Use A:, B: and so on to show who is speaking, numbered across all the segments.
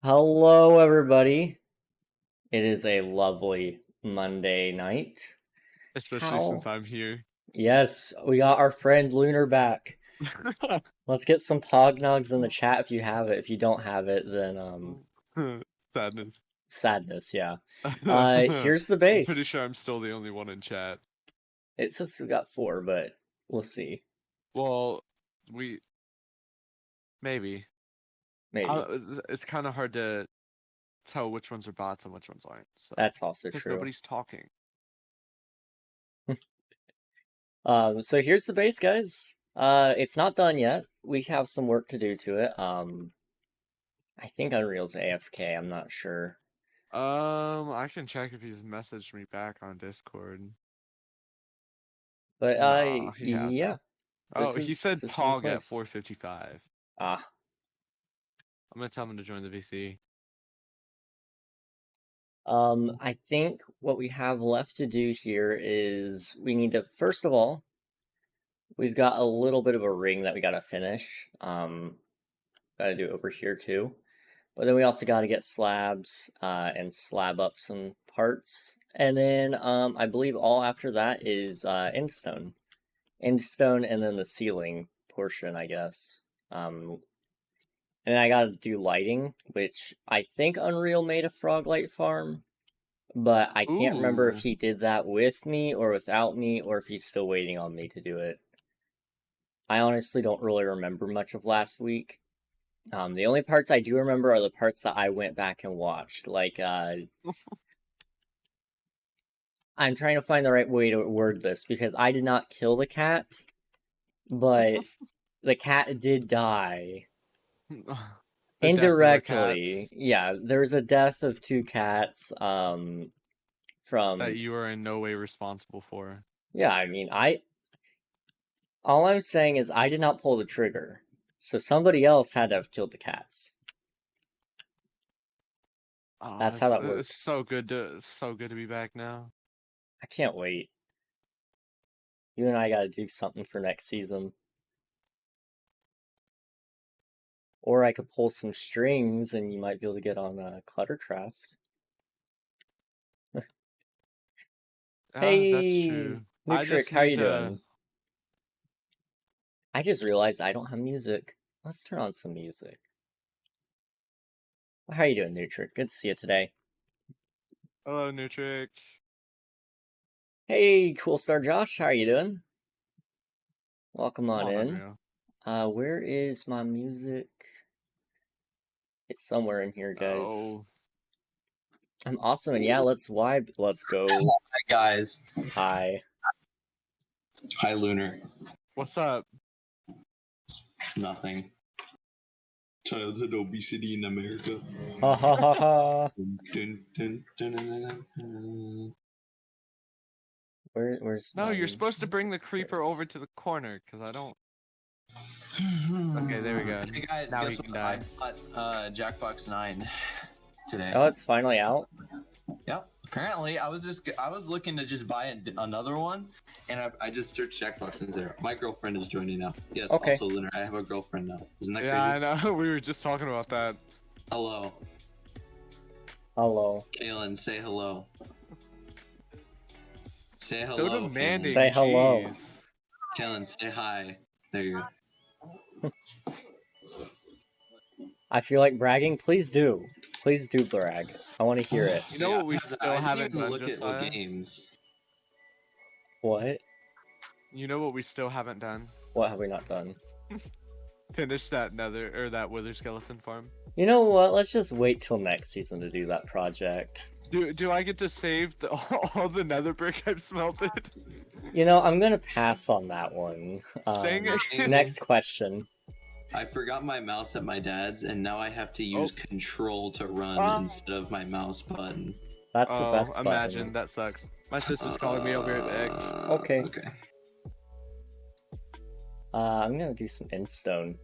A: Hello, everybody. It is a lovely Monday night.
B: Especially since I'm here.
A: Yes, we got our friend Lunar back. Let's get some pognogs in the chat if you have it. If you don't have it, then
B: Sadness.
A: sadness. Yeah. Here's the base.
B: I'm pretty sure I'm still the only one in chat.
A: It says we got 4, but we'll see.
B: Well, maybe.
A: Maybe.
B: It's kind of hard to tell which ones are bots and which ones aren't. So.
A: That's also true.
B: Nobody's talking.
A: So here's the base, guys. It's not done yet. We have some work to do to it. I think Unreal's AFK. I'm not sure.
B: I can check if he's messaged me back on Discord.
A: But
B: he hasn't.
A: Yeah.
B: Oh, he said Pog at 4:55.
A: Ah.
B: I'm gonna tell him to join the VC.
A: I think what we have left to do here is we need to, first of all, we've got a little bit of a ring that we gotta finish. Gotta do over here too. But then we also gotta get slabs and slab up some parts. And then I believe all after that is endstone. Endstone and then the ceiling portion, I guess. And then I gotta do lighting, which I think Unreal made a frog light farm. But I can't remember if he did that with me or without me, or if he's still waiting on me to do it. I honestly don't really remember much of last week. The only parts I do remember are the parts that I went back and watched. Like, I'm trying to find the right way to word this, because I did not kill the cat, but the cat did die. Indirectly. Yeah, there's a death of 2 cats, from...
B: That you are in no way responsible for.
A: Yeah, I mean, all I'm saying is I did not pull the trigger. So somebody else had to have killed the cats. That's how that works.
B: It's so good to be back now.
A: I can't wait. You and I gotta do something for next season. Or I could pull some strings and you might be able to get on Cluttercraft. Hey,
B: that's true.
A: Nutric, how you doing? I just realized I don't have music. Let's turn on some music. How are you doing, Nutric? Good to see you today.
B: Hello, Nutric.
A: Hey, Cool Star Josh, how are you doing? Welcome on in. Where is my music? It's somewhere in here, guys.
B: Oh.
A: I'm awesome, and yeah, let's vibe. Let's go.
C: Hi, guys.
A: Hi.
C: Hi, Lunar.
B: What's up?
C: Nothing. Childhood obesity in America.
A: Ha ha ha ha. Where's
B: No, you're supposed to bring the creeper over to the corner, because I don't... Okay, there we go.
C: Hey guys,
B: now
C: guess
B: you can
C: what?
B: die.
C: I bought Jackbox 9 today.
A: Oh, it's finally out?
C: Yep. Apparently, I was looking to just buy another one, and I just searched Jackbox and there. My girlfriend is joining now. Yes,
A: okay.
C: Also, Lunar, I have a girlfriend now. Isn't that crazy?
B: Yeah, I know. We were just talking about that.
C: Hello.
A: Hello.
C: Kaylin, say hello. Say
B: So
C: hello.
B: demanding.
A: Say hello.
B: Jeez.
C: Kaylin, say hi. There you go.
A: I feel like bragging. Please do. Please do brag. I want to hear it.
B: You know what we still haven't done,
C: look at
B: Josiah?
C: what games.
A: What?
B: You know what we still haven't done?
A: What have we not done?
B: Finish that that wither skeleton farm.
A: You know what? Let's just wait till next season to do that project.
B: Do I get to save all the nether brick I've smelted?
A: You know, I'm gonna pass on that one.
B: Dang it.
A: Next question.
C: I forgot my mouse at my dad's, and now I have to use control to run instead of my mouse button.
A: That's the best button.
B: Imagine, that sucks. My sister's calling me over at Egg.
A: Okay.
C: Okay.
A: I'm gonna do some endstone.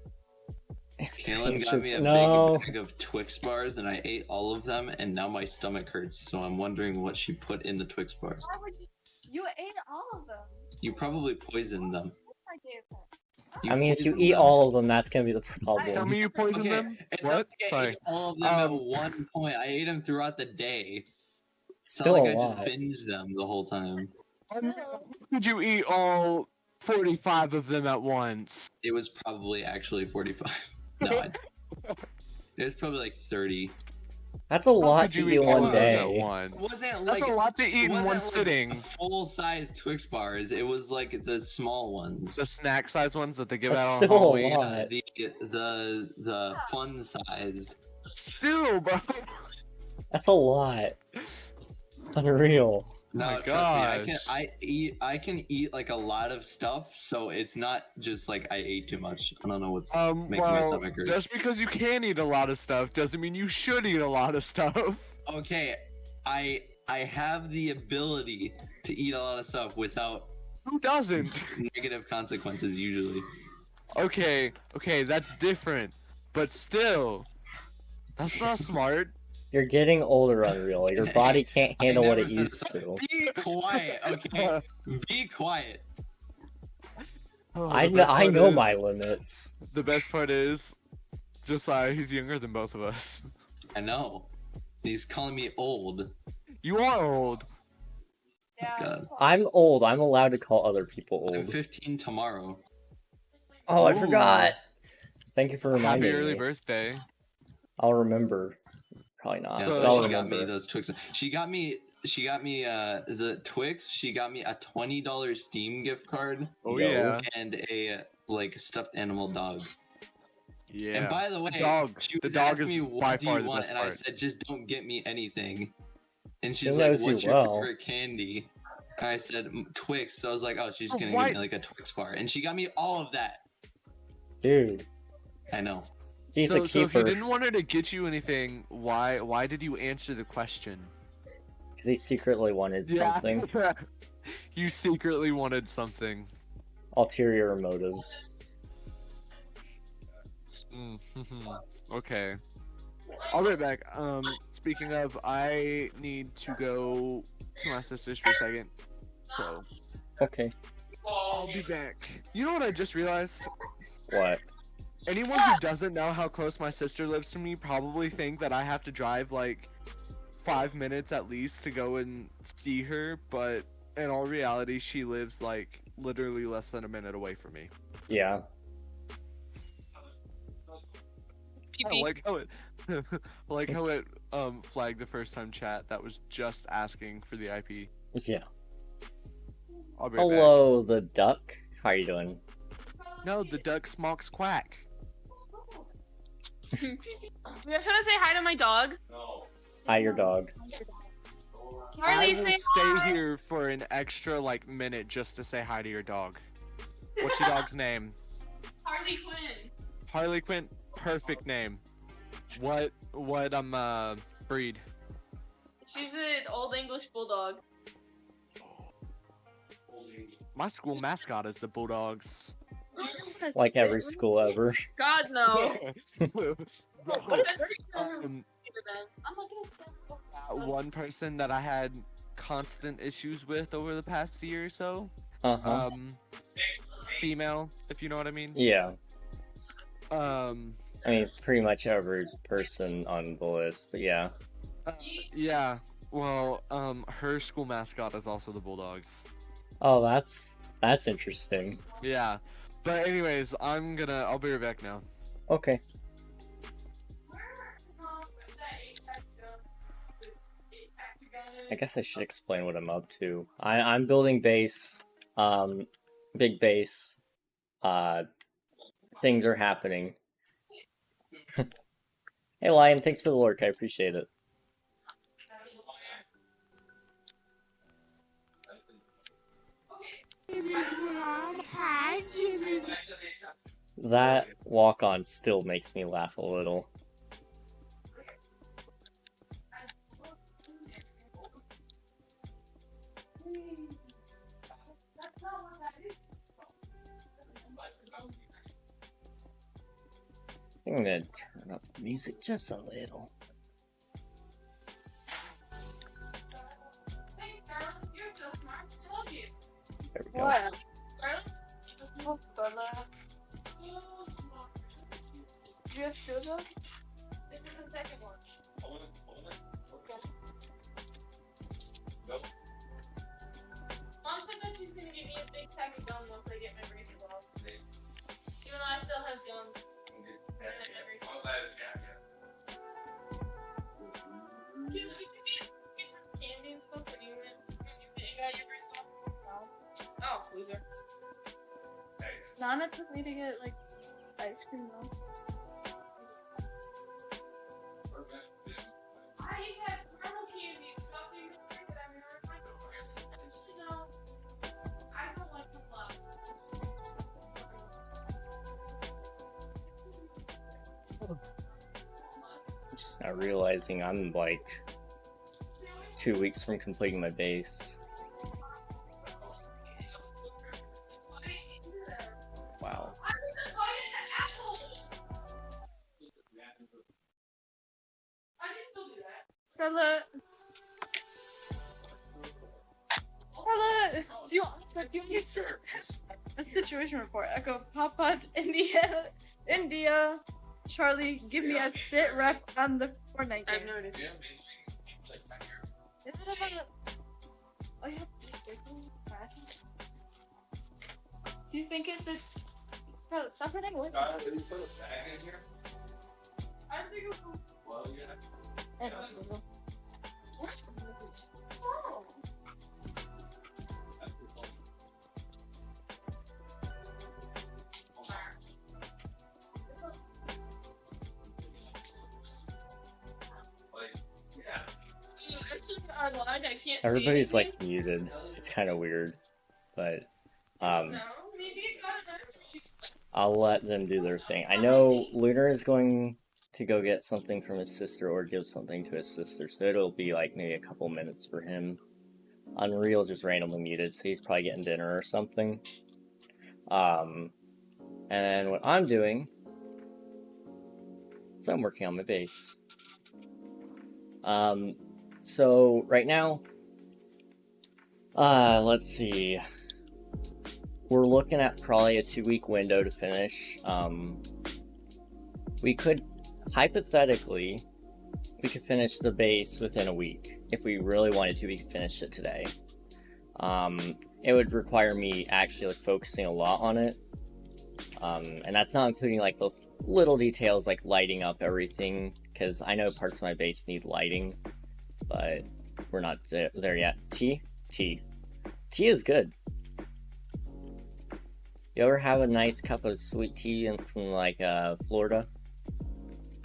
C: Kaylin got me a big bag of Twix bars, and I ate all of them, and now my stomach hurts, so I'm wondering what she put in the Twix bars.
D: Why would you ate all of them?
C: You probably poisoned them.
D: I gave them.
A: I mean, if you eat all of them, that's gonna be the
B: Tell
A: problem.
B: me you poisoned them?
C: It's
B: What?
C: okay,
B: Sorry.
C: I ate all of them at one point. I ate them throughout the day. It's not
A: Still
C: like
A: a
C: I just
A: lot.
C: binged them the whole time.
B: Did you eat all 45 of them at once?
C: It was probably actually 45. No, it was probably like 30.
A: That's a lot
B: Could
A: to
B: you
A: eat in
B: all
A: one
B: of those at
A: day.
B: once?
C: Wasn't
B: That's
C: like
B: a lot to eat in
C: wasn't
B: one
C: like
B: sitting.
C: full-size Twix bars. It was like the small ones.
B: The snack size ones that they give
A: That's
B: out on
A: still a
B: Halloween.
A: lot.
C: The fun sized.
B: Still, bro.
A: That's a lot. Unreal.
C: No,
B: my
C: trust me,
B: gosh.
C: I can eat like a lot of stuff, so it's not just like I ate too much. I don't know what's making my
B: Well,
C: stomach hurt.
B: just because you can eat a lot of stuff doesn't mean you should eat a lot of stuff.
C: Okay, I have the ability to eat a lot of stuff without
B: Who doesn't?
C: negative consequences usually.
B: Okay, that's different. But still, that's not smart.
A: You're getting older, Unreal. Your body can't handle what it
C: never
A: used
C: said-
A: to.
C: Be quiet, okay? Be quiet.
B: Oh,
A: I
B: the best
A: I
B: part
A: know
B: is-
A: my limits.
B: The best part is, Josiah, he's younger than both of us.
C: I know. He's calling me old.
B: You are old.
C: God.
A: I'm old. I'm allowed to call other people
C: I'm
A: old.
C: 15 tomorrow.
A: Oh, I
B: Ooh.
A: forgot. Thank you for
B: Happy
A: reminding
B: early
A: me.
B: birthday.
A: I'll remember. Probably not.
C: Yeah,
B: So
A: but I'll
C: she got me
A: remember.
C: those Twix. She got me the Twix. She got me a $20 Steam gift card
B: Oh
A: Yo.
B: yeah.
C: and a like stuffed animal dog.
B: Yeah.
C: And by the way,
B: dog.
C: she
B: The
C: was
B: dog
C: asking
B: is
C: me
B: by
C: what do
B: far
C: you
B: the
C: want,
B: best
C: and I
B: part.
C: said just don't get me anything. And she's
A: Who
C: like,
A: knows you
C: "What's your
A: well?"
C: favorite candy?" And I said Twix. So I was like, "Oh, she's
B: Oh,
C: gonna
B: why-
C: give me like a Twix bar," and she got me all of that.
A: Dude,
C: I know.
A: he's
B: so,
A: a
B: so if you
A: keeper.
B: didn't want her to get you anything, why did you answer the question?
A: Because he secretly wanted something.
B: You secretly wanted something.
A: Ulterior motives.
B: Okay. I'll be right back. Speaking of, I need to go to my sister's for a second. So,
A: Okay.
B: I'll be back. You know what I just realized?
A: What?
B: Anyone who doesn't know how close my sister lives to me probably think that I have to drive like 5 minutes at least to go and see her, but in all reality, she lives like literally less than a minute away from me.
A: Yeah.
B: I like how it, I like how it flagged the first time chat that was just asking for the IP.
A: Yeah.
B: I'll be right
A: Hello, the duck. How are you doing?
B: back. No, the duck smocks quack.
D: You guys want to say hi to my dog?
A: Hi, your dog.
D: Harley,
B: I will
D: say
B: stay
D: hi.
B: here for an extra like minute just to say hi to your dog. What's your dog's name?
D: Harley Quinn.
B: Harley Quinn. Perfect name. What breed?
D: She's an old English bulldog.
B: My school mascot is the Bulldogs.
A: Like every school ever.
D: God no.
B: Um, one person that I had constant issues with over the past year or so.
A: Uh-huh.
B: Female, if you know what I mean.
A: Yeah.
B: Uh,
A: I mean, pretty much every person on the list, but yeah.
B: yeah. Well, her school mascot is also the Bulldogs.
A: Oh, that's interesting.
B: Yeah. But anyways, I'll be right back now.
A: Okay. I guess I should explain what I'm up to. I'm building base, big base. Things are happening. Hey Lion, thanks for the lurk, I appreciate it. That walk-on still makes me laugh a little. I'm gonna turn up the music just a little. There we go.
D: Do you have sugar? This is the second one. Mom said that she's gonna give me a big pack of gum once I get my braces off. Even though I still have gum. Dude, we could get some candy and stuff when you got your braces off. No. Oh, loser. Nana took me to get like ice cream though. I had caramel candy and stuff in the that I remember my you know, I don't like the love.
A: Just now realizing I'm like 2 weeks from completing my base. Wow.
D: Scarlett, do you want a situation report? Echo, Papa, India, Charlie, give me a sit rep on the Fortnite game. I've noticed. Is it about oh, you have do you think it's stop running away?
C: Did you put a bag in here?
D: I think it's
C: Well, yeah.
D: Oh.
A: Everybody's like muted. It's kind of weird, but I'll let them do their thing. I know Lunar is going to go get something from his sister or give something to his sister, so it'll be like maybe a couple minutes for him. Unreal just randomly muted, so he's probably getting dinner or something. And what I'm doing is I'm working on my base. So right now, let's see. We're looking at probably a 2-week window to finish. We could, hypothetically, we could finish the base within a week. If we really wanted to, we could finish it today. It would require me actually like focusing a lot on it. And that's not including like the little details like lighting up everything, because I know parts of my base need lighting, but we're not there yet. Tea is good. You ever have a nice cup of sweet tea from like Florida?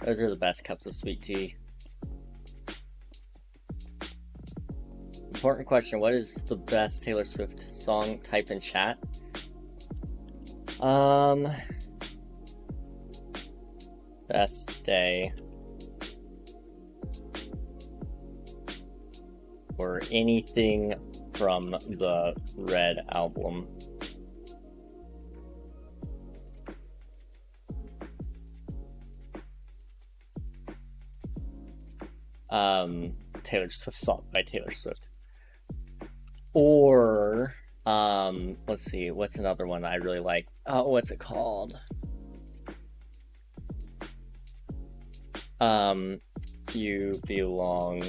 A: Those are the best cups of sweet tea. Important question, what is the best Taylor Swift song? Type in chat. Best day. Or anything from the Red album. Taylor Swift song by Taylor Swift. Or let's see, what's another one I really like? Oh, what's it called? You Belong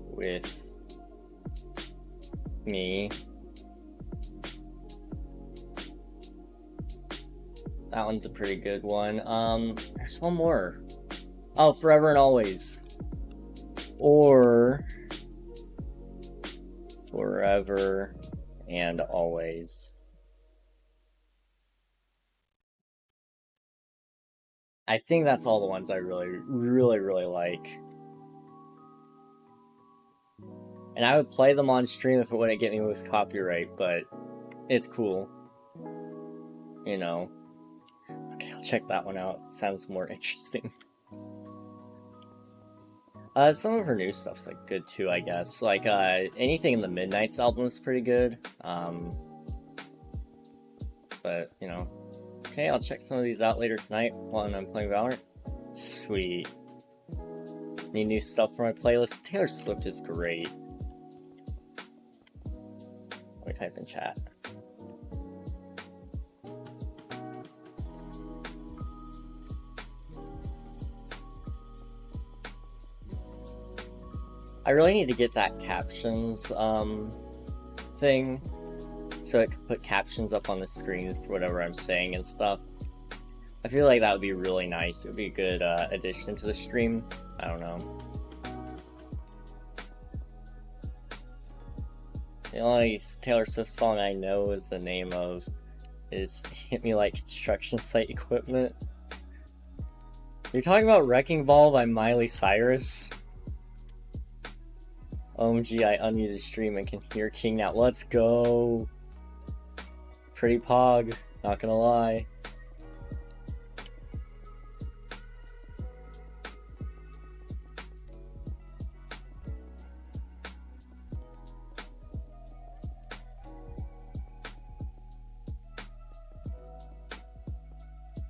A: With Me. That one's a pretty good one. There's one more. Oh, Forever and Always. Or Forever and Always. I think that's all the ones I really like. And I would play them on stream if it wouldn't get me with copyright, but it's cool. You know. Okay, I'll check that one out. Sounds more interesting. Some of her new stuff's like good too, I guess. Like anything in the Midnight's album is pretty good. But you know, okay, I'll check some of these out later tonight while I'm playing Valorant. Sweet. Need new stuff for my playlist. Taylor Swift is great. Let me type in chat. I really need to get that captions thing, so it can put captions up on the screen for whatever I'm saying and stuff. I feel like that would be really nice. It would be a good addition to the stream. I don't know. The only Taylor Swift song I know is the name of is Hit Me Like Construction Site Equipment. You're talking about Wrecking Ball by Miley Cyrus? OMG, I unmuted stream and can hear King now. Let's go! Pretty pog, not gonna lie.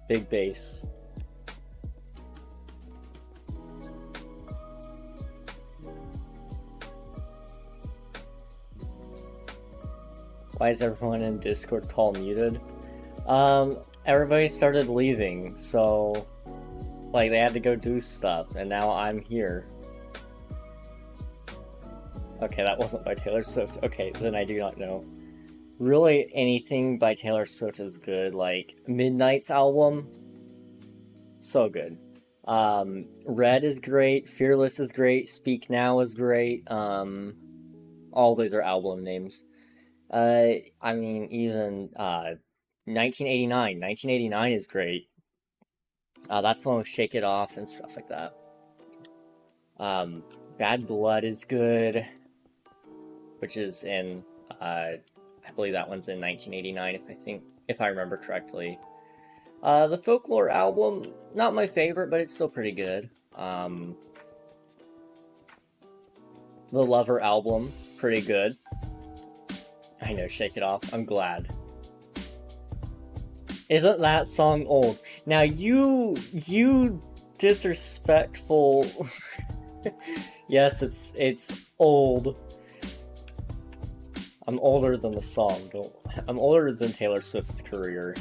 A: Big bass. Why is everyone in Discord call muted? Everybody started leaving, so like they had to go do stuff, and now I'm here. Okay, that wasn't by Taylor Swift. Okay, then I do not know. Really, anything by Taylor Swift is good. Like Midnight's album, so good. Red is great. Fearless is great. Speak Now is great. All those are album names. I mean, even 1989. 1989 is great. That's the one with Shake It Off and stuff like that. Bad Blood is good, which is in I believe that one's in 1989, if I remember correctly. The Folklore album, not my favorite, but it's still pretty good. The Lover album, pretty good. I know, Shake It Off. I'm glad. Isn't that song old? Now you disrespectful. Yes, it's old. I'm older than the song. I'm older than Taylor Swift's career.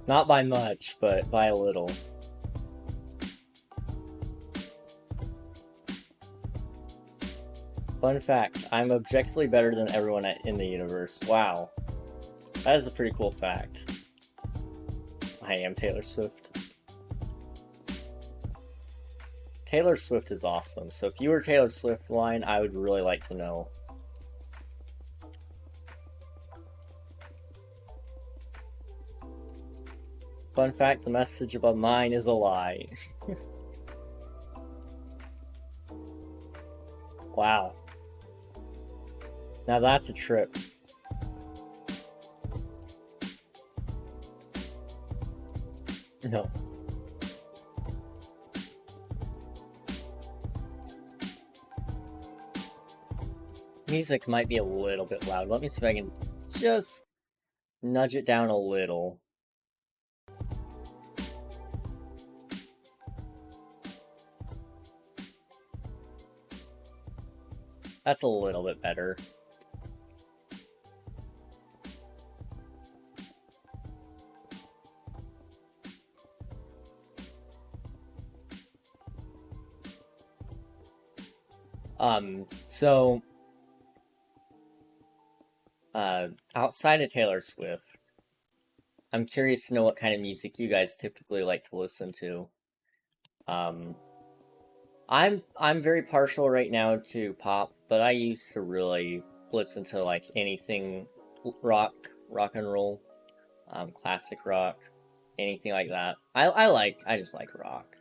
A: Not by much, but by a little. Fun fact, I'm objectively better than everyone in the universe. Wow. That is a pretty cool fact. I am Taylor Swift. Taylor Swift is awesome, so if you were Taylor Swift line, I would really like to know. Fun fact, the message above mine is a lie. Wow. Now that's a trip. No. Music might be a little bit loud. Let me see if I can just nudge it down a little. That's a little bit better. So outside of Taylor Swift, I'm curious to know what kind of music you guys typically like to listen to. I'm very partial right now to pop, but I used to really listen to like anything rock and roll, classic rock, anything like that. I just like rock.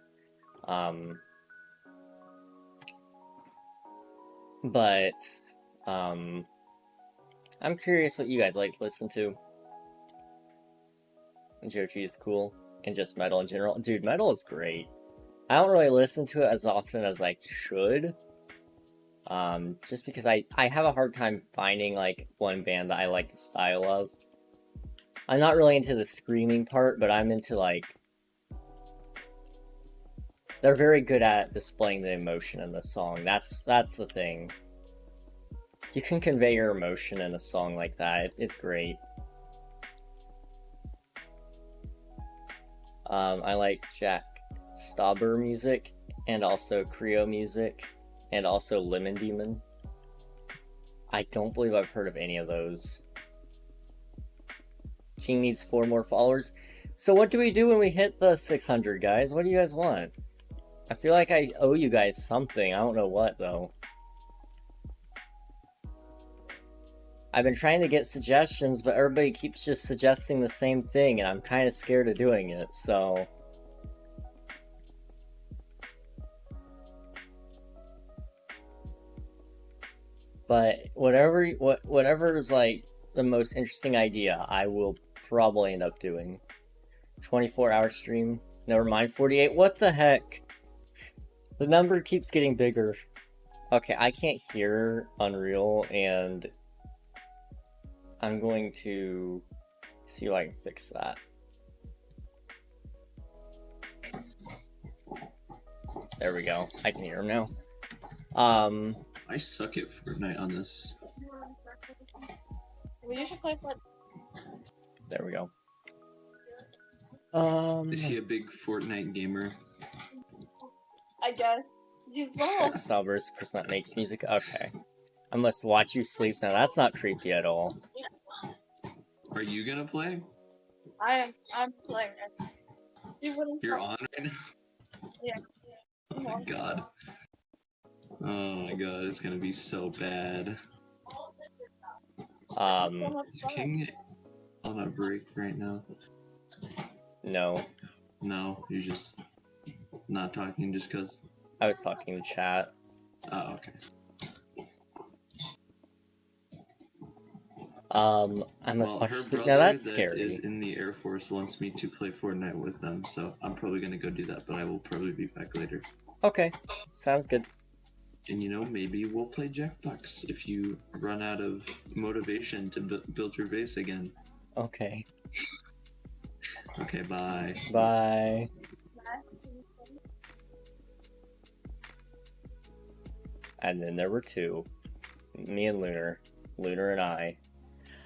A: But I'm curious what you guys like to listen to. Jochi is cool, and just metal in general. Dude, metal is great. I don't really listen to it as often as I should. Just because I have a hard time finding like one band that I like the style of. I'm not really into the screaming part, but I'm into like... They're very good at displaying the emotion in the song. That's the thing. You can convey your emotion in a song like that. It's great. I like Jack Stauber music, and also Creo Music, and also Lemon Demon. I don't believe I've heard of any of those. King needs 4 more followers. So what do we do when we hit the 600, guys? What do you guys want? I feel like I owe you guys something. I don't know what, though. I've been trying to get suggestions, but everybody keeps just suggesting the same thing, and I'm kind of scared of doing it, so... But whatever is, like, the most interesting idea, I will probably end up doing. 24-hour stream. Never mind, 48. What the heck? The number keeps getting bigger. Okay, I can't hear Unreal, and I'm going to see if I can fix that. There we go. I can hear him now.
C: I suck at Fortnite on this.
D: Well, you should play Fortnite.
A: There we go.
C: Is he a big Fortnite gamer?
D: I guess. He's both.
A: Salver's the person that makes music. Okay. I must watch you sleep now. That's not creepy at all.
C: Are you gonna play?
D: I'm playing it.
C: You're on right now?
D: Yeah.
C: Oh my god. Oh my god, it's gonna be so bad. Is King on a break right now?
A: No.
C: No, you're just not talking just cause?
A: I was talking to chat.
C: Oh, okay.
A: I must watch
C: her
A: sleep.
C: brother
A: Now that's
C: that
A: scary.
C: is in the Air Force wants me to play Fortnite with them, so I'm probably gonna go do that, but I will probably be back later.
A: Okay. Sounds good.
C: And you know, maybe we'll play Jackbox if you run out of motivation to build your base again.
A: Okay.
C: Okay, bye.
A: Bye. And then there were 2. Me and Lunar. Lunar and I.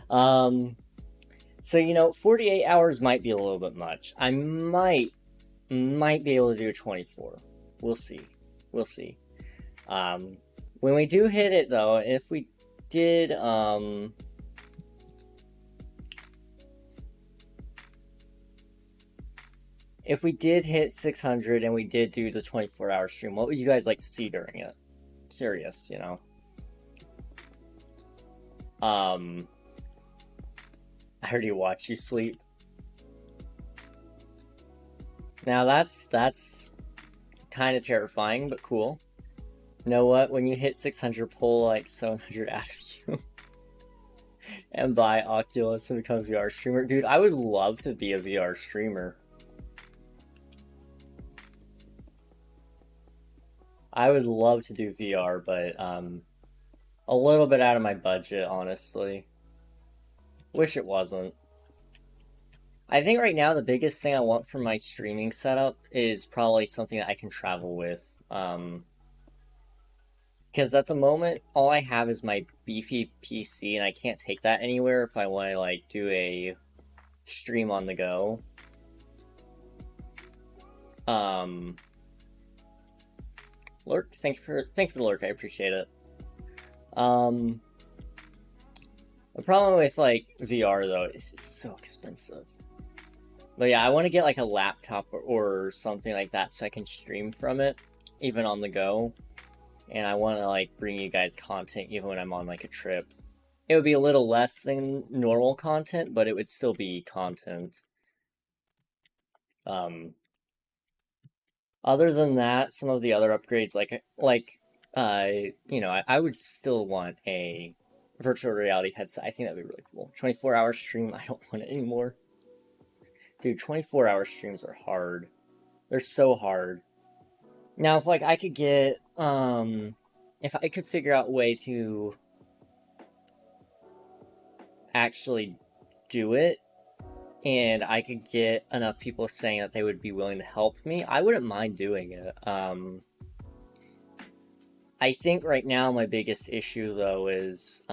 A: So, you know, 48 hours might be a little bit much. I might be able to do 24. We'll see. We'll see. When we do hit it, though, if we did, if we did hit 600 and we did do the 24-hour stream, what would you guys like to see during it? Curious, you know. I already watched you sleep. Now that's kind of terrifying, but cool. You know what? When you hit 600, pull like 700 out of you. And buy Oculus and become a VR streamer. Dude, I would love to be a VR streamer. I would love to do VR, but a little bit out of my budget, honestly. Wish it wasn't. I think right now the biggest thing I want for my streaming setup is probably something that I can travel with. Because at the moment, all I have is my beefy PC, and I can't take that anywhere if I want to, like, do a stream on the go. Lurk, thanks for the lurk, I appreciate it. The problem with, like, VR, though, is it's so expensive. But yeah, I want to get, like, a laptop or something like that so I can stream from it, even on the go. And I want to, like, bring you guys content even when I'm on, like, a trip. It would be a little less than normal content, but it would still be content. Other than that, some of the other upgrades, you know, I would still want a virtual reality headset. I think that'd be really cool. 24-hour stream, I don't want it anymore. Dude, 24-hour streams are hard. They're so hard. Now, if, like, I could get, if I could figure out a way to actually do it, and I could get enough people saying that they would be willing to help me, I wouldn't mind doing it. I think right now my biggest issue, though, is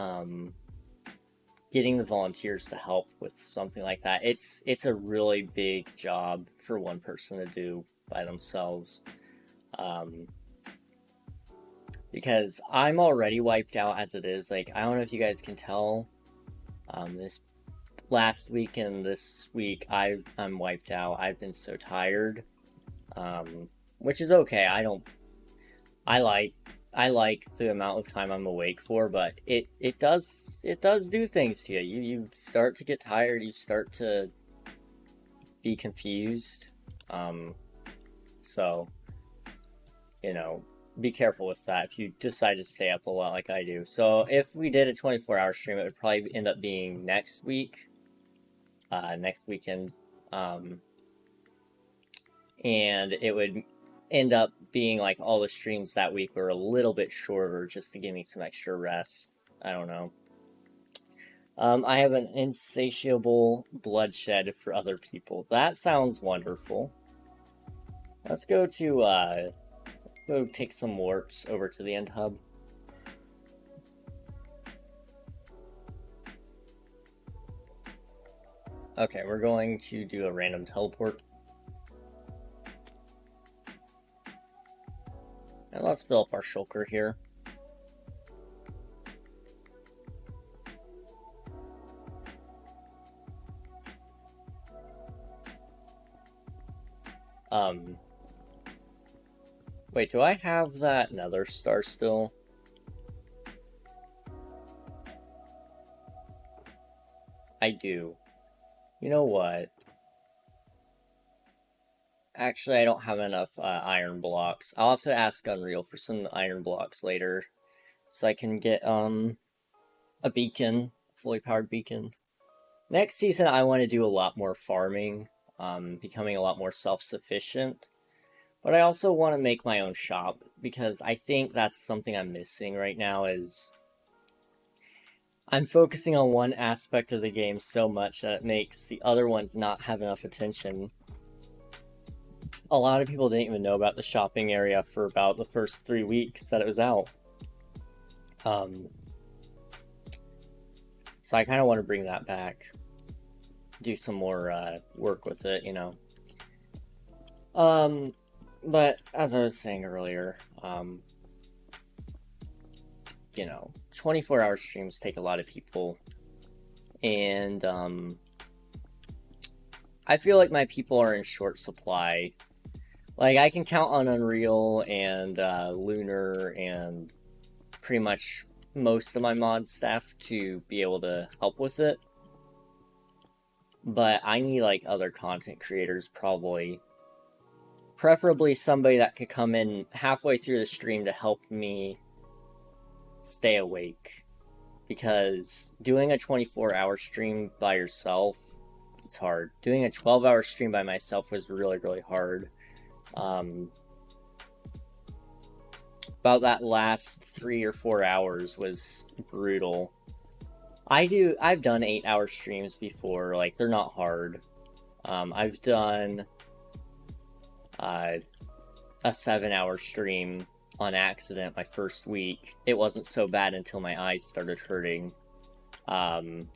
A: getting the volunteers to help with something like that. It's a really big job for one person to do by themselves. Because I'm already wiped out as it is. Like, I don't know if you guys can tell. This last week and this week, I'm wiped out. I've been so tired. Which is okay. I like the amount of time I'm awake for, but it does do things to you. You start to get tired. You start to be confused. So, be careful with that if you decide to stay up a lot like I do. So if we did a 24-hour stream, it would probably end up being next week, next weekend, and it would end up being like all the streams that week were a little bit shorter just to give me some extra rest. I don't know. I have an insatiable bloodshed for other people. That sounds wonderful. Let's go take some warps over to the end hub. Okay, we're going to do a random teleport. And let's fill up our shulker here. Wait, do I have that nether star still? I do. You know what? Actually, I don't have enough iron blocks. I'll have to ask Unreal for some iron blocks later, so I can get a beacon, fully powered beacon. Next season, I want to do a lot more farming, becoming a lot more self-sufficient. But I also want to make my own shop, because I think that's something I'm missing right now, is I'm focusing on one aspect of the game so much that it makes the other ones not have enough attention. A lot of people didn't even know about the shopping area for about the first 3 weeks that it was out. So I kind of want to bring that back. Do some more work with it, But as I was saying earlier, 24-hour streams take a lot of people. And I feel like my people are in short supply. Like, I can count on Unreal and Lunar and pretty much most of my mod staff to be able to help with it. But I need, like, other content creators, probably. Preferably somebody that could come in halfway through the stream to help me stay awake. Because doing a 24-hour stream by yourself, it's hard. Doing a 12-hour stream by myself was really, really hard. About that last 3 or 4 hours was brutal. I've done 8-hour streams before, like, they're not hard. I've done a 7-hour stream on accident my first week. It wasn't so bad until my eyes started hurting,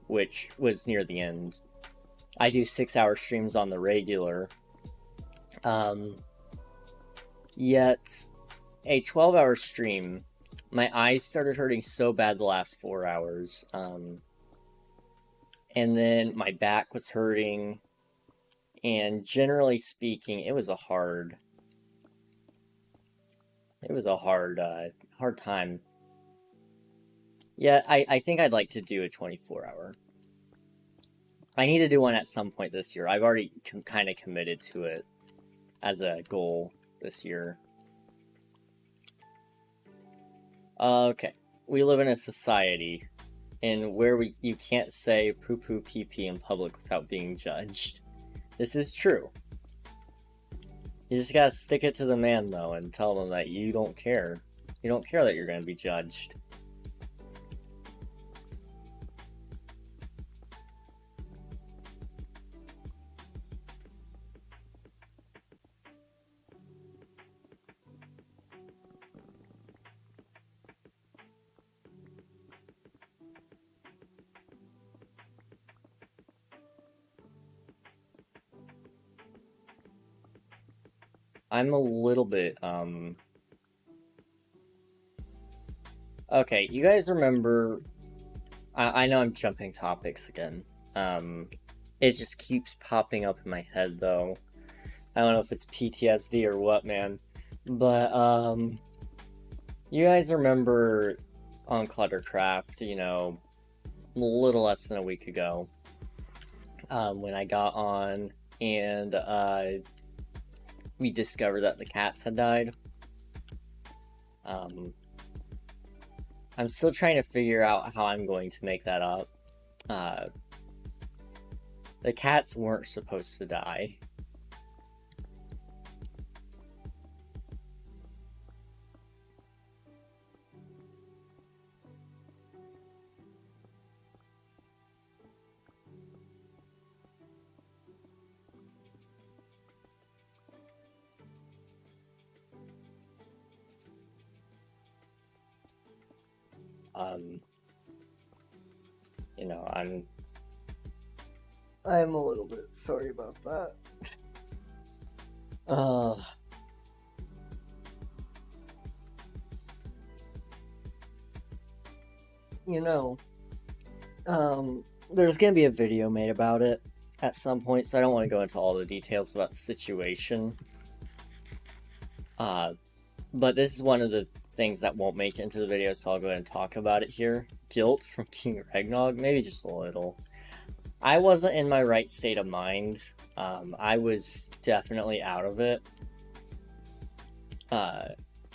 A: which was near the end. I do 6-hour streams on the regular. Yet, a 12-hour stream, my eyes started hurting so bad the last 4 hours. And then my back was hurting. And generally speaking, it was a hard time. Yeah, I think I'd like to do a 24-hour. I need to do one at some point this year. I've already kind of committed to it as a goal this year. Okay, we live in a society where you can't say poo-poo pee-pee in public without being judged. This is true. You just gotta stick it to the man, though, and tell them that you don't care. You don't care that you're gonna be judged. I'm a little bit, okay, you guys remember, I know I'm jumping topics again. It just keeps popping up in my head, though. I don't know if it's PTSD or what, man. But, you guys remember on Cluttercraft, you know, a little less than a week ago, when I got on and, we discovered that the cats had died. I'm still trying to figure out how I'm going to make that up. The cats weren't supposed to die. You know, I'm a little bit sorry about that. You know, there's gonna be a video made about it at some point, so I don't want to go into all the details about the situation. But this is one of the things that won't make it into the video, so I'll go ahead and talk about it here. Guilt from King Ragnog, maybe just a little. I wasn't in my right state of mind. I was definitely out of it.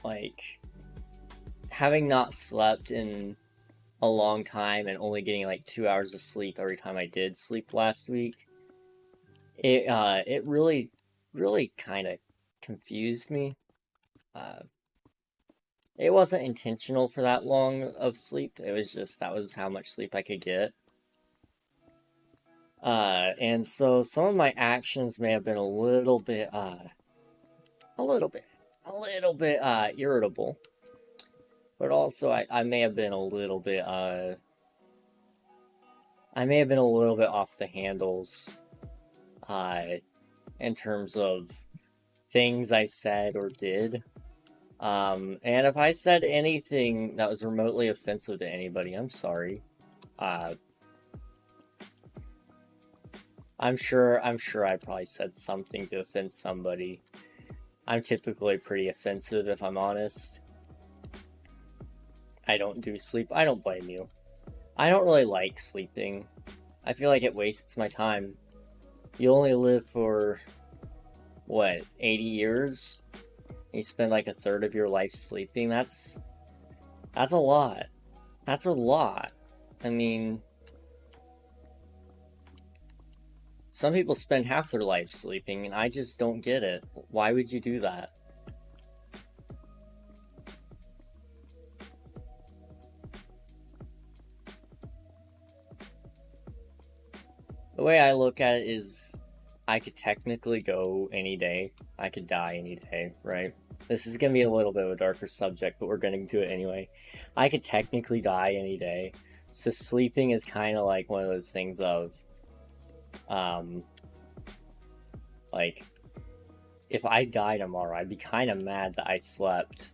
A: Like, having not slept in a long time and only getting like 2 hours of sleep every time I did sleep last week, it really kind of confused me. It wasn't intentional for that long of sleep. It was just, that was how much sleep I could get. And so some of my actions may have been a little bit irritable. But also, I may have been a little bit, off the handles, in terms of things I said or did. And if I said anything that was remotely offensive to anybody, I'm sorry. I'm sure I probably said something to offend somebody. I'm typically pretty offensive, if I'm honest. I don't do sleep. I don't blame you. I don't really like sleeping. I feel like it wastes my time. You only live for, what, 80 years? You spend like a third of your life sleeping? That's a lot. That's a lot. I mean, some people spend half their life sleeping, and I just don't get it. Why would you do that? The way I look at it is, I could technically go any day. I could die any day, right? This is gonna be a little bit of a darker subject, but we're gonna do it anyway. I could technically die any day. So sleeping is kind of like one of those things of, like, if I die tomorrow, I'd be kind of mad that I slept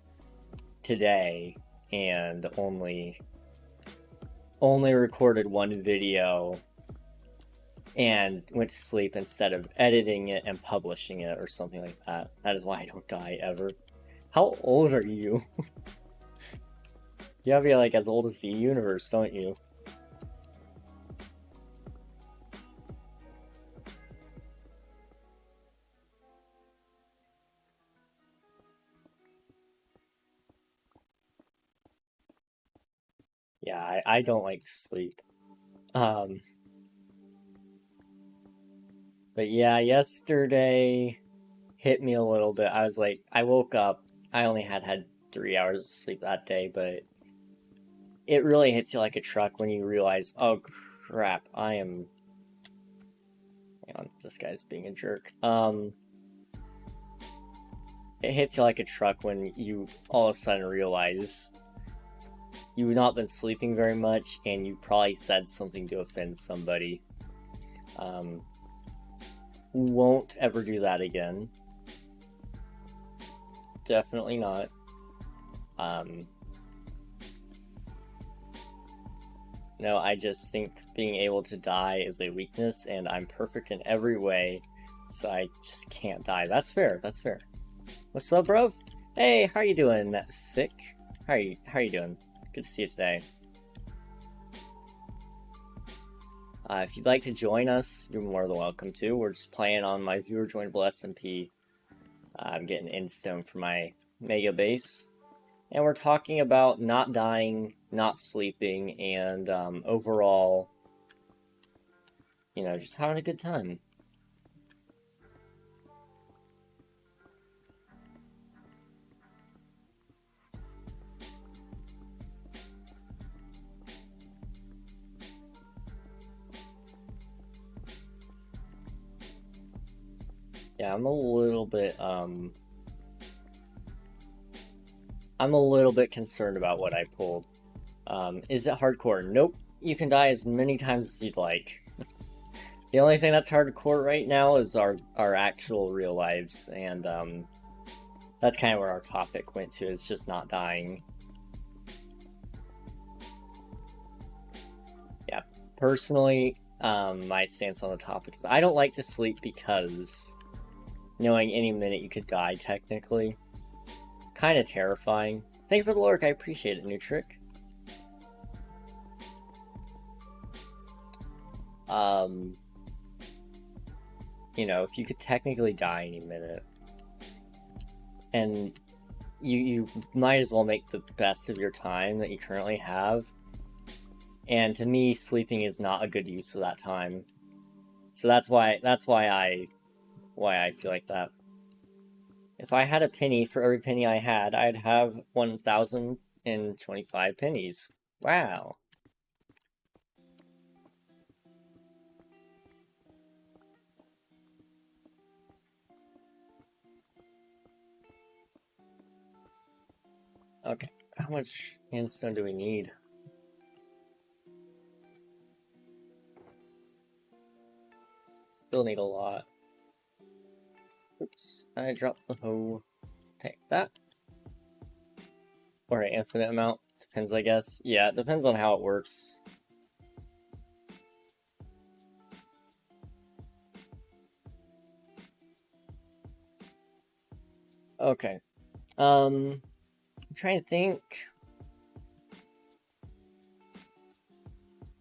A: today and only recorded one video and went to sleep instead of editing it and publishing it or something like that. That is why I don't die ever. How old are you? You gotta be like as old as the universe, don't you? Yeah, I don't like to sleep. But yeah, yesterday hit me a little bit. I was like, I woke up, I only had 3 hours of sleep that day, but it really hits you like a truck when you realize, oh crap, hang on, this guy's being a jerk. It hits you like a truck when you all of a sudden realize you've not been sleeping very much and you probably said something to offend somebody. Won't ever do that again. definitely not. No, I just think being able to die is a weakness, and I'm perfect in every way, so I just can't die. That's fair, that's fair. What's up, bro? Hey, how are you doing, Thick? How are you doing? Good to see you today. If you'd like to join us, you're more than welcome to. We're just playing on my viewer joinable SMP. I'm getting endstone for my mega base. And we're talking about not dying, not sleeping, and overall, you know, just having a good time. Yeah, I'm a little bit concerned about what I pulled. Is it hardcore? Nope. You can die as many times as you'd like. The only thing that's hardcore right now is our actual real lives, and that's kind of where our topic went to, is just not dying. Yeah, personally, my stance on the topic is I don't like to sleep because knowing any minute you could die, technically. Kind of terrifying. Thank you for the lurk, I appreciate it, Nutrick. You know, if you could technically die any minute, and you might as well make the best of your time that you currently have. And to me, sleeping is not a good use of that time. So that's why I feel like that. If I had a penny for every penny I had, I'd have 1,025 pennies. Wow. Okay, how much endstone do we need? Still need a lot. Oops, I dropped the hoe. Take that. Or an infinite amount. Depends, I guess. Yeah, it depends on how it works. Okay. I'm trying to think.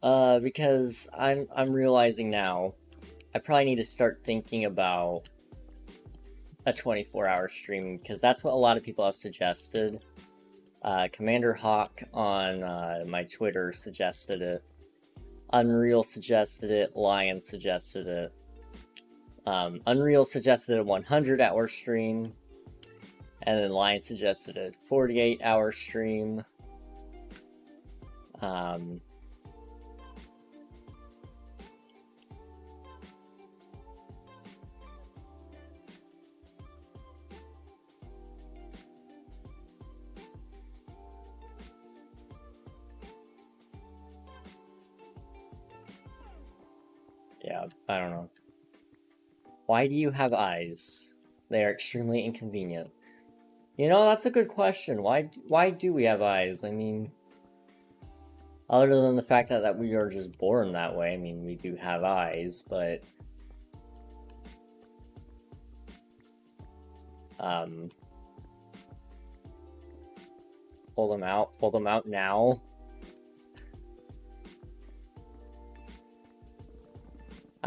A: Because I'm realizing now, I probably need to start thinking about a 24-hour stream, because that's what a lot of people have suggested. Commander Hawk on my Twitter suggested it. Unreal suggested it. Lion suggested it. Unreal suggested a 100-hour stream. And then Lion suggested a 48-hour stream. Yeah, I don't know. Why do you have eyes? They are extremely inconvenient. You know, that's a good question. Why do we have eyes? I mean, other than the fact that we are just born that way, I mean, we do have eyes, but pull them out now.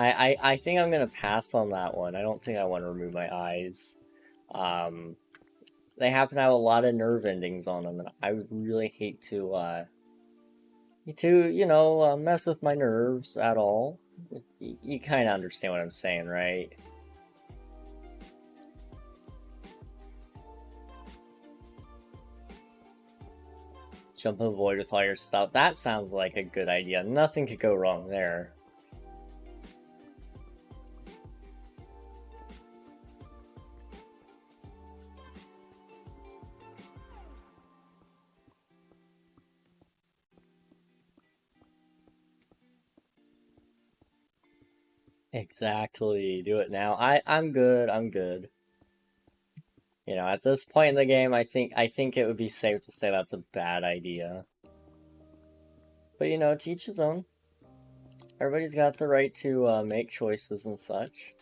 A: I think I'm gonna pass on that one. I don't think I want to remove my eyes. They happen to have a lot of nerve endings on them, and I would really hate to, you know, mess with my nerves at all. You kind of understand what I'm saying, right? Jump in the void with all your stuff. That sounds like a good idea. Nothing could go wrong there. Exactly. Do it now. I'm good. I'm good. You know, at this point in the game, I think it would be safe to say that's a bad idea. But you know, to each his own. Everybody's got the right to make choices and such.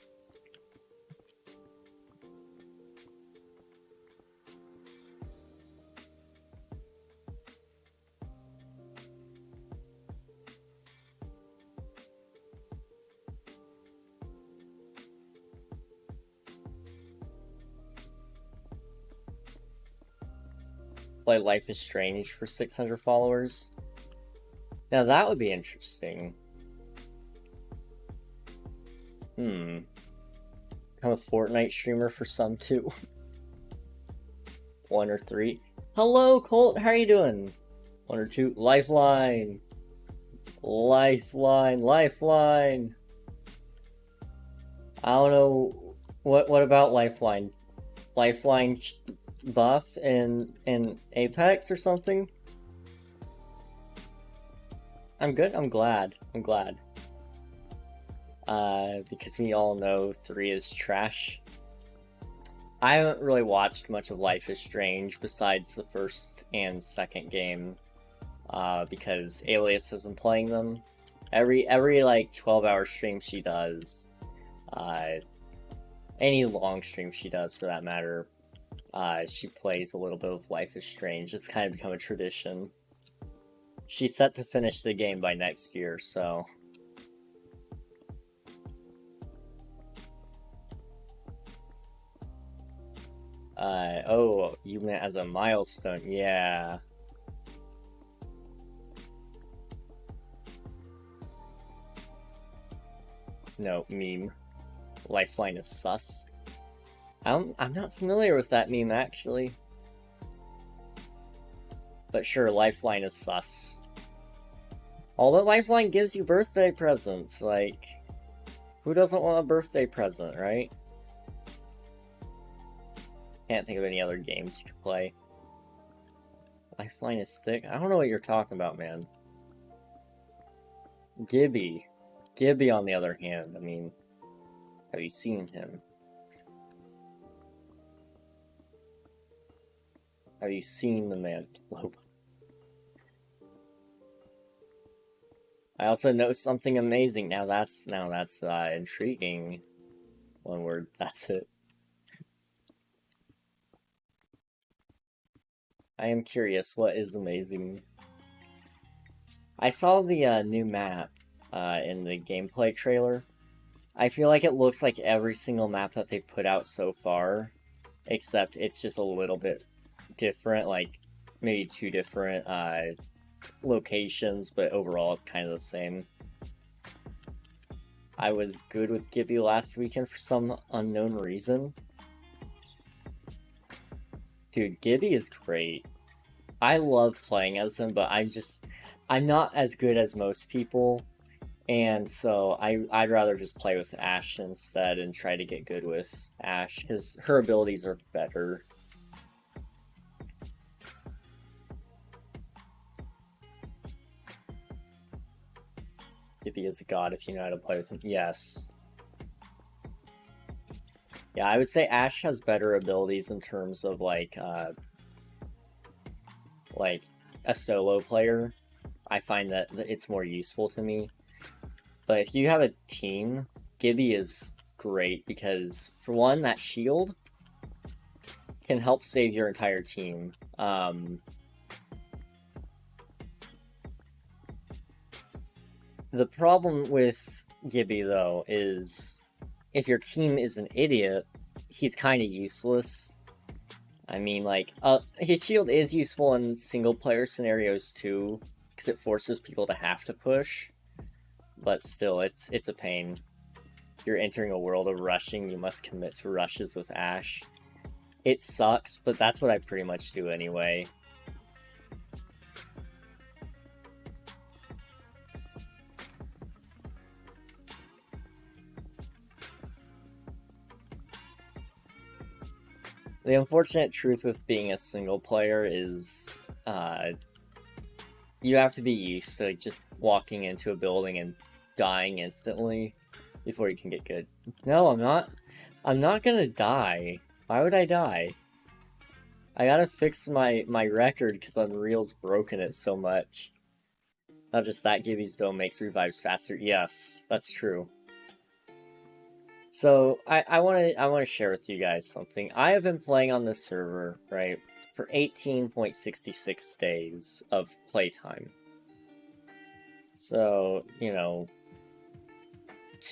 A: Play Life is Strange for 600 followers. Now that would be interesting. Become a Fortnite streamer for some too. 1 or 3. Hello, Colt. How are you doing? 1 or 2. Lifeline. Lifeline. Lifeline. I don't know. What about Lifeline? Lifeline buff in Apex or something? I'm good. I'm glad. Because we all know 3 is trash. I haven't really watched much of Life is Strange besides the first and second game, because Alias has been playing them. Every like 12-hour stream she does, any long stream she does for that matter, she plays a little bit of Life is Strange. It's kind of become a tradition. She's set to finish the game by next year, so... oh, you meant as a milestone, yeah. No, meme. Lifeline is sus. I'm not familiar with that meme, actually. But sure, Lifeline is sus. Although Lifeline gives you birthday presents, like... Who doesn't want a birthday present, right? Can't think of any other games you could play. Lifeline is thick? I don't know what you're talking about, man. Gibby. Gibby, on the other hand, I mean... Have you seen him? Have you seen the man? I also know something amazing. Now that's intriguing. One word, that's it. I am curious, what is amazing? I saw the new map in the gameplay trailer. I feel like it looks like every single map that they've put out so far, except it's just a little bit different, like maybe 2 different locations, but overall it's kind of the same. I was good with Gibby last weekend for some unknown reason. Dude, Gibby is great. I love playing as him, but I'm not as good as most people, and so I'd rather just play with Ashe instead and try to get good with Ashe. Her abilities are better. Gibby is a god if you know how to play with him. Yes. Yeah, I would say Ashe has better abilities in terms of like a solo player. I find that it's more useful to me. But if you have a team, Gibby is great because, for one, that shield can help save your entire team. The problem with Gibby, though, is if your team is an idiot, he's kind of useless. I mean, like, his shield is useful in single-player scenarios, too, because it forces people to have to push. But still, it's a pain. You're entering a world of rushing, you must commit to rushes with Ashe. It sucks, but that's what I pretty much do anyway. The unfortunate truth with being a single player is, you have to be used to just walking into a building and dying instantly before you can get good. No, I'm not gonna die. Why would I die? I gotta fix my record because Unreal's broken it so much. Not just that, Gibby's Dome makes revives faster. Yes, that's true. So I wanna share with you guys something. I have been playing on this server, right, for 18.66 days of playtime. So, you know,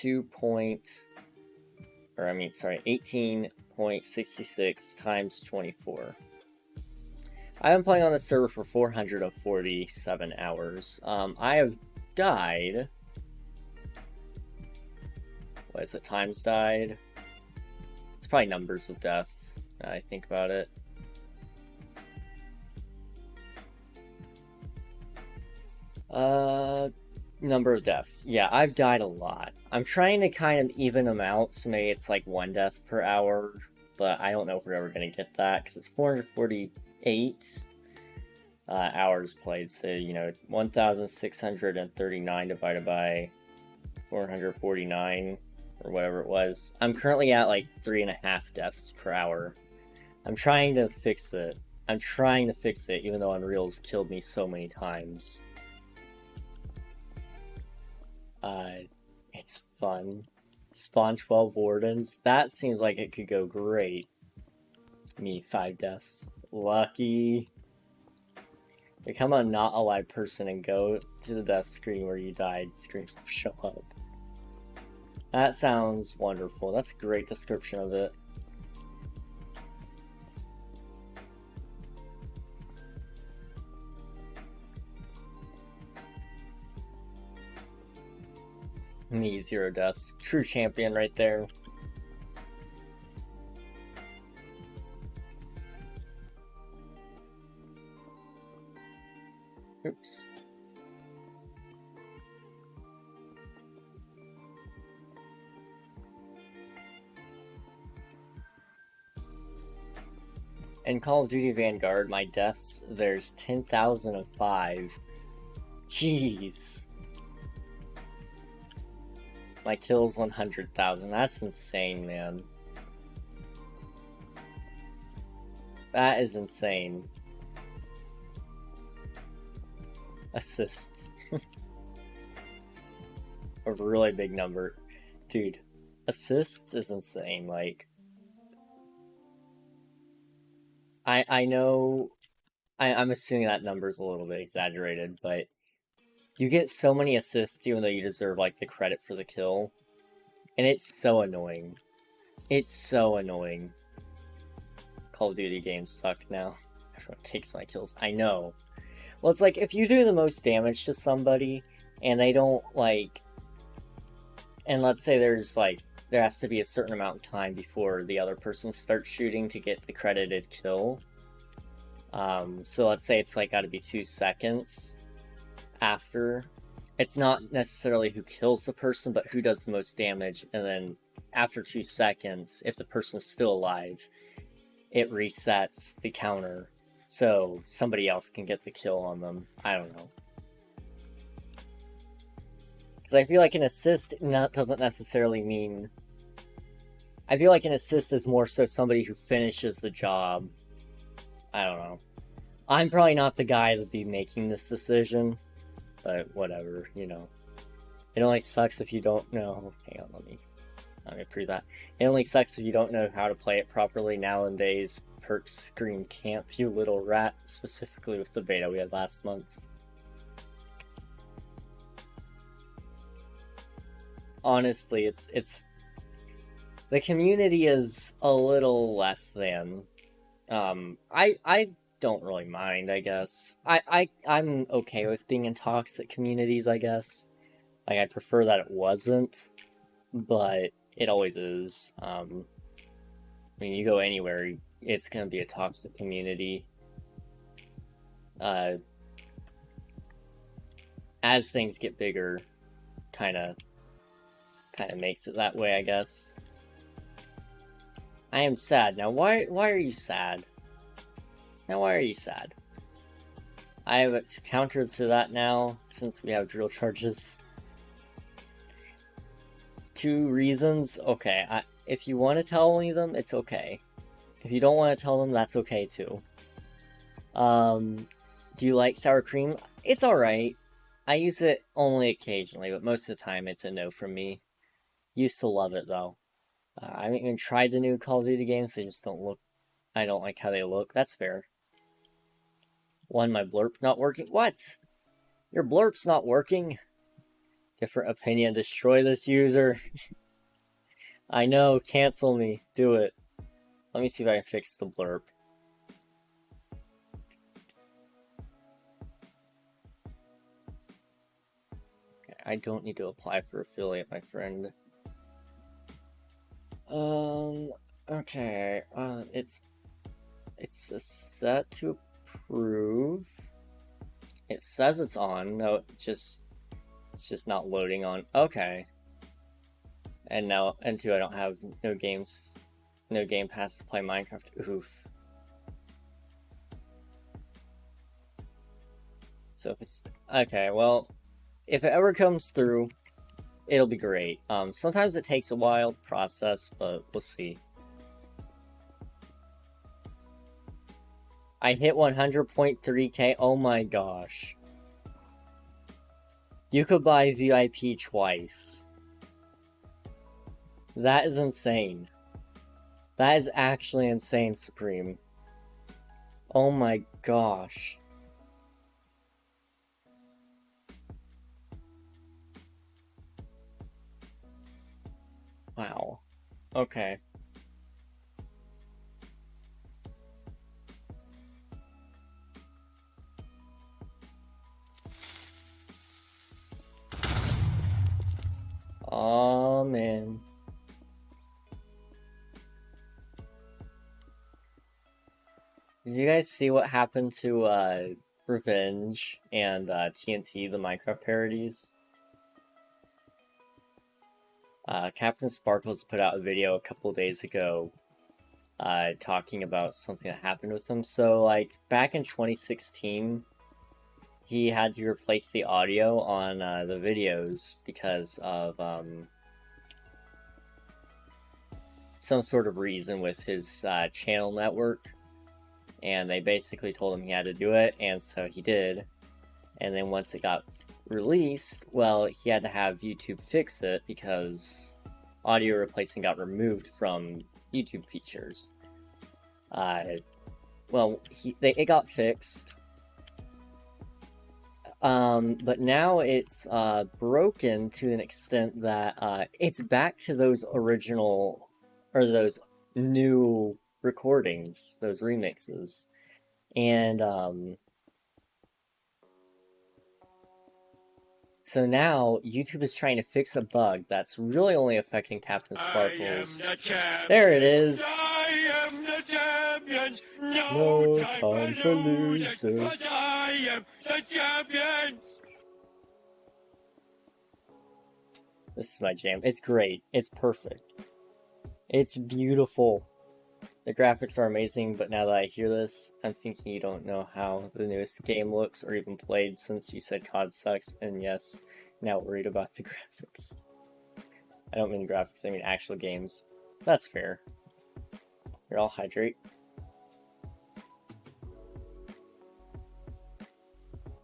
A: 18.66 times 24. I've been playing on the server for 447 hours. I have died. What is it? Times died? It's probably numbers of death, now I think about it. Number of deaths. Yeah, I've died a lot. I'm trying to kind of even them out, so maybe it's like 1 death per hour, but I don't know if we're ever going to get that, because it's 448 hours played, so, you know, 1,639 divided by 449, or whatever it was. I'm currently at like 3.5 deaths per hour. I'm trying to fix it. Even though Unreal's killed me so many times. It's fun. Spawn 12 wardens. That seems like it could go great. Me, 5 deaths. Lucky. Become a not alive person and go to the death screen where you died. Screen will show up. That sounds wonderful. That's a great description of it. Me, 0 deaths. True champion right there. Oops. In Call of Duty Vanguard, my deaths, there's 10,005. Jeez. My kills 100,000. That's insane, man. That is insane. Assists. A really big number. Dude, assists is insane. Like, I know, I'm assuming that number's a little bit exaggerated, but you get so many assists even though you deserve, like, the credit for the kill. And it's so annoying. It's so annoying. Call of Duty games suck now. Everyone takes my kills. I know. Well, it's like, if you do the most damage to somebody, and they don't, like... And let's say there's, like, there has to be a certain amount of time before the other person starts shooting to get the credited kill. So let's say it's, like, gotta be 2 seconds after. It's not necessarily who kills the person, but who does the most damage, and then after 2 seconds, if the person's still alive, it resets the counter, so somebody else can get the kill on them. I don't know. Because I feel like an assist doesn't necessarily mean... I feel like an assist is more so somebody who finishes the job. I don't know. I'm probably not the guy to be making this decision. But whatever, you know. It only sucks if you don't know... Hang on, let me prove that. It only sucks if you don't know how to play it properly nowadays. Perks scream camp, you little rat. Specifically with the beta we had last month. Honestly, it's... The community is a little less than. I don't really mind, I guess. I'm okay with being in toxic communities, I guess. Like, I prefer that it wasn't, but it always is. I mean, you go anywhere, it's gonna be a toxic community. As things get bigger, kinda makes it that way, I guess. I am sad. Now, why are you sad? Now, why are you sad? I have a counter to that now, since we have drill charges. 2 reasons? Okay, if you want to tell me them, it's okay. If you don't want to tell them, that's okay too. Do you like sour cream? It's alright. I use it only occasionally, but most of the time it's a no from me. Used to love it, though. I haven't even tried the new Call of Duty games, they just don't look... I don't like how they look, that's fair. One, my blurp not working. What? Your blurp's not working? Different opinion, destroy this user. I know, cancel me. Do it. Let me see if I can fix the blurp. Okay, I don't need to apply for affiliate, my friend. Okay, it's set to approve. It says it's on. No, it's just not loading on. Okay. And now, and two, I don't have no Game Pass to play Minecraft. Oof. So if it's okay, well, if it ever comes through, it'll be great. Sometimes it takes a while to process, but we'll see. I hit 100.3k. Oh my gosh. You could buy VIP twice. That is insane. That is actually insane, Supreme. Oh my gosh. Wow. Okay. Oh man. Did you guys see what happened to Revenge and TNT, the Minecraft parodies? Captain Sparkles put out a video a couple days ago talking about something that happened with him. So, like, back in 2016, he had to replace the audio on the videos because of some sort of reason with his channel network. And they basically told him he had to do it, and so he did. And then once it got released, well, he had to have YouTube fix it because audio replacing got removed from YouTube features. Well, it got fixed. But now it's broken to an extent that it's back to those original, or those new recordings, those remixes. And so now YouTube is trying to fix a bug that's really only affecting Captain Sparkles. There it is.
E: I am the champion.
A: No time for losers.
E: I am the champion.
A: This is my jam. It's great. It's perfect. It's beautiful. The graphics are amazing, but now that I hear this, I'm thinking you don't know how the newest game looks or even played since you said COD sucks, and yes, now worried about the graphics. I don't mean graphics, I mean actual games. That's fair. Here, I'll hydrate.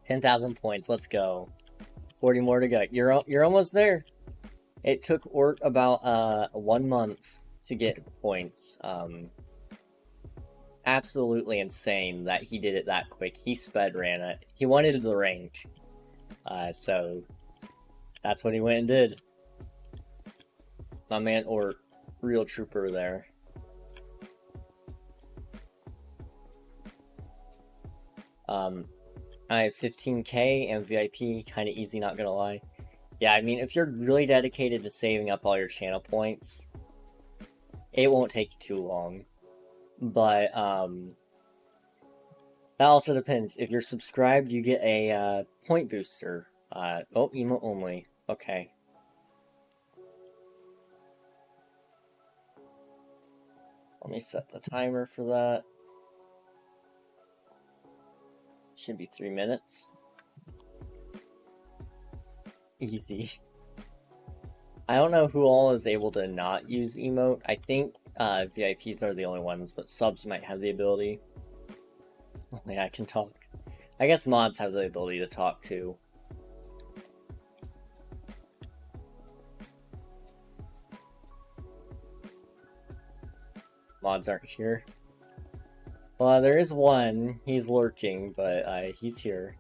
A: 10,000 points, let's go. 40 more to go. You're almost there. It took Ort about 1 month to get points. Absolutely insane that he did it that quick. He sped ran it. He wanted the rank. So that's what he went and did. My man Ort, real trooper there. I have 15k and VIP, kind of easy, not gonna lie. Yeah, I mean, if you're really dedicated to saving up all your channel points, it won't take you too long. But, that also depends. If you're subscribed, you get a, point booster. Oh, emote only. Okay. Let me set the timer for that. Should be 3 minutes. Easy. I don't know who all is able to not use emote. I think VIPs are the only ones, but subs might have the ability. Only I can talk. I guess mods have the ability to talk too. Mods aren't here. Well, there is one. He's lurking, but he's here.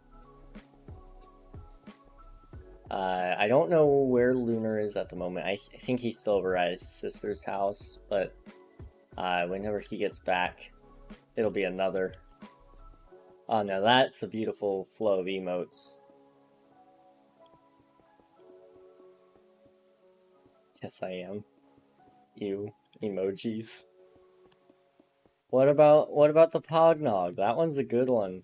A: I don't know where Lunar is at the moment. I think he's still over at his sister's house, but whenever he gets back, it'll be another. Oh no, that's a beautiful flow of emotes. Yes, I am. Ew, emojis. What about the Pognog? That one's a good one.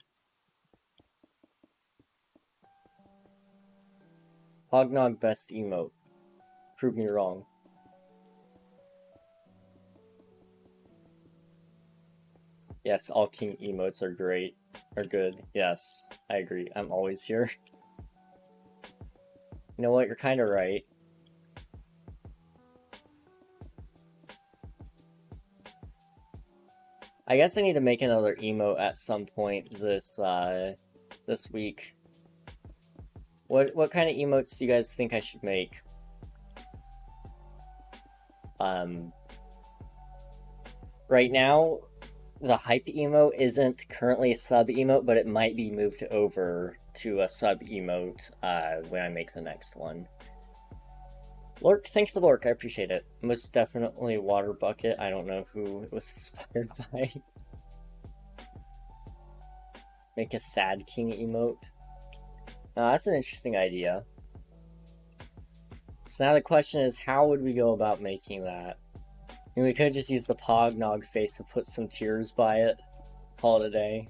A: Pognog best emote. Prove me wrong. Yes, all King emotes are great. Are good. Yes, I agree. I'm always here. You know what? You're kind of right. I guess I need to make another emote at some point this week. What kind of emotes do you guys think I should make? Right now, the hype emote isn't currently a sub emote, but it might be moved over to a sub emote when I make the next one. Lurk, thanks for the lurk, I appreciate it. Most definitely Water Bucket. I don't know who it was inspired by. Make a sad king emote. That's an interesting idea. So now the question is, how would we go about making that? I mean, we could just use the Pognog face to put some tears by it. Call it a day.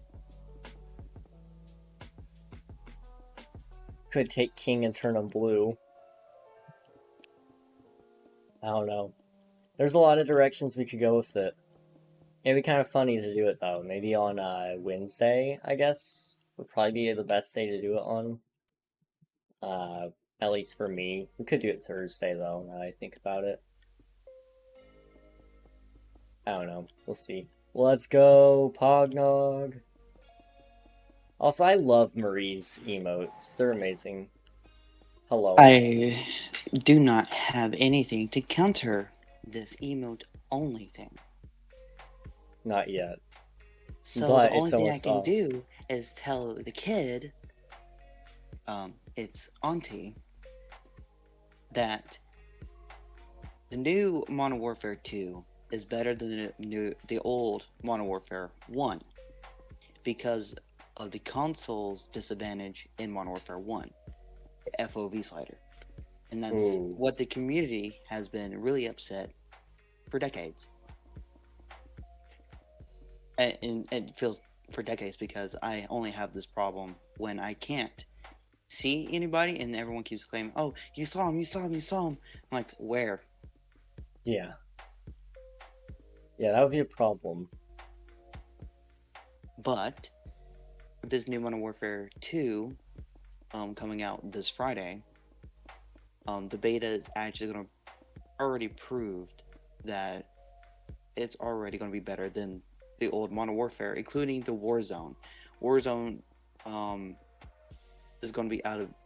A: Could take King and turn him blue. I don't know. There's a lot of directions we could go with it. It'd be kind of funny to do it though. Maybe on Wednesday, I guess, would probably be the best day to do it on. At least for me. We could do it Thursday though, now that I think about it. I don't know. We'll see. Let's go, Pognog. Also, I love Marie's emotes. They're amazing. Hello.
F: I do not have anything to counter this emote only thing.
A: Not yet.
F: So
A: But
F: the only thing I
A: it's
F: can
A: almost off.
F: do is tell the kid, it's Auntie, that the new Modern Warfare 2 is better than the old Modern Warfare 1 because of the console's disadvantage in Modern Warfare 1, the FOV slider. And that's what the community has been really upset for decades. And it feels for decades because I only have this problem when I can't see anybody and everyone keeps claiming, oh, you saw him, you saw him, you saw him. I'm like, where?
A: Yeah. Yeah, that would be a problem.
F: But with this new Modern Warfare 2 coming out this Friday, the beta is actually going to already proved that it's already going to be better than the old Modern Warfare, including the Warzone. Warzone is going to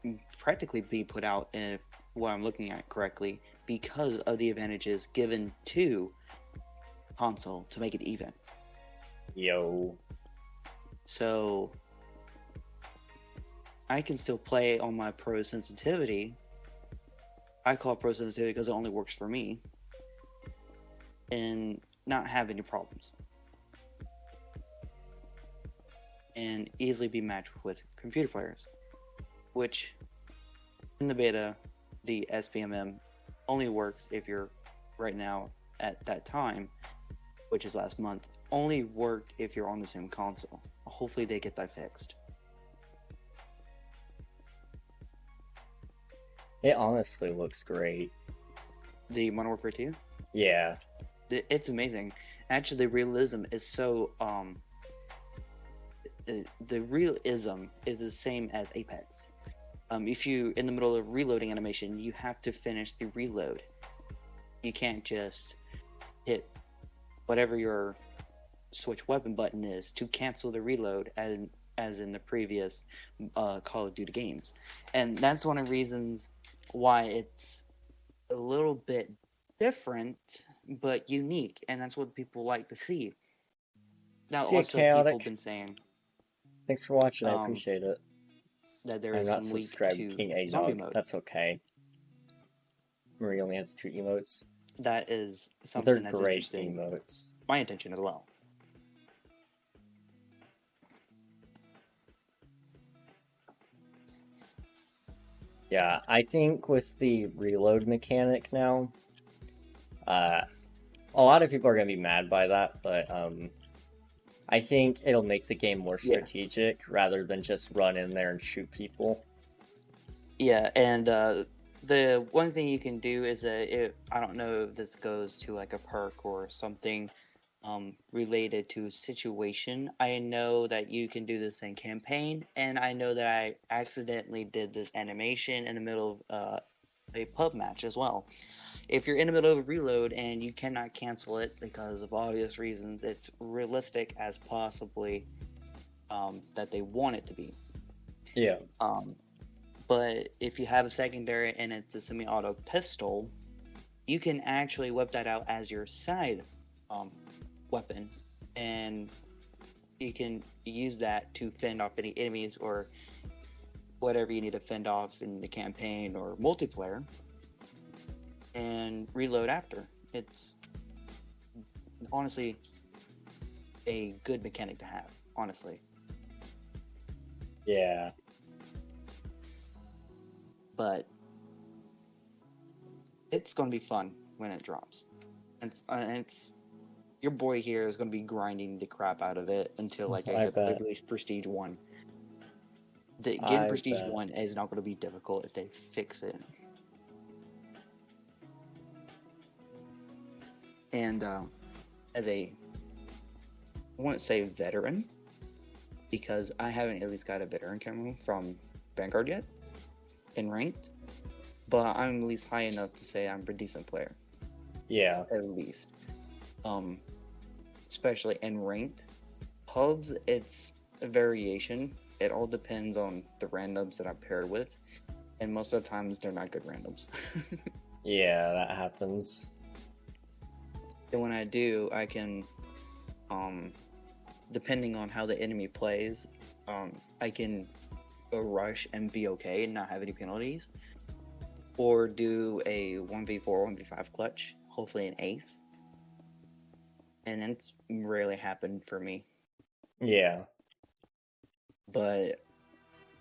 F: be practically be put out, if what I'm looking at correctly, because of the advantages given to console to make it even.
A: Yo.
F: So I can still play on my pro sensitivity. I call it pro sensitivity because it only works for me, and not have any problems, and easily be matched with computer players, which in the beta, the SPMM only works if you're right now at that time, which is last month, only worked if you're on the same console. Hopefully they get that fixed.
A: It honestly looks great.
F: The Modern Warfare 2?
A: Yeah.
F: It's amazing. Actually, the realism is so the realism is the same as Apex. If you in the middle of reloading animation, you have to finish the reload. You can't just hit whatever your switch weapon button is to cancel the reload, as in the previous Call of Duty games. And that's one of the reasons why it's a little bit different but unique, and that's what people like to see. Now,
A: See,
F: also,
A: Chaotic,
F: people have been saying
A: thanks for watching. I appreciate it.
F: that there
A: I'm
F: is
A: not
F: some leak
A: subscribed
F: to
A: to King
F: zombie
A: Eggnog.
F: mode.
A: That's okay. Marie only has 2 emotes.
F: That is something
A: They're
F: that's
A: great
F: interesting.
A: emotes.
F: My attention as well.
A: Yeah, I think with the reload mechanic now, a lot of people are going to be mad by that, but I think it'll make the game more strategic rather than just run in there and shoot people.
F: Yeah, and the one thing you can do is I don't know if this goes to like a perk or something related to situation. I know that you can do this in campaign, and I know that I accidentally did this animation in the middle of a pub match as well. If you're in the middle of a reload and you cannot cancel it because of obvious reasons, it's realistic as possibly that they want it to be.
A: Yeah.
F: But if you have a secondary and it's a semi-auto pistol, you can actually whip that out as your side weapon, and you can use that to fend off any enemies or whatever you need to fend off in the campaign or multiplayer, and reload after. It's honestly a good mechanic to have, honestly.
A: Yeah.
F: But it's going to be fun when it drops. It's your boy here is going to be grinding the crap out of it until like I release Prestige 1. Getting Prestige 1 is not going to be difficult if they fix it. And as I won't say veteran, because I haven't at least got a veteran camo from Vanguard yet in ranked, but I'm at least high enough to say I'm a decent player.
A: Yeah.
F: At least. Especially in ranked. Pubs, it's a variation. It all depends on the randoms that I'm paired with, and most of the times they're not good randoms.
A: Yeah, that happens.
F: And when I do, I can, depending on how the enemy plays, I can rush and be okay and not have any penalties, or do a 1v4, 1v5 clutch, hopefully an ace. And it's rarely happened for me.
A: Yeah.
F: But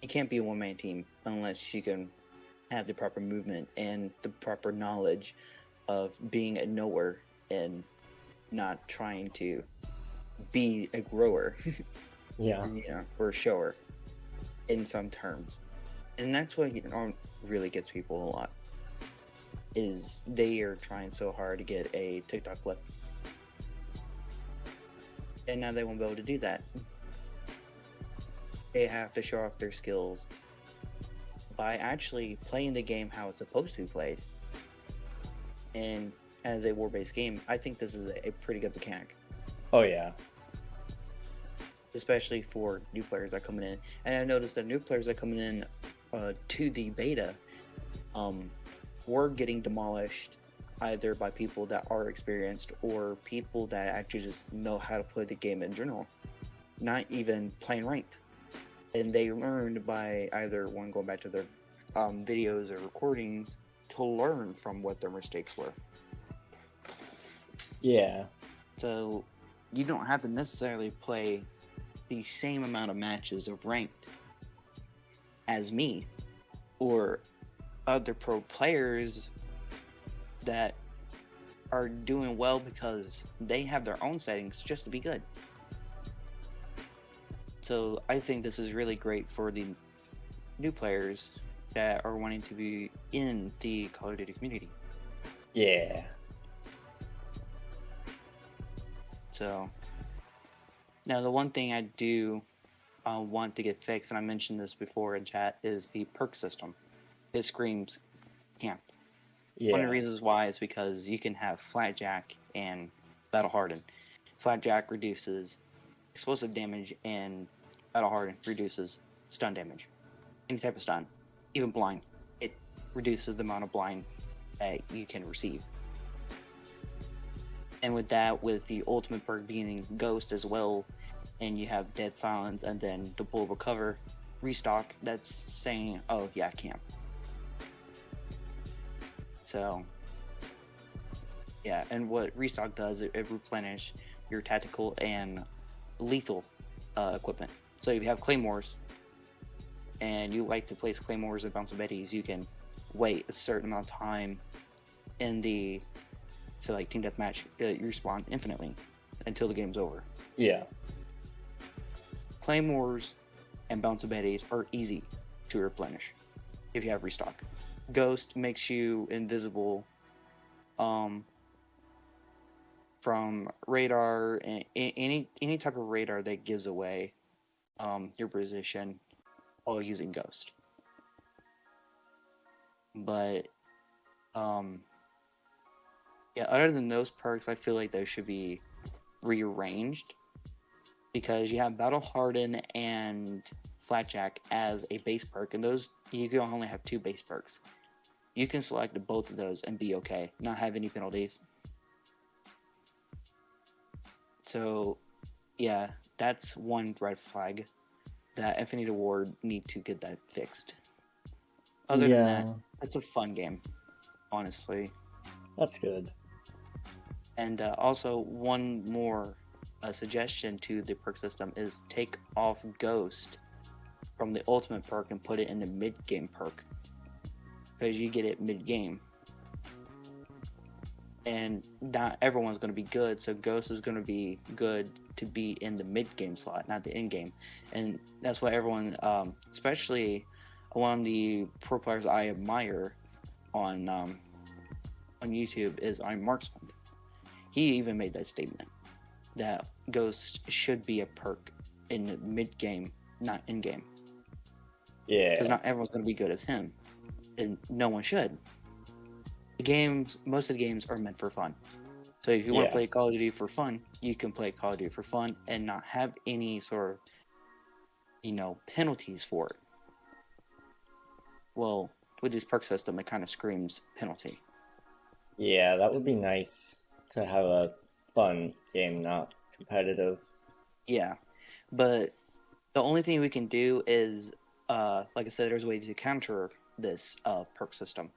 F: it can't be a one-man team unless you can have the proper movement and the proper knowledge of being a knower and not trying to be a grower.
A: Yeah.
F: Or a shower in some terms. And that's what really gets people a lot, is they are trying so hard to get a TikTok clip. And now they won't be able to do that. They have to show off their skills by actually playing the game how it's supposed to be played. And as a war-based game, I think this is a pretty good mechanic.
A: Oh, yeah.
F: Especially for new players that are coming in. And I noticed that new players that are coming in to the beta were getting demolished either by people that are experienced or people that actually just know how to play the game in general, not even playing ranked. And they learned by either one going back to their videos or recordings to learn from what their mistakes were.
A: Yeah.
F: So you don't have to necessarily play the same amount of matches of ranked as me or other pro players that are doing well because they have their own settings just to be good. So I think this is really great for the new players that are wanting to be in the Call of Duty community.
A: Yeah.
F: So now the one thing I do want to get fixed, and I mentioned this before in chat, is the perk system. It screams camp. Yeah. One of the reasons why is because you can have Flatjack and Battle Hardened. Flatjack reduces explosive damage, and Battle Hardened reduces stun damage. Any type of stun, even blind, it reduces the amount of blind that you can receive. And with that, with the ultimate perk being Ghost as well, and you have Dead Silence and then Deployable Cover, restock, that's saying, oh yeah, camp. So, yeah, and what restock does, it replenishes your tactical and lethal equipment. So if you have claymores, and you like to place claymores and bounce betties, you can wait a certain amount of time in the like team deathmatch. You respawn infinitely until the game's over.
A: Yeah.
F: Claymores and bounce betties are easy to replenish if you have restock. Ghost makes you invisible from radar and any type of radar that gives away your position while using Ghost. But yeah, other than those perks, I feel like those should be rearranged, because you have Battle Harden and Flatjack as a base perk, and those, you can only have 2 base perks. You can select both of those and be okay, not have any penalties. So yeah, that's one red flag that Infinite Award need to get that fixed. Other than that, it's a fun game, honestly.
A: That's good.
F: And also, one more suggestion to the perk system is take off Ghost from the ultimate perk and put it in the mid-game perk, because you get it mid-game. And not everyone's going to be good, so Ghost is going to be good to be in the mid-game slot, not the end-game. And that's what everyone, especially one of the pro players I admire on YouTube is I'm Marksman. He even made that statement that Ghost should be a perk in the mid-game, not in-game.
A: Yeah.
F: Because not everyone's going to be good as him, and no one should. The games, most of the games are meant for fun. So if you want to play Call of Duty for fun, you can play Call of Duty for fun and not have any sort of, penalties for it. Well, with this perk system, it kind of screams penalty.
A: Yeah, that would be nice to have a fun game, not competitive.
F: Yeah, but the only thing we can do is, like I said, there's a way to counter this perk system.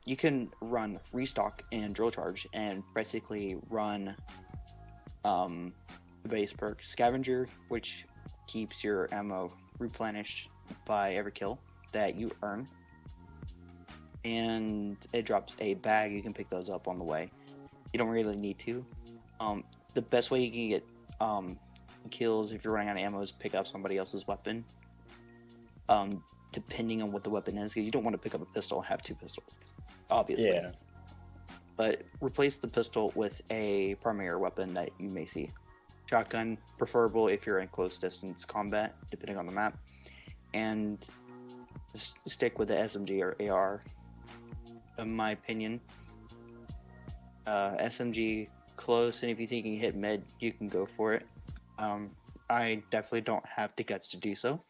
F: You can run restock and drill charge and basically run the base perk scavenger, which keeps your ammo replenished by every kill that you earn, and it drops a bag. You can pick those up on the way. You don't really need to. The best way you can get kills if you're running out of ammo is pick up somebody else's weapon, depending on what the weapon is, because you don't want to pick up a pistol and have 2 pistols, obviously.
A: Yeah.
F: But replace the pistol with a primary weapon that you may see. Shotgun, preferable if you're in close distance combat, depending on the map. And stick with the SMG or AR, in my opinion. SMG close, and if you think you can hit mid, you can go for it. I definitely don't have the guts to do so,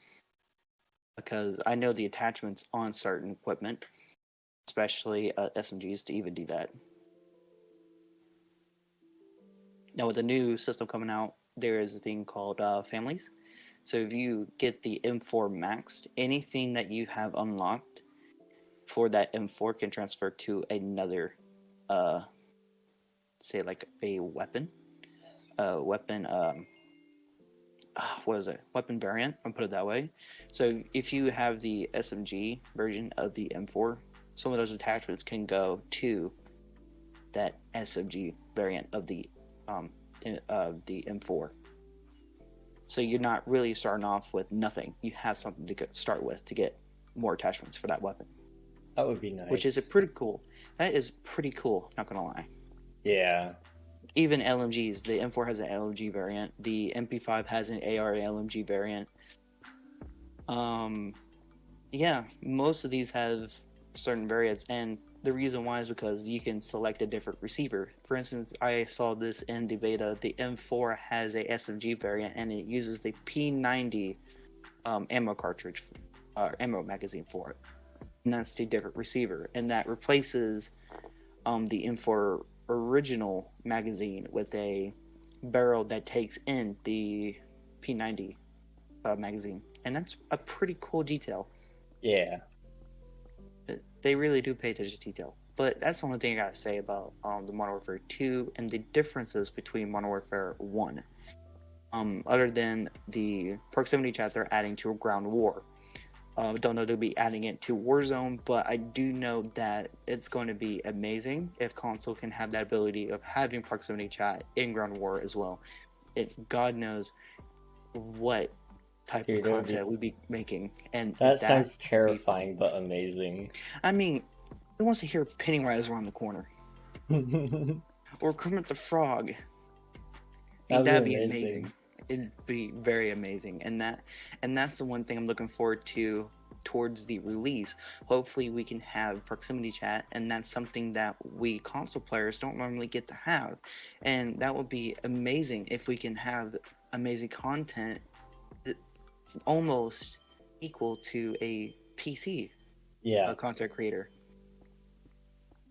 F: because I know the attachments on certain equipment, especially SMGs, to even do that. Now with the new system coming out, there is a thing called families. So if you get the M4 maxed, anything that you have unlocked for that M4 can transfer to another, say like a weapon, what is it? Weapon variant, I'll put it that way. So if you have the SMG version of the M4, some of those attachments can go to that SMG variant of the M4. So you're not really starting off with nothing. You have something to start with to get more attachments for that weapon.
A: That would be nice.
F: Which is pretty cool. That is pretty cool, not gonna lie.
A: Yeah.
F: Even LMGs, the M4 has an LMG variant. The MP5 has an AR LMG variant. Yeah, most of these have certain variants, and the reason why is because you can select a different receiver. For instance, I saw this in the beta. The M4 has a SMG variant, and it uses the P90 ammo cartridge, ammo magazine for it. And that's the different receiver, and that replaces the M4 original magazine with a barrel that takes in the P90 magazine, and that's a pretty cool detail.
A: Yeah.
F: They really do pay attention to detail. But that's the only thing I gotta say about the Modern Warfare 2 and the differences between Modern Warfare 1. Other than the proximity chat they're adding to Ground War. Don't know if they'll be adding it to Warzone, but I do know that it's going to be amazing if console can have that ability of having proximity chat in Ground War as well. God knows what type of content we'd be making, and
A: that sounds terrifying but amazing.
F: I mean, who wants to hear Pennywise around the corner? Or Kermit the Frog? That'd be amazing. It'd be very amazing, and that's the one thing I'm looking forward to towards the release. Hopefully we can have proximity chat, and that's something that we console players don't normally get to have, and that would be amazing if we can have amazing content that almost equal to a PC content creator.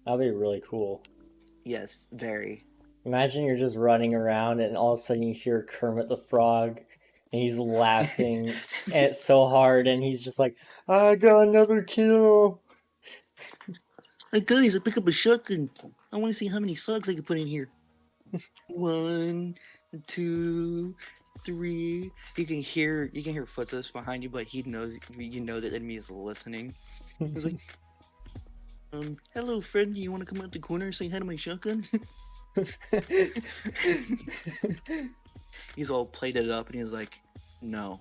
A: That'd be really cool.
F: Yes, very.
A: Imagine you're just running around and all of a sudden you hear Kermit the Frog and he's laughing at so hard and he's just like, I got another kill.
F: Hey guys, I pick up a shotgun. I want to see how many slugs I can put in here. 1, 2, 3. You can hear footsteps behind you, but you know that the enemy is listening. He's like, hello friend, you want to come out the corner and say hi to my shotgun? He's all plated up and he's like, no,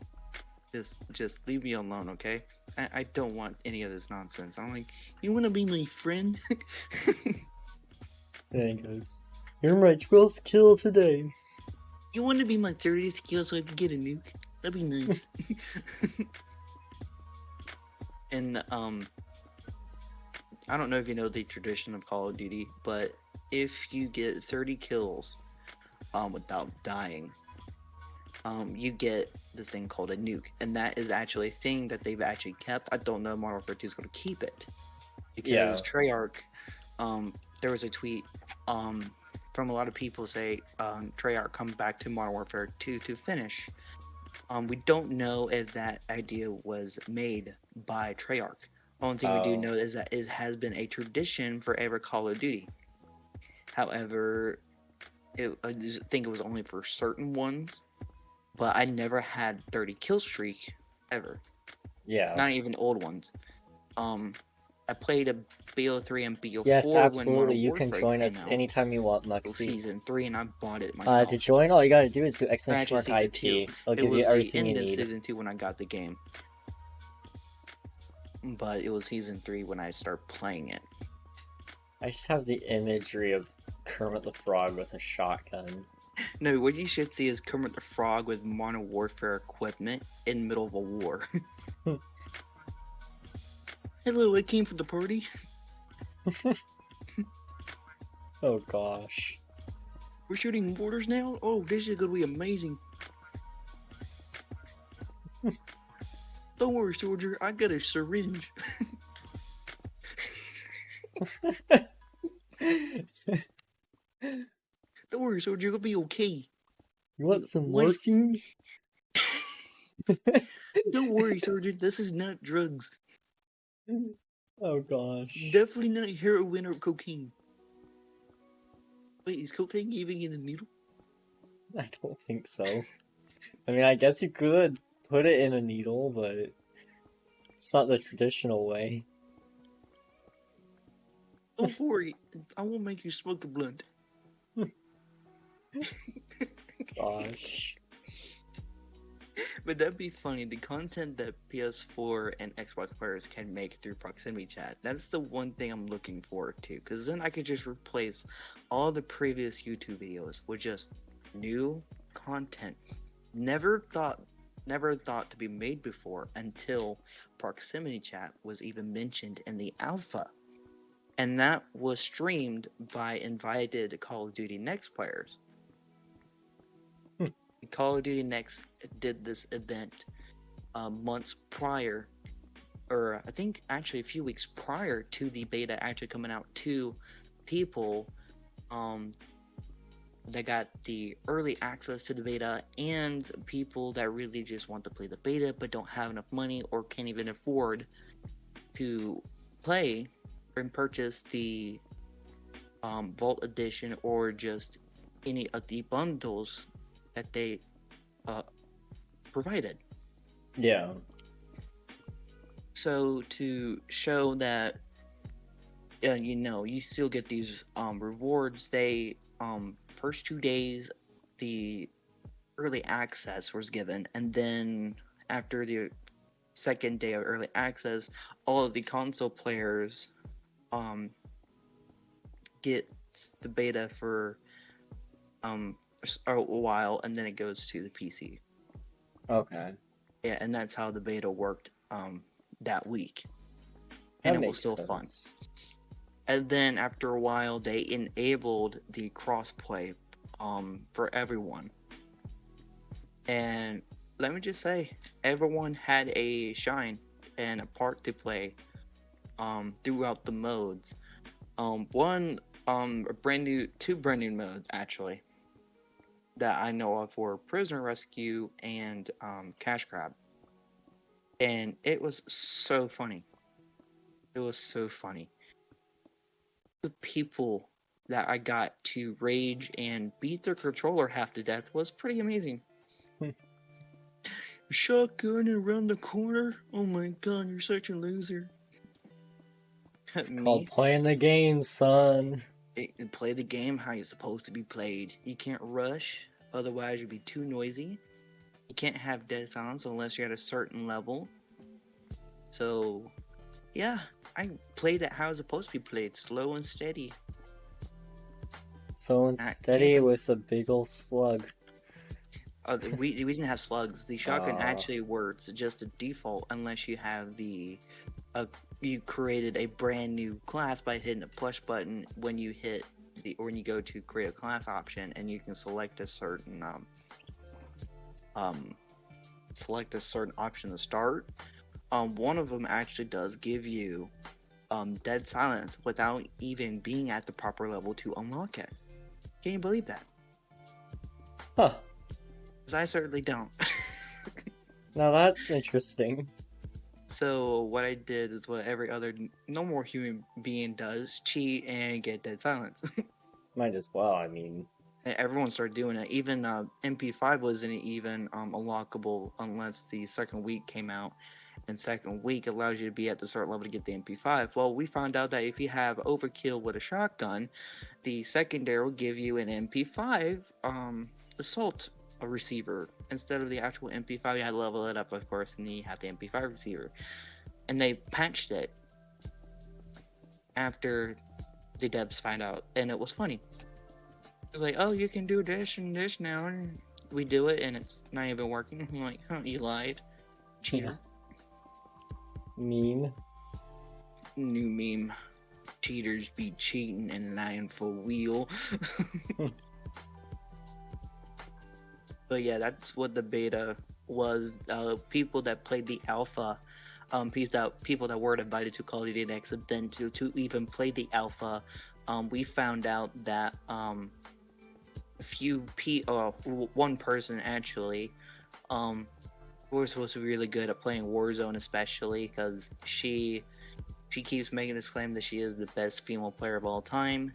F: just leave me alone, okay? I don't want any of this nonsense. I'm like, you want to be my friend?
A: There he goes, you're my 12th kill today.
F: You want to be my 30th kill so I can get a nuke? That'd be nice. And I don't know if you know the tradition of Call of Duty, but if you get 30 kills without dying, you get this thing called a nuke, and that is actually a thing that they've actually kept. I don't know if Modern Warfare 2 is going to keep it, because Treyarch, there was a tweet from a lot of people say Treyarch come back to Modern Warfare 2 to finish. We don't know if that idea was made by Treyarch. Only thing we do know is that it has been a tradition for every Call of Duty. However, I think it was only for certain ones, but I never had 30 kill streak ever.
A: Yeah.
F: Not even old ones. I played a BO3 and BO4.
A: Yes, absolutely.
F: When
A: you can join us anytime you want, Muxy.
F: Season 3, and I bought it myself.
A: To join, all you gotta do is do !IP. It'll give you everything you need.
F: It was Season 2 when I got the game. But it was Season 3 when I started playing it.
A: I just have the imagery of Kermit the Frog with a shotgun.
F: No, what you should see is Kermit the Frog with Modern Warfare equipment in the middle of a war. Hello, I came for the party.
A: Oh gosh.
F: We're shooting mortars now? Oh, this is gonna be amazing. Don't worry, soldier, I got a syringe. Don't worry, soldier, it'll be okay.
A: You want some morphine?
F: Don't worry, soldier, this is not drugs.
A: Oh gosh.
F: Definitely not heroin or cocaine. Wait, is cocaine even in a needle?
A: I don't think so. I mean, I guess you could put it in a needle, but it's not the traditional way.
F: Don't worry, I won't make you smoke a blunt.
A: Gosh.
F: But that'd be funny. The content that PS4 and Xbox players can make through proximity chat, that's the one thing I'm looking forward to. Because then I could just replace all the previous YouTube videos with just new content. Never thought to be made before until proximity chat was even mentioned in the alpha. and that was streamed by invited Call of Duty Next players. Call of Duty Next did this event months prior, or I think actually a few weeks prior to the beta actually coming out, to people that got the early access to the beta, and people that really just want to play the beta but don't have enough money or can't even afford to play and purchase the Vault Edition or just any of the bundles that they provided.
A: Yeah.
F: So to show that, you still get these rewards, they first 2 days the early access was given, and then after the second day of early access, all of the console players get the beta for a while, and then it goes to the PC.
A: Okay.
F: Yeah, and that's how the beta worked that week.
A: That
F: And it was
A: makes
F: still
A: sense.
F: fun. And then after a while, they enabled the crossplay for everyone. And let me just say, everyone had a shine and a part to play throughout the modes. Two brand new modes actually that I know of were Prisoner Rescue and Cash Grab. And it was so funny. It was so funny. The people that I got to rage and beat their controller half to death was pretty amazing. Shotgun around the corner? Oh my god, you're such a loser.
A: It's called playing the game, son.
F: Play the game how you're supposed to be played. You can't rush, otherwise you'll be too noisy. You can't have dead silence unless you're at a certain level. So, yeah, I played it how it's supposed to be played, slow and steady.
A: So unsteady with a big ol' slug.
F: We didn't have slugs. The shotgun actually works just a default unless you have the you created a brand new class by hitting a push button when you hit when you go to create a class option, and you can select a certain option to start. One of them actually does give you dead silence without even being at the proper level to unlock it. Can you believe that?
A: Huh.
F: Because I certainly don't.
A: Now that's interesting.
F: So what I did is what every other normal human being does: cheat and get dead silence.
A: Might as well, I mean.
F: And everyone started doing it. Even MP5 wasn't even unlockable unless the second week came out. And second week allows you to be at the certain level to get the MP5. Well, we found out that if you have overkill with a shotgun, the secondary will give you an MP5 assault receiver instead of the actual MP5. You had to level it up, of course, and then you have the MP5 receiver. And they patched it after the devs find out, and it was funny. It was like, oh, you can do this and this now, and we do it, and it's not even working. I'm like, huh, you lied, cheater.
A: Meme.
F: New meme. Cheaters be cheating and lying for real. But yeah, that's what the beta was. People that played the alpha, people that were invited to Call of Duty Next event to even play the alpha, we found out that one person actually, we're supposed to be really good at playing Warzone, especially because she keeps making this claim that she is the best female player of all time,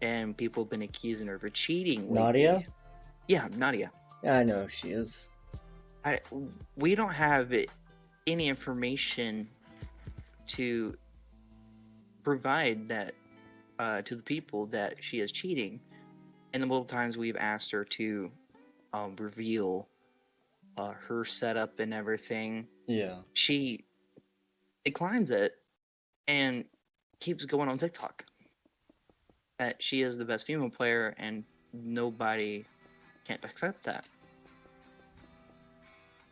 F: and people have been accusing her for cheating lately.
A: Nadia?
F: Yeah, Nadia.
A: Yeah, I know who she is.
F: We don't have any information to provide that to the people that she is cheating, and the multiple times we've asked her to reveal her setup and everything, she declines it and keeps going on TikTok that she is the best female player, and nobody can't accept that.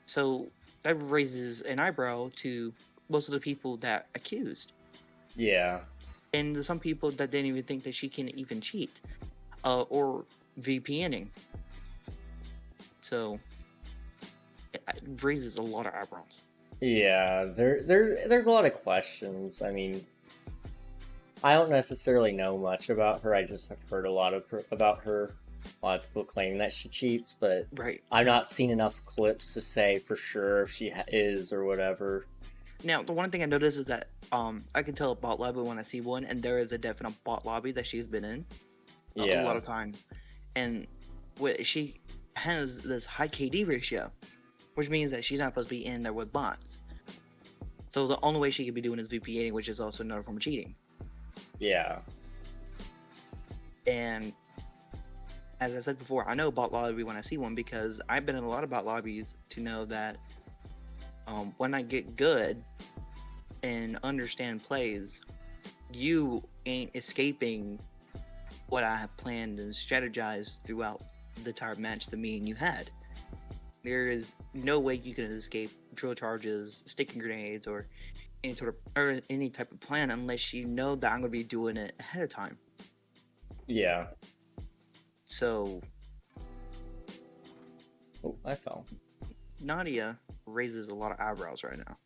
F: So that raises an eyebrow to most of the people that accused.
A: Yeah.
F: And there's some people that didn't even think that she can even cheat, or VPNing. So it raises a lot of eyebrows.
A: Yeah, there's a lot of questions. I mean, I don't necessarily know much about her. I just have heard a lot about her. A lot of people claim that she cheats, but
F: Right.
A: I've not seen enough clips to say for sure if she is or whatever.
F: Now, the one thing I noticed is that I can tell a bot lobby when I see one, and there is a definite bot lobby that she's been in a lot of times, and she has this high KD ratio, which means that she's not supposed to be in there with bots. So the only way she could be doing is VPNing, which is also another form of cheating.
A: Yeah.
F: And as I said before, I know bot lobby when I see one because I've been in a lot of bot lobbies to know that when I get good and understand plays, you ain't escaping what I have planned and strategized throughout the entire match that me and you had. There is no way you can escape drill charges, sticking grenades, or any type of plan unless you know that I'm going to be doing it ahead of time.
A: Yeah.
F: So,
A: oh, I fell.
F: Nadia raises a lot of eyebrows right now.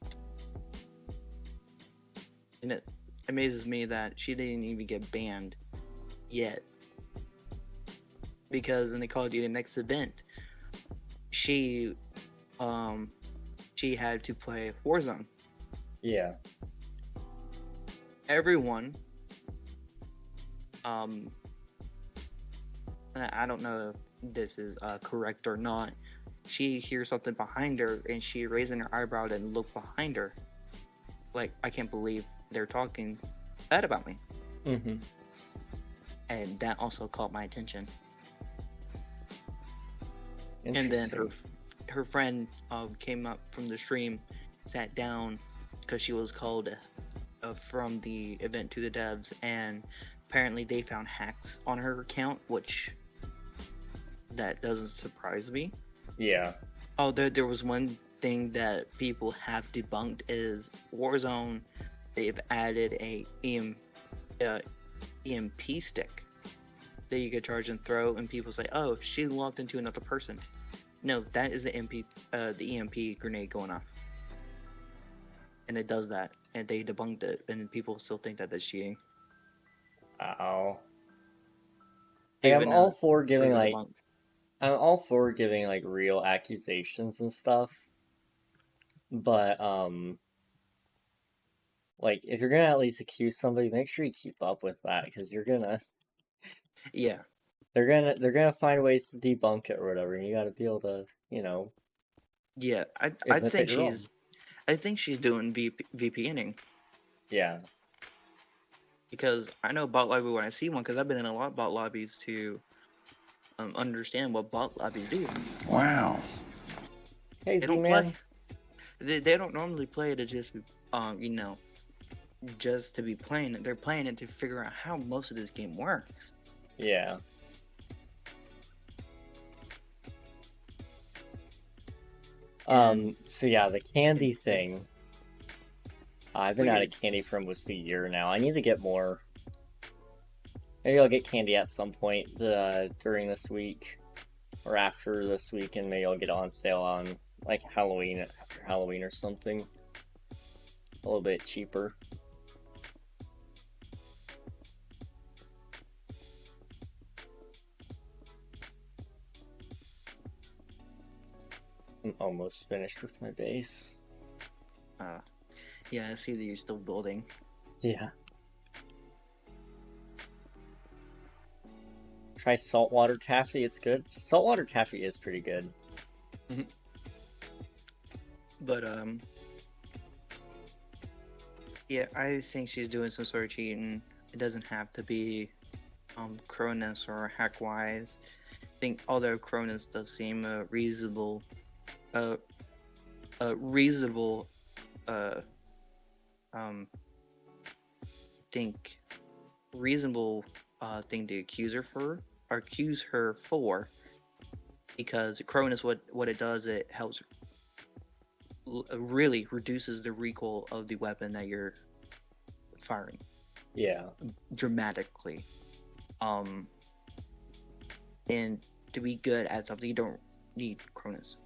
F: And it amazes me that she didn't even get banned yet. Because in the Call of Duty next event, she had to play Warzone.
A: Yeah.
F: Everyone, I don't know if this is correct or not. She hears something behind her and she raising her eyebrow and look behind her. Like, I can't believe they're talking bad about me.
A: Mm-hmm.
F: And that also caught my attention. And then her friend came up from the stream, sat down because she was called from the event to the devs, and apparently they found hacks on her account, which that doesn't surprise me.
A: Yeah.
F: Oh, there was one thing that people have debunked is Warzone. They've added a EMP stick that you could charge and throw, and people say, "Oh, she logged into another person." No, that is the EMP grenade going off, and it does that, and they debunked it, and people still think that that's cheating.
A: Ow. Like, I'm all for giving like real accusations and stuff, but like if you're gonna at least accuse somebody, make sure you keep up with that because you're gonna.
F: Yeah.
A: They're gonna find ways to debunk it or whatever, and you gotta be able to, you know.
F: Yeah, I think she's doing VPNing.
A: Yeah.
F: Because I know bot lobby when I see one, because I've been in a lot of bot lobbies to understand what bot lobbies do.
A: Wow. Hey, Z-Man.
F: They don't normally play it to just be, just to be playing it. They're playing it to figure out how most of this game works.
A: Yeah. So yeah, the candy thing. I've been out of candy for almost a year now. I need to get more. Maybe I'll get candy at some point during this week or after this week, and maybe I'll get it on sale on like Halloween, after Halloween or something. A little bit cheaper. I'm almost finished with my base.
F: Yeah, I see that you're still building.
A: Yeah. Try saltwater taffy, it's good. Saltwater taffy is pretty good.
F: Mm-hmm. But, yeah, I think she's doing some sort of cheating. It doesn't have to be, Cronus or Hackwise. I think, although Cronus does seem reasonable thing to accuse her for, because Cronus, what it does, it helps really reduces the recoil of the weapon that you're firing.
A: Yeah.
F: Dramatically. And to be good at something, you don't need Cronus.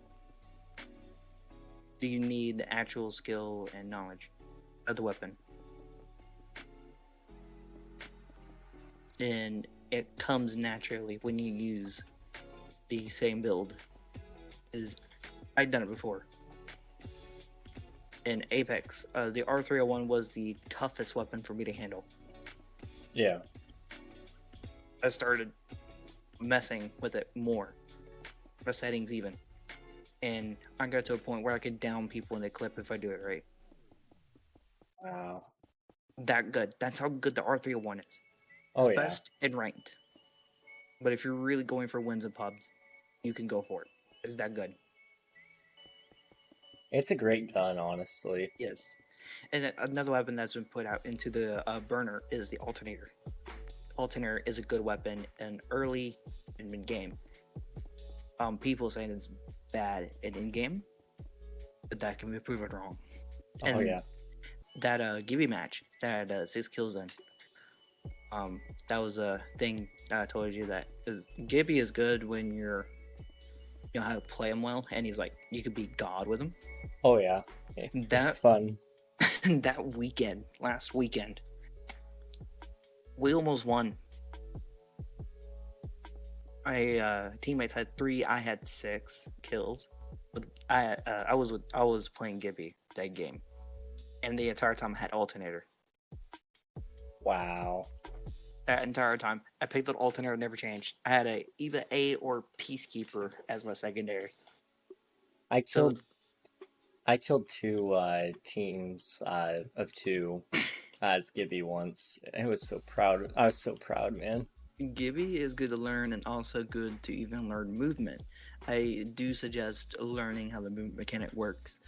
F: You need the actual skill and knowledge of the weapon. And it comes naturally when you use the same build. I've done it before. In Apex, the R301 was the toughest weapon for me to handle.
A: Yeah.
F: I started messing with it more, the settings even, and I got to a point where I could down people in a clip if I do it right.
A: Wow.
F: That good. That's how good the R301 is. It's
A: Oh, yeah.
F: best in ranked. But if you're really going for wins and pubs, you can go for it. It's that good.
A: It's a great gun, honestly.
F: Yes. And another weapon that's been put out into the burner is the alternator. Alternator is a good weapon in early and mid-game. People saying it's bad in game, but that can be proven wrong. And
A: oh yeah.
F: That Gibby match that had 6 kills in. That was a thing that I told you that Gibby is good when you know how to play him well, and he's like you could be God with him.
A: Oh yeah. That's fun.
F: That last weekend, we almost won. My teammates had 3, I had 6 kills. But I was playing Gibby that game, and the entire time I had alternator.
A: Wow.
F: That entire time, I picked up alternator, never changed. I had either A or Peacekeeper as my secondary.
A: I killed 2 teams of 2 as Gibby once. I was so proud. I was so proud, man.
F: Gibby is good to learn and also good to even learn movement. I do suggest learning how the movement mechanic works,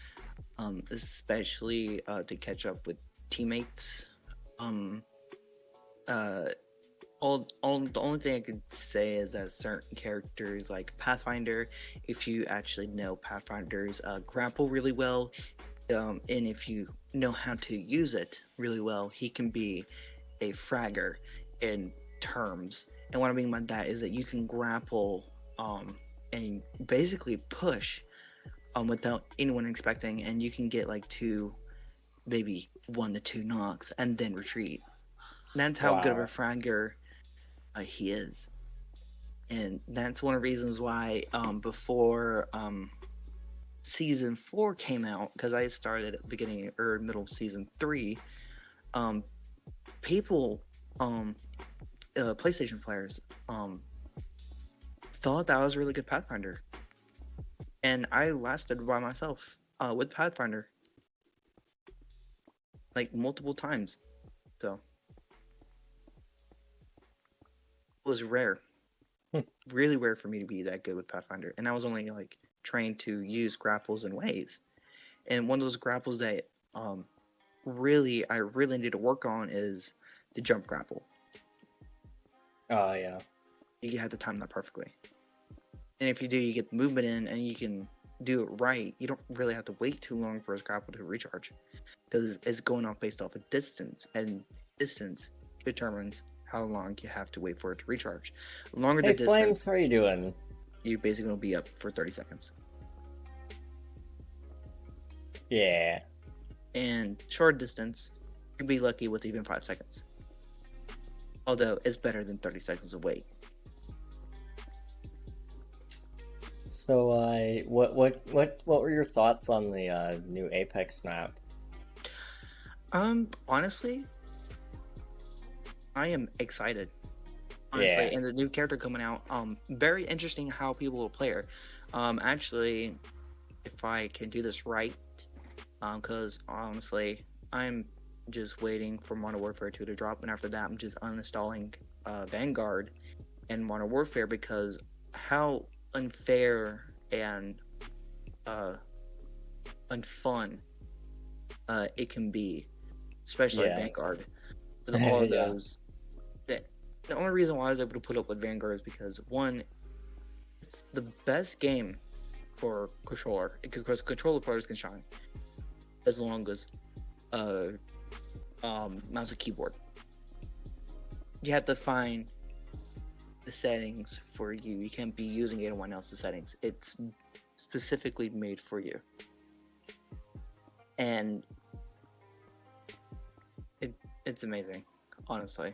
F: especially to catch up with teammates. The only thing I could say is that certain characters like Pathfinder, if you actually know Pathfinder's grapple really well, and if you know how to use it really well, he can be a fragger in terms. And what I mean by that is that you can grapple and basically push without anyone expecting, and you can get like 2, maybe 1 to 2 knocks and then retreat. That's how good of a fragger he is. And that's one of the reasons why before season 4 came out, because I started at the beginning or middle of season 3, people PlayStation players thought that I was a really good Pathfinder, and I lasted by myself with Pathfinder like multiple times. So it was rare, really rare for me to be that good with Pathfinder, and I was only like trained to use grapples and ways. And one of those grapples that I really need to work on is the jump grapple.
A: Oh yeah.
F: You have to time that perfectly. And if you do, you get the movement in and you can do it right. You don't really have to wait too long for his grapple to recharge, because it's going off based off of distance, and distance determines how long you have to wait for it to recharge. The longer the distance,
A: Flames, how are you doing?
F: You're basically going to be up for 30 seconds.
A: Yeah.
F: And short distance, you'd be lucky with even 5 seconds. Although it's better than 30 seconds of wait.
A: So, what were your thoughts on the new Apex map?
F: Honestly, I am excited. Honestly,
A: Yeah.
F: and the new character coming out, very interesting how people will play her. Actually, if I can do this right, because honestly, I'm just waiting for Modern Warfare 2 to drop, and after that, I'm just uninstalling Vanguard and Modern Warfare, because how unfair and unfun it can be, especially Vanguard, with all of those. The only reason why I was able to put up with Vanguard is because, one, it's the best game for controller, because controller players can shine as long as mouse and keyboard. you have to find the settings for you. You can't be using anyone else's settings. It's specifically made for you. And it's amazing, honestly.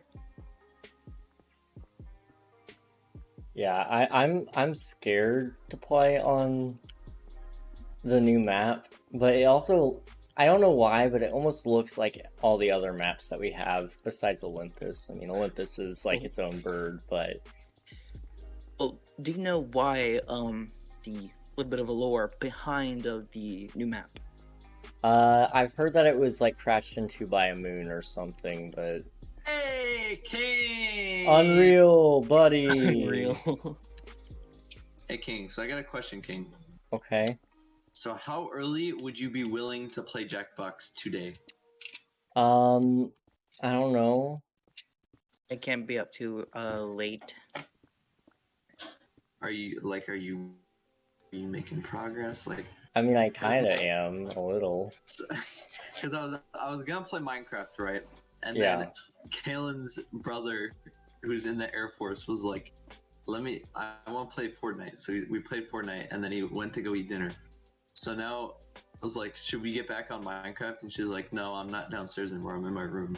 A: Yeah, I'm scared to play on the new map, but it also, I don't know why, but it almost looks like all the other maps that we have besides Olympus. I mean, Olympus is like its own bird, but
F: Well, do you know why the little bit of a lore behind of the new map?
A: I've heard that it was like crashed into by a moon or something, but
C: Hey, King!
A: Unreal, buddy.
F: Unreal.
C: Hey, King. So I got a question, King.
A: Okay.
C: So how early would you be willing to play Jackbox today?
A: I don't know.
F: It can't be up too late.
C: Are you making progress? Like,
A: I mean, I kind of am a little.
C: because I was gonna play Minecraft, right? And
A: Yeah.
C: then Kalen's brother, who's in the Air Force, was like, I want to play Fortnite. So we played Fortnite, and then he went to go eat dinner. So now I was like, should we get back on Minecraft? And she was like, no, I'm not downstairs anymore. I'm in my room.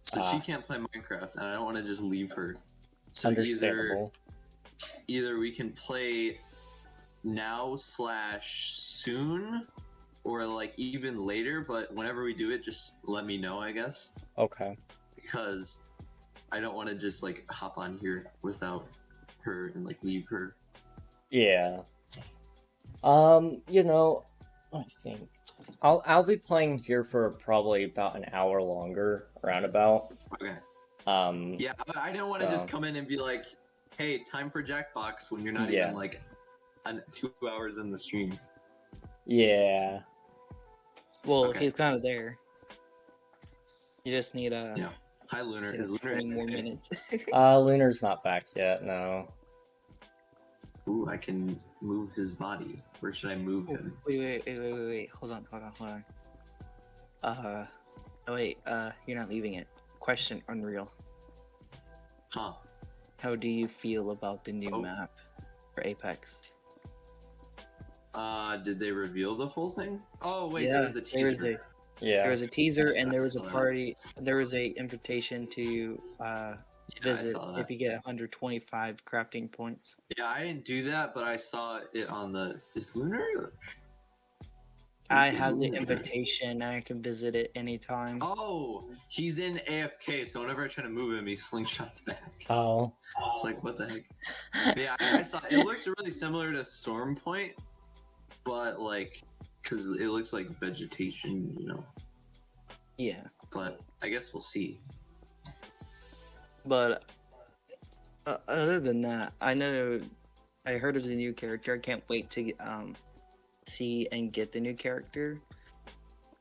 C: So she can't play Minecraft, and I don't want to just leave her. So
A: Understandable.
C: either we can play now/soon, or like even later, but whenever we do it, just let me know, I guess.
A: Okay.
C: Because I don't want to just like hop on here without her and like leave her.
A: Yeah. You know, I think I'll be playing here for probably about an hour longer, roundabout.
C: Okay.
A: Yeah,
C: I didn't want to just come in and be like, hey, time for Jackbox when you're not even like 2 hours in the stream.
A: Yeah.
F: Well, he's kind of there. You just need
C: Yeah. Hi, Lunar. Is Lunar
F: 20 more minutes.
A: Lunar's not back yet. No.
C: Ooh, I can move his body. Where should I move him?
F: Wait. Hold on. You're not leaving it. Question, Unreal.
C: Huh.
F: How do you feel about the new map for Apex?
C: Did they reveal the full thing? Oh, wait,
F: Yeah,
C: there was a teaser.
A: Yeah.
F: There was a teaser, and there was a
C: saw that.
F: party. There was a invitation to visit if you get 125 crafting points.
C: Yeah, I didn't do that, but I saw it on the. Is Lunar?
F: I have the invitation, and I can visit it anytime.
C: Oh, he's in AFK, so whenever I try to move him, he slingshots back.
A: Oh.
C: It's like, what the heck? But yeah, I saw it. Looks really similar to Storm Point, but like, because it looks like vegetation, you know.
F: Yeah.
C: But I guess we'll see.
F: But other than that, I heard of the new character. I can't wait to see and get the new character.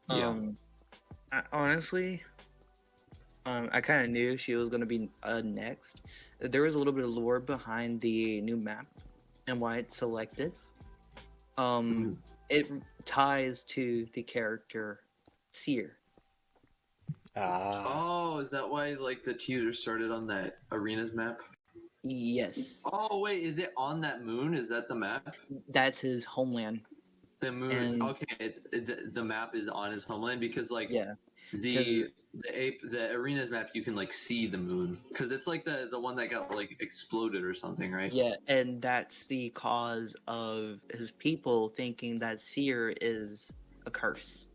C: Yeah.
F: Honestly, I kind of knew she was gonna be next. There was a little bit of lore behind the new map and why it's selected. It ties to the character Seer.
C: Oh, is that why like the teaser started on that arenas map?
F: Yes.
C: Oh wait, is it on that moon? Is that the map?
F: That's his homeland.
C: The moon.
F: And-
C: okay, the map is on his homeland because like
F: Yeah.
C: the arenas map you can like see the moon because it's like the one that got like exploded or something, right?
F: Yeah, and that's the cause of his people thinking that Seer is a curse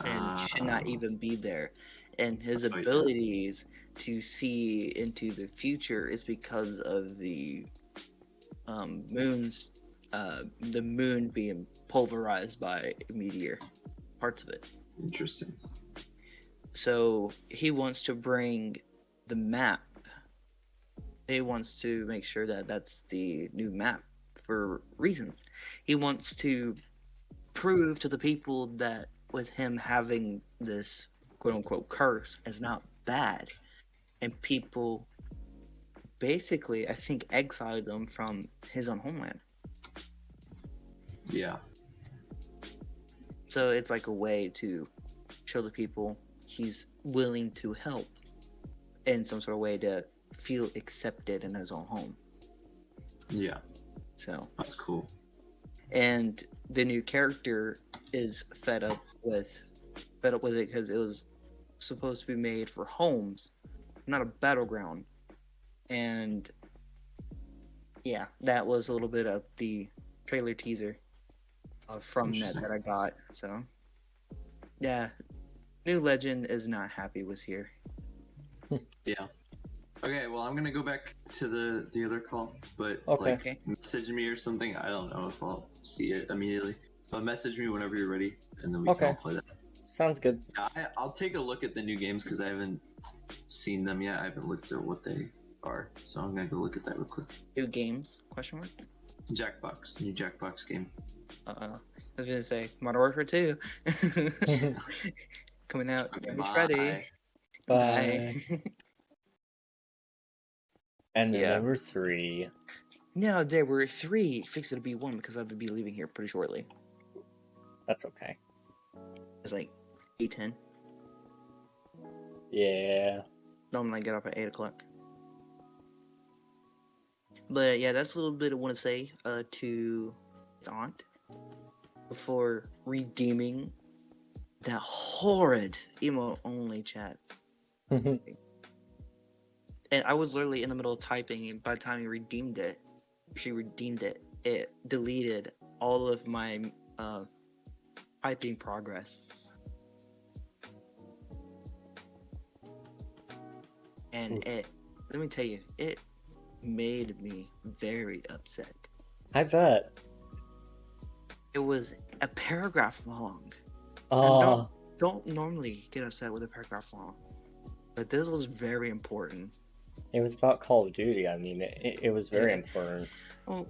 F: and should not even be there. And his abilities to see into the future is because of the moon's the moon being pulverized by a meteor, parts of it.
C: Interesting.
F: So he wants to bring the map. He wants to make sure that that's the new map for reasons. He wants to prove to the people that with him having this quote unquote curse is not bad. And people basically, I think, exiled them from his own homeland.
C: Yeah.
F: So it's like a way to show the people he's willing to help in some sort of way to feel accepted in his own home.
C: Yeah,
F: So
C: that's cool.
F: and the new character is fed up with it because it was supposed to be made for homes, not a battleground. And yeah, that was a little bit of the trailer teaser from that I got. So yeah, new legend is not happy with here.
C: Yeah. Okay, well, I'm gonna go back to the other call, but
A: Okay.
F: Okay.
C: message me or something. I don't know if I'll see it immediately, but message me whenever you're ready, and then we can all play that.
A: Sounds good.
C: Yeah, I'll take a look at the new games because I haven't seen them yet. I haven't looked at what they are, so I'm gonna go look at that real quick.
F: New games? Question mark.
C: Jackbox, new Jackbox game.
F: I was gonna say Modern Warfare 2 coming out.
C: Okay,
F: Get ready.
A: Bye. And then
F: Yeah.
A: there were 3.
F: No, there were 3. Fix it to be 1 because I would be leaving here pretty shortly.
A: That's okay.
F: It's like 8:10.
A: Yeah.
F: Normally I get up at 8 o'clock. But yeah, that's a little bit I want to say to his aunt before redeeming that horrid emo-only chat. And I was literally in the middle of typing, and by the time she redeemed it, it deleted all of my typing progress. And let me tell you, it made me very upset.
A: I bet.
F: It was a paragraph long.
A: Oh.
F: Don't normally get upset with a paragraph long, but this was very important.
A: It was about Call of Duty. I mean, it was very important.
F: Well,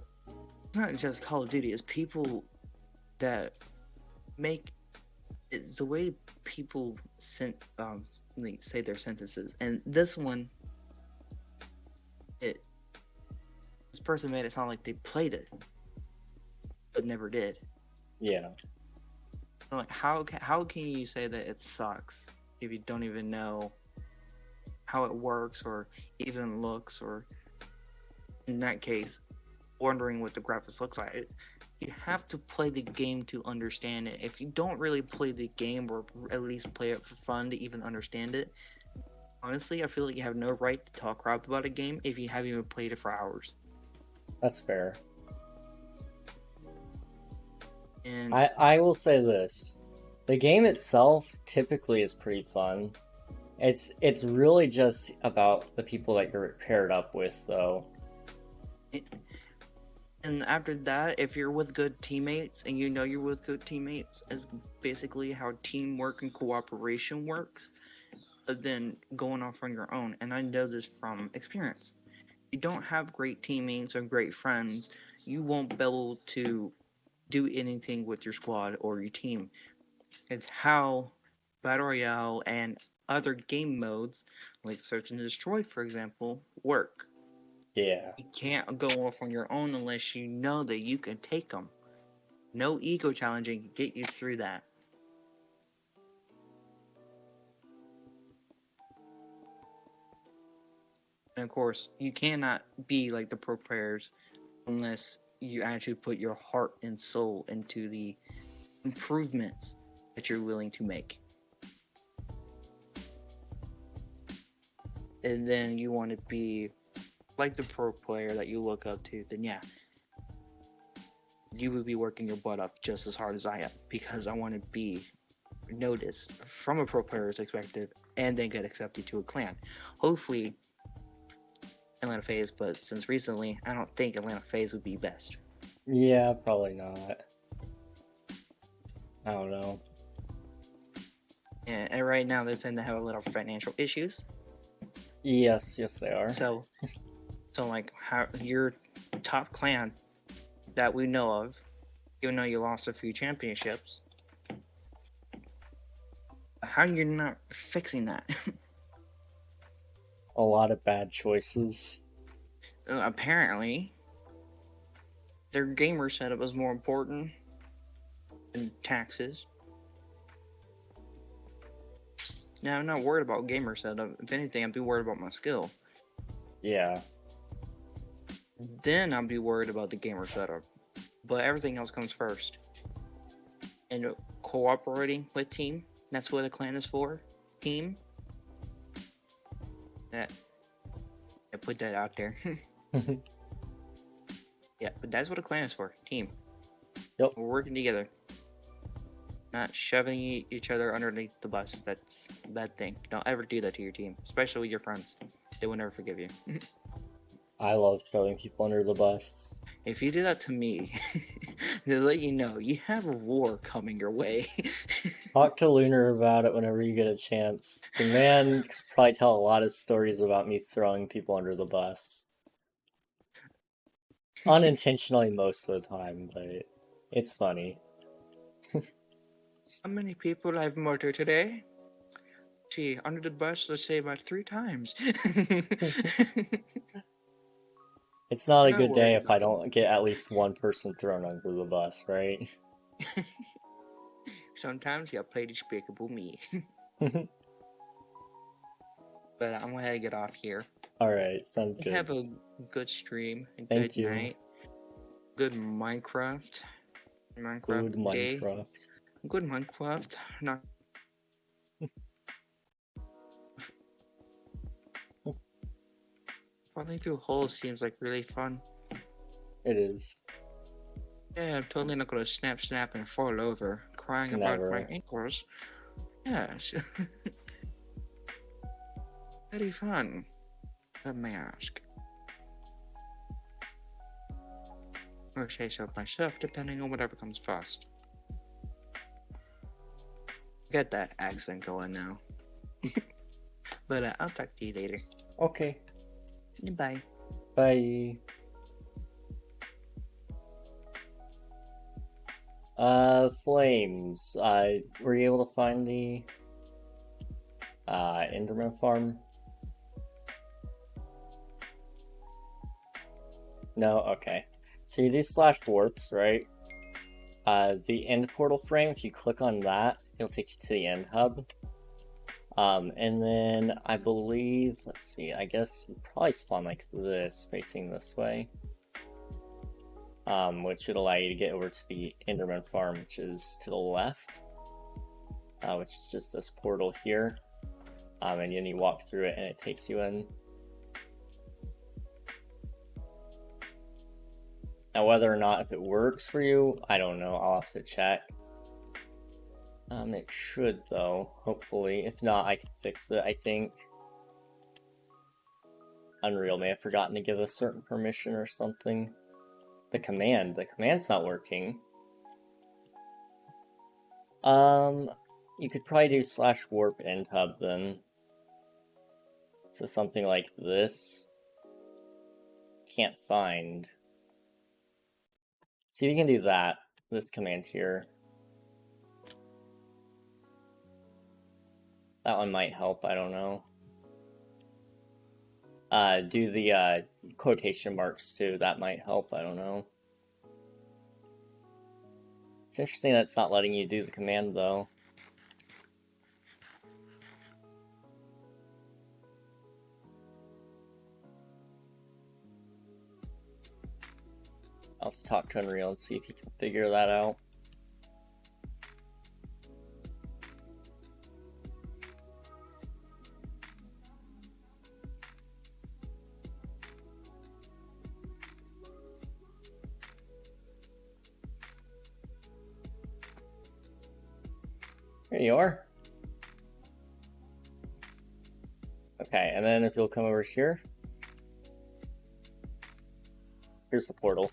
F: it's not just Call of Duty. It's people that make it's the way people say their sentences. And this one, this person made it sound like they played it, but never did.
A: Yeah.
F: Like how can you say that it sucks if you don't even know how it works or even looks, or in that case, wondering what the graphics looks like? You have to play the game to understand it. If you don't really play the game or at least play it for fun to even understand it, honestly, I feel like you have no right to talk crap about a game if you haven't even played it for hours.
A: That's fair.
F: And
A: I will say this. The game itself typically is pretty fun. It's really just about the people that you're paired up with, though.
F: And after that, if you're with good teammates and you know you're with good teammates, is basically how teamwork and cooperation works, then going off on your own. And I know this from experience. If you don't have great teammates or great friends, you won't be able to do anything with your squad or your team. It's how Battle Royale and other game modes, like Search and Destroy, for example, work.
A: Yeah.
F: You can't go off on your own unless you know that you can take them. No ego challenging can get you through that. And of course, you cannot be like the pro players unless you actually put your heart and soul into the improvements that you're willing to make. And then you want to be like the pro player that you look up to, then yeah, you would be working your butt off just as hard as I am, because I want to be noticed from a pro player's perspective and then get accepted to a clan. Hopefully Atlanta FaZe, but since recently, I don't think Atlanta FaZe would be best.
A: Yeah, probably not. I don't know.
F: And right now they tend to have a little financial issues.
A: Yes, they are.
F: So like, how your top clan that we know of, even though you lost a few championships, how you're not fixing that?
A: A lot of bad choices.
F: Apparently, their gamer setup is more important than taxes. Now, I'm not worried about gamer setup. If anything, I'd be worried about my skill.
A: Yeah.
F: Then I'd be worried about the gamer setup. But everything else comes first. And cooperating with team, that's what a clan is for. Team. That. I put that out there. Yeah, but that's what a clan is for. Team.
A: Yep.
F: We're working together. Not shoving each other underneath the bus. That's a bad thing. Don't ever do that to your team, especially with your friends. They will never forgive you.
A: I love throwing people under the bus.
F: If you do that to me, just let you know, you have a war coming your way.
A: Talk to Lunar about it whenever you get a chance. The man could probably tell a lot of stories about me throwing people under the bus. Unintentionally most of the time, but it's funny.
F: How many people I've murdered today? Gee, under the bus, let's say about 3 times.
A: It's not a
F: Not
A: good day
F: worried
A: if I
F: about
A: don't get at least one person thrown under the bus, right?
F: Sometimes you play Despicable Me. But I'm gonna get off here.
A: Alright, sounds good.
F: Have a good stream, a
A: Thank
F: good
A: you.
F: night, good Minecraft
A: Good
F: day,
A: Minecraft.
F: good Minecraft. Not falling through holes seems like really fun.
A: It is.
F: Yeah, I'm totally not gonna snap and fall over, crying
A: Never.
F: about my ankles. Yes. Very fun. Let me ask. Or say so myself, depending on whatever comes first. Get that accent going now. But I'll talk to you later.
A: Okay.
F: Bye.
A: Bye. Flames. Were you able to find the Enderman farm? No? Okay. So you do slash warps, right? The end portal frame, if you click on that, it'll take you to the end hub. And then I believe, let's see, I guess you probably spawn like this, facing this way. Which should allow you to get over to the Enderman farm, which is to the left. Which is just this portal here. And then you walk through it and it takes you in. Now whether or not if it works for you, I don't know, I'll have to check. It should though, hopefully. If not, I can fix it, I think. Unreal may have forgotten to give a certain permission or something. The command's not working. You could probably do slash warp end hub then. So something like this. Can't find. See if you can do that. This command here. That one might help, I don't know. Do the quotation marks too, that might help, I don't know. It's interesting that it's not letting you do the command though. I'll have to talk to Unreal and see if he can figure that out. There you are. Okay, and then if you'll come over here, here's the portal.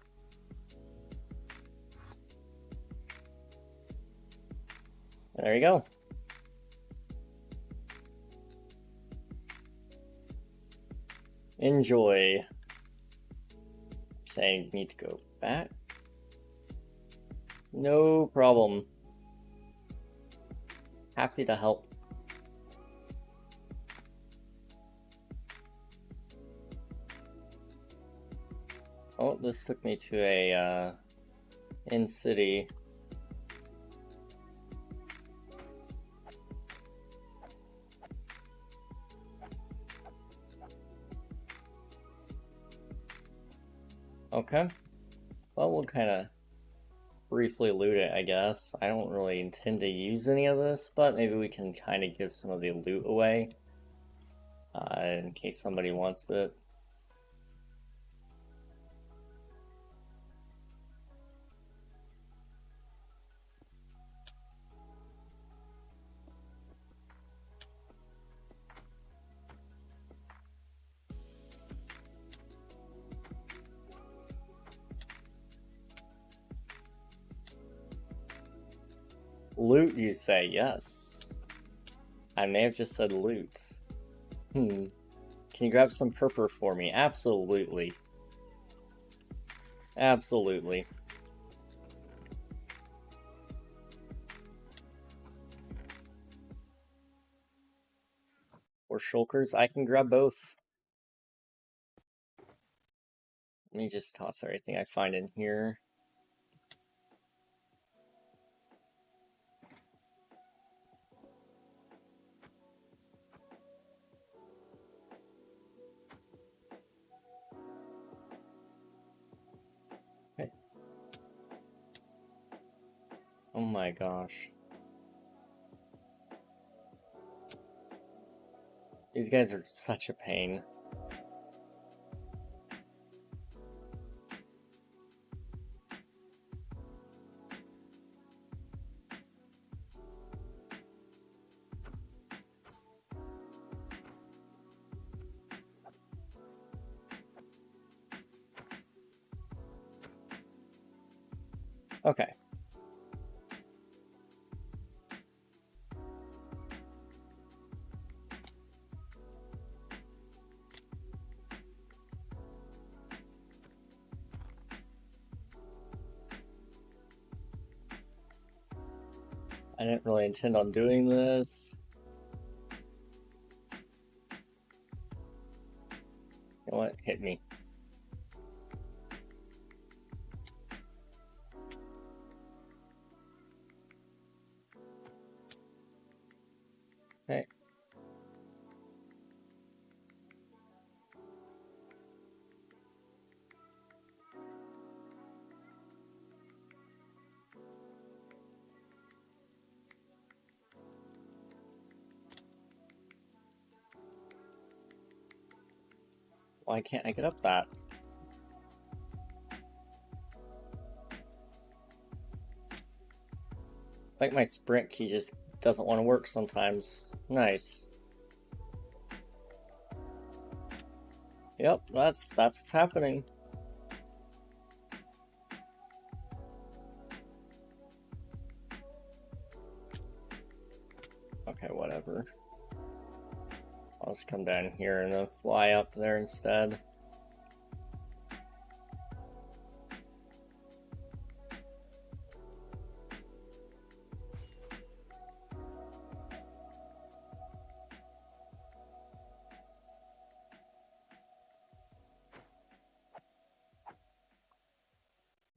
A: There you go. Enjoy. Saying need to go back. No problem. Happy to help. Oh, this took me to a in city. Okay. Well, we'll kind of briefly loot it, I guess. I don't really intend to use any of this, but maybe we can kind of give some of the loot away in case somebody wants it. Loot, you say? Yes. I may have just said loot. Can you grab some purple for me? Absolutely. Absolutely. Or shulkers, I can grab both. Let me just toss everything I find in here. Okay. Oh my gosh. These guys are such a pain. Okay. I didn't really intend on doing this. You know what? Hit me. Okay. Why can't I get up that? Like my sprint key just doesn't want to work sometimes. Nice. Yep, that's what's happening. Okay, whatever. I'll just come down here and then fly up there instead.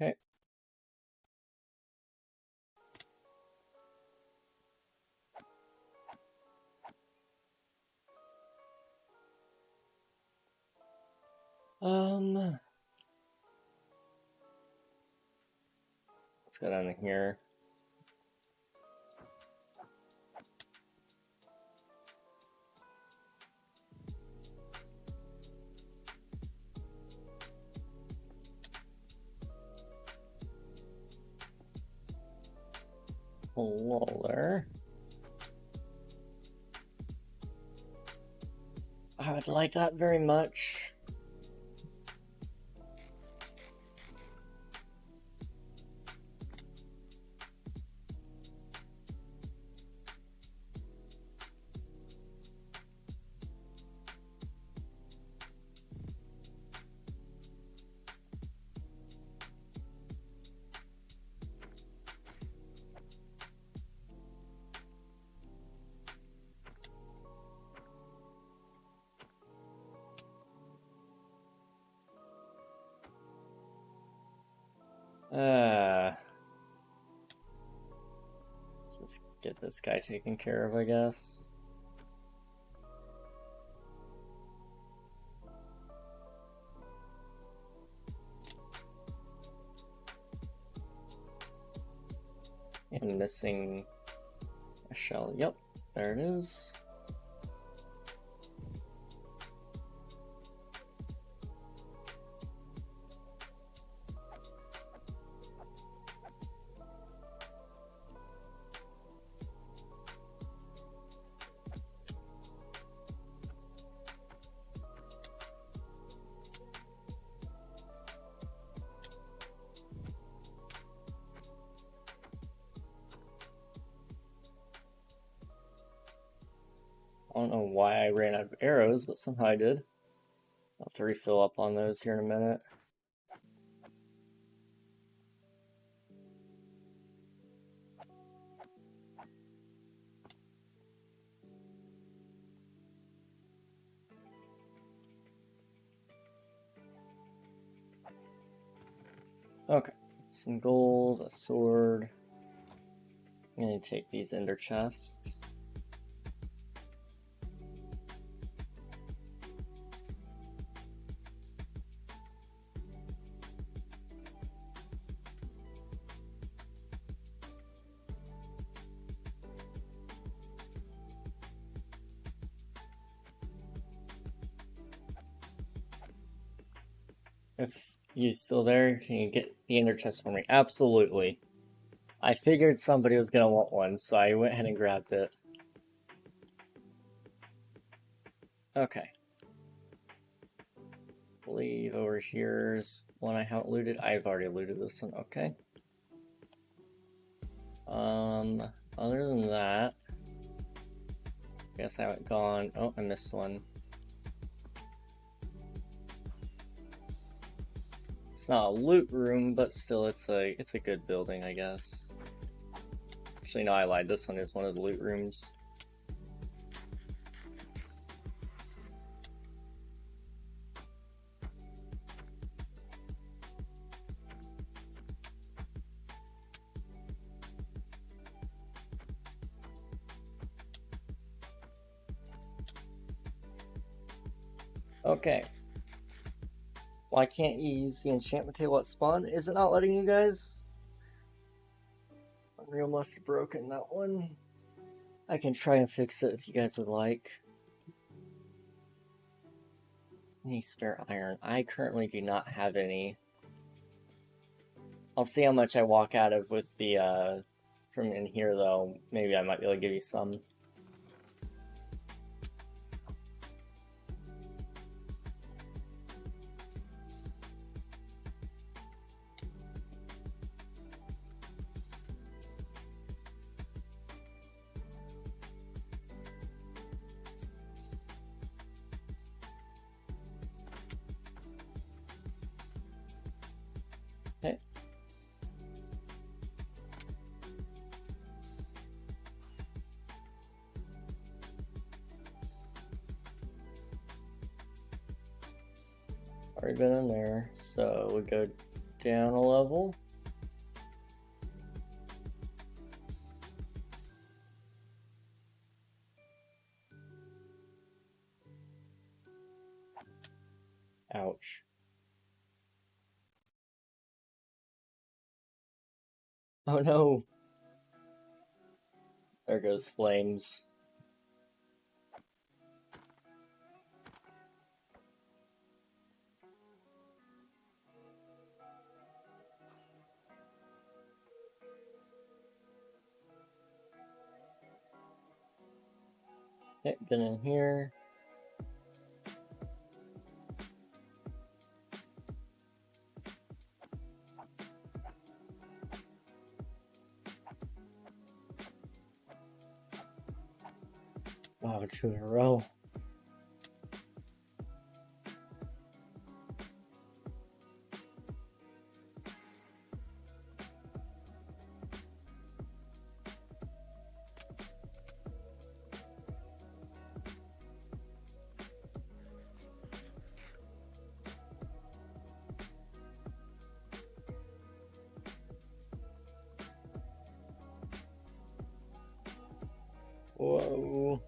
A: Okay. Let's go down here. Hello there. I would like that very much. Let's just get this guy taken care of, I guess. And missing a shell. Yep, there it is. I don't know why I ran out of arrows, but somehow I did. I'll have to refill up on those here in a minute. Okay, some gold, a sword. I'm gonna take these ender chests. If you're still there, can you get the ender chest for me? Absolutely. I figured somebody was gonna want one, so I went ahead and grabbed it. Okay. I believe over here's one I haven't looted. I've already looted this one, okay. Other than that, I guess I haven't gone. Oh, I missed one. It's not a loot room, but still, it's a good building, I guess. Actually, no, I lied. This one is one of the loot rooms. Okay. Why can't you use the enchantment table at spawn? Is it not letting you guys? Unreal must have broken that one. I can try and fix it if you guys would like. Any spare iron? I currently do not have any. I'll see how much I walk out of with the, from in here though. Maybe I might be able to give you some. Okay. Already been in there, so we go down a level. Ouch. Oh no! There goes flames. Okay, been in here. Wow, 2 in a row. Whoa.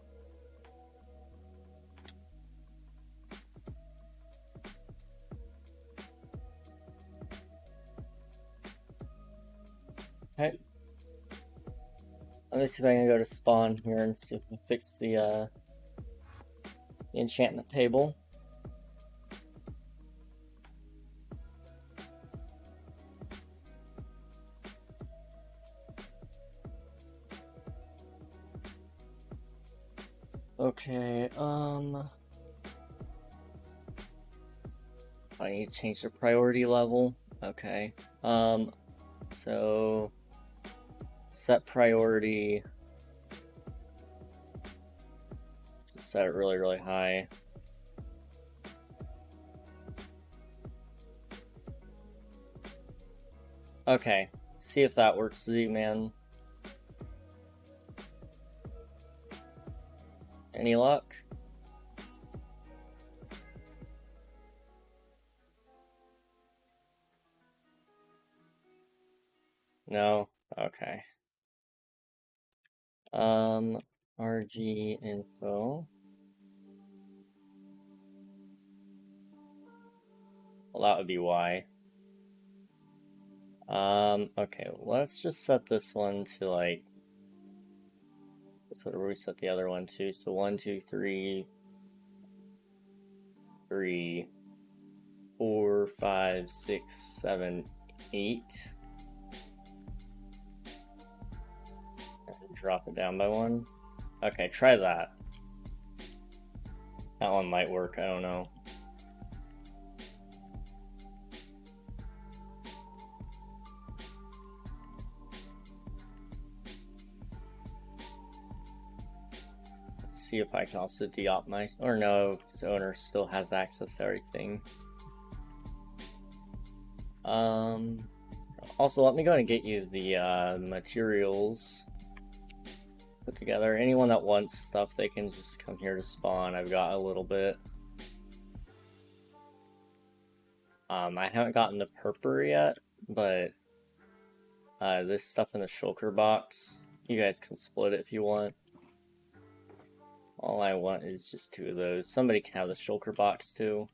A: Okay. Let me see if I can go to spawn here and see if we fix the enchantment table. Okay, I need to change the priority level. Okay, so set priority. Just set it really, really high. Okay, see if that works, Z-Man. Any luck? No? Okay. RG info. Well, that would be Y. Okay, let's just set this one to like, that's what we set the other one to. So 1, 2, 3, 3, 4, 5, 6, 7, 8. And drop it down by 1. Okay, try that. That one might work, I don't know. See if I can also de-op my, or no, because owner still has access to everything. Also, let me go and get you the materials put together. Anyone that wants stuff, they can just come here to spawn. I've got a little bit. I haven't gotten the purpur yet, but this stuff in the shulker box, you guys can split it if you want. All I want is just 2 of those. Somebody can have the shulker box too.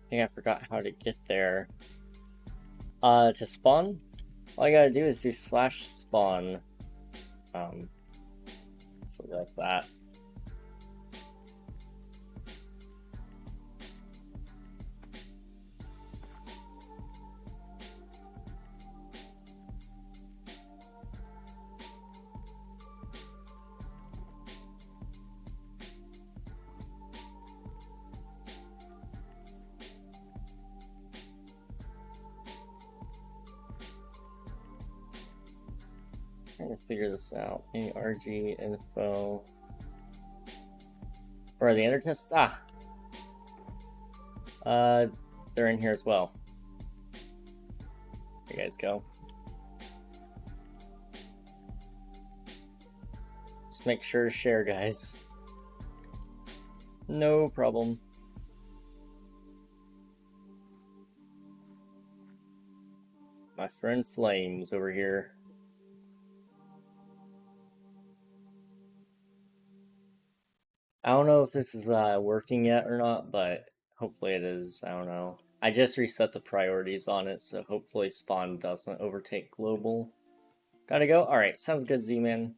A: I think I forgot how to get there. To spawn, all you gotta do is do /spawn. So like that. Trying to figure this out. RG info. Where are the ender tests? Ah! They're in here as well. There you guys go. Just make sure to share, guys. No problem. My friend Flames over here. I don't know if this is working yet or not, but hopefully it is. I don't know. I just reset the priorities on it, so hopefully spawn doesn't overtake global. Gotta go? Alright, sounds good, Z-Man.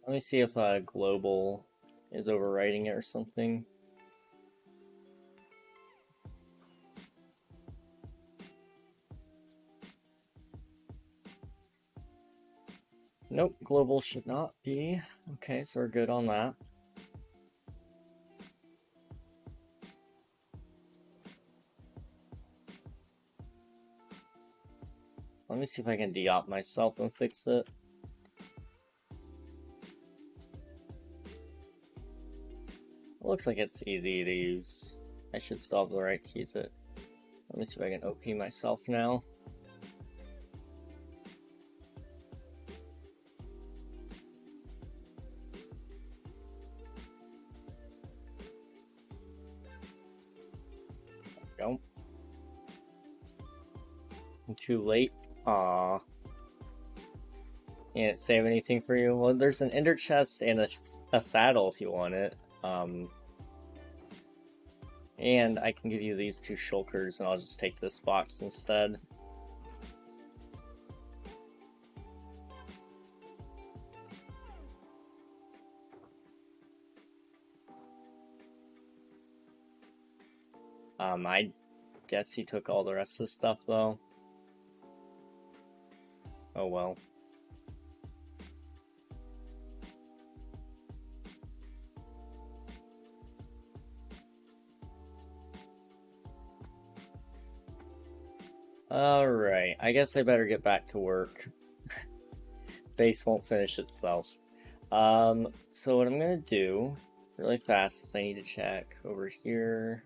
A: Let me see if global is overwriting it or something. Nope, global should not be. Okay, so we're good on that. Let me see if I can de-op myself and fix it. Looks like it's easy to use. I should still have the right to use it. Let me see if I can OP myself now. There we go. I'm too late. Aww. Can't save anything for you. Well, there's an ender chest and a saddle if you want it. And I can give you these 2 shulkers, and I'll just take this box instead. I guess he took all the rest of the stuff, though. Oh well. Alright, I guess I better get back to work. Base won't finish itself. So what I'm gonna do really fast is I need to check over here.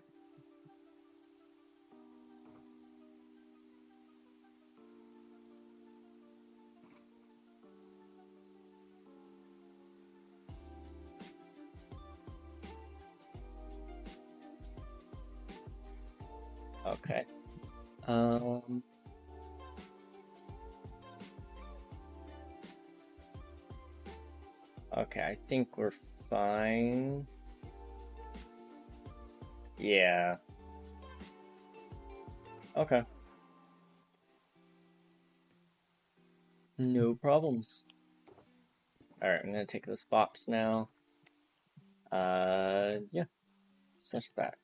A: Okay. Okay, I think we're fine. Yeah. Okay. No problems. Alright, I'm gonna take this box now. Yeah. Slash back.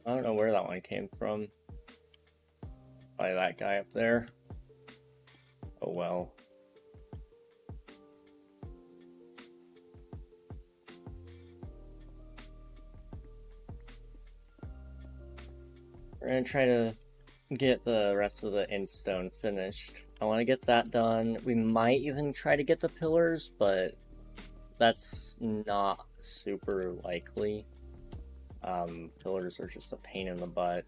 A: I don't know where that one came from. Probably that guy up there. Oh well. We're gonna try to get the rest of the endstone finished. I want to get that done. We might even try to get the pillars, but that's not super likely. Pillars are just a pain in the butt.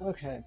A: Okay.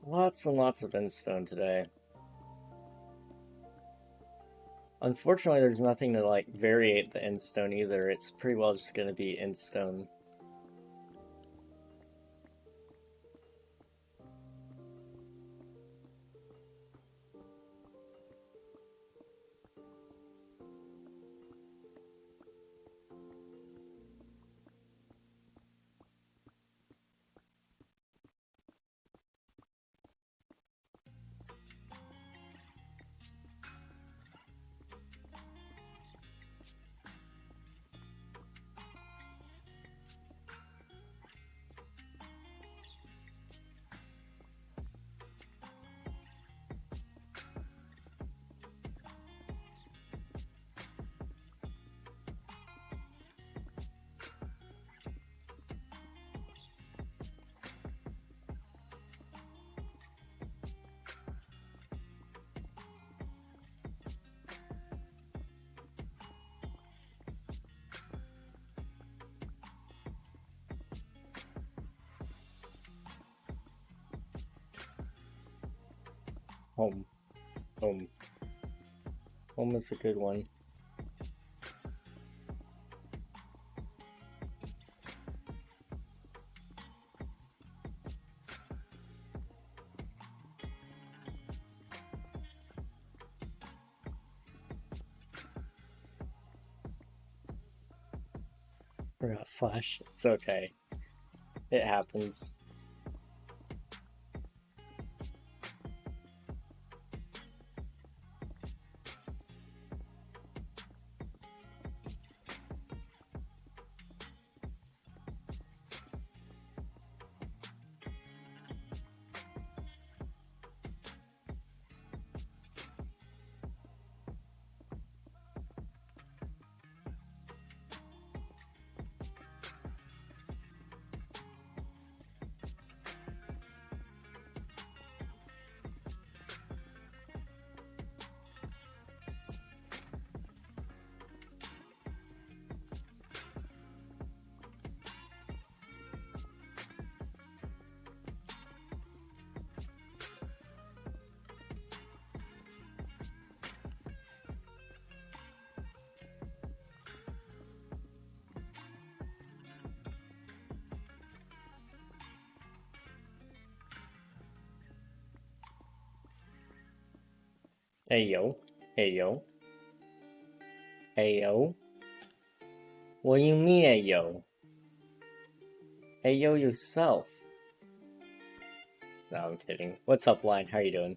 A: Lots and lots of endstone today. Unfortunately, there's nothing to like variate the endstone either. It's pretty well just going to be endstone. Home. Home. Home is a good one. Forgot flash. It's okay. It happens. Hey yo. Hey yo. Hey yo. What do you mean, hey yo? Hey yo yourself. No, I'm kidding. What's up, Line? How you doing?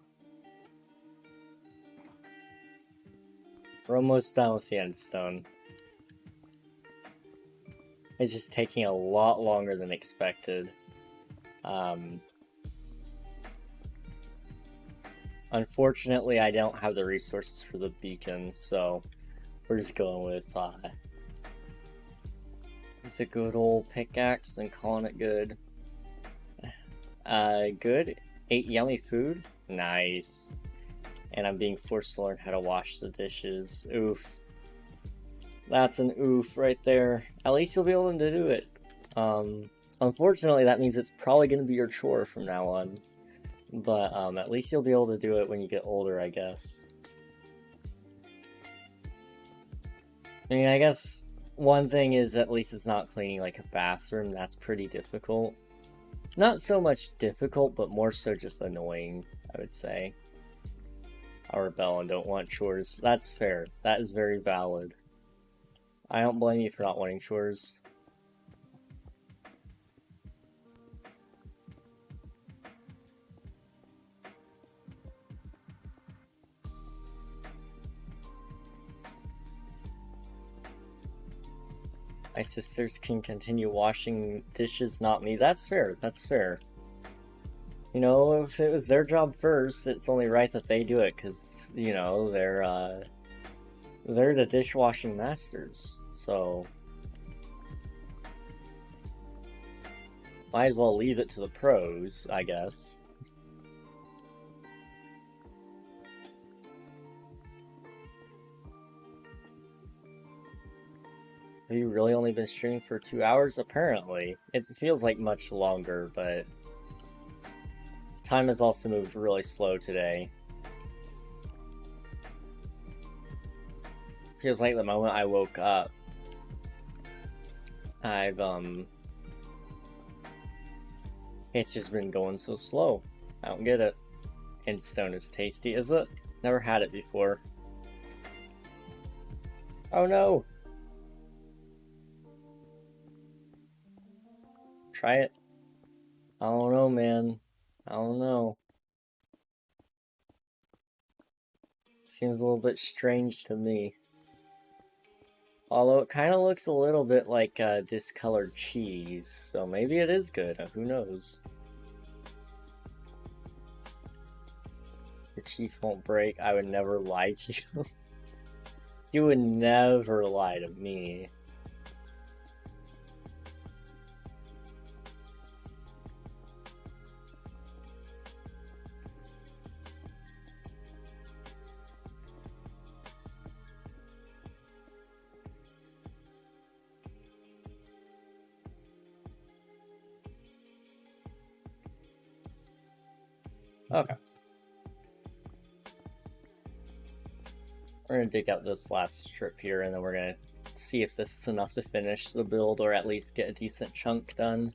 A: We're almost done with the endstone. It's just taking a lot longer than expected. Unfortunately, I don't have the resources for the beacon, so we're just going with it's a good old pickaxe and calling it good. Good. 8 yummy food. Nice. And I'm being forced to learn how to wash the dishes. Oof. That's an oof right there. At least you'll be able to do it. Unfortunately, that means it's probably going to be your chore from now on. But at least you'll be able to do it when you get older, I guess. I mean, I guess one thing is at least it's not cleaning like a bathroom. That's pretty difficult. Not so much difficult, but more so just annoying, I would say. I rebel and don't want chores. That's fair. That is very valid. I don't blame you for not wanting chores. My sisters can continue washing dishes, not me. That's fair. That's fair. You know, if it was their job first, it's only right that they do it, because, you know, they're the dishwashing masters, so might as well leave it to the pros, I guess. Have you really only been streaming for 2 hours? Apparently. It feels like much longer, but time has also moved really slow today. Feels like the moment I woke up, it's just been going so slow. I don't get it. Endstone is tasty, is it? Never had it before. Oh no! Try it. I don't know, man. I don't know. Seems a little bit strange to me. Although it kind of looks a little bit like discolored cheese, so maybe it is good. Who knows? Your teeth won't break. I would never lie to you. You would never lie to me. Okay. We're gonna dig out this last strip here, and then we're gonna see if this is enough to finish the build, or at least get a decent chunk done.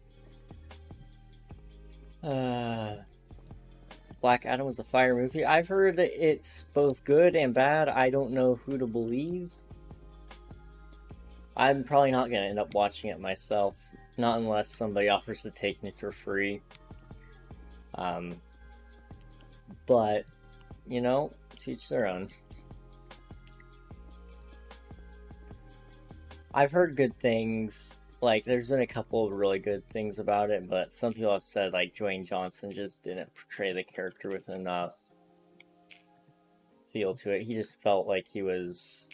A: Black Adam was a fire movie. I've heard that it's both good and bad. I don't know who to believe. I'm probably not gonna end up watching it myself, not unless somebody offers to take me for free. But, you know, to each their own. I've heard good things. Like, there's been a couple of really good things about it, but some people have said, like, Dwayne Johnson just didn't portray the character with enough feel to it. He just felt like he was,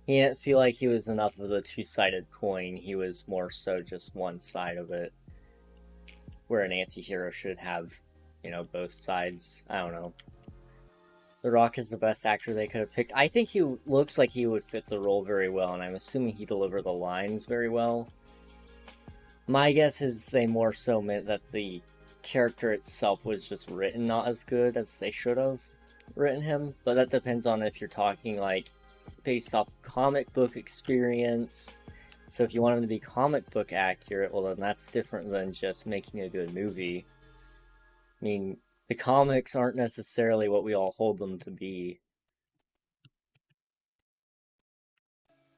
A: he didn't feel like he was enough of the two-sided coin. He was more so just one side of it, where an anti-hero should have, you know, both sides. I don't know. The Rock is the best actor they could have picked. I think he looks like he would fit the role very well, and I'm assuming he delivered the lines very well. My guess is they more so meant that the character itself was just written not as good as they should have written him, but that depends on if you're talking, like, based off comic book experience. So if you want him to be comic book accurate, well, then that's different than just making a good movie. I mean, the comics aren't necessarily what we all hold them to be.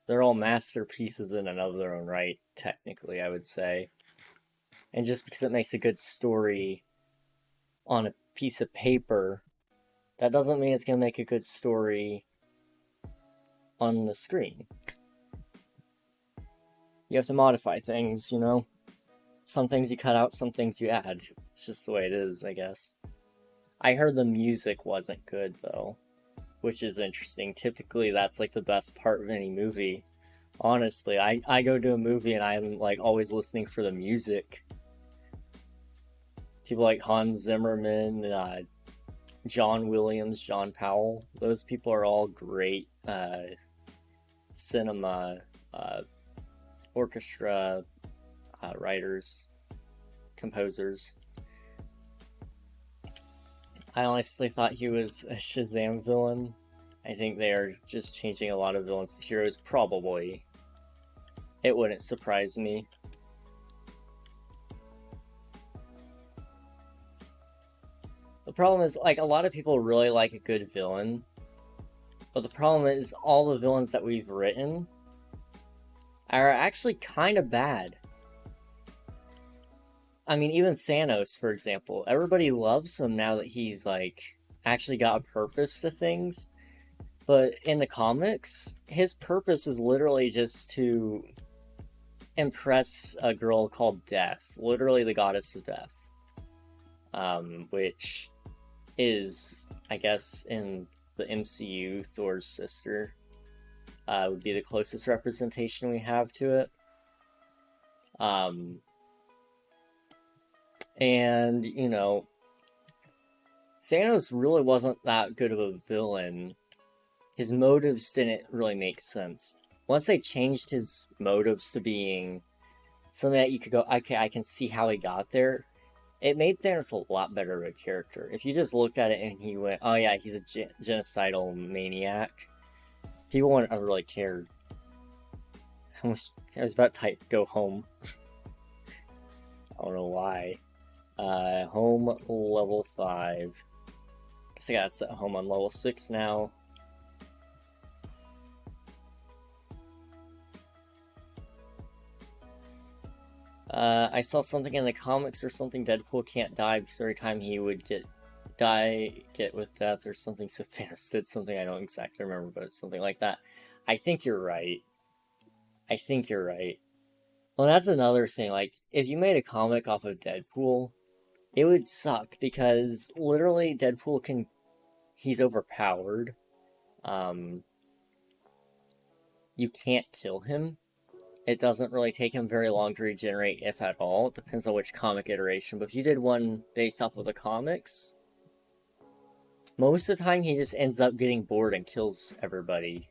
A: They're all masterpieces in and of their own right, technically, I would say. And just because it makes a good story on a piece of paper, that doesn't mean it's going to make a good story on the screen. You have to modify things, you know? Some things you cut out, some things you add. It's just the way it is, I guess. I heard the music wasn't good, though, which is interesting. Typically, that's, like, the best part of any movie. Honestly, I go to a movie and I'm, like, always listening for the music. People like Hans Zimmerman, John Williams, John Powell, those people are all great cinema, orchestra writers, composers. I honestly thought he was a Shazam villain. I think they are just changing a lot of villains to heroes, probably. It wouldn't surprise me. The problem is, like, a lot of people really like a good villain, but the problem is all the villains that we've written are actually kind of bad. I mean, even Thanos, for example. Everybody loves him now that he's, like, actually got a purpose to things. But in the comics, his purpose was literally just to impress a girl called Death. Literally the goddess of death. Which is, I guess, in the MCU, Thor's sister. Would be the closest representation we have to it. And, you know, Thanos really wasn't that good of a villain. His motives didn't really make sense. Once they changed his motives to being something that you could go, okay, I can see how he got there, it made Thanos a lot better of a character. If you just looked at it and he went, oh yeah, he's a genocidal maniac, people wouldn't have really cared. I was about to type, go home. I don't know why. Home level 5. Guess I gotta set home on level 6 now. I saw something in the comics or something, Deadpool can't die because every time he would get with death or something, so Thanos did something, I don't exactly remember, but it's something like that. I think you're right. Well, that's another thing, like, if you made a comic off of Deadpool, it would suck, because literally Deadpool he's overpowered. You can't kill him. It doesn't really take him very long to regenerate, if at all. It depends on which comic iteration, but if you did one based off of the comics, most of the time he just ends up getting bored and kills everybody.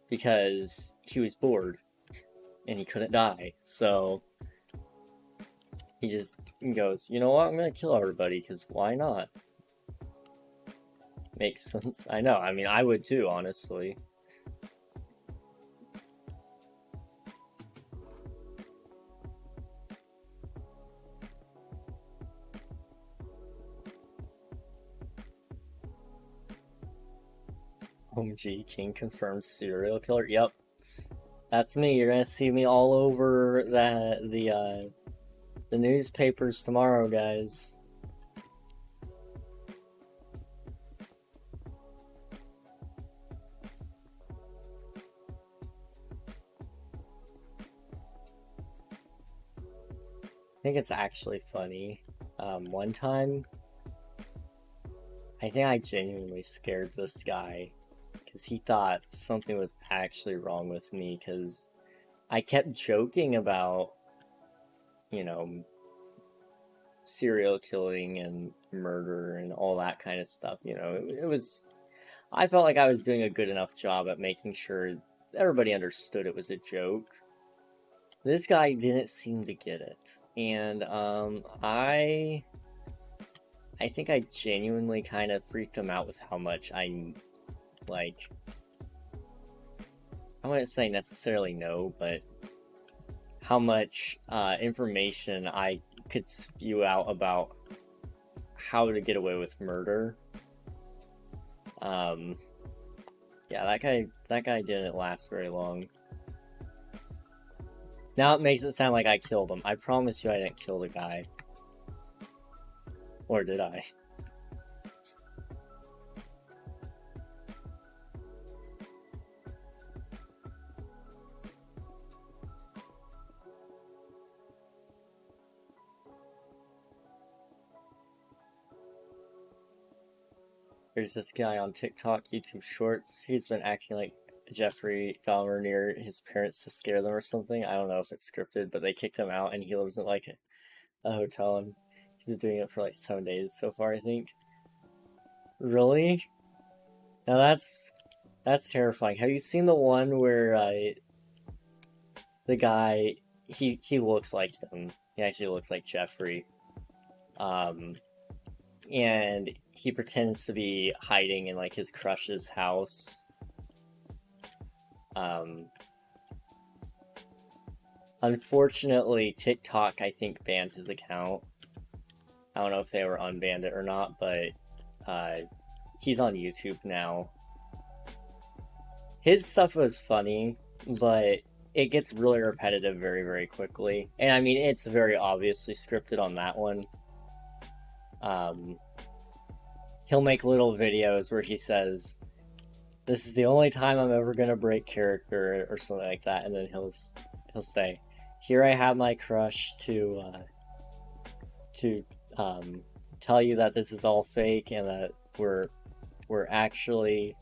A: Because he was bored, and he couldn't die, so He just goes, you know what, I'm gonna kill everybody, because why not? Makes sense. I know, I mean, I would too, honestly. OMG, King confirmed serial killer. Yep. That's me. You're gonna see me all over the newspapers tomorrow, guys. I think it's actually funny. One time, I think I genuinely scared this guy because he thought something was actually wrong with me because I kept joking about, you know, serial killing and murder and all that kind of stuff. You know, it was, I felt like I was doing a good enough job at making sure everybody understood it was a joke. This guy didn't seem to get it, and I think I genuinely kind of freaked him out with how much I, like, I wouldn't say necessarily know, but how much information I could spew out about how to get away with murder. Yeah, that guy didn't last very long. Now it makes it sound like I killed him. I promise you I didn't kill the guy. Or did I? There's this guy on TikTok, YouTube Shorts. He's been acting like Jeffrey Dahmer near his parents to scare them or something. I don't know if it's scripted, but they kicked him out and he lives in like a hotel and he's been doing it for like 7 days so far, I think. Really? Now that's terrifying. Have you seen the one where the guy he looks like him? He actually looks like Jeffrey. And he pretends to be hiding in like his crush's house. Unfortunately, TikTok, I think, banned his account. I don't know if they were unbanned it or not, but he's on YouTube now. His stuff was funny, but it gets really repetitive very, very quickly. And I mean, it's very obviously scripted on that one. He'll make little videos where he says, "This is the only time I'm ever gonna break character," or something like that, and then he'll say, "Here I have my crush to tell you that this is all fake and that we're actually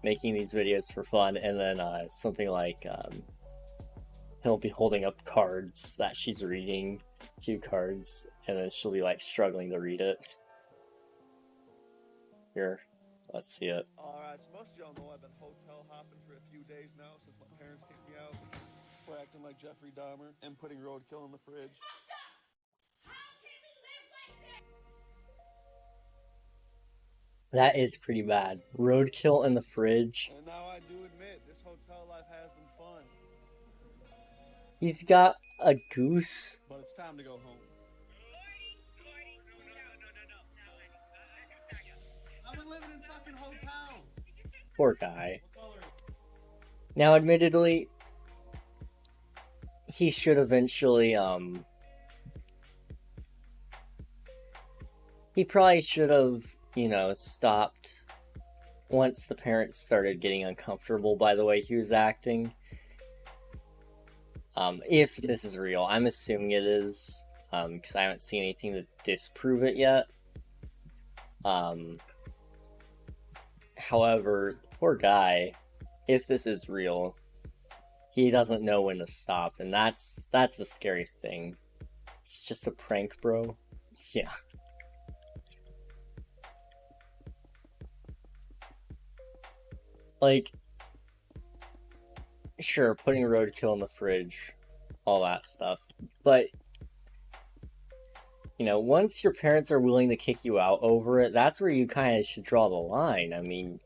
A: making these videos for fun," and then something like he'll be holding up cards that she's reading, 2 cards, and then she'll be like struggling to read it. Here, let's see it.
G: Alright, so most of y'all know I've been hotel hopping for a few days now since my parents kicked me out for acting like Jeffrey Dahmer and putting roadkill in the fridge.
A: That is pretty bad. Roadkill in the fridge.
G: And now I do admit, this hotel life has been fun.
A: He's got a goose.
G: But it's time to go home. I've been living in fucking hotels.
A: Poor guy. Now, admittedly, he should eventually, he probably should have, you know, stopped once the parents started getting uncomfortable by the way he was acting. If this is real. I'm assuming it is, because I haven't seen anything to disprove it yet. However, poor guy, if this is real, he doesn't know when to stop, and that's the scary thing. It's just a prank, bro. Yeah. Like, sure, putting roadkill in the fridge, all that stuff, but You know, once your parents are willing to kick you out over it, that's where you kind of should draw the line. I mean,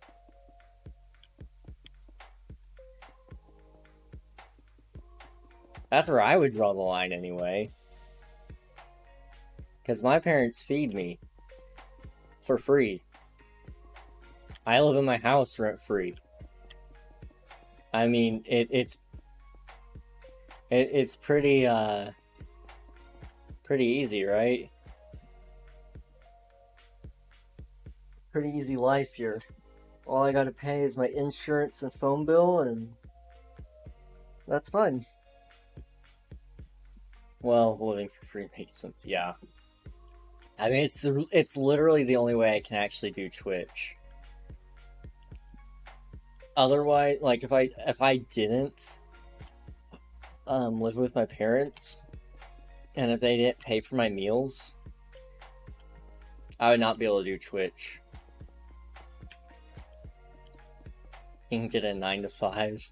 A: that's where I would draw the line anyway. Because my parents feed me for free. I live in my house rent free. I mean, it's pretty pretty easy, right? Pretty easy life here. All I gotta pay is my insurance and phone bill, and that's fine. Well, living for free makes sense, yeah. I mean, it's literally the only way I can actually do Twitch. Otherwise, like if I didn't live with my parents, and if they didn't pay for my meals, I would not be able to do Twitch. You can get a 9 to 5.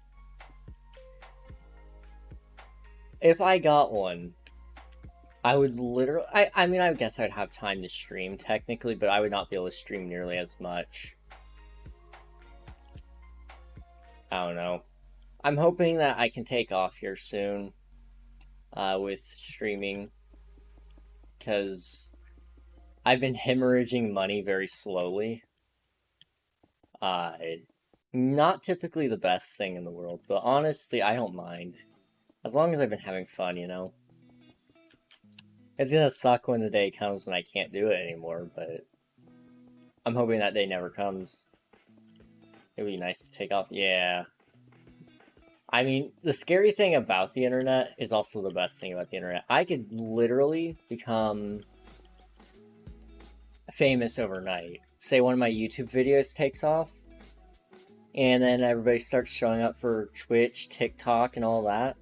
A: If I got one, I would literally... I mean, I guess I'd have time to stream, technically, but I would not be able to stream nearly as much. I don't know. I'm hoping that I can take off here soon with streaming, because I've been hemorrhaging money very slowly. Not typically the best thing in the world, but honestly, I don't mind. As long as I've been having fun, you know? It's gonna suck when the day comes when I can't do it anymore, but I'm hoping that day never comes. It would be nice to take off. Yeah. I mean, the scary thing about the internet is also the best thing about the internet. I could literally become famous overnight. Say one of my YouTube videos takes off, and then everybody starts showing up for Twitch, TikTok, and all that.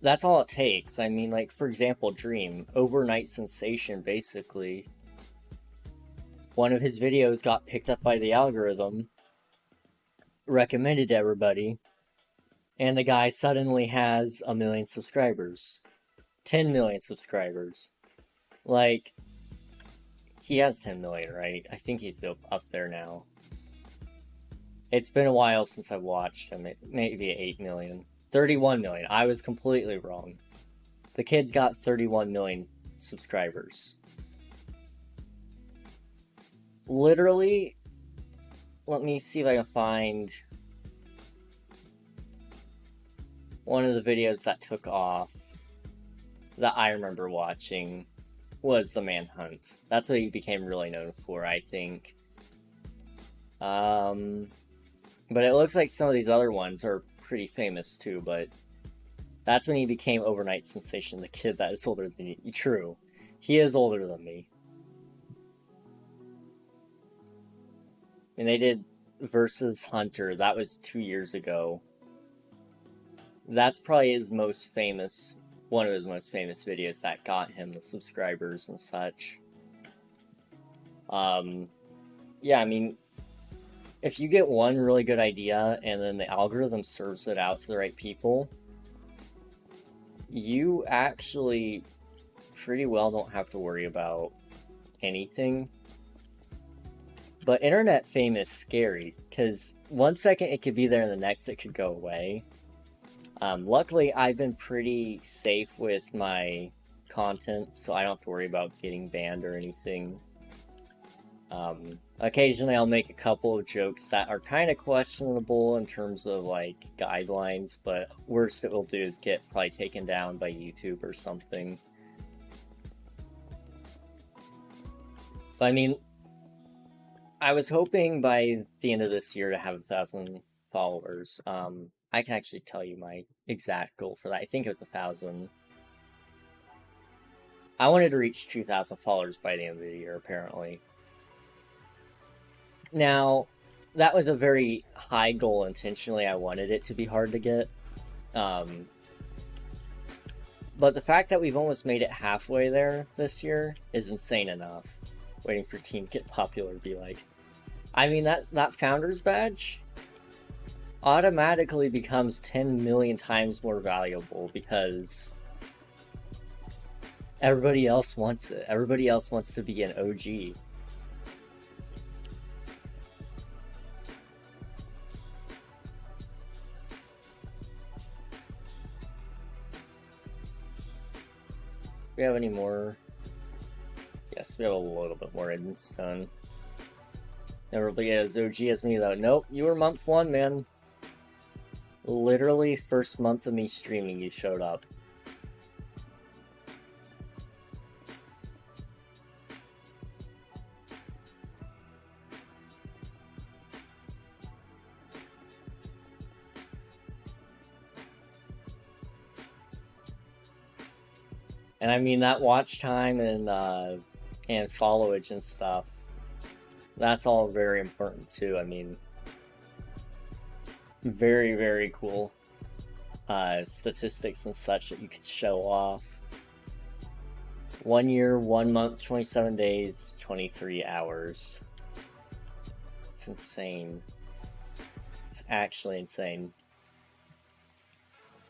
A: That's all it takes. I mean, like, for example, Dream. Overnight sensation, basically. One of his videos got picked up by the algorithm, recommended to everybody, and the guy suddenly has 1 million subscribers. 10 million subscribers. Like, he has 10 million, right? I think he's up there now. It's been a while since I watched him. Maybe 8 million. 31 million. I was completely wrong. The kid's got 31 million subscribers. Literally, let me see if I can find one of the videos that took off that I remember watching was the Manhunt. That's what he became really known for, I think. But it looks like some of these other ones are pretty famous too, but that's when he became overnight sensation, the kid that is older than me. True. He is older than me. And they did Versus Hunter. That was 2 years ago. That's probably his most famous, one of his most famous videos that got him the subscribers and such. Yeah, I mean, if you get one really good idea and then the algorithm serves it out to the right people, you actually pretty well don't have to worry about anything. But internet fame is scary, because 1 second it could be there and the next it could go away. Luckily, I've been pretty safe with my content, so I don't have to worry about getting banned or anything. Occasionally I'll make a couple of jokes that are kind of questionable in terms of, like, guidelines, but worst it will do is get probably taken down by YouTube or something. But I mean, I was hoping by the end of this year to have 1,000 followers. I can actually tell you my exact goal for that. I think it was 1,000. I wanted to reach 2,000 followers by the end of the year, apparently. Now, that was a very high goal intentionally. I wanted it to be hard to get. But the fact that we've almost made it halfway there this year is insane enough. Waiting for Team Get Popular to be like... I mean, that Founders Badge automatically becomes 10 million times more valuable because Everybody else wants it. Everybody else wants to be an OG. Do we have any more? Yes, we have a little bit more Edmondstone. Everybody as OG as me though. Nope, you were month 1, man. Literally first month of me streaming, you showed up. And I mean that watch time and followage and stuff. That's all very important too. I mean, very, very cool statistics and such that you could show off. 1 year, 1 month, 27 days, 23 hours. It's insane. It's actually insane.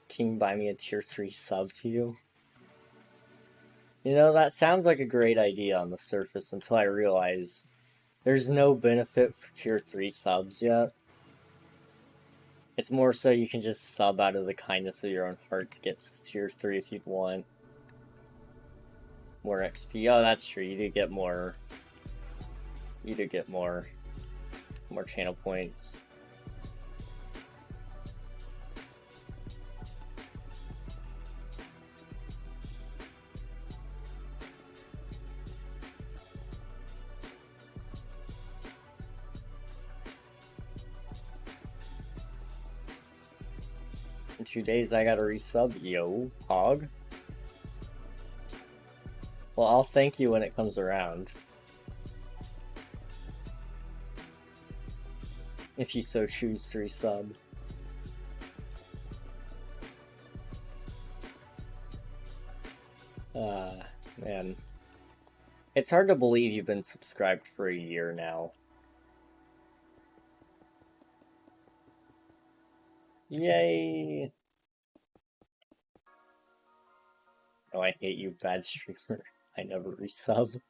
A: Can you buy me a tier 3 sub to you? You know, that sounds like a great idea on the surface until I realize there's no benefit for tier 3 subs yet. It's more so you can just sub out of the kindness of your own heart to get to tier 3 if you'd want. More XP. Oh, that's true. You do get more. You do get more channel points. In 2 days, I gotta resub. Yo, hog. Well, I'll thank you when it comes around. If you so choose to resub. Man. It's hard to believe you've been subscribed for a year now. Yay! Oh, I hate you, bad streamer. I never resub.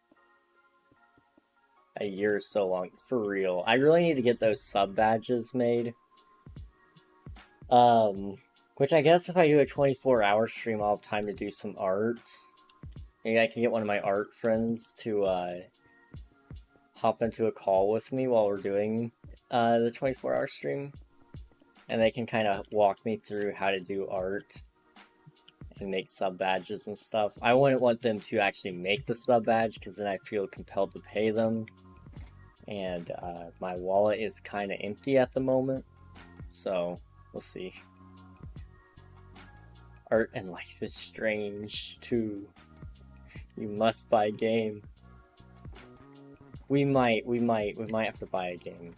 A: A year is so long. For real. I really need to get those sub badges made. Which I guess if I do a 24-hour stream, I'll have time to do some art. Maybe I can get one of my art friends to, hop into a call with me while we're doing, the 24-hour stream. And they can kind of walk me through how to do art and make sub badges and stuff. I wouldn't want them to actually make the sub badge because then I feel compelled to pay them. And my wallet is kind of empty at the moment. So, we'll see. Art and Life is Strange 2. You must buy a game. We might have to buy a game.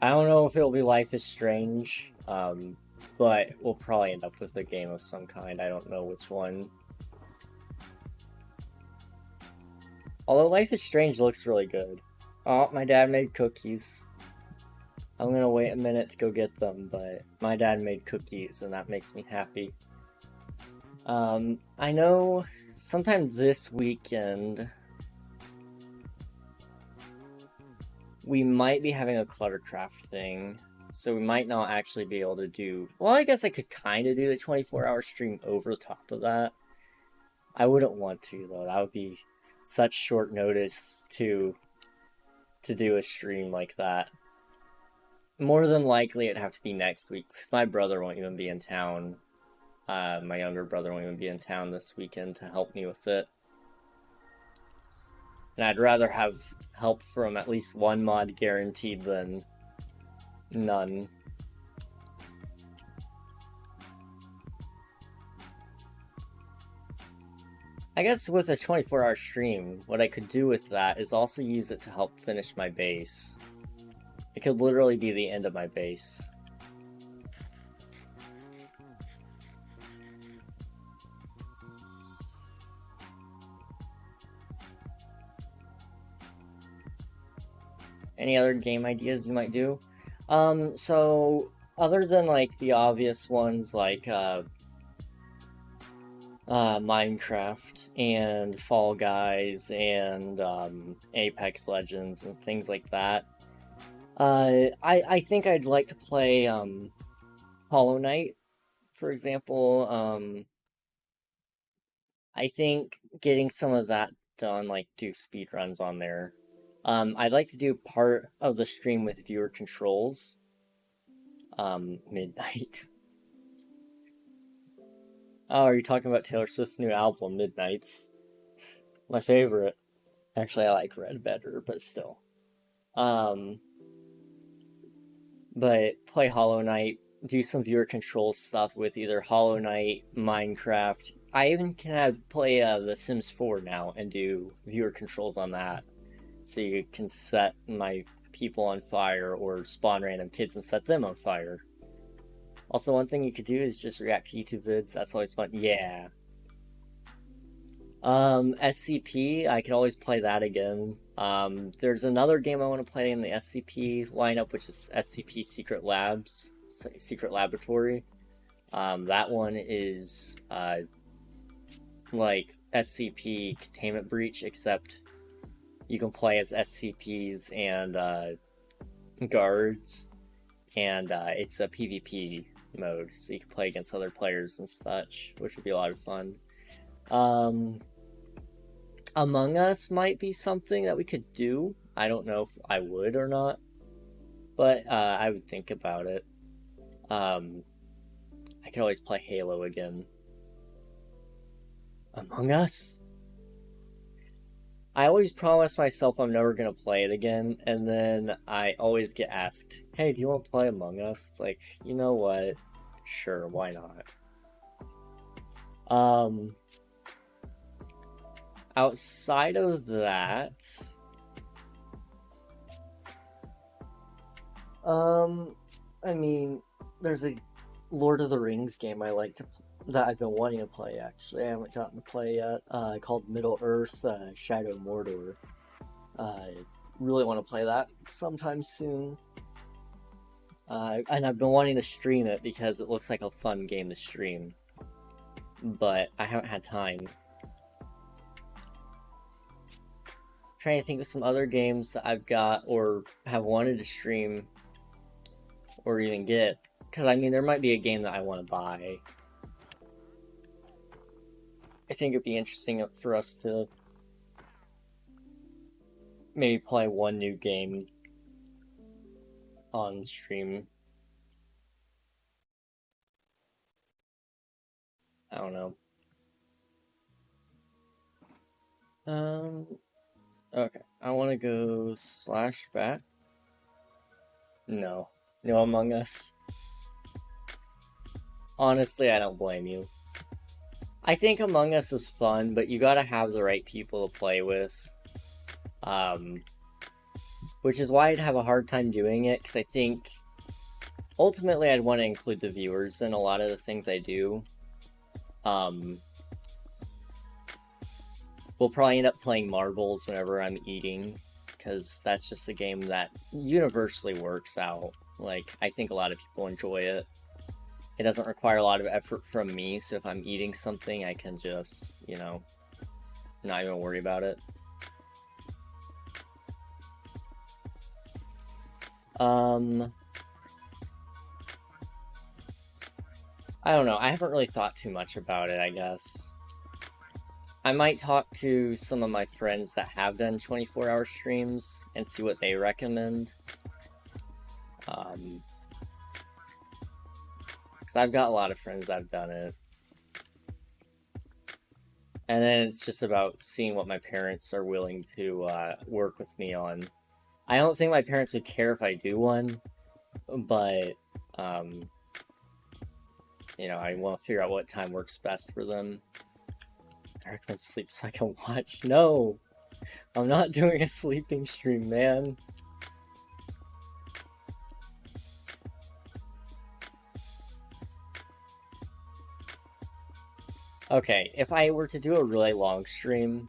A: I don't know if it'll be Life is Strange, but we'll probably end up with a game of some kind. I don't know which one. Although Life is Strange looks really good. Oh, my dad made cookies. I'm gonna wait a minute to go get them, but my dad made cookies and that makes me happy. I know sometime this weekend we might be having a Cluttercraft thing, so we might not actually be able to do... Well, I guess I could kind of do the 24-hour stream over the top of that. I wouldn't want to, though. That would be such short notice to do a stream like that. More than likely, it'd have to be next week, because my brother won't even be in town. My younger brother won't even be in town this weekend to help me with it. And I'd rather have help from at least one mod guaranteed than none. I guess with a 24-hour stream, what I could do with that is also use it to help finish my base. It could literally be the end of my base. Any other game ideas you might do? So other than like the obvious ones like Minecraft and Fall Guys and Apex Legends and things like that. I think I'd like to play Hollow Knight, for example. I think getting some of that done, like do speedruns on there. I'd like to do part of the stream with viewer controls. Midnight. Oh, are you talking about Taylor Swift's new album, Midnights? My favorite. Actually, I like Red better, but still. But play Hollow Knight, do some viewer control stuff with either Hollow Knight, Minecraft. I even can play The Sims 4 now and do viewer controls on that. So you can set my people on fire or spawn random kids and set them on fire. Also, one thing you could do is just react to YouTube vids. That's always fun. Yeah. SCP, I could always play that again. There's another game I want to play in the SCP lineup, which is SCP Secret Labs, Secret Laboratory. That one is, like SCP Containment Breach, except you can play as SCPs and, guards, and, it's a PvP mode, so you can play against other players and such, which would be a lot of fun. Among Us might be something that we could do. I don't know if I would or not, but I would think about it. I could always play Halo again. Among Us? I always promise myself I'm never gonna play it again, and then I always get asked, hey, do you want to play Among Us? It's like, you know what? Sure, why not? Outside of that, I mean, there's a Lord of the Rings game I like to that I've been wanting to play, actually. I haven't gotten to play yet, called Middle-earth, Shadow of Mordor. I really want to play that sometime soon. And I've been wanting to stream it because it looks like a fun game to stream. But I haven't had time. Trying to think of some other games that I've got or have wanted to stream or even get. Because, I mean, there might be a game that I want to buy. I think it'd be interesting for us to maybe play one new game on stream. I don't know. Okay, I want to go /back. No Among Us. Honestly, I don't blame you. I think Among Us is fun, but you gotta have the right people to play with. Which is why I'd have a hard time doing it, because I think ultimately I'd want to include the viewers in a lot of the things I do. We'll probably end up playing marbles whenever I'm eating, because that's just a game that universally works out. Like, I think a lot of people enjoy it. It doesn't require a lot of effort from me, so if I'm eating something, I can just, you know, not even worry about it. I don't know, I haven't really thought too much about it, I guess. I might talk to some of my friends that have done 24-hour streams and see what they recommend. Because I've got a lot of friends that have done it. And then it's just about seeing what my parents are willing to work with me on. I don't think my parents would care if I do one, but, you know, I want to figure out what time works best for them. Eric went to sleep so I can watch. No! I'm not doing a sleeping stream, man. Okay, if I were to do a really long stream,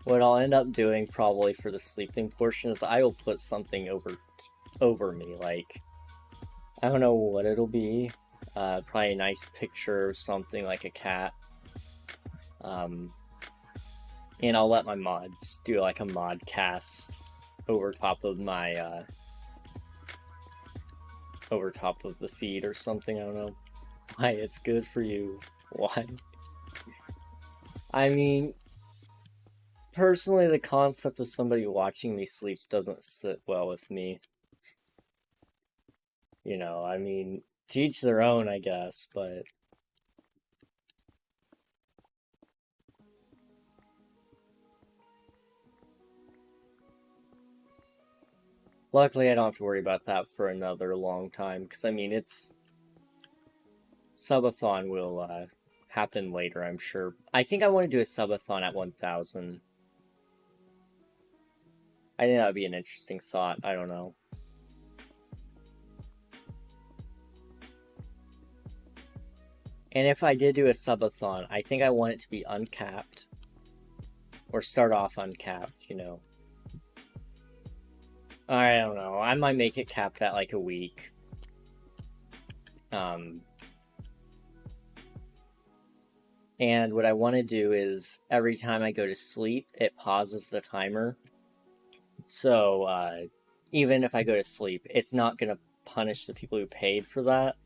A: what I'll end up doing probably for the sleeping portion is I will put something over me, like, I don't know what it'll be, probably a nice picture or something like a cat, And I'll let my mods do like a mod cast over top of my over top of the feed or something. I don't know why it's good for you. Why? I mean, personally, the concept of somebody watching me sleep doesn't sit well with me. You know, I mean, to each their own, I guess, but... Luckily, I don't have to worry about that for another long time, because, I mean, it's... Subathon will, happen later, I'm sure. I think I want to do a subathon at 1,000. I think that would be an interesting thought, I don't know. And if I did do a subathon, I think I want it to be uncapped. Or start off uncapped, you know. I don't know. I might make it capped at like a week. And what I want to do is every time I go to sleep, it pauses the timer. So even if I go to sleep, it's not going to punish the people who paid for that.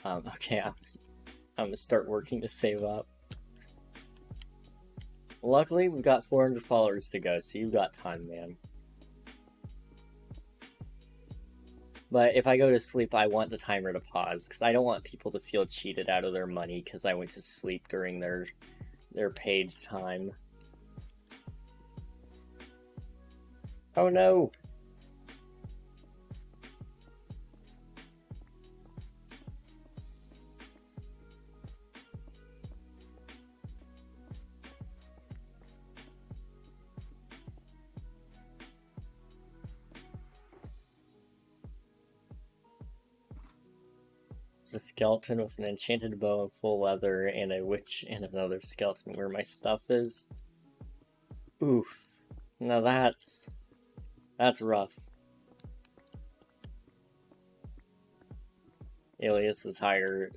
A: Okay, I'm going to start working to save up. Luckily, we've got 400 followers to go, so you've got time, man. But if I go to sleep, I want the timer to pause, because I don't want people to feel cheated out of their money because I went to sleep during their paid time. Oh no! A skeleton with an enchanted bow and full leather, and a witch and another skeleton where my stuff is. Oof. Now that's rough. Alias is higher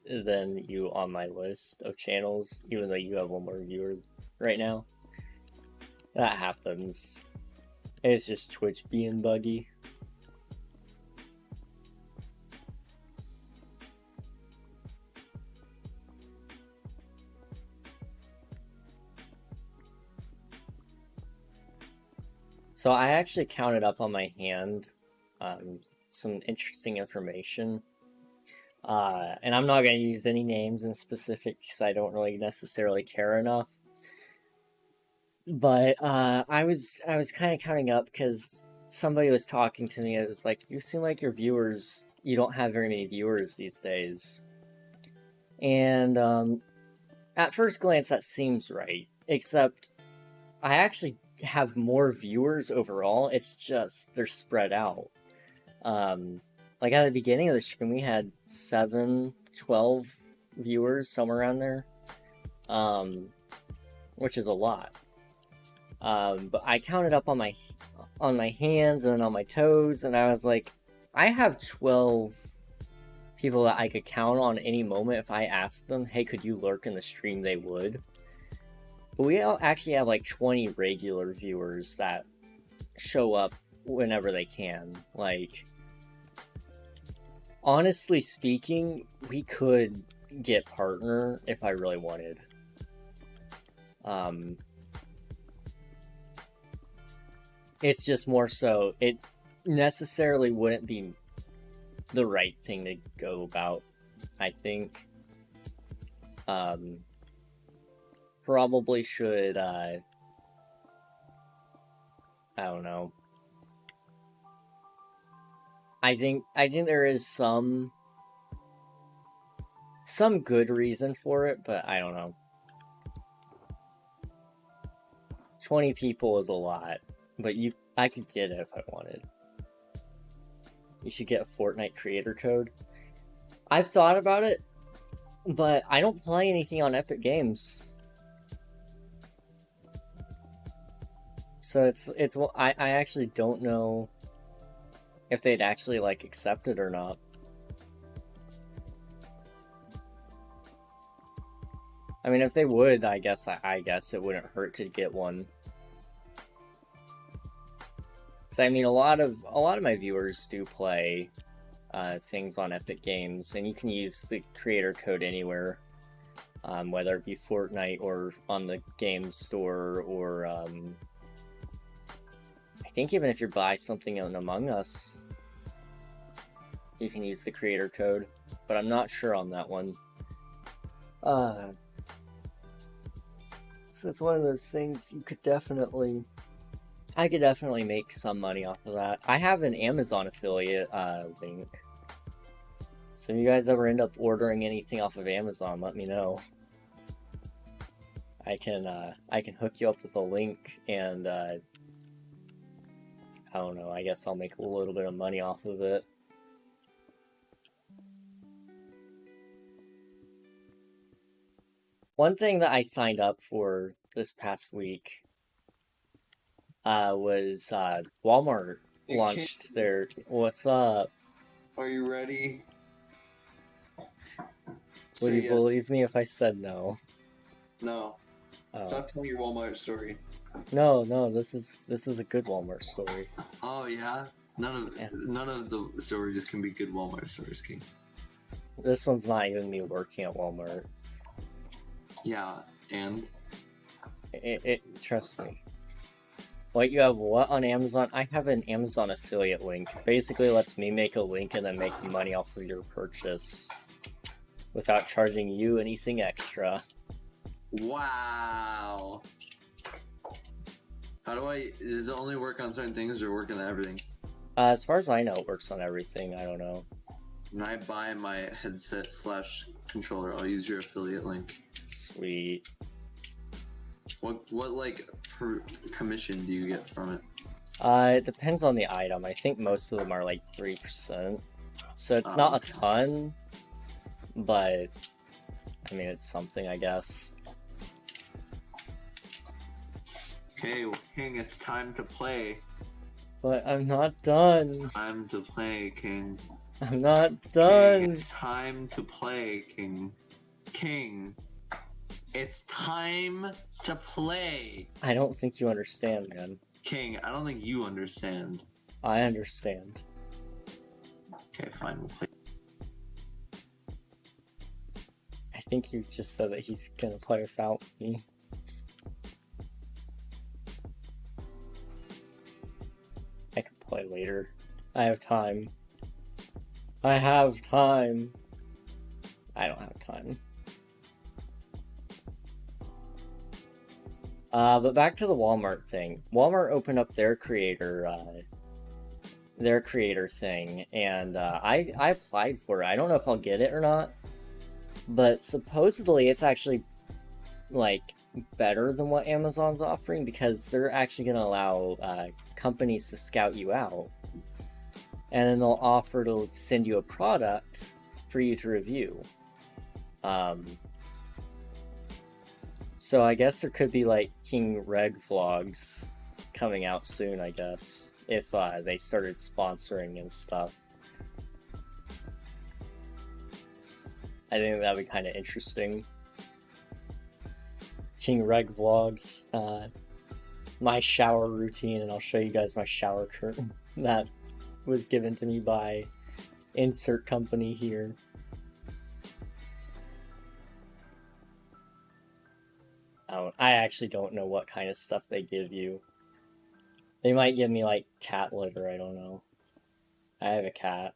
A: than you on my list of channels, even though you have one more viewer right now. That happens. It's just Twitch being buggy. So I actually counted up on my hand some interesting information. And I'm not going to use any names in specific because I don't really necessarily care enough. But I was kind of counting up because somebody was talking to me. It was like, you seem like your viewers, you don't have very many viewers these days. And at first glance, that seems right. Except I actually have more viewers overall. It's just they're spread out. Like at the beginning of the stream, we had 7, 12 viewers, somewhere around there, which is a lot. But I counted up on my hands and on my toes, and I was like, I have 12 people that I could count on any moment. If I asked them, hey, could you lurk in the stream, they would. But we actually have like 20 regular viewers that show up whenever they can. Like, honestly speaking, we could get partner if I really wanted. It's just more so, it necessarily wouldn't be the right thing to go about, I think. Probably should, I don't know. I think there is some good reason for it, but I don't know. 20 people is a lot, but I could get it if I wanted. You should get a Fortnite creator code. I've thought about it, but I don't play anything on Epic Games. So I actually don't know if they'd actually like accept it or not. I mean, if they would, I guess it wouldn't hurt to get one. Cause I mean, a lot of my viewers do play things on Epic Games, and you can use the creator code anywhere, whether it be Fortnite or on the game store, or I think even if you buy something on Among Us, you can use the creator code, but I'm not sure on that one. So it's one of those things I could definitely make some money off of that. I have an Amazon affiliate link. So if you guys ever end up ordering anything off of Amazon, let me know. I can hook you up with a link, and I don't know, I guess I'll make a little bit of money off of it. One thing that I signed up for this past week was Walmart launched their... What's up?
C: Are you ready?
A: Would you believe me if I said no?
C: No.
A: Oh.
C: Stop telling your Walmart story.
A: No, this is a good Walmart story.
C: Oh yeah? None of the stories can be good Walmart stories, King.
A: This one's not even me working at Walmart.
C: Yeah, and?
A: Trust me. What, you have what on Amazon? I have an Amazon affiliate link. Basically lets me make a link and then make money off of your purchase without charging you anything extra.
C: Wow. Does it only work on certain things or work on everything?
A: As far as I know, it works on everything. I don't know.
C: When I buy my headset/controller, I'll use your affiliate link.
A: Sweet.
C: What like per commission do you get from it?
A: It depends on the item. I think most of them are like 3%. So it's not a ton, but I mean, it's something, I guess.
C: Okay, well, King, it's time to play.
A: But I'm not done.
C: Time to play, King.
A: I'm not done.
C: King, it's time to play, King. King, it's time to play.
A: I don't think you understand, man.
C: King, I don't think you understand.
A: I understand.
C: Okay, fine, we'll play.
A: I think he just said that he's gonna play without me. I can play later. I have time. I have time. I don't have time. But back to the Walmart thing. Walmart opened up their creator thing, and I applied for it. I don't know if I'll get it or not, but supposedly it's actually like better than what Amazon's offering, because they're actually going to allow companies to scout you out, and then they'll offer to send you a product for you to review. So I guess there could be like King Reg vlogs coming out soon, I guess, if they started sponsoring and stuff. I think that'd be kind of interesting. King Reg vlogs, my shower routine, and I'll show you guys my shower curtain that was given to me by insert company here. I actually don't know what kind of stuff they give you. They might give me like cat litter, I don't know. I have a cat.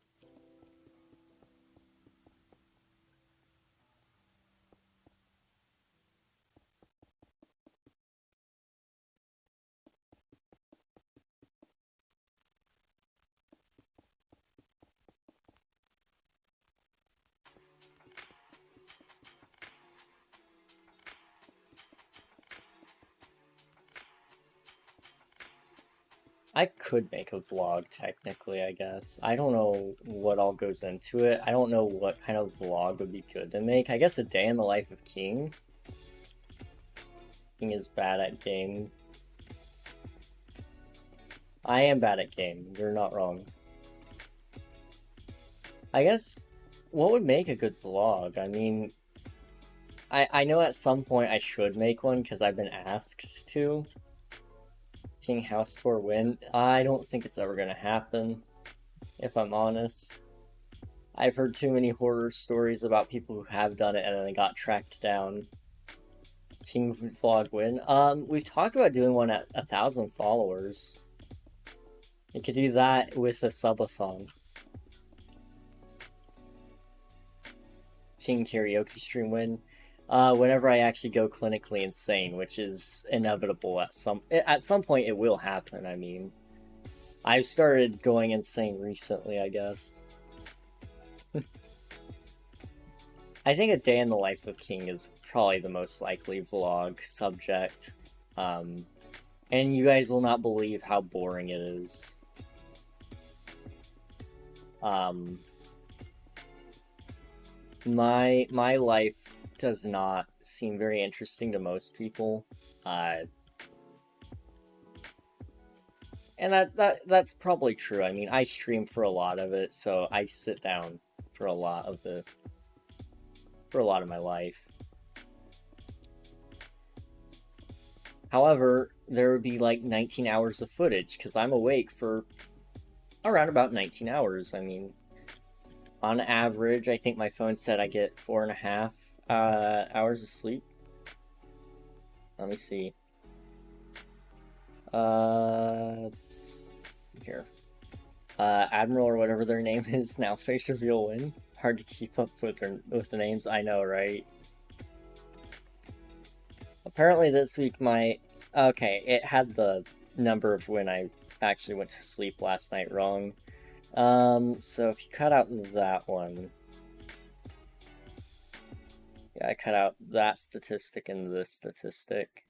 A: I could make a vlog, technically, I guess. I don't know what all goes into it. I don't know what kind of vlog would be good to make. I guess a day in the life of King. King is bad at game. I am bad at game. You're not wrong. I guess, what would make a good vlog? I mean, I know at some point I should make one because I've been asked to. King House Tour win. I don't think it's ever gonna happen, if I'm honest. I've heard too many horror stories about people who have done it and then they got tracked down. King Vlog win. We've talked about doing one at 1,000 followers. You could do that with a subathon. King Karaoke stream win. Whenever I actually go clinically insane, which is inevitable at some point it will happen, I mean. I've started going insane recently, I guess. I think a day in the life of King is probably the most likely vlog subject. And you guys will not believe how boring it is. My life does not seem very interesting to most people. And that's probably true. I mean, I stream for a lot of it, so I sit down for a lot of my life. However, there would be like 19 hours of footage because I'm awake for around about 19 hours. I mean, on average, I think my phone said I get 4.5 hours of sleep. Let me see. Here. Admiral or whatever their name is now. Face reveal win. Hard to keep up with the names. I know, right? Apparently this week okay, it had the number of when I actually went to sleep last night wrong. So if you cut out that one. Yeah, I cut out that statistic and this statistic.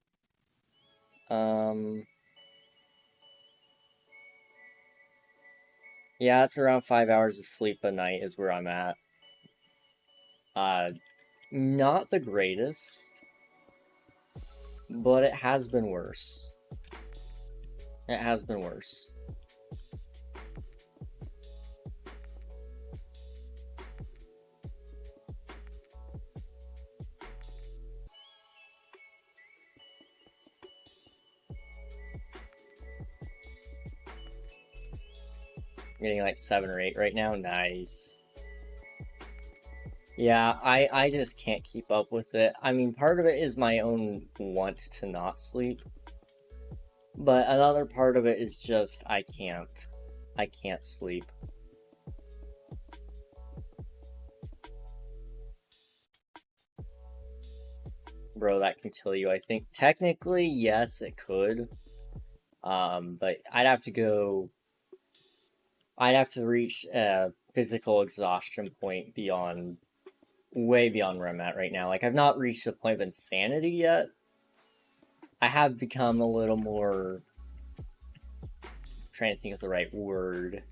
A: Yeah, it's around 5 hours of sleep a night is where I'm at. Not the greatest, but it has been worse. It has been worse. I'm getting like 7 or 8 right now. Nice. Yeah, I just can't keep up with it. I mean, part of it is my own want to not sleep. But another part of it is just I can't sleep. Bro, that can kill you, I think. Technically, yes, it could. But I'd have to reach a physical exhaustion point way beyond where I'm at right now. Like, I've not reached the point of insanity yet. I have become a little more... I'm trying to think of the right word.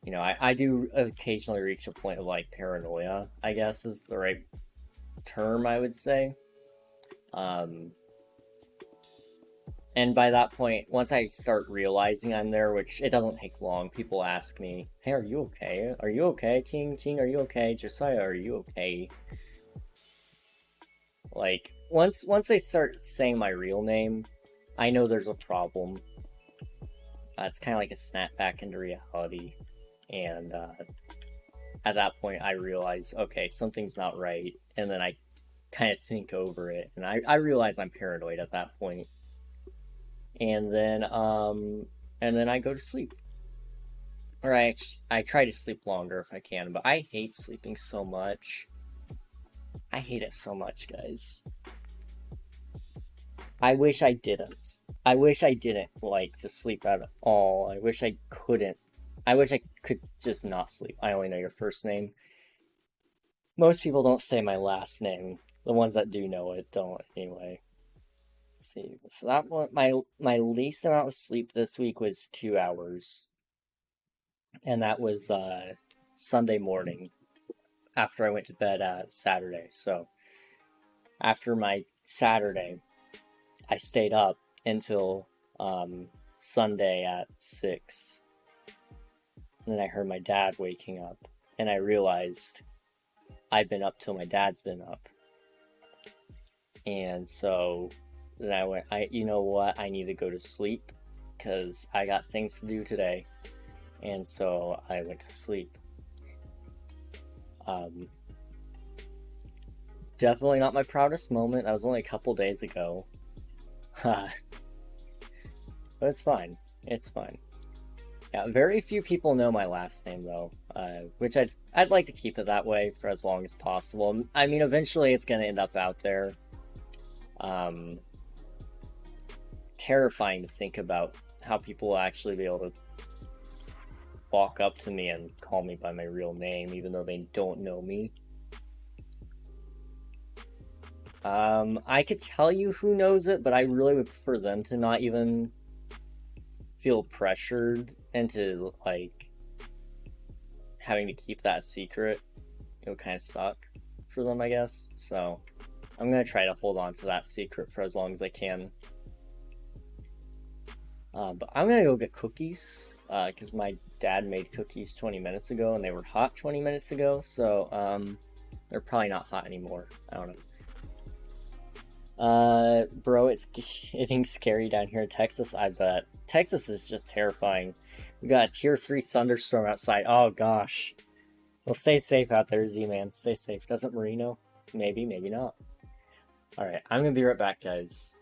A: You know, I do occasionally reach a point of, like, paranoia, I guess is the right term, I would say. And by that point, once I start realizing I'm there, which it doesn't take long, people ask me, hey, are you okay? Are you okay, King? King, are you okay? Josiah, are you okay? Like, once they start saying my real name, I know there's a problem. It's kind of like a snap back into reality. And at that point, I realize, okay, something's not right. And then I kind of think over it. And I realize I'm paranoid at that point. And then I go to sleep. Or I try to sleep longer if I can, but I hate sleeping so much. I hate it so much, guys. I wish I didn't. I wish I didn't like to sleep at all. I wish I couldn't. I wish I could just not sleep. I only know your first name. Most people don't say my last name. The ones that do know it don't anyway. See, so that one, my least amount of sleep this week was 2 hours, and that was Sunday morning after I went to bed Saturday. So after my Saturday, I stayed up until Sunday at 6. And then I heard my dad waking up, and I realized I've been up till my dad's been up. And so then I went, you know what, I need to go to sleep because I got things to do today. And so I went to sleep. Definitely not my proudest moment. That was only a couple days ago. But it's fine. It's fine. Yeah, very few people know my last name though, which I'd like to keep it that way for as long as possible. I mean, eventually it's gonna end up out there. Terrifying to think about how people will actually be able to walk up to me and call me by my real name, even though they don't know me. I could tell you who knows it, but I really would prefer them to not even feel pressured into, like, having to keep that secret. It would kind of suck for them, I guess. So, I'm gonna try to hold on to that secret for as long as I can. But I'm gonna go get cookies, because my dad made cookies 20 minutes ago, and they were hot 20 minutes ago, so, they're probably not hot anymore. I don't know. Bro, it's getting scary down here in Texas, I bet. Texas is just terrifying. We got a tier 3 thunderstorm outside. Oh, gosh. Well, stay safe out there, Z-Man. Stay safe. Doesn't Marino? Maybe, maybe not. Alright, I'm gonna be right back, guys.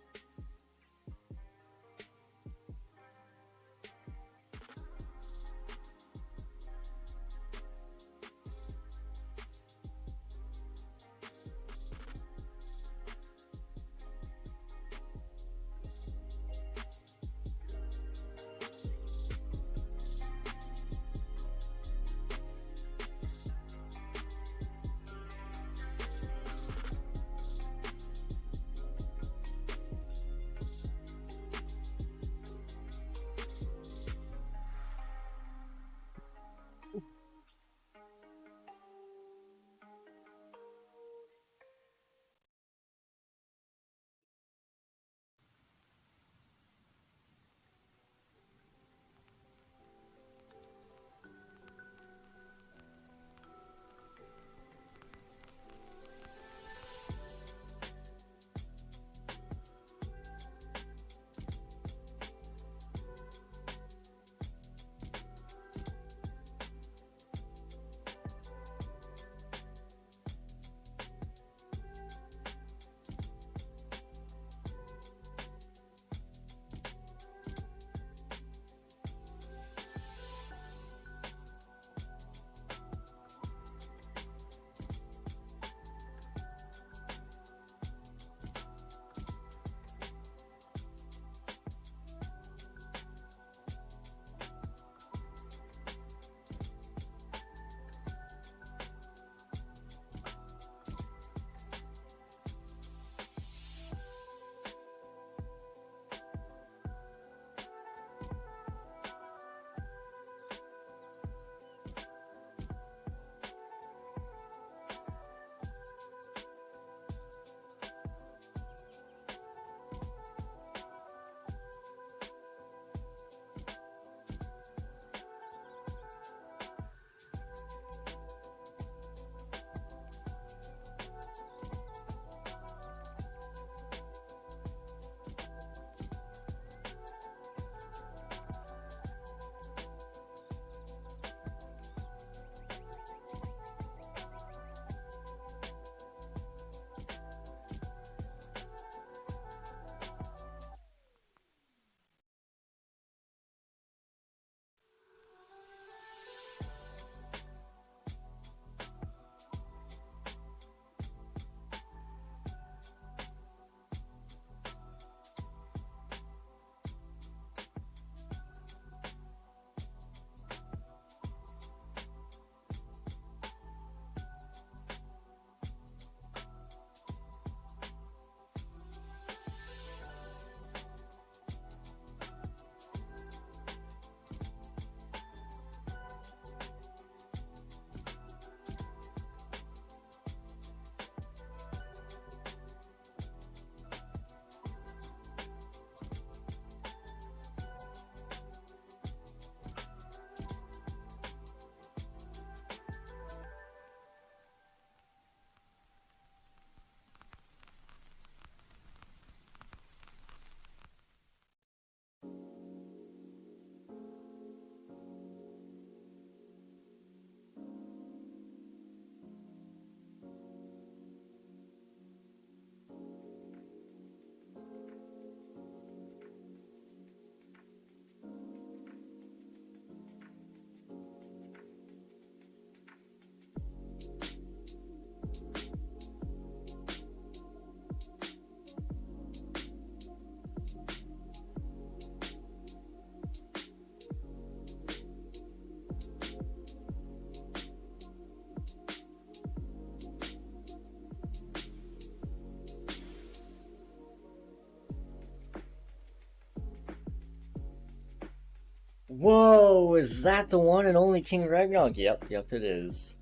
A: Whoa, is that the one and only King Ragnarok? Yep, it is.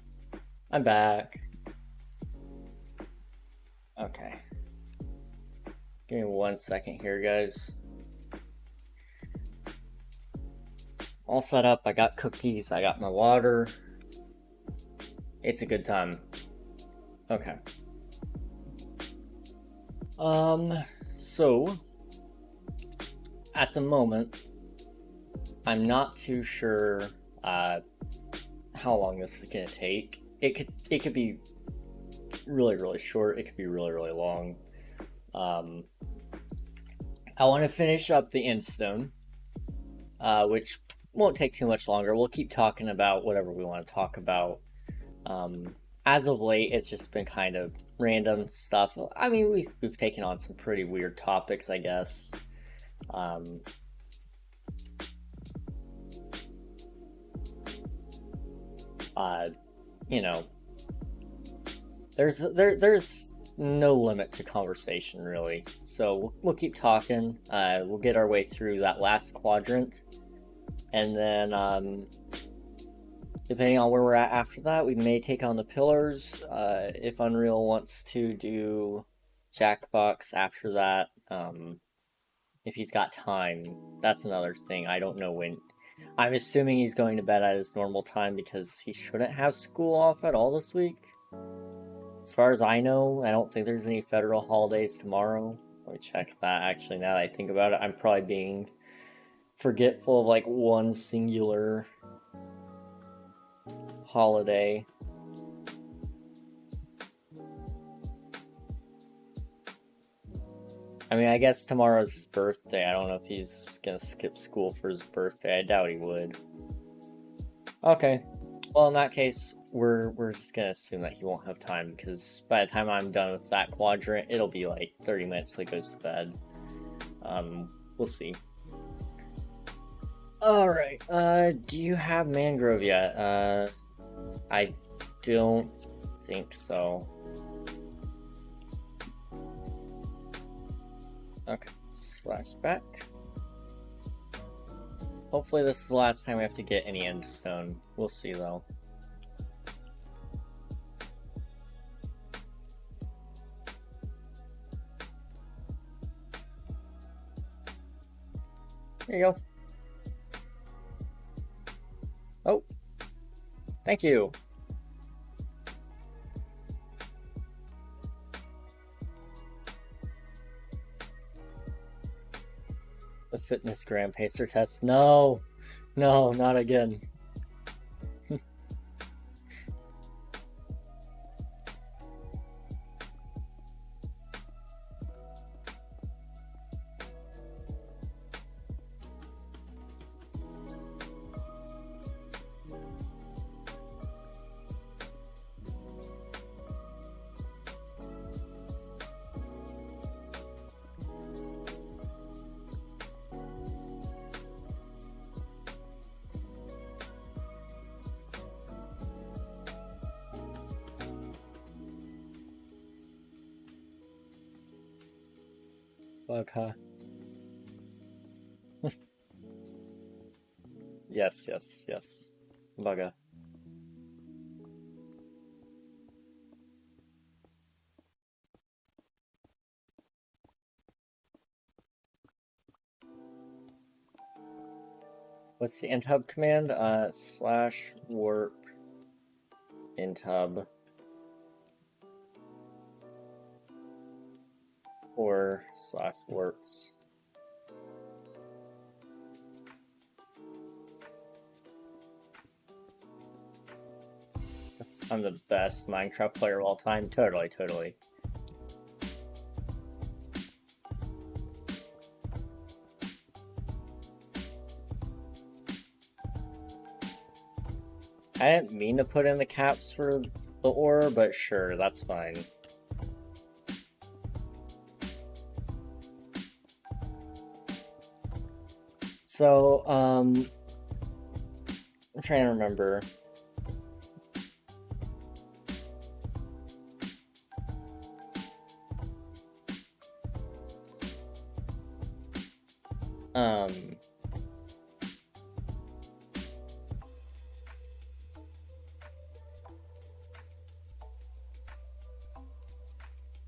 A: I'm back. Okay. Give me 1 second here, guys. All set up, I got cookies, I got my water. It's a good time. Okay. So at the moment, I'm not too sure how long this is gonna take. It could be really short. It could be really long. I want to finish up the Endstone, which won't take too much longer. We'll keep talking about whatever we want to talk about. As of late, it's just been kind of random stuff. I mean, we've taken on some pretty weird topics, I guess. You know, there's no limit to conversation, really. So we'll keep talking. We'll get our way through that last quadrant, and then depending on where we're at after that, we may take on the pillars. If Unreal wants to do Jackbox after that, if he's got time, that's another thing. I don't know when. I'm assuming he's going to bed at his normal time because he shouldn't have school off at all this week. As far as I know, I don't think there's any federal holidays tomorrow. Let me check that. Actually, now that I think about it, I'm probably being forgetful of like one singular holiday. I mean, I guess tomorrow's his birthday. I don't know if he's gonna skip school for his birthday. I doubt he would. Okay. Well, in that case, we're just gonna assume that he won't have time, because by the time I'm done with that quadrant, it'll be like 30 minutes till he goes to bed. We'll see. Alright, do you have Mangrove yet? I don't think so. Okay, slash back. Hopefully this is the last time we have to get any endstone. We'll see though. There you go. Oh, thank you. The fitness gram pacer test. No, no, not again. Bug, huh? Yes, yes, yes. Bugger. What's the intub command? Slash warp intub. Or slash warps. I'm the best Minecraft player of all time. Totally, totally. I didn't mean to put in the caps for the ore, but sure, that's fine. So, I'm trying to remember.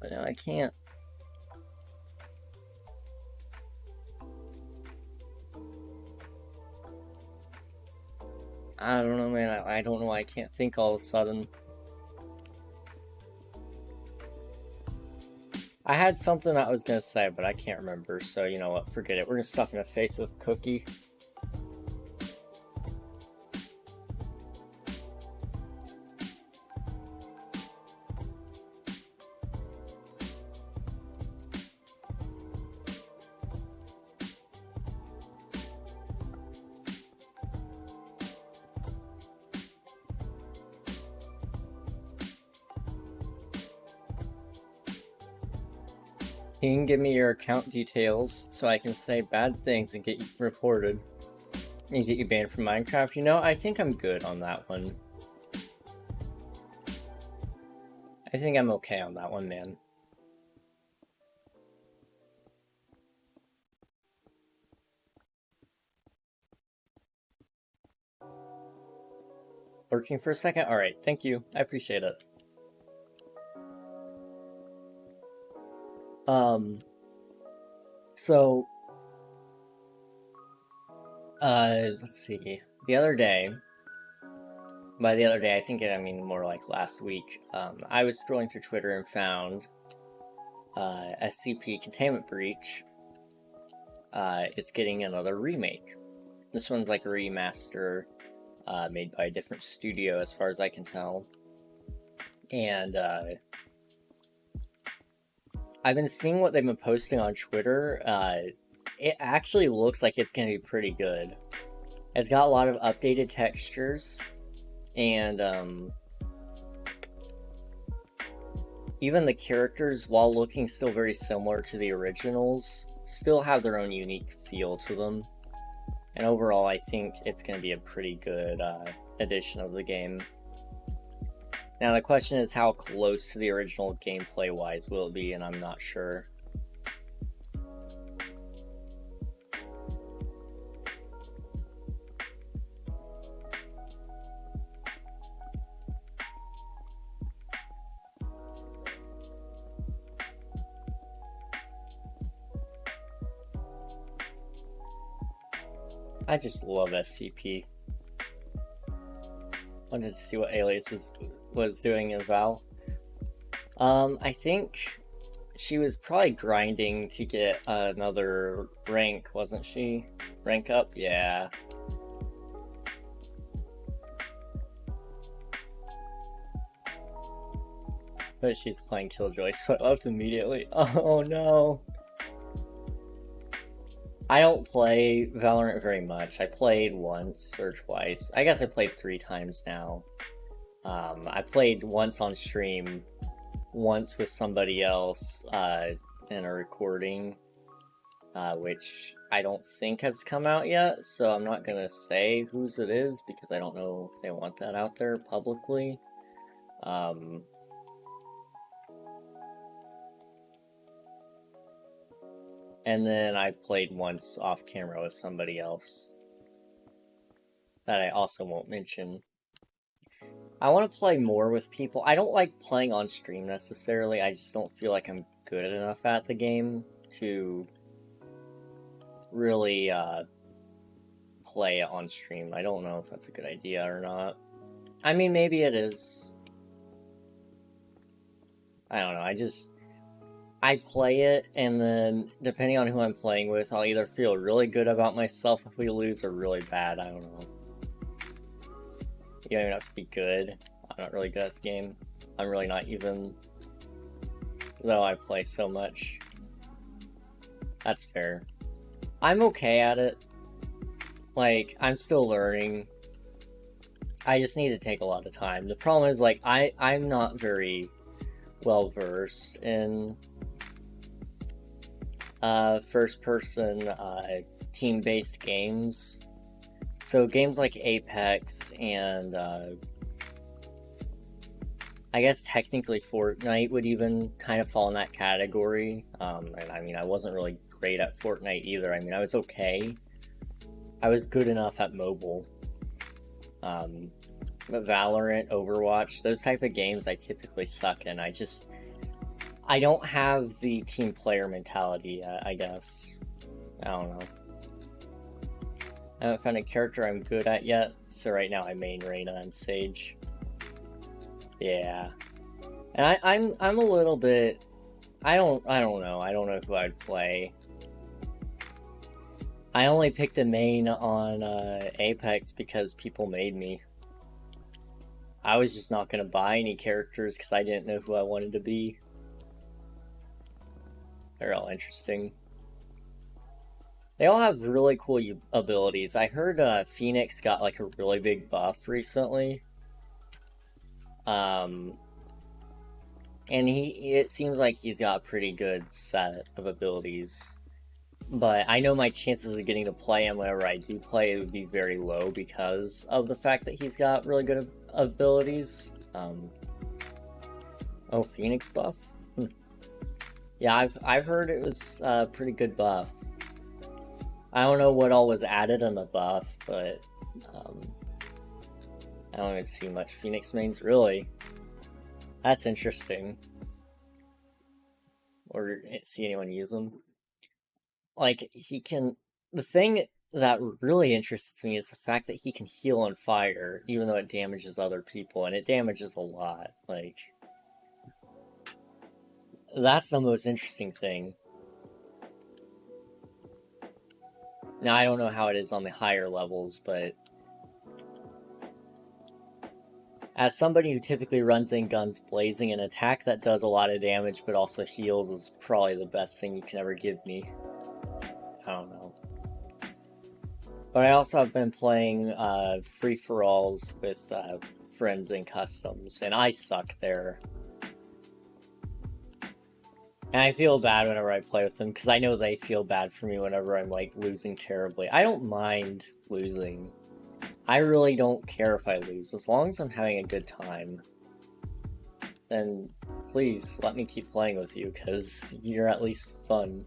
A: But no, I can't. I don't know, man. I don't know why I can't think all of a sudden. I had something I was gonna say, but I can't remember, so you know what, forget it. We're gonna stuff in the face with a cookie. You can give me your account details so I can say bad things and get you reported. And get you banned from Minecraft. You know, I think I'm good on that one. I think I'm okay on that one, man. Working for a second? Alright, thank you. I appreciate it. So, let's see. The other day, by the other day, I think I mean more like last week, I was scrolling through Twitter and found SCP Containment Breach is getting another remake. This one's like a remaster made by a different studio as far as I can tell. And I've been seeing what they've been posting on Twitter. It actually looks like it's going to be pretty good. It's got a lot of updated textures, and even the characters, while looking still very similar to the originals, still have their own unique feel to them. And overall, I think it's going to be a pretty good edition of the game. Now the question is, how close to the original gameplay-wise will it be, and I'm not sure. I just love SCP. Wanted to see what Alias was doing in Val. I think she was probably grinding to get another rank, wasn't she? Rank up? Yeah. But she's playing Killjoy, so I left immediately. Oh no. I don't play Valorant very much. I played once or twice. I guess I played 3 times now. I played once on stream, once with somebody else in a recording, which I don't think has come out yet, so I'm not gonna say whose it is because I don't know if they want that out there publicly. And then I played once off camera with somebody else that I also won't mention. I want to play more with people. I don't like playing on stream necessarily. I just don't feel like I'm good enough at the game to really play it on stream. I don't know if that's a good idea or not. I mean, maybe it is. I don't know. I play it, and then, depending on who I'm playing with, I'll either feel really good about myself if we lose, or really bad, I don't know. You don't even have to be good. I'm not really good at the game. I'm really not even, though I play so much. That's fair. I'm okay at it. Like, I'm still learning. I just need to take a lot of time. The problem is, like, I'm not very well-versed in first-person team-based games. So games like Apex and I guess technically Fortnite would even kind of fall in that category. And I mean, I wasn't really great at Fortnite either. I mean, I was okay. I was good enough at mobile. But Valorant, Overwatch, those type of games I typically suck in. I don't have the team player mentality yet, I guess. I don't know. I haven't found a character I'm good at yet, so right now I main Reyna and Sage. Yeah. And I'm a little bit... I don't know. I don't know who I'd play. I only picked a main on Apex because people made me. I was just not going to buy any characters because I didn't know who I wanted to be. They're all interesting. They all have really cool abilities. I heard Phoenix got like a really big buff recently. And it seems like he's got a pretty good set of abilities. But I know my chances of getting to play him whenever I do play would be very low because of the fact that he's got really good abilities. Oh, Phoenix buff? Yeah, I've heard it was a pretty good buff. I don't know what all was added on the buff, but I don't even see much Phoenix mains, really. That's interesting. Or see anyone use them. Like, he can... The thing that really interests me is the fact that he can heal on fire, even though it damages other people, and it damages a lot. Like... That's the most interesting thing. Now, I don't know how it is on the higher levels, but... As somebody who typically runs in guns blazing, an attack that does a lot of damage but also heals is probably the best thing you can ever give me. I don't know. But I also have been playing free-for-alls with friends in customs, and I suck there. And I feel bad whenever I play with them, because I know they feel bad for me whenever I'm, like, losing terribly. I don't mind losing. I really don't care if I lose. As long as I'm having a good time, then please let me keep playing with you, because you're at least fun.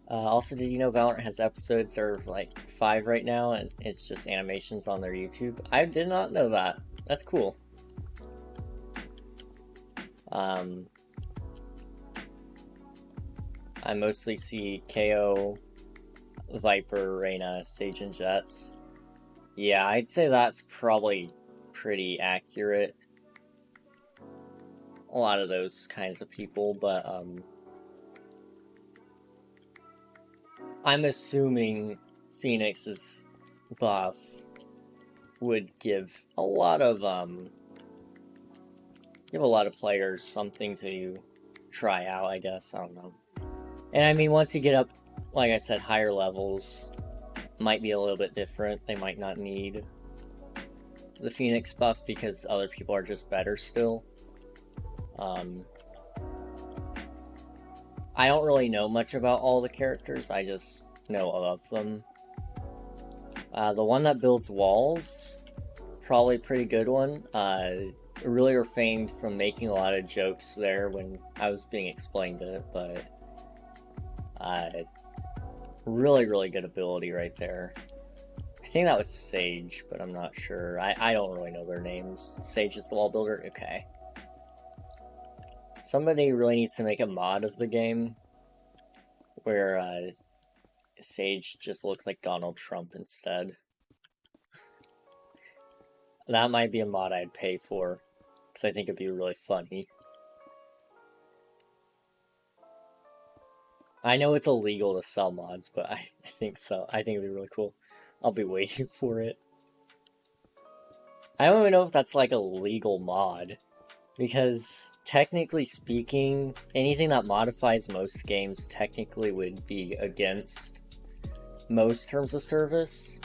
A: Also, did you know Valorant has episodes that are, like, 5 right now, and it's just animations on their YouTube? I did not know that. That's cool. I mostly see KO, Viper, Reyna, Sage, and Jets. Yeah, I'd say that's probably pretty accurate. A lot of those kinds of people, but, I'm assuming Phoenix's buff would give a lot of, give a lot of players something to try out, I guess. I don't know. And I mean, once you get up, like I said, higher levels, might be a little bit different. They might not need the Phoenix buff because other people are just better still. I don't really know much about all the characters, I just know of them. The one that builds walls, probably a pretty good one. Really refrained from making a lot of jokes there when I was being explained it, but really, really good ability right there. I think that was Sage, but I'm not sure. I don't really know their names. Sage is the wall builder? Okay. Somebody really needs to make a mod of the game where Sage just looks like Donald Trump instead. That might be a mod I'd pay for, because I think it'd be really funny. I know it's illegal to sell mods, but I think so. I think it'd be really cool. I'll be waiting for it. I don't even know if that's like a legal mod, because technically speaking, anything that modifies most games technically would be against most terms of service.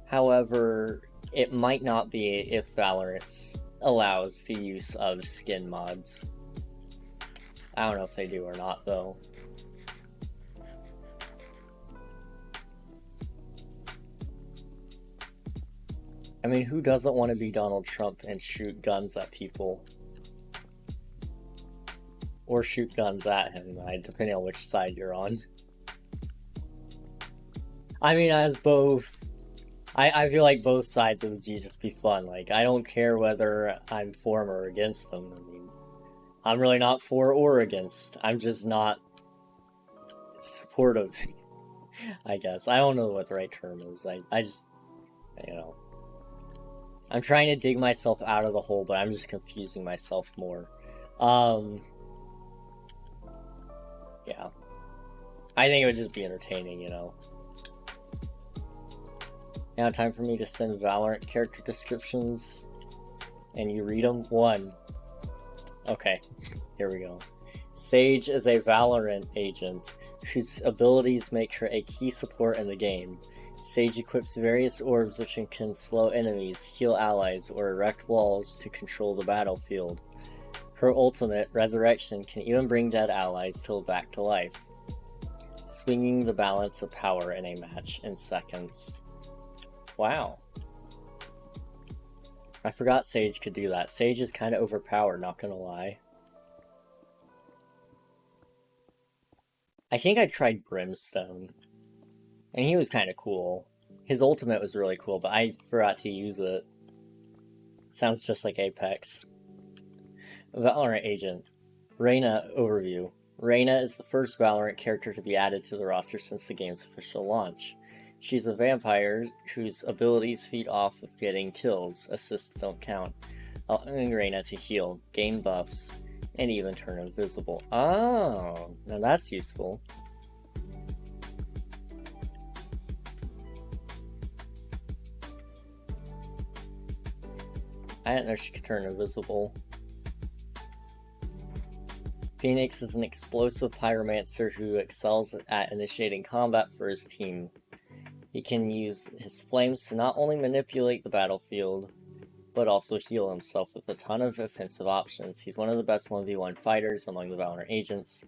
A: However, it might not be if Valorant allows the use of skin mods. I don't know if they do or not, though. I mean, who doesn't want to be Donald Trump and shoot guns at people? Or shoot guns at him, depending on which side you're on. I mean, as both I feel like both sides would just be fun. Like, I don't care whether I'm for or against them. I mean, I'm really not for or against. I'm just not supportive, I guess. I don't know what the right term is. I just, you know. I'm trying to dig myself out of the hole, but I'm just confusing myself more. Yeah. I think it would just be entertaining, you know. Now time for me to send Valorant character descriptions. And you read them? 1. Okay, here we go. Sage is a Valorant agent whose abilities make her a key support in the game. Sage equips various orbs which can slow enemies, heal allies, or erect walls to control the battlefield. Her ultimate, Resurrection, can even bring dead allies back to life, swinging the balance of power in a match in seconds. Wow. I forgot Sage could do that. Sage is kind of overpowered, not gonna lie. I think I tried Brimstone, and he was kind of cool. His ultimate was really cool, but I forgot to use it. Sounds just like Apex. Valorant Agent. Reyna overview. Reyna is the first Valorant character to be added to the roster since the game's official launch. She's a vampire whose abilities feed off of getting kills, assists don't count, allowing Reyna to heal, gain buffs, and even turn invisible. Oh, now that's useful. I didn't know she could turn invisible. Phoenix is an explosive pyromancer who excels at initiating combat for his team. He can use his flames to not only manipulate the battlefield, but also heal himself with a ton of offensive options. He's one of the best 1v1 fighters among the Valorant agents.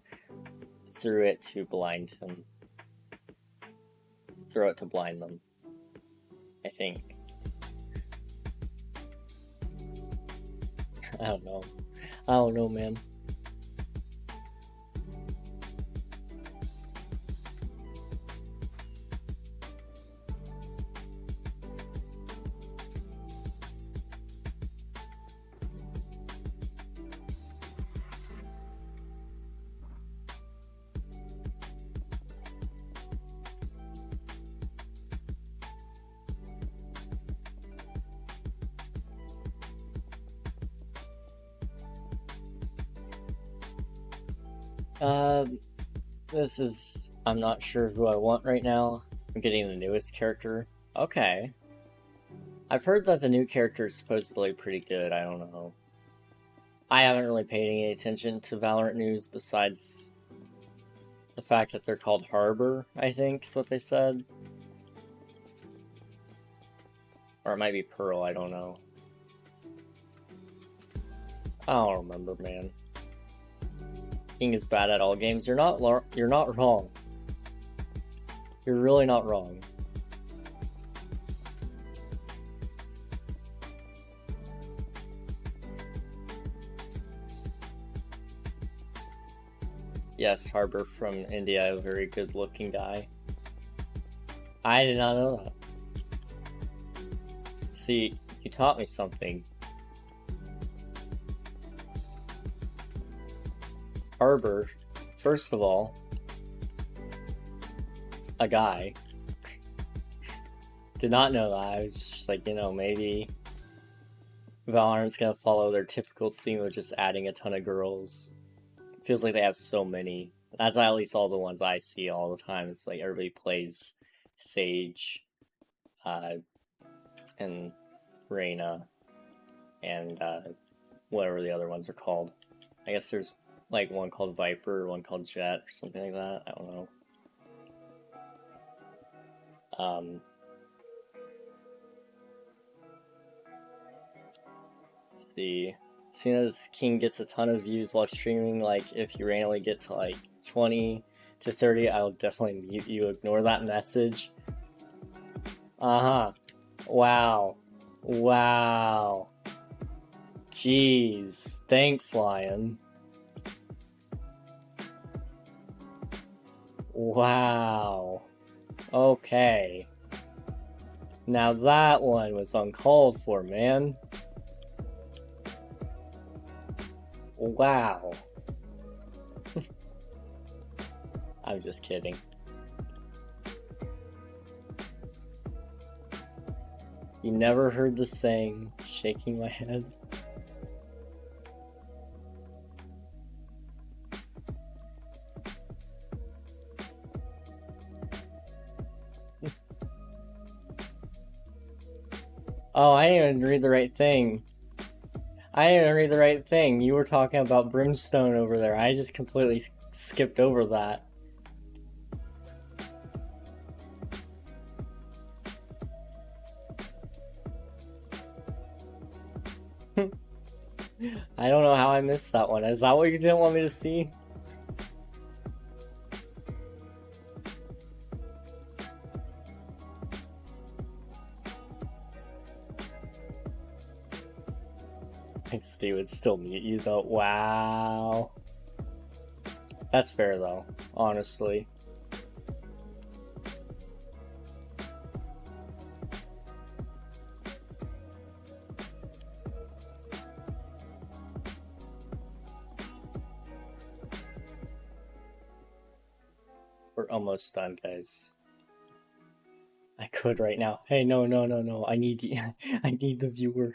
A: Throw it to blind them, I think. I don't know, man. I'm not sure who I want right now. I'm getting the newest character. Okay. I've heard that the new character is supposedly pretty good, I don't know. I haven't really paid any attention to Valorant news besides the fact that they're called Harbor, I think is what they said. Or it might be Pearl, I don't know. I don't remember, man. King is bad at all games. You're not wrong. You're really not wrong. Yes, Harbor from India, a very good looking guy. I did not know that. See, you taught me something. Harbor, first of all, a guy. Did not know that. I was just like, you know, maybe Valorant's gonna follow their typical theme of just adding a ton of girls. Feels like they have so many. That's at least all the ones I see all the time. It's like everybody plays Sage, and Reyna, and whatever the other ones are called. I guess there's like one called Viper, one called Jet, or something like that. I don't know. Let's see. As soon as King gets a ton of views while streaming, like if you randomly get to like 20 to 30, I'll definitely mute you. Ignore that message. Wow. Wow. Jeez. Thanks, Lion. Wow. Okay. Now that one was uncalled for, man. Wow. I'm just kidding. You never heard the saying, shaking my head? Oh, I didn't even read the right thing. I didn't even read the right thing. You were talking about brimstone over there. I just completely skipped over that. I don't know how I missed that one. Is that what you didn't want me to see? I still would still mute you though. Wow. That's fair though, honestly. We're almost done, guys. I could right now. Hey, no. I need I need the viewer.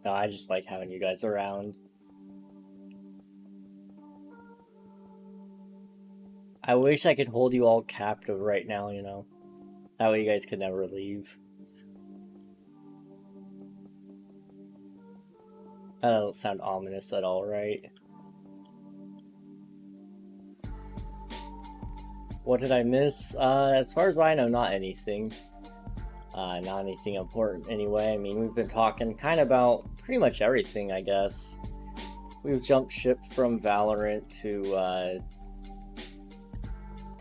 A: No, I just like having you guys around. I wish I could hold you all captive right now, you know? That way you guys could never leave. That doesn't sound ominous at all, right? What did I miss? As far as I know, not anything. Not anything important anyway. I mean, we've been talking kind of about pretty much everything, I guess. We've jumped ship from Valorant to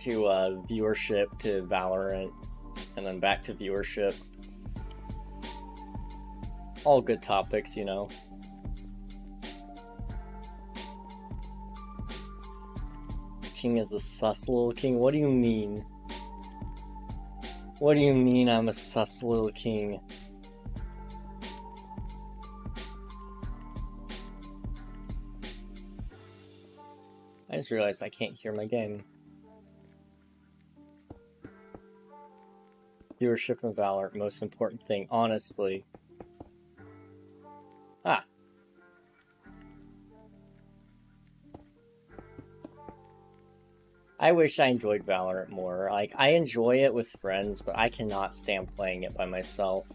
A: viewership to Valorant, and then back to viewership. All good topics, you know. King is a sus little king. What do you mean? What do you mean I'm a sus little king? I just realized I can't hear my game. Viewership and Valor, most important thing, honestly. Ah. I wish I enjoyed Valorant more. Like, I enjoy it with friends, but I cannot stand playing it by myself.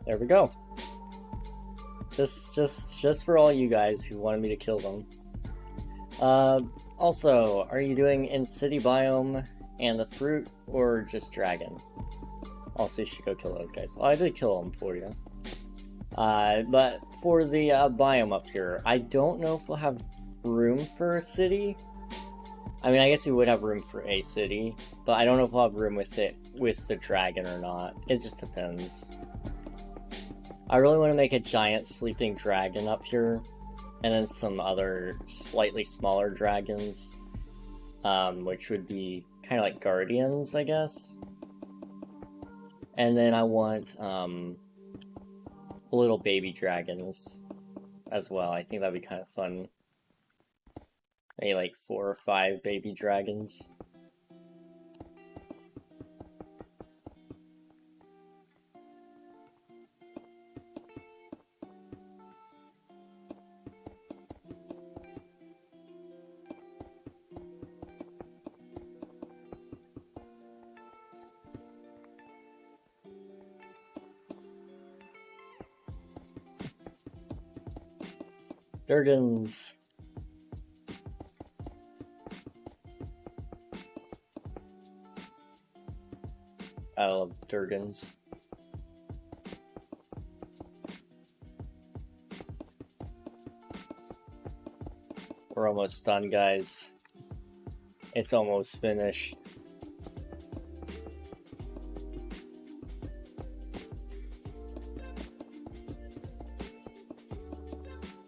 A: There we go. Just for all you guys who wanted me to kill them. Also, are you doing in city biome and the fruit, or just dragon? Also, you should go kill those guys. Oh, I did kill them for you. But for the biome up here, I don't know if we'll have room for a city. I mean, I guess we would have room for a city, but I don't know if we'll have room with it with the dragon or not. It just depends. I really want to make a giant sleeping dragon up here, and then some other slightly smaller dragons, which would be kind of like guardians, I guess. And then I want little baby dragons as well. I think that'd be kind of fun. Maybe like 4 or 5 baby dragons. Durgans. I love Durgans. We're almost done, guys. It's almost finished.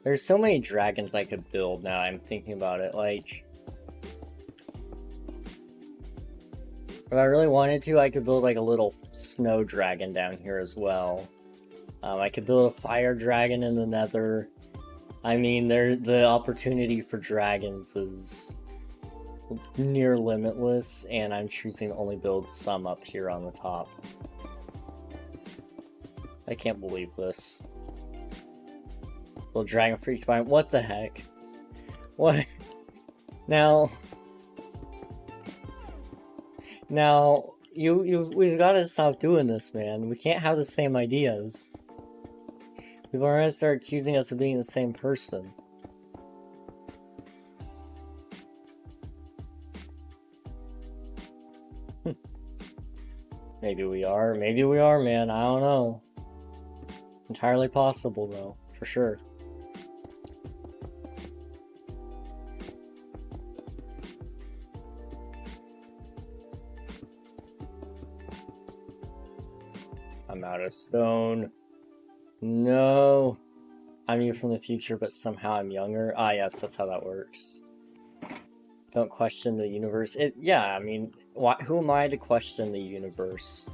A: There's so many dragons I could build now, I'm thinking about it, like... If I really wanted to, I could build like a little snow dragon down here as well. I could build a fire dragon in the nether. I mean, the opportunity for dragons is near limitless, and I'm choosing to only build some up here on the top. I can't believe this. Little dragon freak fine. What the heck? What? Now, we've got to stop doing this, man. We can't have the same ideas. People are gonna start accusing us of being the same person. Maybe we are, man. I don't know. Entirely possible, though, for sure. I'm out of stone. No. I'm you from the future, but somehow I'm younger. Ah, yes, that's how that works. Don't question the universe. Yeah, I mean, who am I to question the universe?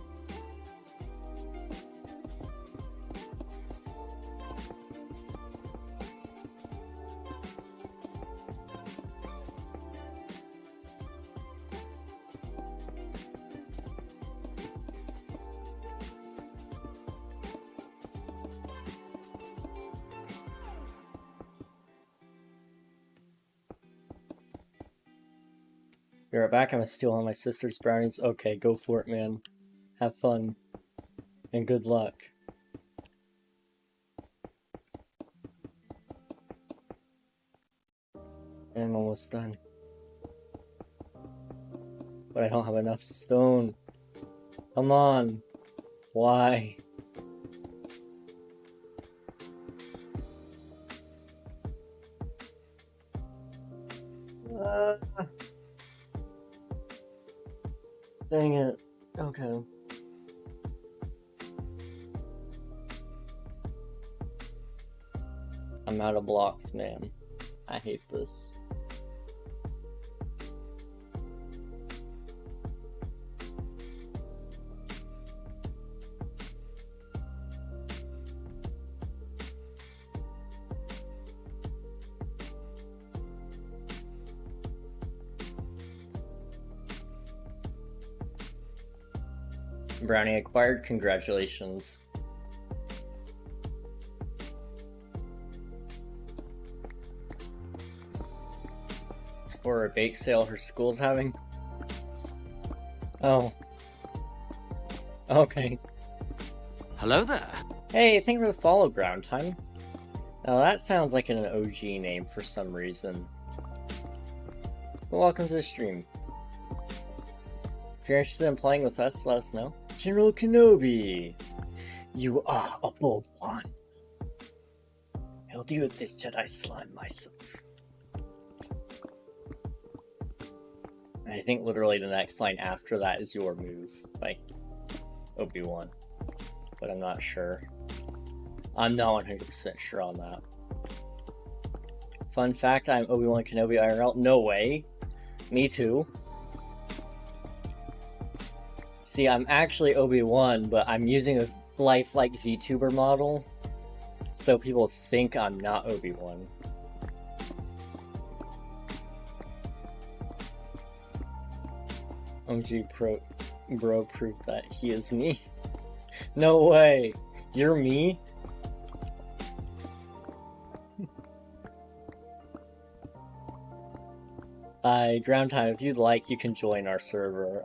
A: You're right back. I'm gonna steal all my sister's brownies. Okay, go for it, man. Have fun. And good luck. I'm almost done. But I don't have enough stone. Come on. Why? Dang it. Okay. I'm out of blocks, man. I hate this. Brownie acquired. Congratulations. It's for a bake sale her school's having. Oh. Okay.
H: Hello there.
A: Hey, thank you for the follow, Ground Time. Now that sounds like an OG name for some reason. Well, welcome to the stream. If you're interested in playing with us, let us know. General Kenobi! You are a bold one. I'll deal with this Jedi slime myself. I think literally the next line after that is your move, like Obi-Wan. But I'm not sure. I'm not 100% sure on that. Fun fact, I'm Obi-Wan Kenobi IRL. No way. Me too. See, I'm actually Obi-Wan, but I'm using a lifelike VTuber model, so people think I'm not Obi-Wan. OG bro proof that he is me. No way! You're me? Ground Time, if you'd like, you can join our server.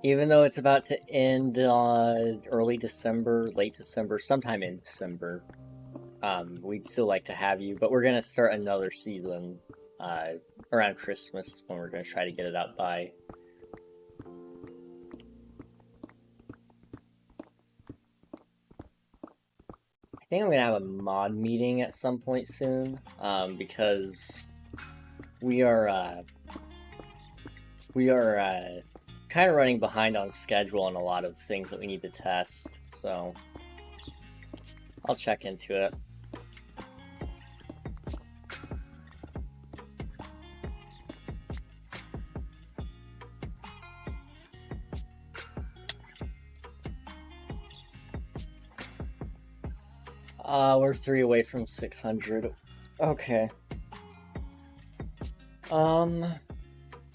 A: Even though it's about to end early December, late December, sometime in December, we'd still like to have you, but we're going to start another season around Christmas when we're going to try to get it out by. I think I'm gonna have a mod meeting at some point soon, because we are kind of running behind on schedule on a lot of things that we need to test, so I'll check into it. We're 3 away from 600. Okay.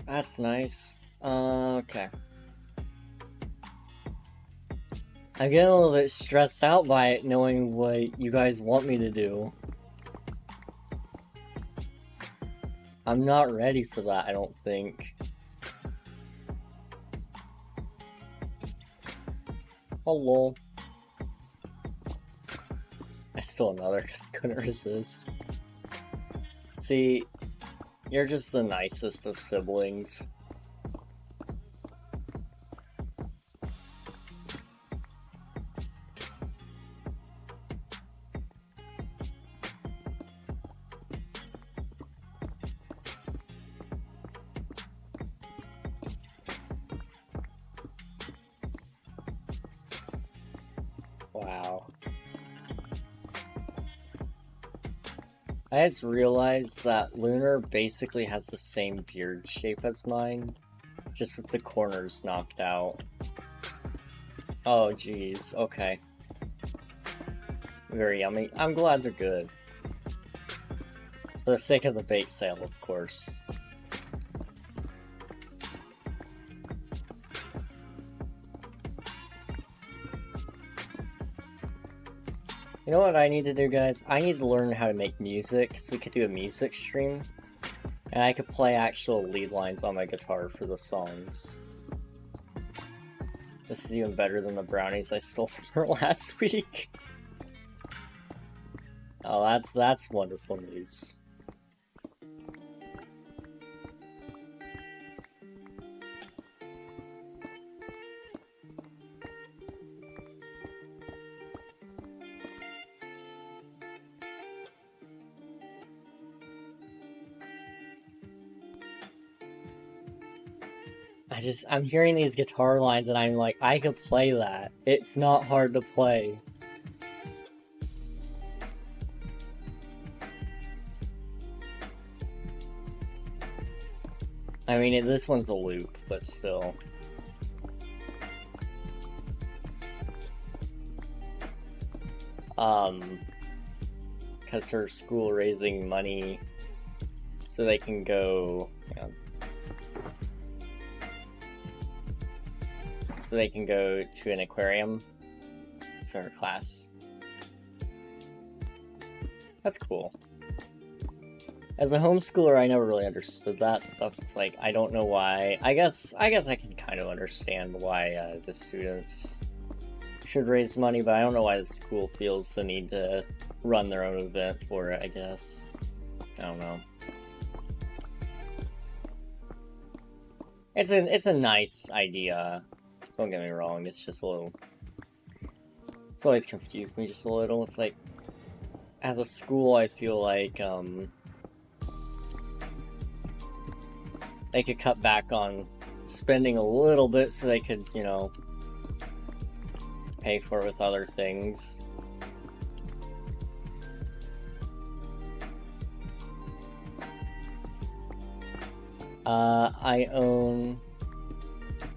A: That's nice. Okay. I'm getting a little bit stressed out by it, knowing what you guys want me to do. I'm not ready for that, I don't think. Hello. I stole another because I couldn't resist. See, you're just the nicest of siblings. Wow. I just realized that Lunar basically has the same beard shape as mine, just with the corners knocked out. Oh geez, okay. Very yummy. I'm glad they're good. For the sake of the bake sale, of course. You know what I need to do, guys? I need to learn how to make music, so we could do a music stream. And I could play actual lead lines on my guitar for the songs. This is even better than the brownies I stole from her last week. Oh, that's wonderful news. I'm hearing these guitar lines and I'm like, I could play that. It's not hard to play. I mean, this one's a loop, but still. Because her school raising money so they can go, so they can go to an aquarium. So her class. That's cool. As a homeschooler, I never really understood that stuff. It's like, I don't know why. I guess I can kind of understand why the students should raise money, but I don't know why the school feels the need to run their own event for it, I guess. I don't know. It's a nice idea. Don't get me wrong, it's just a little... It's always confused me just a little. It's like, as a school, I feel like, they could cut back on spending a little bit so they could, you know, pay for it with other things.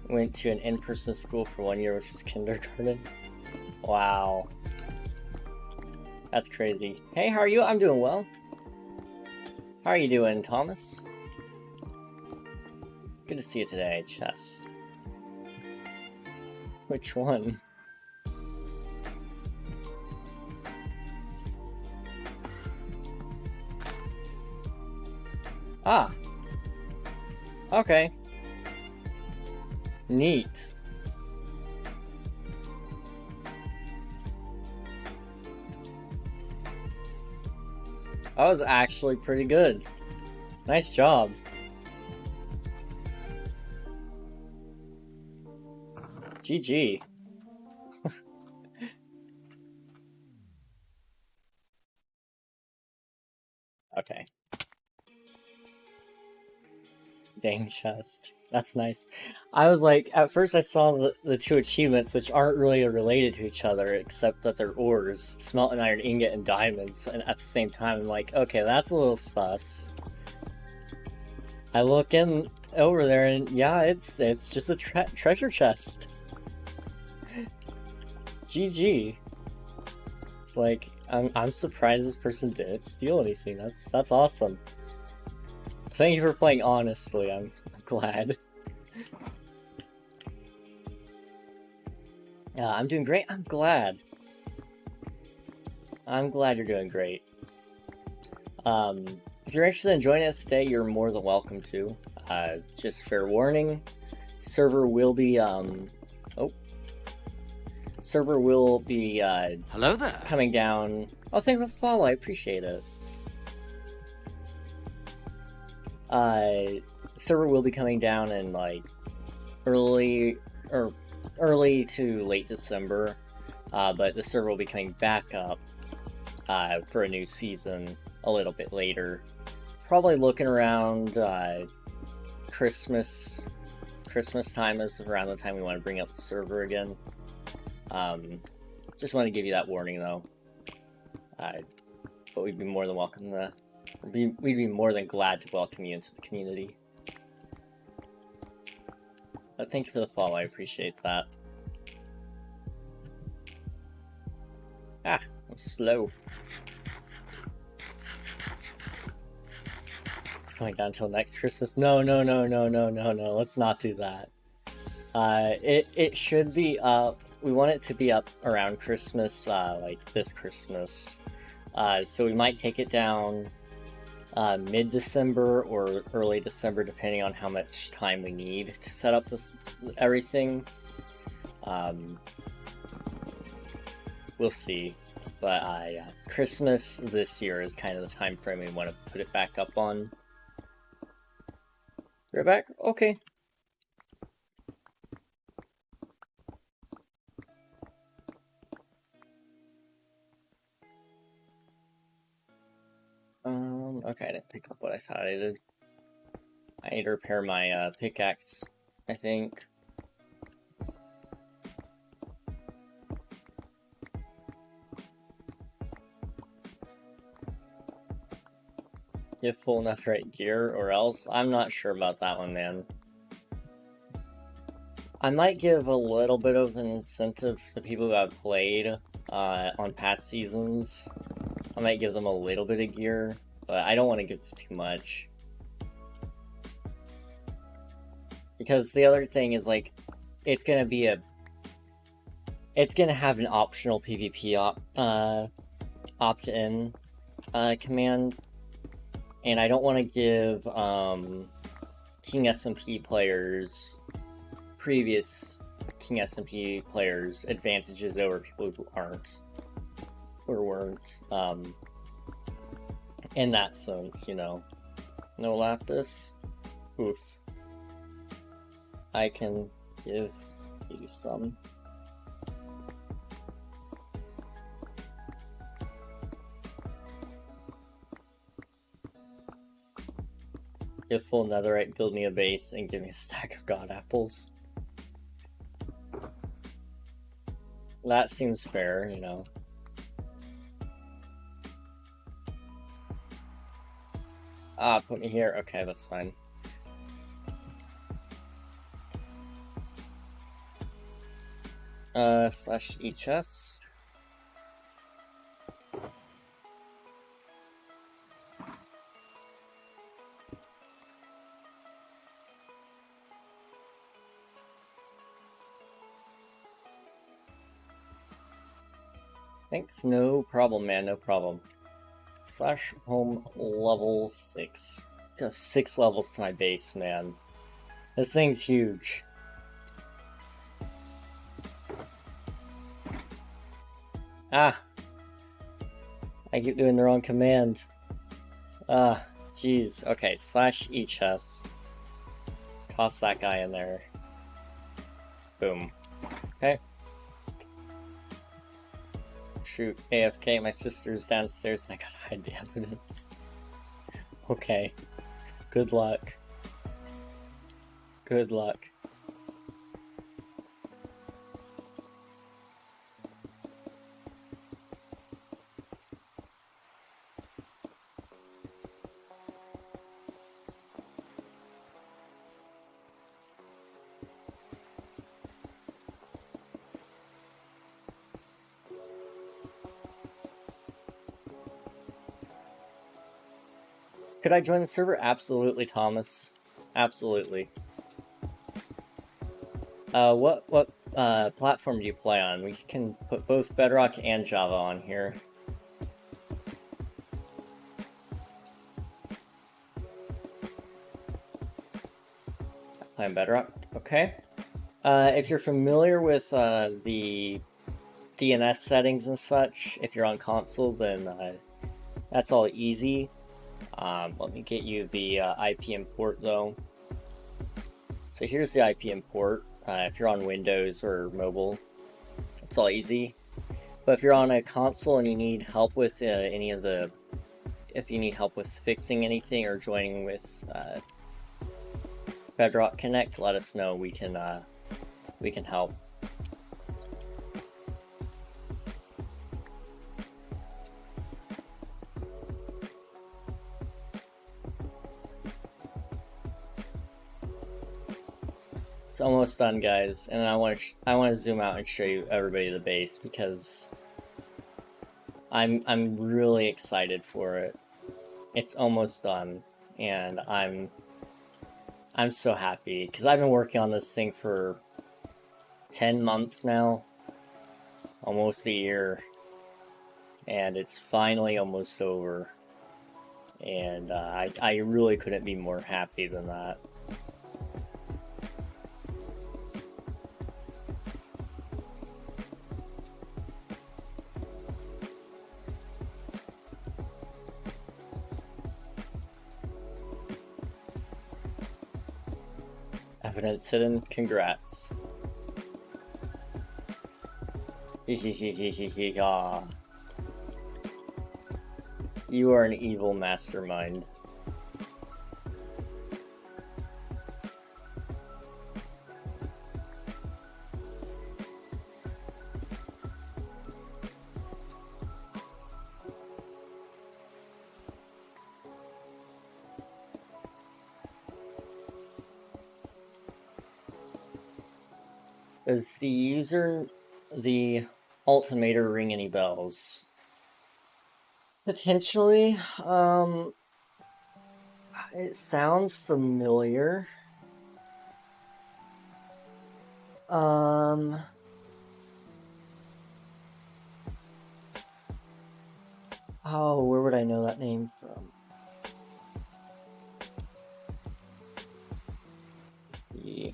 A: Went to an in-person school for 1 year, which was kindergarten. Wow. That's crazy. Hey, how are you? I'm doing well. How are you doing, Thomas? Good to see you today, Chess. Which one? Ah. Okay. Neat. That was actually pretty good. Nice job. GG. Dang chest. That's nice. I was like, at first I saw the two achievements, which aren't really related to each other, except that they're ores. Smelt an iron ingot and diamonds, and at the same time, I'm like, okay, that's a little sus. I look in over there, and yeah, it's just a treasure chest. GG. It's like, I'm surprised this person didn't steal anything. That's awesome. Thank you for playing honestly, I'm glad. Yeah, I'm doing great, I'm glad. I'm glad you're doing great. If you're interested in joining us today, you're more than welcome to. Just fair warning, server will be, server will be,
H: Hello there.
A: coming down. Oh, thank you for the follow, I appreciate it. Server will be coming down in like early to late December, but the server will be coming back up for a new season a little bit later. Probably looking around Christmas time is around the time we want to bring up the server again. Just want to give you that warning though. But we'd be more than welcome to. We'd be more than glad to welcome you into the community. But thank you for the follow, I appreciate that. Ah, I'm slow. It's going down until next Christmas. No, let's not do that. It should be up. We want it to be up around Christmas, like this Christmas. So we might take it down mid-December or early December, depending on how much time we need to set up everything. We'll see. But Christmas this year is kind of the time frame we want to put it back up on. You're back? Okay. Okay, I didn't pick up what I thought I did. I need to repair my pickaxe, I think. Get full netherite gear or else? I'm not sure about that one, man. I might give a little bit of an incentive to people who have played on past seasons. I might give them a little bit of gear, but I don't want to give too much. Because the other thing is, like, it's gonna have an optional PvP opt-in command, and I don't want to give King SMP players, previous King SMP players, advantages over people who aren't or weren't. In that sense, you know. No lapis? Oof. I can give you some. Get full netherite, build me a base, and give me a stack of god apples. That seems fair, you know. Ah, put me here. Okay, that's fine. Slash E chest. Thanks, no problem, man, no problem. Slash home level 6. I have 6 levels to my base, man. This thing's huge. Ah! I keep doing the wrong command. Ah, jeez. Okay, slash E chest. Toss that guy in there. Boom. Okay. Shoot, AFK, my sister's downstairs and I gotta hide the evidence. Okay. Good luck. Good luck. Could I join the server? Absolutely, Thomas. Absolutely. What platform do you play on? We can put both Bedrock and Java on here. Playing Bedrock, okay. If you're familiar with the DNS settings and such, if you're on console, then that's all easy. Let me get you the IP import though. So here's the IP import. If you're on Windows or mobile, it's all easy. But if you're on a console and you need help with if you need help with fixing anything or joining with Bedrock Connect, let us know. We can help. It's almost done, guys, and I want to zoom out and show you everybody the base because I'm really excited for it. It's almost done, and I'm so happy because I've been working on this thing for 10 months now, almost a year, and it's finally almost over. And I really couldn't be more happy than that. Evidence hidden, congrats. You are an evil mastermind. Does the Ultimator ring any bells? Potentially. It sounds familiar. Oh, where would I know that name from? Yeah.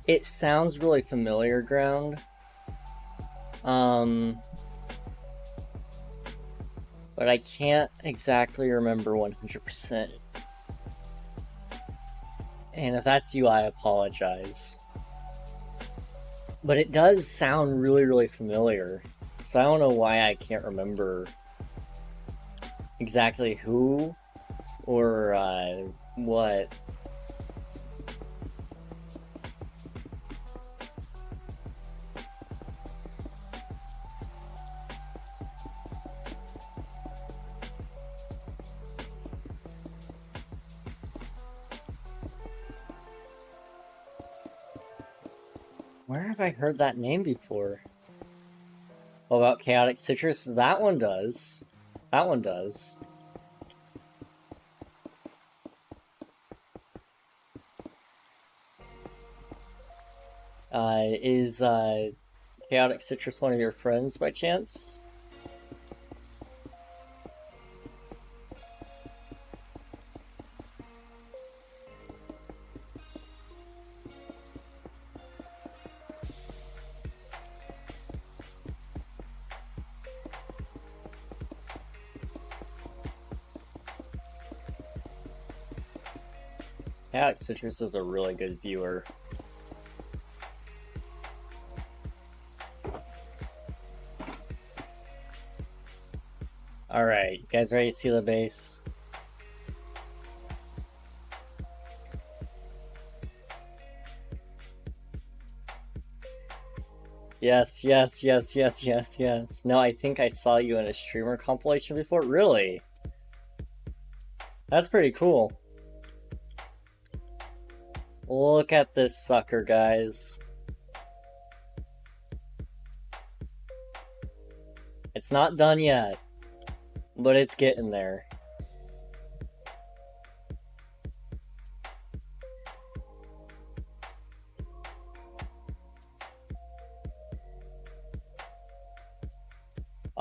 A: It sounds really familiar, Ground. But I can't exactly remember 100%. And if that's you, I apologize. But it does sound really, really familiar. So I don't know why I can't remember exactly who or what. Where have I heard that name before? What about Chaotic Citrus? That one does. That one does. Is Chaotic Citrus one of your friends by chance? Chaotic Citrus is a really good viewer. Alright, you guys ready to see the base? Yes, yes, yes, yes, yes, yes. No, I think I saw you in a streamer compilation before. Really? That's pretty cool. Look at this sucker, guys. It's not done yet, but it's getting there.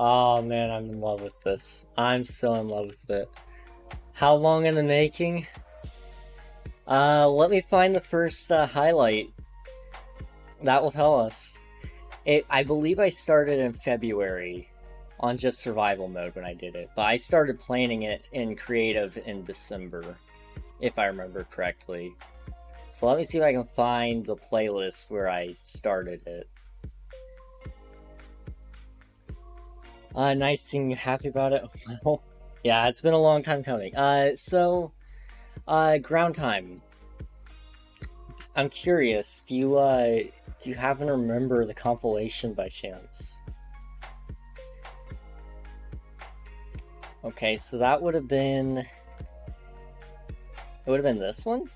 A: Oh man, I'm in love with this. I'm so in love with it. How long in the making? Let me find the first highlight. That will tell us. I believe I started in February on just survival mode when I did it, but I started planning it in creative in December, if I remember correctly. So let me see if I can find the playlist where I started it. Nice seeing you happy about it. Well, yeah, it's been a long time coming. Ground time. I'm curious, do you happen to remember the compilation by chance? Okay, so that would have been... It would have been this one?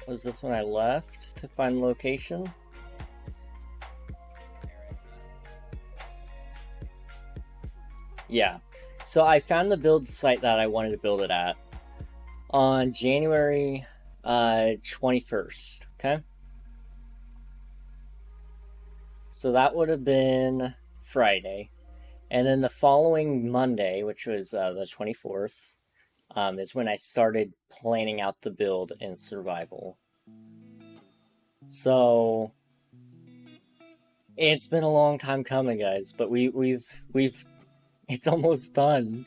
A: Was this when I left to find location? Yeah. So I found the build site that I wanted to build it at on January 21st, okay? So that would have been Friday. And then the following Monday, which was the 24th, is when I started planning out the build in survival. So it's been a long time coming, guys, but we've it's almost done.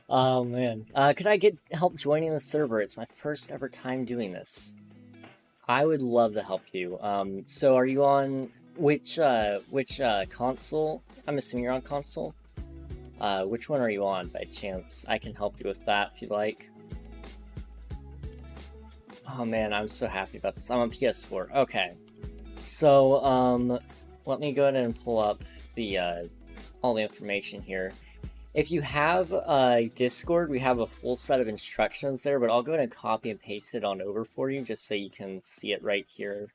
A: Oh man, could I get help joining the server? It's my first ever time doing this. I would love to help you. So are you on which console? I'm assuming you're on console. Which one are you on by chance? I can help you with that if you like. Oh man, I'm so happy about this. I'm on PS4. Okay. So, let me go ahead and pull up the, all the information here. If you have Discord, we have a full set of instructions there, but I'll go ahead and copy and paste it on over for you just so you can see it right here.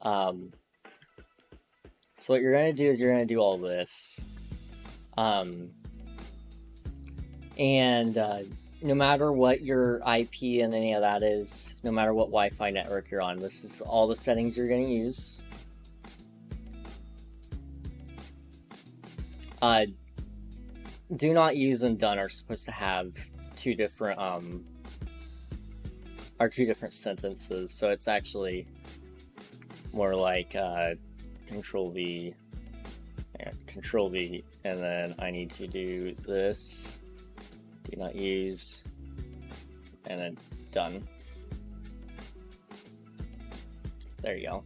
A: So what you're going to do is you're going to do all this. No matter what your IP and any of that is, no matter what Wi-Fi network you're on, this is all the settings you're going to use. Do not use and done are supposed to have two different sentences, so it's actually more like Control V, Control V, and then I need to do this. Do not use, and then done. There you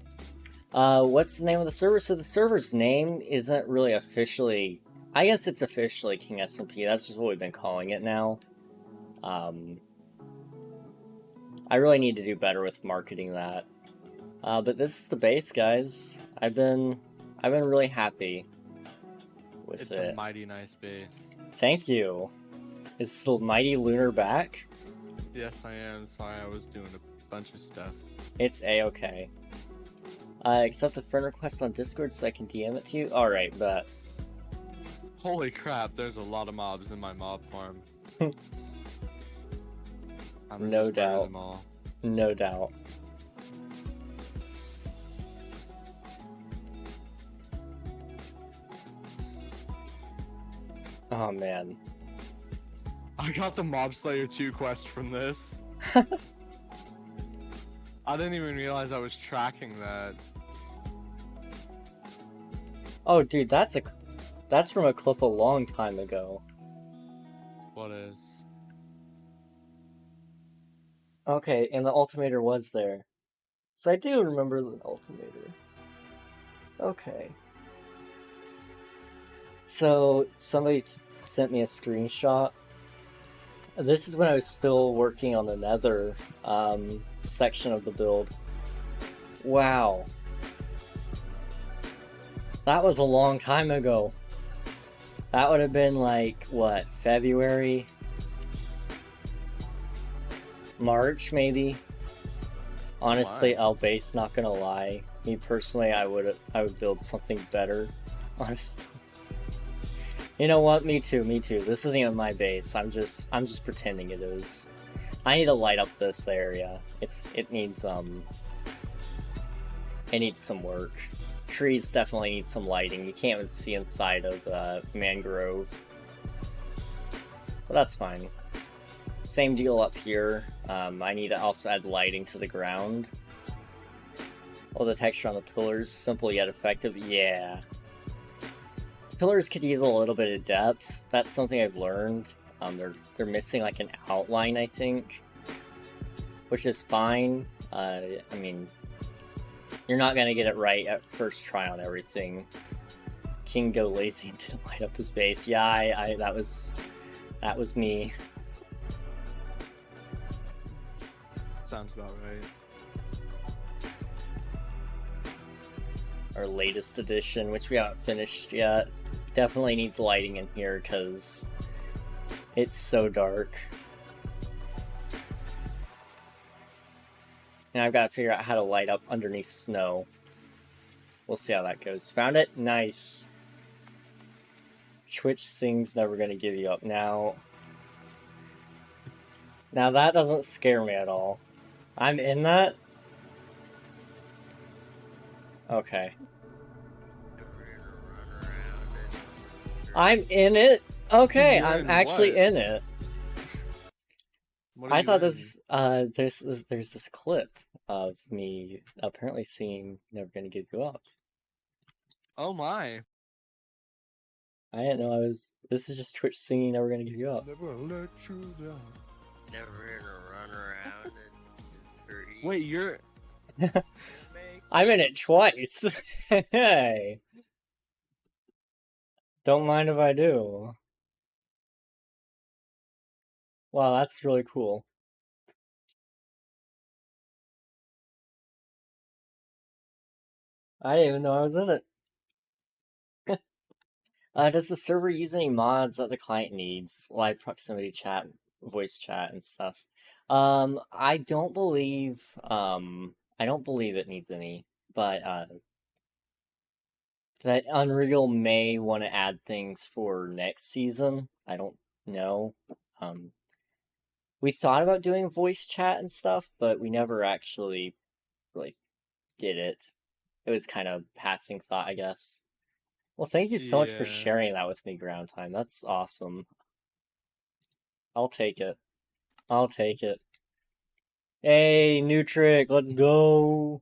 A: go. What's the name of the server? So the server's name isn't really officially... I guess it's officially King SMP. That's just what we've been calling it now. I really need to do better with marketing that. But this is the base, guys. I've been really happy with it.
B: It's a mighty nice base.
A: Thank you. Is the mighty lunar back?
B: Yes, I am. Sorry, I was doing a bunch of stuff.
A: It's a-okay. Accept the friend request on Discord so I can DM it to you? Alright, but...
B: Holy crap, there's a lot of mobs in my mob farm.
A: No doubt. No doubt. Oh man.
B: I got the Mob Slayer 2 quest from this. I didn't even realize I was tracking that.
A: Oh dude, that's from a clip a long time ago.
B: What is?
A: Okay, and the altimeter was there. So I do remember the altimeter. Okay. So somebody sent me a screenshot. This is when I was still working on the nether section of the build. Wow. That was a long time ago. That would have been like, what, February? March, maybe? Honestly, Albase, not gonna lie. Me personally, I would build something better. Honestly. You know what? Me too, me too. This isn't even my base. I'm just pretending it is. I need to light up this area. It needs some work. Trees definitely need some lighting. You can't even see inside of mangrove. But that's fine. Same deal up here. I need to also add lighting to the ground. Oh, the texture on the pillars, simple yet effective. Yeah. Pillars could use a little bit of depth. That's something I've learned. They're missing like an outline, I think, which is fine. I mean, you're not gonna get it right at first try on everything. King go lazy and didn't light up his base. Yeah, that was me.
B: Sounds about right.
A: Our latest edition, which we haven't finished yet, definitely needs lighting in here because it's so dark. And I've got to figure out how to light up underneath snow. We'll see how that goes. Found it? Nice. Twitch sings Never Gonna Give You Up. Now that doesn't scare me at all. I'm in that? Okay. I'm in it? Okay, I'm actually in it. I thought this, there's this clip of me apparently singing Never Gonna Give You Up.
B: Oh my.
A: I didn't know this is just Twitch singing Never Gonna Give You Up.
G: Never let you down.
I: Never gonna run around and
B: Wait, you're...
A: I'm in it twice! Hey! Don't mind if I do. Wow, that's really cool. I didn't even know I was in it. Does the server use any mods that the client needs? Live proximity chat, voice chat, and stuff. I don't believe it needs any, but that Unreal may want to add things for next season. I don't know. We thought about doing voice chat and stuff, but we never actually really did it. It was kind of passing thought, I guess. Well, thank you so much for sharing that with me, Ground Time. That's awesome. I'll take it. I'll take it. Hey, new trick, let's go!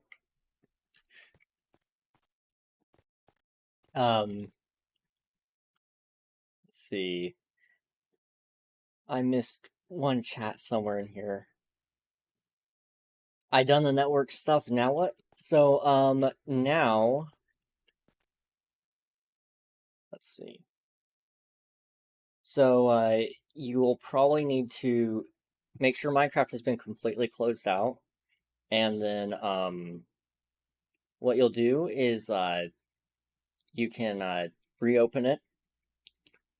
A: Let's see. I missed one chat somewhere in here. I done the network stuff, now what? So, now... Let's see. So, you will probably need to make sure Minecraft has been completely closed out. And then, what you'll do is, you can, reopen it.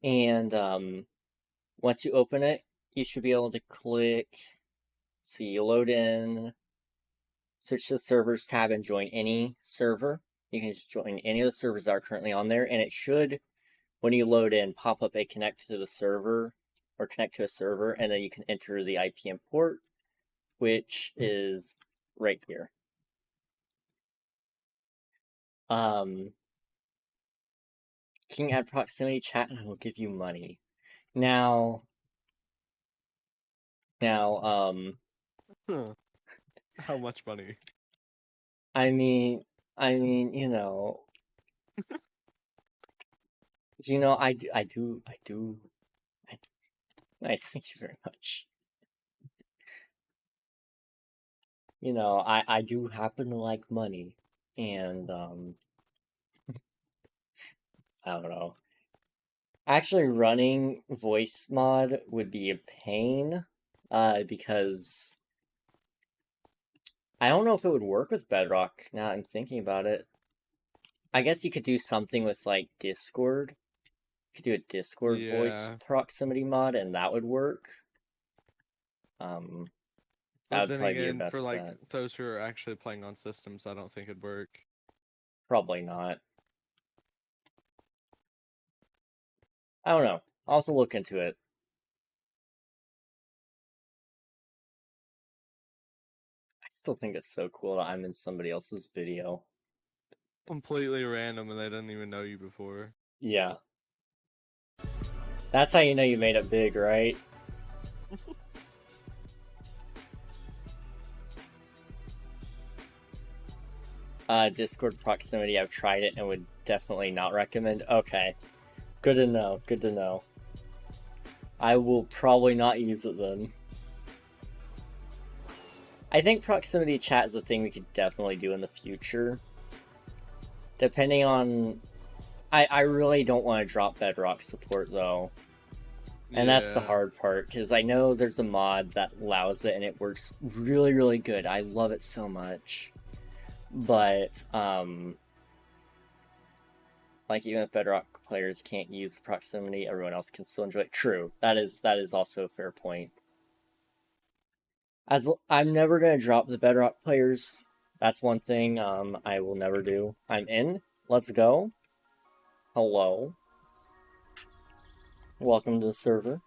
A: And, once you open it, you should be able to click, see, you load in, switch to the servers tab and join any server. You can just join any of the servers that are currently on there, and it should, when you load in, pop up a connect to the server, or connect to a server, and then you can enter the IP and port, which is right here. King add proximity chat and I will give you money. Now,
B: How much money?
A: I mean, you know, I do. Nice, thank you very much. you know, I do happen to like money, and I don't know. Actually, running voice mod would be a pain, because I don't know if it would work with Bedrock. Now I'm thinking about it. I guess you could do something with like Discord. You could do a Discord voice
B: Yeah.
A: proximity mod, and that would work. That
B: But
A: would
B: then
A: probably be your
B: again,
A: best
B: for like
A: bet.
B: those who are actually playing on systems, I don't think it'd work.
A: Probably not. I don't know. I'll have to look into it. I still think it's so cool that I'm in somebody else's video.
B: Completely random and they didn't even know you before.
A: Yeah. That's how you know you made it big, right? Discord proximity, I've tried it and would definitely not recommend. Okay. Good to know, good to know. I will probably not use it then. I think proximity chat is a thing we could definitely do in the future. Depending on... I really don't want to drop Bedrock support, though. And that's the hard part, because I know there's a mod that allows it, and it works really, really good. I love it so much. But, like, even if Bedrock players can't use the proximity, everyone else can still enjoy it. True. That is also a fair point. I'm never going to drop the Bedrock players. That's one thing I will never do. I'm in. Let's go. Hello. Welcome to the server.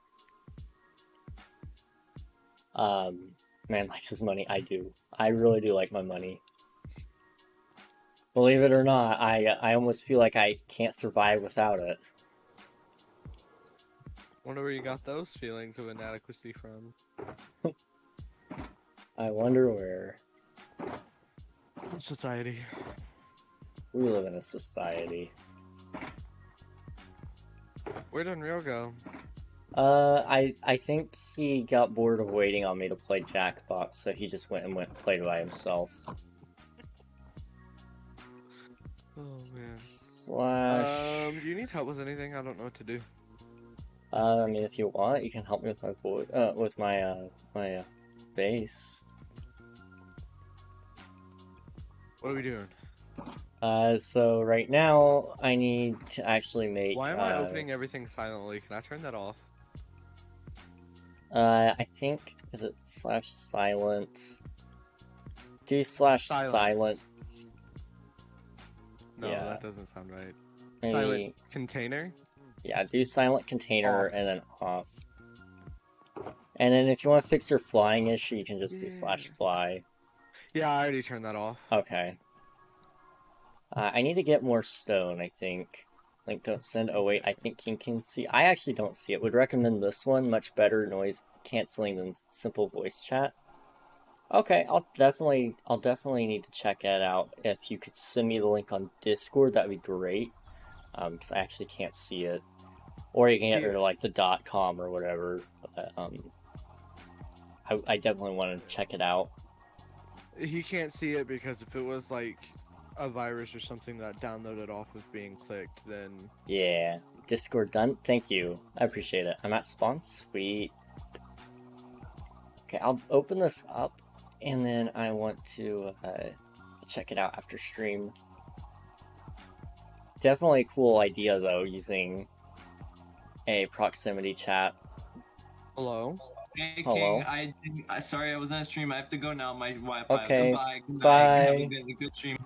A: Man likes his money. I do. I really do like my money. Believe it or not, I almost feel like I can't survive without it.
B: Wonder where you got those feelings of inadequacy from.
A: I wonder where.
B: Society.
A: We live in a society.
B: Where did Unreal go?
A: I think he got bored of waiting on me to play Jackbox, so he just went and played by himself.
B: Oh man.
A: Slash.
B: Do you need help with anything? I don't know what to do.
A: I mean, if you want, you can help me with my my base.
B: What are we doing?
A: So right now, I need to actually make...
B: Why am I opening everything silently? Can I turn that off?
A: I think... Is it slash silence? Do slash silence.
B: No,
A: yeah.
B: that doesn't sound right.
A: Maybe...
B: Silent container?
A: Yeah, do silent container
B: off.
A: and then off. And then if you want to fix your flying issue, you can just do slash fly.
B: Yeah, I already turned that off.
A: Okay. I need to get more stone, I think. Link don't send. Oh wait, I think King can see. I actually don't see it. Would recommend this one. Much better noise canceling than simple voice chat. Okay, I'll definitely need to check that out. If you could send me the link on Discord, that'd be great. Because I actually can't see it. Or you can get rid of like the .com or whatever. But, I definitely want to check it out.
B: He can't see it because if it was like a virus or something that downloaded off of being clicked, then...
A: Yeah. Discord done? Thank you. I appreciate it. I'm at spawn? Sweet. Okay, I'll open this up, and then I want to check it out after stream. Definitely a cool idea, though, using a proximity chat.
B: Hello?
C: Hey,
A: Hello?
C: King, sorry I was on stream. I have to go now. My Wi-Fi.
A: Okay.
C: Goodbye.
A: Bye.
C: Have a good stream.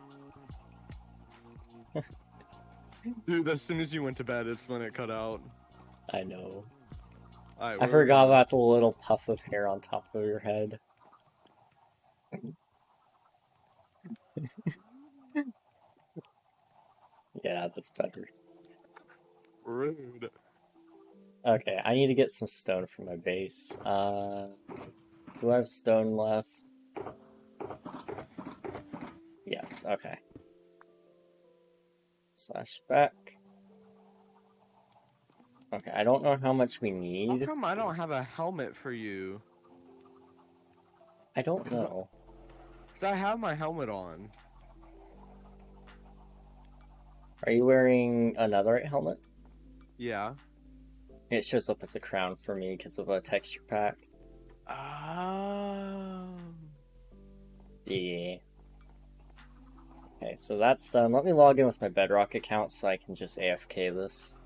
B: Dude, as soon as you went to bed, it's when it cut out.
A: I know.
B: Right,
A: I forgot about the little puff of hair on top of your head. Yeah, that's better.
B: Rude.
A: Okay, I need to get some stone for my base. Do I have stone left? Yes, okay. Slash back. Okay, I don't know how much we need.
B: How come I don't have a helmet for you?
A: I don't know.
B: Cause I have my helmet on.
A: Are you wearing another helmet?
B: Yeah.
A: It shows up as a crown for me because of a texture pack.
B: Oh.
A: Yeah. Okay, so that's done. Let me log in with my Bedrock account so I can just AFK this.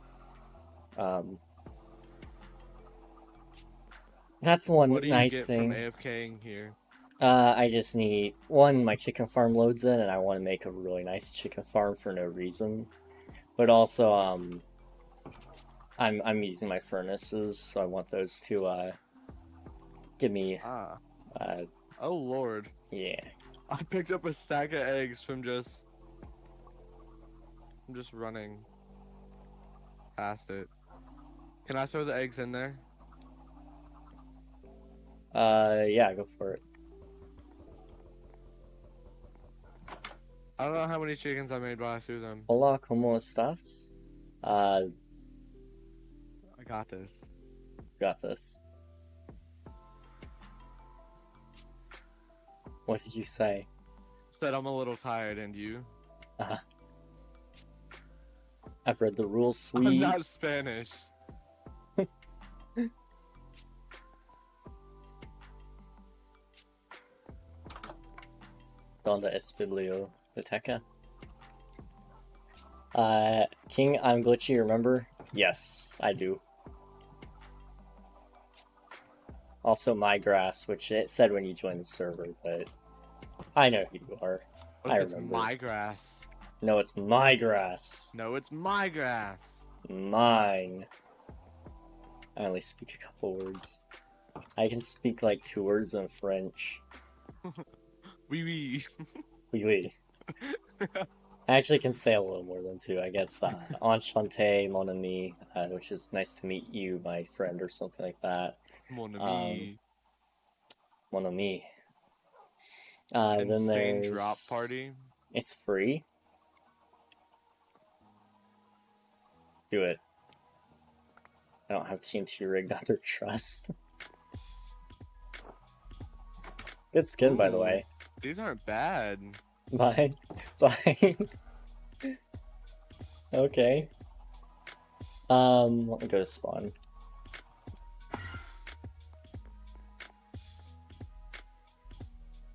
A: That's one
B: What do you
A: nice
B: get
A: thing.
B: from AFKing here?
A: I just need one. My chicken farm loads in, and I want to make a really nice chicken farm for no reason. But also, I'm using my furnaces, so I want those to give me.
B: Oh lord.
A: Yeah.
B: I picked up a stack of eggs from just running past it. Can I throw the eggs in there?
A: Yeah, go for it.
B: I don't know how many chickens I made, but I threw them.
A: Hola, ¿cómo estás?
B: I got this.
A: Got this. What did you say?
B: Said I'm a little tired, and you?
A: I've read the rules, sweet.
B: I'm not Spanish.
A: Donde es biblioteca? King, I'm glitchy, remember? Yes, I do. Also, my grass, which it said when you joined the server, but I know who you are.
B: What
A: I
B: if it's
A: remember.
B: my grass?
A: No, it's my grass.
B: No, it's my grass.
A: Mine. I only speak a couple words. I can speak like 2 words in French.
B: Oui, oui.
A: Oui, oui. I actually can say a little more than 2, I guess. Enchanté, mon ami, which is nice to meet you, my friend, or something like that.
B: Mon ami.
A: Mon ami.
B: Insane
A: Then there's...
B: drop party.
A: It's free? Do it. I don't have TNT rigged under trust. Good skin, by the way.
B: These aren't bad.
A: Mine? Fine. Okay. Let me go to spawn.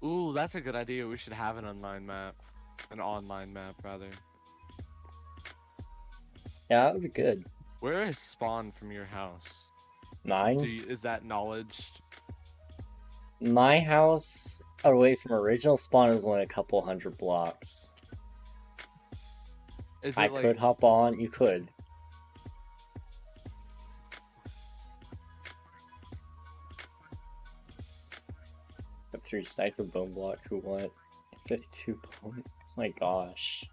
B: Ooh, that's a good idea. We should have an online map. An online map, rather.
A: Yeah, that would be good.
B: Where is spawn from your house?
A: Mine?
B: Is that knowledge?
A: My house away from original spawn is only a couple 100 blocks. I could hop on. You could. Got 3 stacks of bone block. Who want 52 bone? Oh my gosh.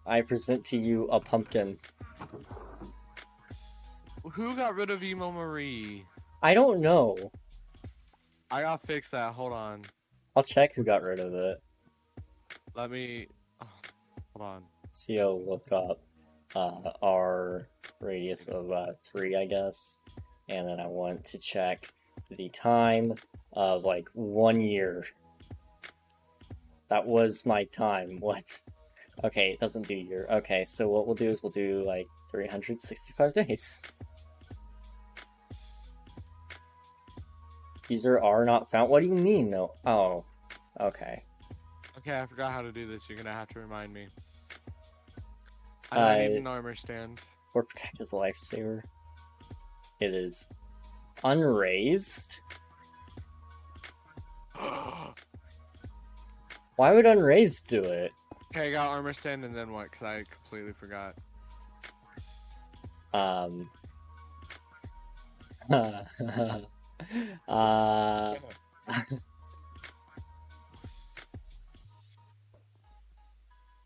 A: I present to you a pumpkin.
B: Who got rid of Emo Marie?
A: I don't know.
B: I gotta fix that. Hold on.
A: I'll check who got rid of it.
B: Let me. Oh, hold on.
A: CO look up our radius of 3, I guess. And then I want to check the time of like 1 year. That was my time. What? Okay, it doesn't do year. Okay, so what we'll do is we'll do like 365 days. User R not found. What do you mean, though? Oh, okay.
B: Okay, I forgot how to do this. You're gonna have to remind me. I need an armor stand.
A: Or protect his lifesaver. It is unraised. Why would unraised do it?
B: Okay, I got armor stand and then what? Because I completely forgot.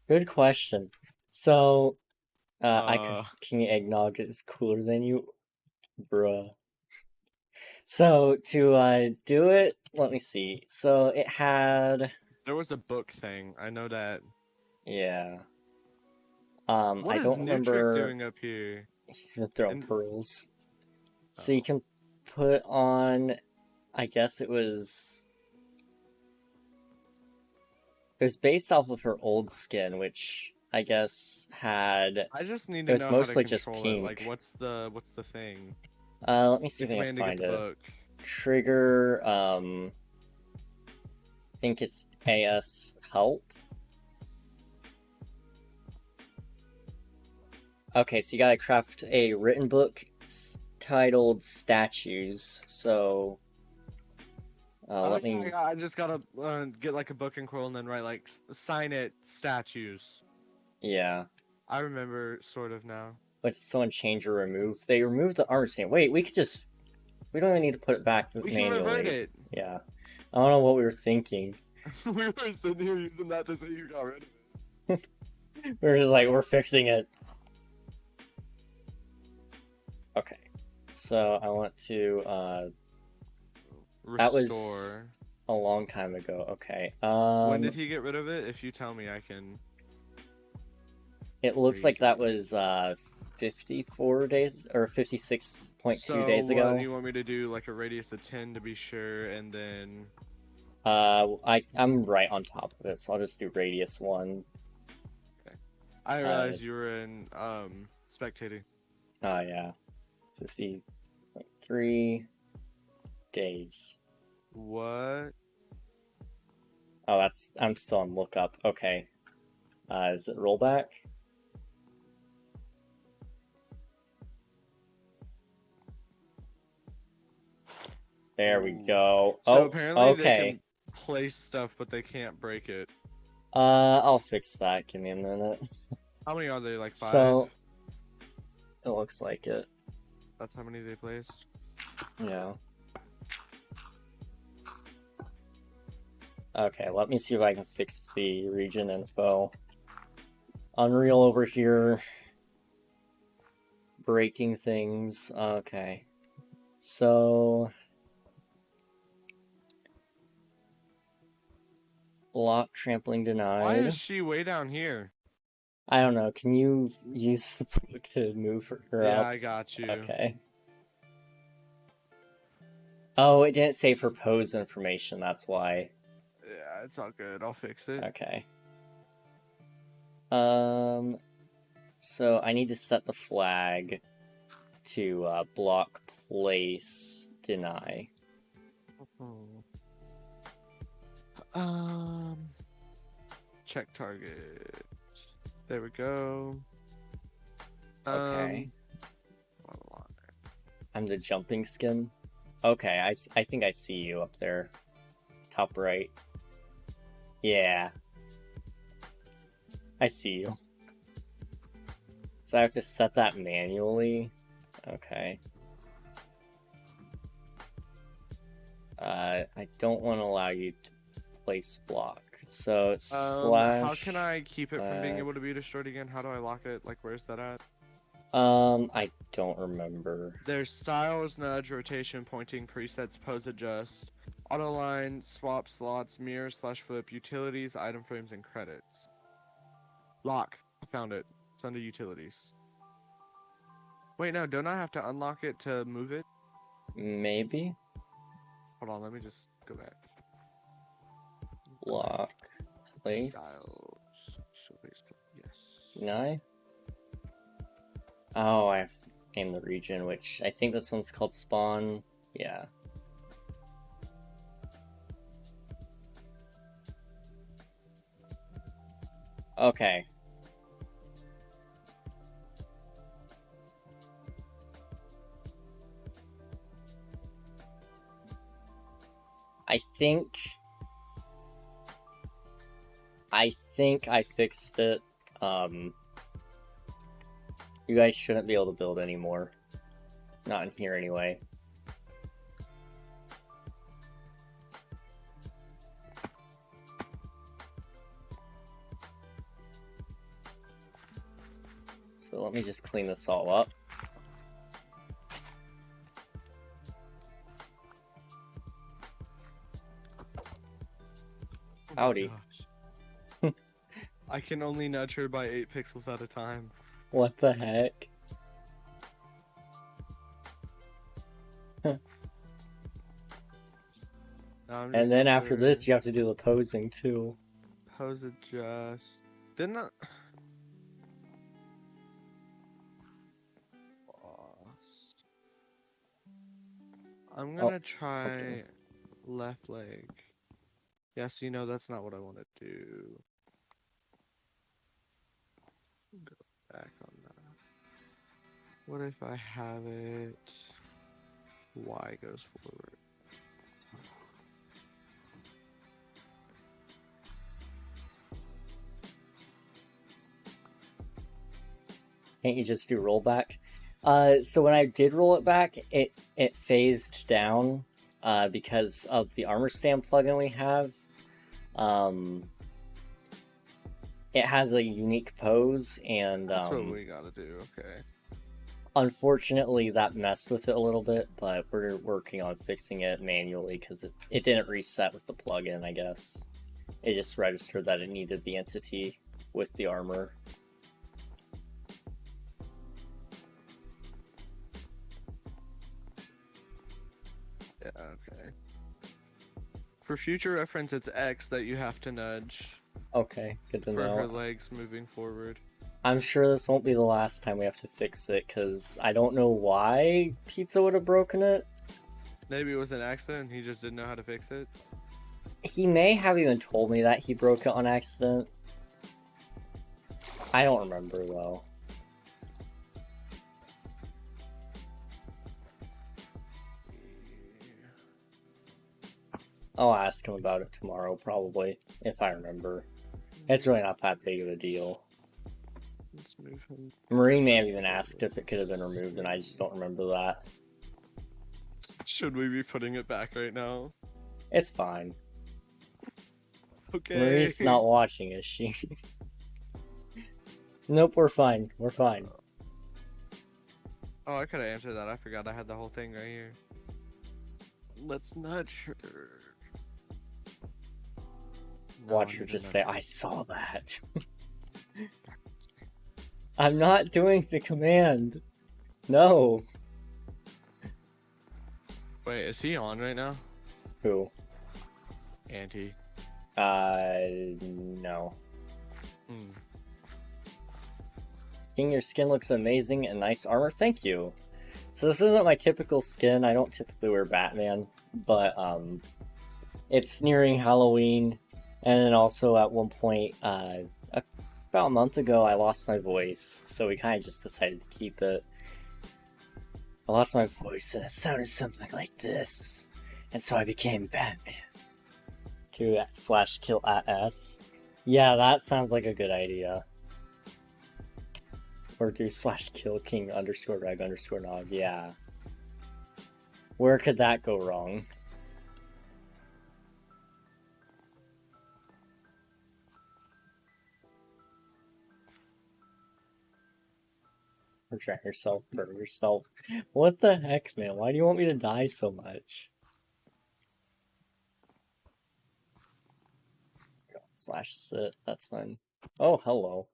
A: Good question. So, King Eggnog is cooler than you, bruh. So to do it, let me see. So it had.
B: There was a book thing. I know that.
A: Yeah.
B: What
A: I
B: is
A: don't remember.
B: Nutric doing up here?
A: He's been throwing pearls. So you can put on. I guess it was based off of her old skin, which I guess had
B: I just need
A: it
B: to
A: was
B: know how to
A: mostly just
B: control it. Like,
A: pink.
B: what's the thing?
A: Let me see
B: The
A: if I can
B: command to get
A: find
B: the
A: it.
B: book.
A: Trigger, I think it's AS help. Okay, so you gotta craft a written book titled Statues. So, let me.
B: I just gotta get like a book and quill and then write like sign it statues.
A: Yeah.
B: I remember sort of now.
A: But someone change or remove? They removed the armor stand. Wait, we could just. We don't even need to put it back
B: We
A: manually.
B: can revert it.
A: Yeah. I don't know what we were thinking.
B: We were sitting here using that to say you got rid of it.
A: We were just like, we're fixing it. Okay. So I want to
B: Restore.
A: That was a long time ago. Okay.
B: When did he get rid of it? If you tell me, I can.
A: It looks like that was 54 days or 56.2 days ago.
B: So what do you want me to do? Like a radius of 10 to be sure, and then.
A: I'm right on top of it, so I'll just do radius 1.
B: Okay. I realized you were in spectating.
A: Oh yeah, 50.3 days.
B: What?
A: Oh, I'm still on lookup. Okay. Is it rollback? There we go.
B: So
A: oh,
B: apparently
A: okay.
B: they can place stuff, but they can't break it.
A: I'll fix that. Give me a minute.
B: How many are they? Like 5?
A: So, it looks like it.
B: That's how many they placed?
A: Yeah. Okay, let me see if I can fix the region info. Unreal over here. Breaking things. Okay. So... Block trampling denied.
B: Why is she way down here?
A: I don't know. Can you use the book to move her
B: Yeah,
A: up?
B: I got you.
A: Okay. Oh, it didn't save her pose information. That's why.
B: Yeah, it's all good. I'll fix it.
A: Okay. So I need to set the flag to block, place, deny.
B: Check target. There we go.
A: Okay. I'm the jumping skin. Okay, I think I see you up there. Top right. Yeah. I see you. So I have to set that manually? Okay. I don't want to allow you to place block. So it's slash...
B: How can I keep it from being able to be destroyed again? How do I lock it? Like, where's that at?
A: I don't remember.
B: There's styles, nudge, rotation, pointing, presets, pose adjust, auto line, swap slots, mirror, slash flip, utilities, item frames, and credits. Lock. I found it. It's under utilities. Wait, no, don't I have to unlock it to move it?
A: Maybe?
B: Hold on, let me just go back.
A: Lock. Place.
B: Styles. Show base. Yes.
A: Deny? Oh, I have to name the region, which I think this one's called Spawn. Yeah. Okay. I think I fixed it. You guys shouldn't be able to build anymore. Not in here anyway. So let me just clean this all up. Howdy.
B: I can only nudge her by 8 pixels at a time.
A: What the heck? And then after this, you have to do the posing too.
B: Pose adjust. Didn't I? Lost. I'm gonna try
A: okay.
B: left leg. Yes, you know that's not what I want to do. Go back on that. What if I have it? Y goes forward.
A: Can't you just do rollback? So when I did roll it back, it phased down because of the armor stand plugin we have. It has a unique pose, and
B: That's what we gotta do. Okay.
A: Unfortunately, that messed with it a little bit, but we're working on fixing it manually because it didn't reset with the plugin, I guess. It just registered that it needed the entity with the armor.
B: Yeah, okay. For future reference, it's X that you have to nudge
A: Okay, good to
B: for
A: know.
B: her legs moving forward.
A: I'm sure this won't be the last time we have to fix it, because I don't know why Pizza would have broken it.
B: Maybe it was an accident and he just didn't know how to fix it.
A: He may have even told me that he broke it on accident. I don't remember, though. I'll ask him about it tomorrow, probably, if I remember. It's really not that big of a deal.
B: Let's move him.
A: Marie may have even asked if it could have been removed, and I just don't remember that.
B: Should we be putting it back right now?
A: It's fine.
B: Okay.
A: Marie's not watching, is she? Nope, we're fine. We're fine.
B: Oh, I could have answered that. I forgot I had the whole thing right here. Let's nudge her.
A: Watch her just say, I saw that. I'm not doing the command. No.
B: Wait, is he on right now?
A: Who?
B: Auntie.
A: No.
B: Hmm.
A: King, your skin looks amazing and nice armor. Thank you. So this isn't my typical skin. I don't typically wear Batman, but it's nearing Halloween, and then also at one point, about a month ago, I lost my voice, so we kind of just decided to keep it. I lost my voice, and it sounded something like this, and so I became Batman. /kill@s. Yeah, that sounds like a good idea. Or do /kill king _reg_nog. Yeah. Where could that go wrong? Portray yourself, murder yourself. What the heck, man? Why do you want me to die so much? /sit, that's fine. Oh, hello.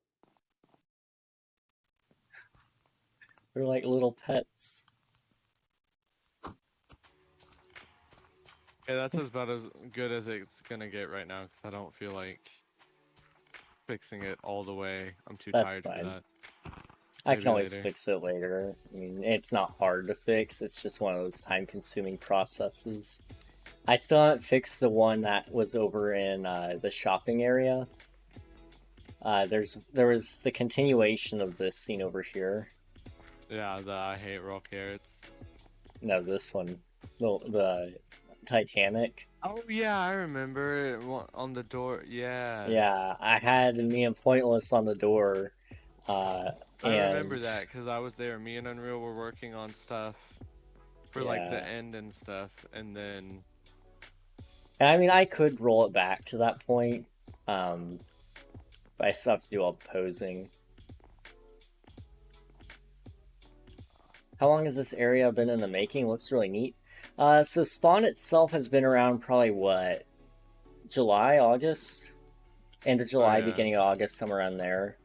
A: They're like little pets.
B: Yeah, that's about as good as it's gonna get right now, because I don't feel like fixing it all the way. I'm too tired for that.
A: I can always fix it later. I mean, it's not hard to fix. It's just one of those time-consuming processes. I still haven't fixed the one that was over in the shopping area. There was the continuation of this scene over here.
B: Yeah, the I hate raw carrots.
A: No, this one. The Titanic.
B: Oh yeah, I remember it on the door. Yeah.
A: Yeah, I had me and Pointless on the door.
B: I remember that because I was there. Me and Unreal were working on stuff for like the end and stuff, and then.
A: And I mean, I could roll it back to that point, but I still have to do all the posing. How long has this area been in the making? Looks really neat. So Spawn itself has been around probably, what, July, August? End of July, beginning of August, somewhere around there.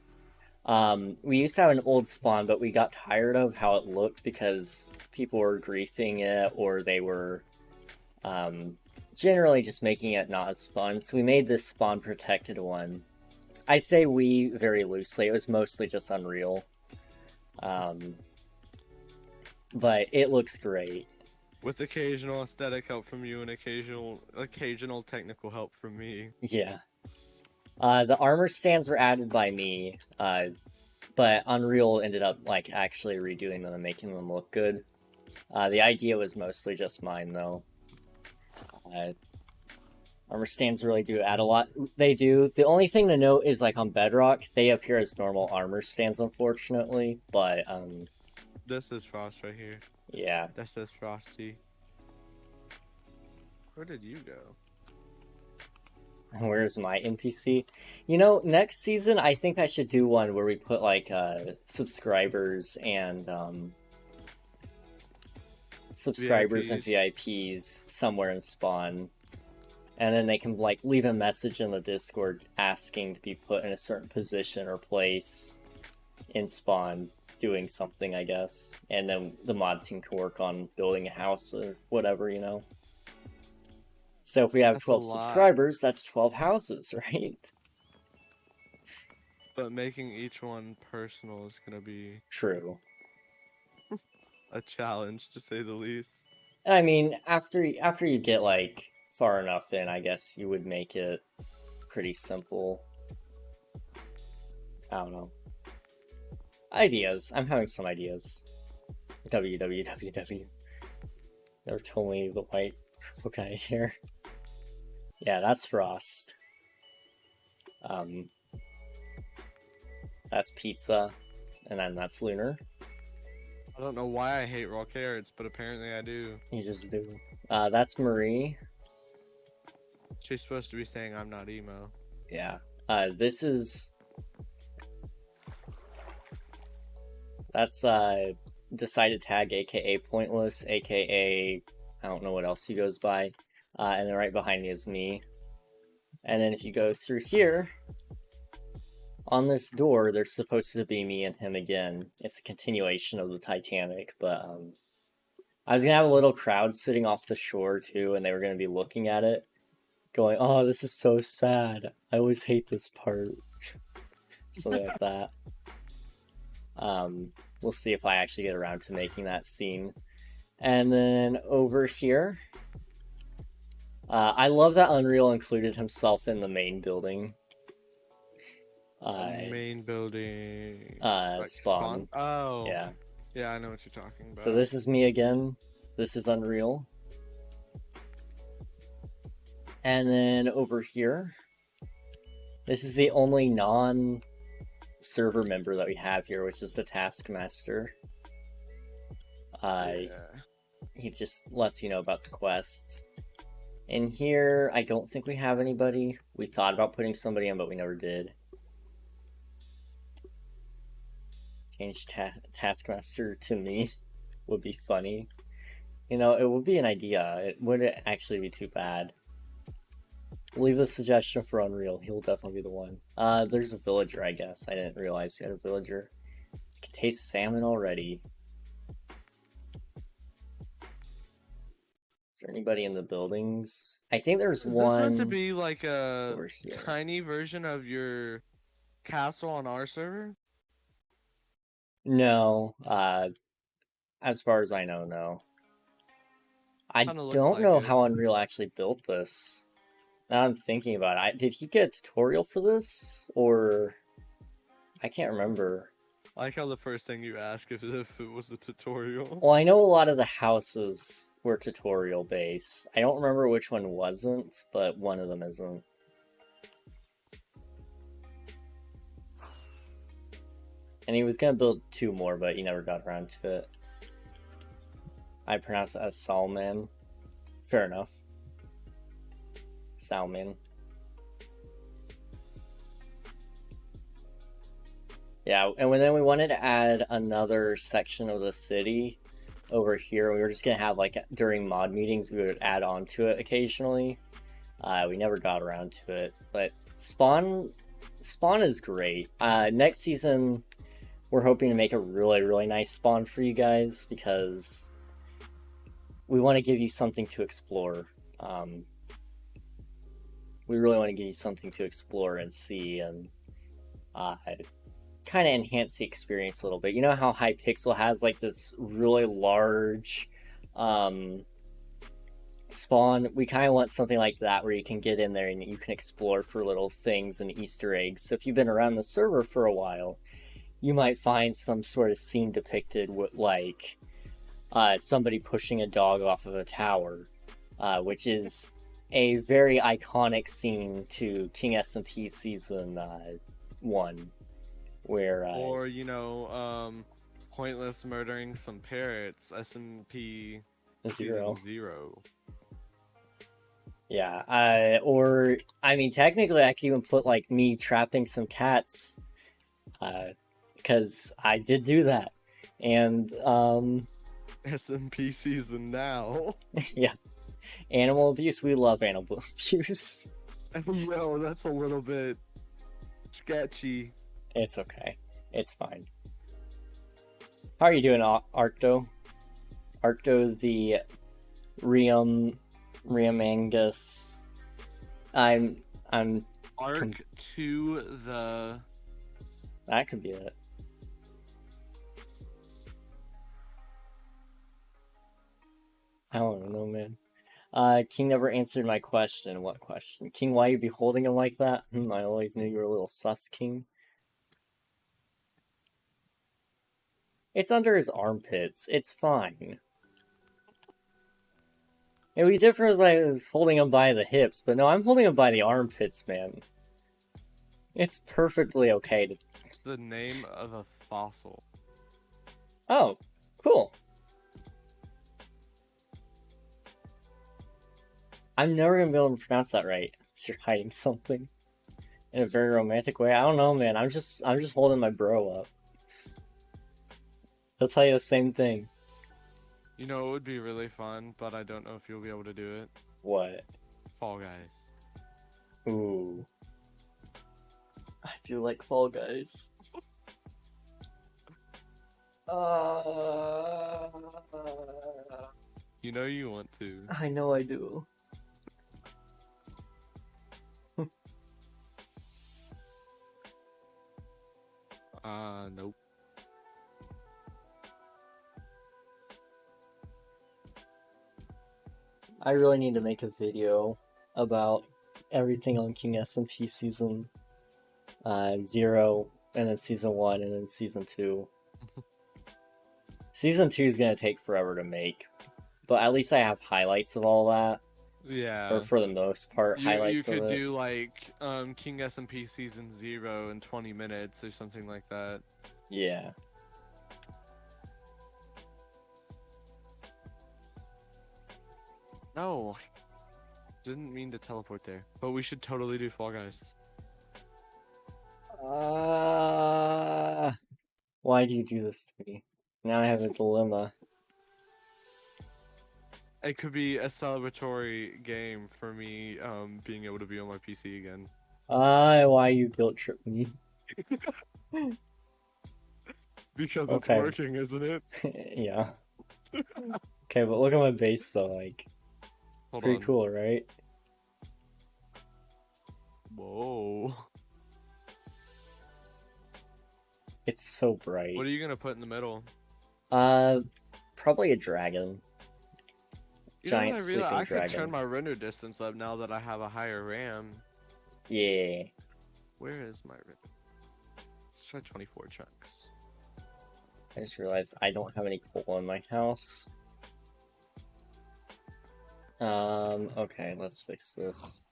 A: We used to have an old Spawn, but we got tired of how it looked because people were griefing it, or they were generally just making it not as fun. So we made this spawn protected one. I say we very loosely. It was mostly just Unreal. But it looks great.
B: With occasional aesthetic help from you and occasional technical help from me.
A: Yeah. The armor stands were added by me, but Unreal ended up like actually redoing them and making them look good. The idea was mostly just mine, though. Armor stands really do add a lot. They do. The only thing to note is, like, on Bedrock, they appear as normal armor stands, unfortunately, but,
B: This is Frost right here.
A: yeah.
B: This is Frosty. Where did you go?
A: Where's my NPC? You know, next season, I think I should do one where we put, like, subscribers and VIPs somewhere in Spawn. And then they can, like, leave a message in the Discord asking to be put in a certain position or place in Spawn, doing something, I guess. And then the mod team can work on building a house or whatever, you know? So if we have
B: That's
A: 12
B: a lot.
A: subscribers, that's 12 houses, right?
B: But making each one personal is gonna be
A: True.
B: a challenge, to say the least.
A: I mean, after you get, like, far enough in, I guess you would make it pretty simple. I don't know. Ideas. I'm having some ideas. www. Never told me the white purple guy here. Yeah, that's Frost. That's Pizza. And then that's Lunar.
B: I don't know why I hate raw carrots, but apparently I do.
A: You just do. That's Marie.
B: She's supposed to be saying I'm not emo.
A: Yeah. This is... That's, Decided Tag, aka Pointless, aka... I don't know what else he goes by. And then right behind me is me. And then if you go through here, on this door, there's supposed to be me and him again. It's a continuation of the Titanic, but, I was gonna have a little crowd sitting off the shore, too, and they were gonna be looking at it, going, oh, this is so sad. I always hate this part. Something like that. We'll see if I actually get around to making that scene. And then over here, I love that Unreal included himself in the main building.
B: Main building.
A: Spawn.
B: Oh.
A: Yeah.
B: Yeah, I know what you're talking about.
A: So this is me again. This is Unreal. And then over here, this is the only non-server member that we have here, which is the Taskmaster. He just lets you know about the quests. In here, I don't think we have anybody. We thought about putting somebody in, but we never did. Change Taskmaster to me would be funny. You know, it would be an idea. It wouldn't actually be too bad. Leave the suggestion for Unreal. He'll definitely be the one. There's a villager, I guess. I didn't realize we had a villager. I can taste salmon already. Is there anybody in the buildings? I think there's one.
B: Is this meant to be like a
A: over here.
B: tiny version of your castle on our server?
A: No. As far as I know, no. I
B: Kinda looks
A: don't
B: like
A: know
B: it.
A: how Unreal actually built this. Now I'm thinking about it. Did he get a tutorial for this? Or... I can't remember.
B: I like how the first thing you ask is if it was a tutorial.
A: Well, I know a lot of the houses were tutorial based. I don't remember which one wasn't, but one of them isn't. And he was gonna build 2 more, but he never got around to it. I pronounce it as Salman. Fair enough. Salman. Yeah, and then we wanted to add another section of the city over here. We were just gonna have, like, during mod meetings, we would add on to it occasionally. We never got around to it, but Spawn is great. Next season, we're hoping to make a really, really nice spawn for you guys, because we want to give you something to explore. we really want to give you something to explore and see, and kind of enhance the experience a little bit. You know how Hypixel has like this really large spawn? We kind of want something like that where you can get in there and you can explore for little things and Easter eggs. So if you've been around the server for a while, you might find some sort of scene depicted with like somebody pushing a dog off of a tower, which is a very iconic scene to King SMP Season 1, where...
B: or, you know, pointless murdering some parrots, SMP
A: Zero.
B: Season 0.
A: Yeah, or, I mean, technically I could even put, like, me trapping some cats, because I did do that, and,
B: SMP Season now.
A: yeah. Animal abuse, we love animal abuse.
B: Yo, that's a little bit sketchy.
A: It's okay. It's fine. How are you doing, Arcto? Arcto the Riamangus. I'm
B: Arc to the...
A: That could be it. I don't know, man. King never answered my question. What question? King, why you be holding him like that? I always knew you were a little sus, King. It's under his armpits. It's fine. It would be different as I was holding him by the hips, but no, I'm holding him by the armpits, man. It's perfectly okay to...
B: It's the name of a fossil.
A: Oh, cool. I'm never gonna be able to pronounce that right. You're hiding something in a very romantic way. I don't know, man. I'm just holding my bro up. He'll tell you the same thing.
B: You know, it would be really fun, but I don't know if you'll be able to do it.
A: What?
B: Fall Guys.
A: Ooh. I do like Fall Guys.
B: You know you want to.
A: I know I do.
B: Nope.
A: I really need to make a video about everything on King SMP Season 0, and then Season 1, and then Season 2. Season 2 is going to take forever to make, but at least I have highlights of all that.
B: Yeah.
A: Or for the most part, highlights
B: you could
A: of it.
B: do like King SMP Season 0 in 20 minutes or something like that.
A: Yeah.
B: No. Didn't mean to teleport there. But we should totally do Fall Guys.
A: Why do you do this to me? Now I have a dilemma.
B: It could be a celebratory game for me being able to be on my PC again.
A: Why you guilt trip me?
B: Because it's
A: Okay.
B: working, isn't it?
A: Yeah. Okay, but look at my base though, like...
B: Hold
A: pretty
B: on.
A: cool, right?
B: Whoa.
A: It's so bright.
B: What are you gonna put in the middle?
A: Probably a dragon.
B: You
A: Giant
B: know what I
A: sleeping
B: realized? I could
A: dragon.
B: turn my render distance up now that I have a higher RAM.
A: Yeah.
B: Where is my render? Let's try 24 chunks.
A: I just realized I don't have any coal in my house. Okay, let's fix this.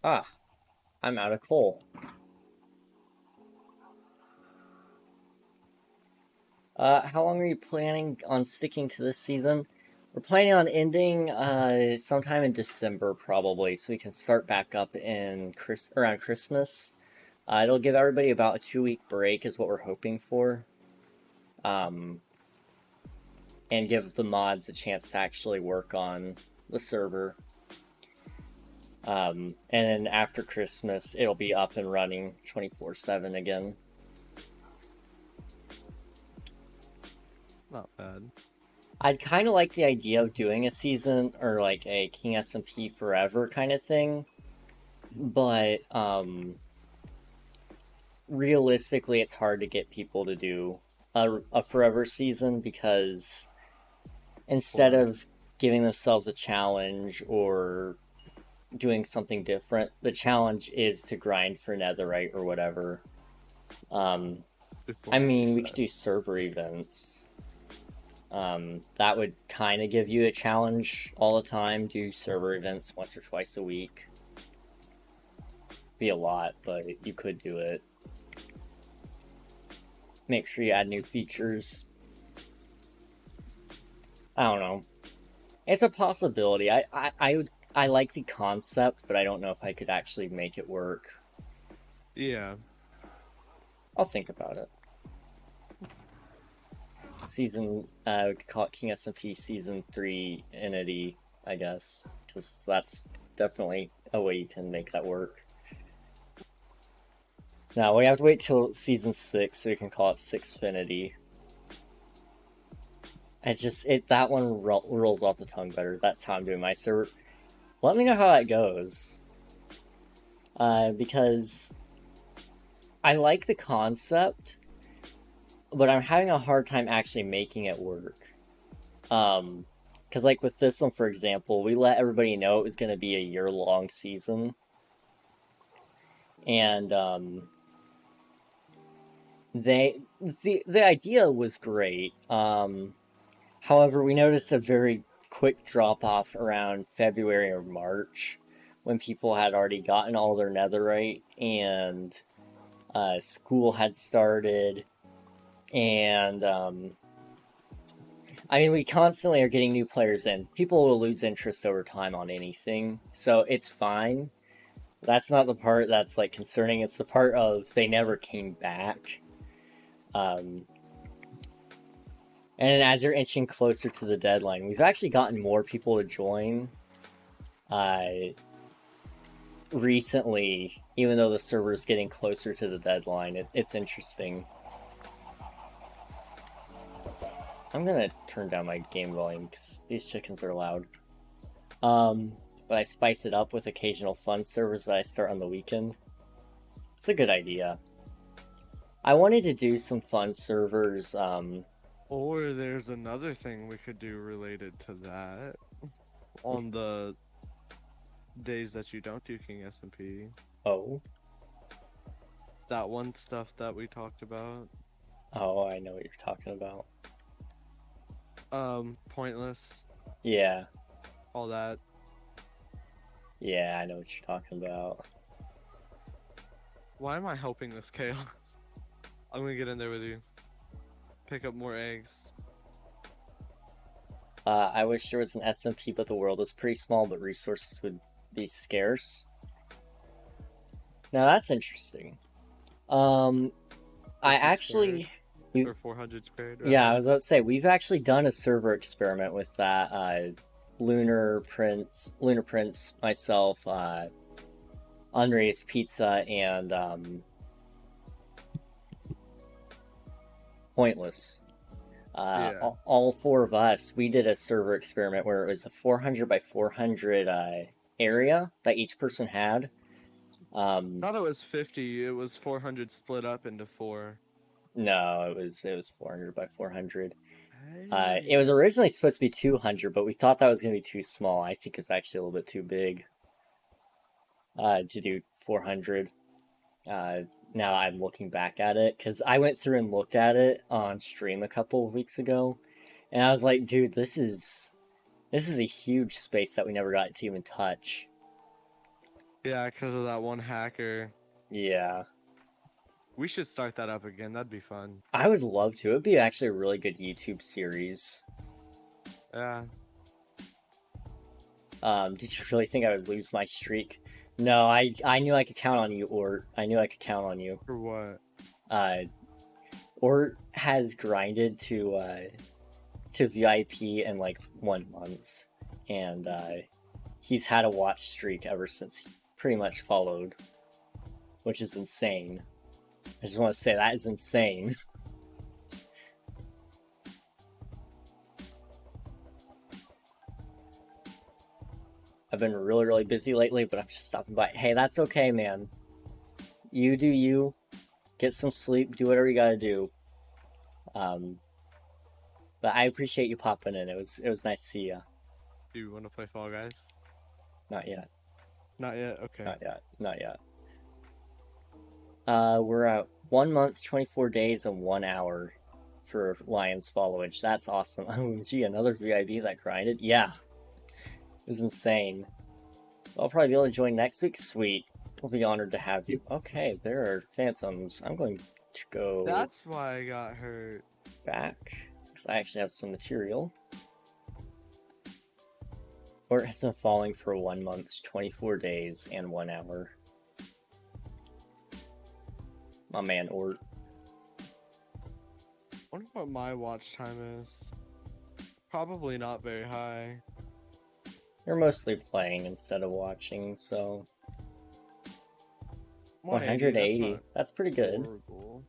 A: Ah, I'm out of coal. How long are you planning on sticking to this season? We're planning on ending sometime in December probably, so we can start back up in around Christmas. It'll give everybody about a 2-week break is what we're hoping for. And give the mods a chance to actually work on the server. And then after Christmas, it'll be up and running 24/7 again.
B: Not bad.
A: I'd kind of like the idea of doing a season or like a King SMP forever kind of thing, but realistically, it's hard to get people to do a forever season because instead of giving themselves a challenge or doing something different, the challenge is to grind for netherite or whatever. I mean, we could do server events. That would kind of give you a challenge all the time. Do server events once or twice a week. Be a lot, but you could do it. Make sure you add new features. I don't know. It's a possibility. I like the concept, but I don't know if I could actually make it work.
B: Yeah.
A: I'll think about it. Season, we could call it King SMP Season 3 Entity, I guess. Because that's definitely a way you can make that work. Now, we have to wait till Season 6 so we can call it Sixfinity. It's just, that one rolls off the tongue better. That's how I'm doing my server. Let me know how that goes. Because I like the concept, but I'm having a hard time actually making it work. Because like with this one, for example, we let everybody know it was going to be a year-long season. And, the idea was great. However, we noticed a very quick drop-off around February or March when people had already gotten all their netherite and school had started, and I mean, we constantly are getting new players in. People will lose interest over time on anything, so it's fine. That's not the part that's like concerning. It's the part of they never came back. And as you're inching closer to the deadline, we've actually gotten more people to join recently, even though the server is getting closer to the deadline. It's interesting. I'm gonna turn down my game volume because these chickens are loud. But I spice it up with occasional fun servers that I start on the weekend. It's a good idea. I wanted to do some fun servers,
B: Or there's another thing we could do related to that. On the days that you don't do King SMP.
A: Oh?
B: That one stuff that we talked about.
A: Oh, I know what you're talking about.
B: Pointless.
A: Yeah.
B: All that.
A: Yeah, I know what you're talking about.
B: Why am I helping this chaos? I'm gonna get in there with you. Pick up more eggs.
A: I wish there was an SMP, but the world is pretty small, but resources would be scarce. Now that's interesting. I actually...
B: For 400 squared, right?
A: Yeah, I was about to say, we've actually done a server experiment with that. Lunar Prince, myself, Unraised Pizza, and Pointless.
B: Yeah.
A: All four of us, we did a server experiment where it was a 400 by 400 area that each person had.
B: I thought it was 50. It was 400 split up into 4.
A: No, it was 400 by 400. It was originally supposed to be 200, but we thought that was going to be too small. I think it's actually a little bit too big to do 400. Now I'm looking back at it, because I went through and looked at it on stream a couple of weeks ago, and I was like, dude, this is a huge space that we never got to even touch.
B: Yeah, because of that one hacker.
A: Yeah.
B: We should start that up again. That'd be fun.
A: I would love to. It'd be actually a really good YouTube series.
B: Yeah.
A: Did you really think I would lose my streak? No, I knew I could count on you, Ort. I knew I could count on you.
B: For what?
A: Ort has grinded to VIP in like 1 month, and he's had a watch streak ever since he pretty much followed, which is insane. I just want to say that is insane. I've been really, really busy lately, but I'm just stopping by. Hey, that's okay, man. You do you. Get some sleep. Do whatever you gotta do. But I appreciate you popping in. It was nice to see you.
B: Do you want to play Fall Guys?
A: Not yet.
B: Not yet. Okay.
A: Not yet. Not yet. We're at 1 month, 24 days, and 1 hour for Lion's followage. That's awesome. OMG, another VIP that grinded? Yeah. It was insane. I'll probably be able to join next week. Sweet. We'll be honored to have you. Okay, there are phantoms. I'm going to go
B: That's why I got hurt.
A: back. Because I actually have some material. Or it has been falling for 1 month, 24 days, and 1 hour. My man, Ort.
B: I wonder what my watch time is. Probably not very high.
A: You're mostly playing instead of watching, so 180. That's pretty good.
B: Horrible.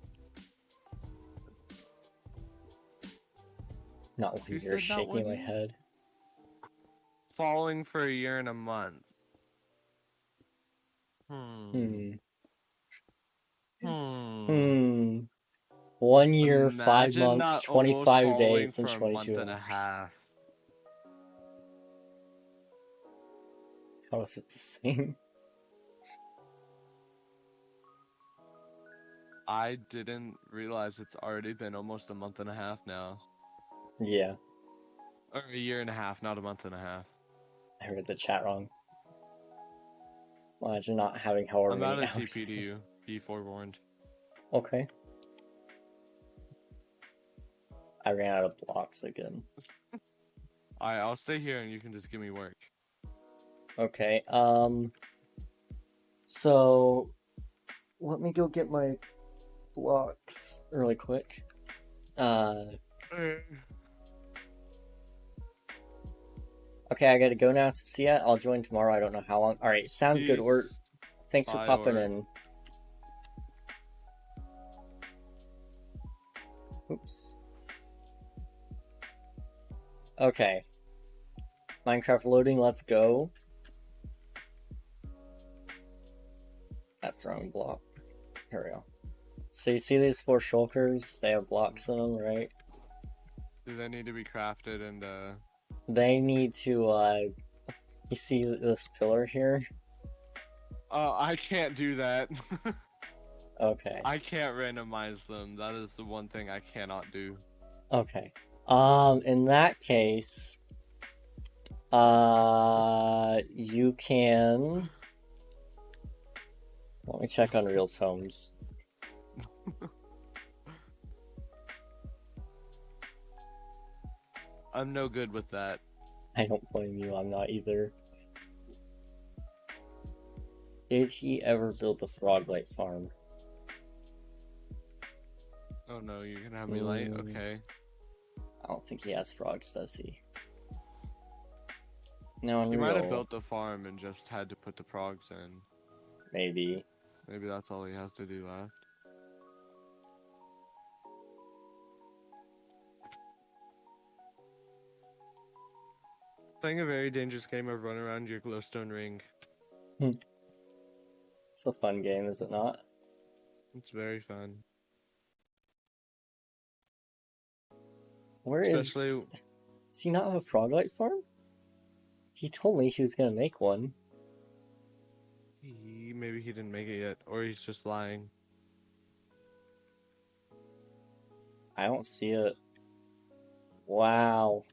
A: Not when
B: You
A: you're
B: said not
A: shaking
B: one
A: my
B: year?
A: head.
B: Falling for a year and a month.
A: Hmm.
B: 1
A: 1 year, 5
B: Imagine
A: months,
B: not
A: 25
B: almost falling
A: days, and
B: for a
A: 22
B: month and a
A: hours.
B: half.
A: How is it the same?
B: I didn't realize it's already been almost a month and a half now.
A: Yeah,
B: Or a year and a half, not a month and a half.
A: I read the chat wrong. Imagine not having however
B: I'm
A: many
B: out of
A: hours.
B: TP to you. Be forewarned.
A: Okay. I ran out of blocks again.
B: Alright, I'll stay here and you can just give me work.
A: Okay, so let me go get my blocks really quick. Okay, I gotta go now. See ya. I'll join tomorrow. I don't know how long. Alright, sounds good. Ort.
B: Peace.
A: Thanks for
B: Bye,
A: popping
B: Ort.
A: in. Oops. Okay. Minecraft loading, let's go. That's the wrong block. Here we go. So you see these 4 shulkers? They have blocks in them, right?
B: Do they need to be crafted and
A: They need to, you see this pillar here?
B: I can't do that.
A: Okay.
B: I can't randomize them. That is the one thing I cannot do.
A: Okay. In that case, you can... Let me check on Reels Homes.
B: I'm no good with that.
A: I don't blame you, I'm not either. Did he ever build the Froglight farm?
B: Oh no, you're gonna have me late? Okay.
A: I don't think he has frogs, does he? No,
B: He might have
A: Unreal.
B: built the farm and just had to put the frogs in.
A: Maybe.
B: Maybe that's all he has to do left. Playing a very dangerous game of run around your glowstone ring.
A: It's a fun game, is it not?
B: It's very fun.
A: Where is...
B: Especially...
A: Does he not have a Froglight farm? He told me he was gonna make one.
B: Maybe he didn't make it yet, or he's just lying.
A: I don't see it. Wow.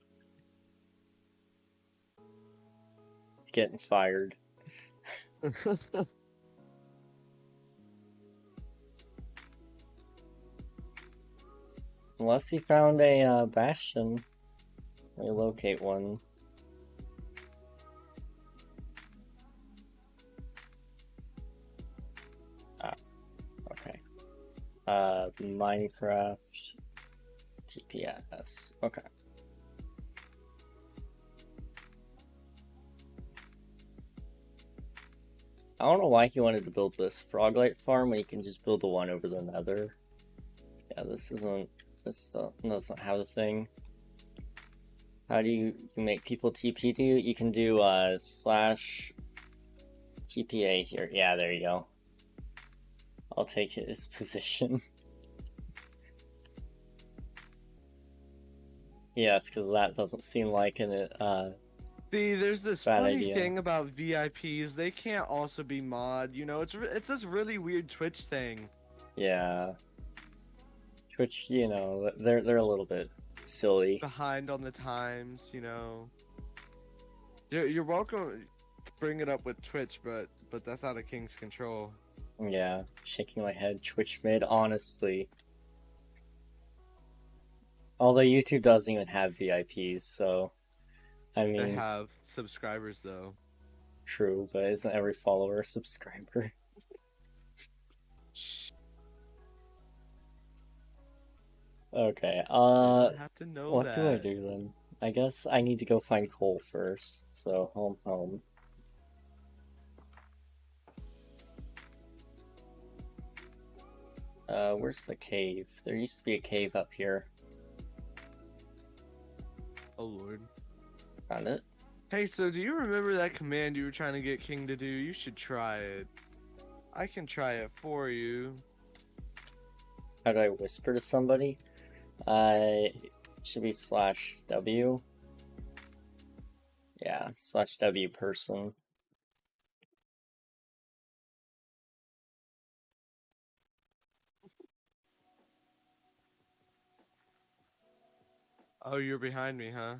A: He's getting fired. Unless he found a bastion. Let me locate one. Okay. Minecraft TPS. Okay. I don't know why he wanted to build this Froglight farm when he can just build the one over the nether. Yeah, this doesn't have the thing. How do you make people TP to you? You can do slash TPA here. Yeah, there you go. I'll take his position. Yes, because that doesn't seem like an
B: See, there's this
A: bad
B: funny
A: idea.
B: thing about VIPs. They can't also be mod. You know, it's this really weird Twitch thing.
A: Yeah. Twitch, you know, they're a little bit silly.
B: Behind on the times, you know. You're welcome to bring it up with Twitch, but that's out of King's control.
A: Yeah, shaking my head. Twitch mid, honestly. Although YouTube doesn't even have VIPs, so I mean,
B: They have subscribers though.
A: true, but isn't every follower a subscriber? Okay,
B: You have to know
A: what
B: that.
A: do I do then? I guess I need to go find coal first, so home. Where's the cave? There used to be a cave up here.
B: Oh lord.
A: Found it.
B: Hey, so do you remember that command you were trying to get King to do? You should try it. I can try it for you.
A: How do I whisper to somebody? Should be /W. Yeah, /W person.
B: Oh, you're behind me, huh?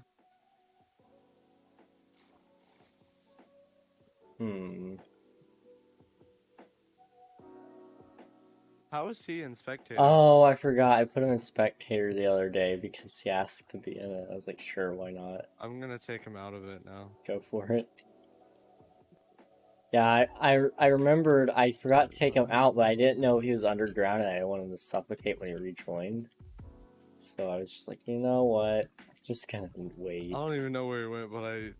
B: How is he in spectator?
A: Oh, I forgot. I put him in spectator the other day because he asked to be in it. I was like, sure, why not?
B: I'm gonna take him out of it now.
A: Go for it. Yeah, I remembered I forgot to take him out, but I didn't know if he was underground and I didn't want him to suffocate when he rejoined. So I was just like, you know what? Just gonna wait.
B: I don't even know where he went, but I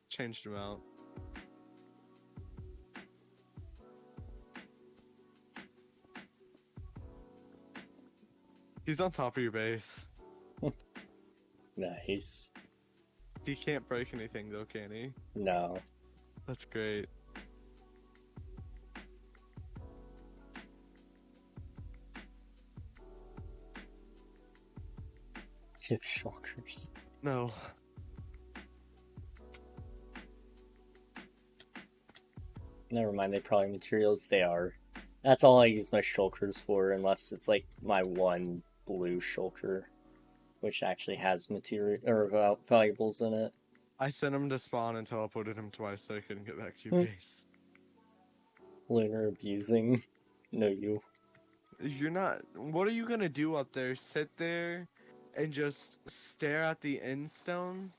B: changed him out. He's on top of your base.
A: Nice.
B: He can't break anything though, can he?
A: No.
B: That's great.
A: Hip shulkers.
B: No.
A: Never mind, they probably materials. They are. That's all I use my shulkers for, unless it's like my one blue shulker, which actually has material or valuables in it.
B: I sent him to spawn and teleported him twice so I couldn't get back to your base.
A: Lunar abusing. No, you.
B: You're not. What are you gonna do up there? Sit there and just stare at the end stone?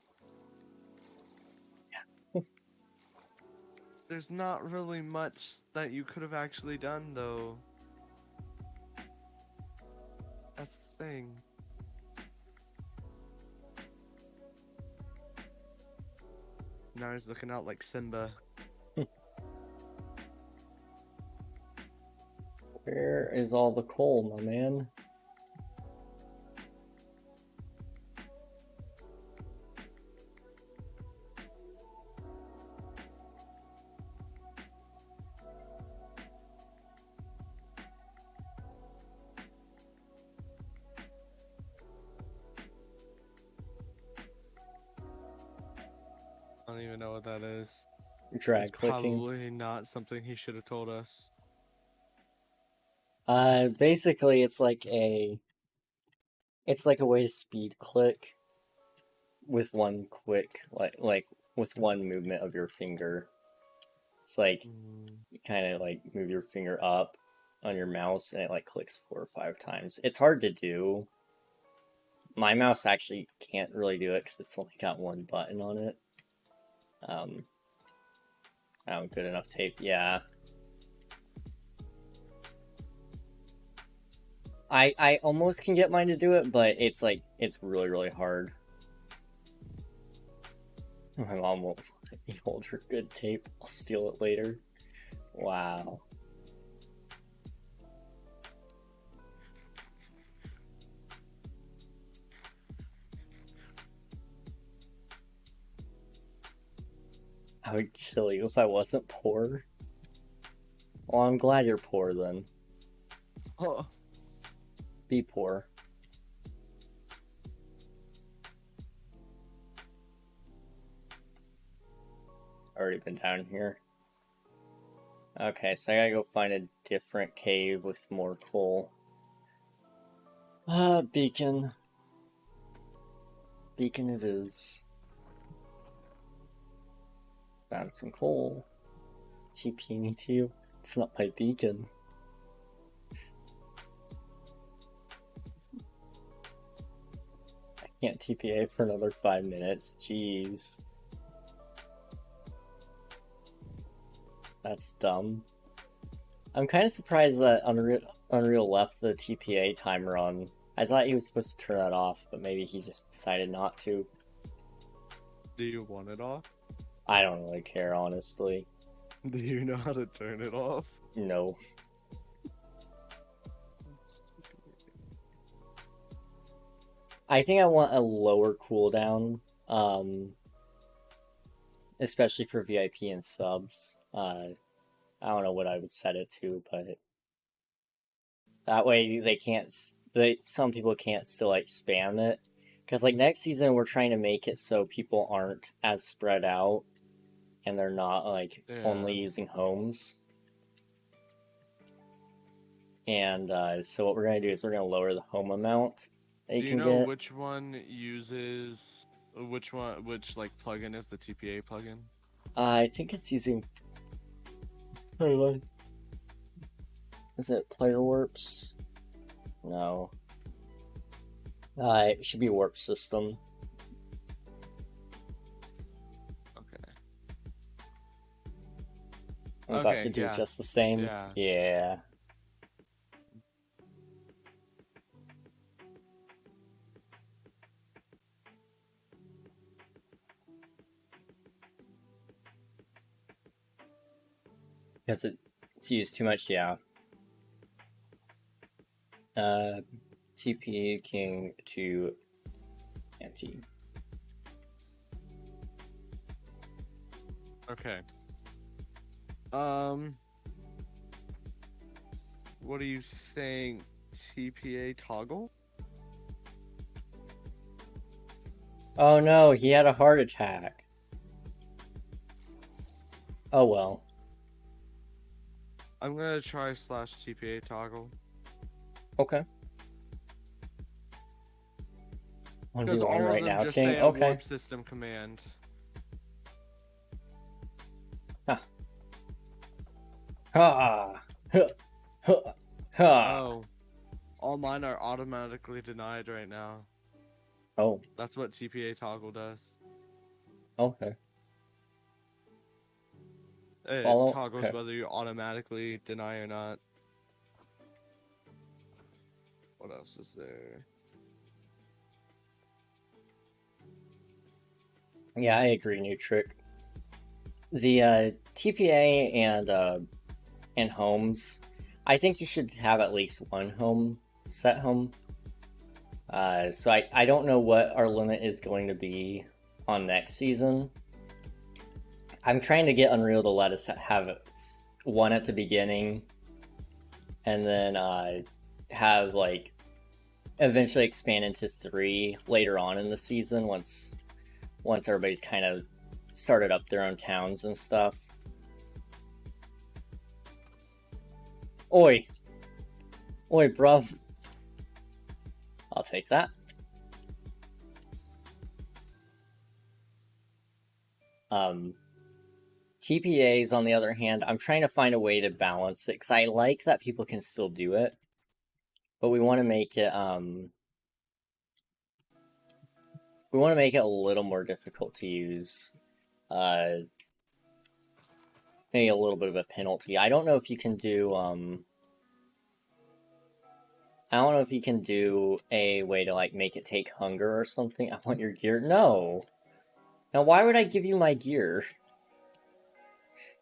B: There's not really much that you could have actually done, though. That's the thing. Now he's looking out like Simba.
A: Where is all the coal, my man?
B: I don't even know what that is.
A: Drag
B: It's
A: clicking.
B: probably not something he should have told us.
A: Basically it's like a way to speed click with one quick, like with one movement of your finger. It's like, you kind of like move your finger up on your mouse and it like clicks 4 or 5 times. It's hard to do. My mouse actually can't really do it because it's only got one button on it. Good enough tape, yeah. I almost can get mine to do it, but it's like, it's really, really hard. My mom won't let me hold her good tape. I'll steal it later. Wow. I would kill you if I wasn't poor. Well, I'm glad you're poor then.
B: Huh.
A: Be poor. Already been down here. Okay, so I gotta go find a different cave with more coal. Beacon. Beacon it is. Found some coal. TP me to you. It's not my beacon. I can't TPA for another 5 minutes. Jeez. That's dumb. I'm kind of surprised that Unreal left the TPA timer on. I thought he was supposed to turn that off, but maybe he just decided not to.
B: Do you want it off?
A: I don't really care, honestly.
B: Do you know how to turn it off?
A: No. I think I want a lower cooldown, especially for VIP and subs. I don't know what I would set it to, but that way they can't. Some people can't still like spam it, because like next season we're trying to make it so people aren't as spread out, and they're not like only using homes. And so what we're gonna do is we're gonna lower the home amount.
B: Do you know which one uses which like plugin is the TPA plugin?
A: I think it's using. Hold on. Is it Player Warps? No. It should be Warp System.
B: Okay.
A: I'm about to do just the same. Yeah. Because it's used too much, yeah. TP King to anti.
B: Okay. What are you saying? TPA toggle?
A: Oh no, he had a heart attack. Oh well.
B: I'm gonna try /TPA toggle.
A: Okay.
B: Because all
A: right
B: of them
A: now,
B: just
A: King.
B: say
A: Okay.
B: warp system command.
A: Ha. Ha. Ha. Ha. Ha.
B: Oh. All mine are automatically denied right now.
A: Oh.
B: That's what TPA toggle does.
A: Okay.
B: It
A: Follow.
B: toggles
A: Okay.
B: whether you automatically deny or not. What else is there?
A: Yeah, I agree, New Trick. The TPA and homes, I think you should have at least one home set home. So I don't know what our limit is going to be on next season. I'm trying to get Unreal to let us have one at the beginning, and then have like eventually expand into 3 later on in the season once everybody's kind of started up their own towns and stuff. Oi, bruv. I'll take that. TPAs, on the other hand, I'm trying to find a way to balance it, because I like that people can still do it, but we want to make it, we want to make it a little more difficult to use. Maybe a little bit of a penalty. I don't know if you can do, I don't know if you can do a way to, like, make it take hunger or something. I want your gear. No! Now, why would I give you my gear?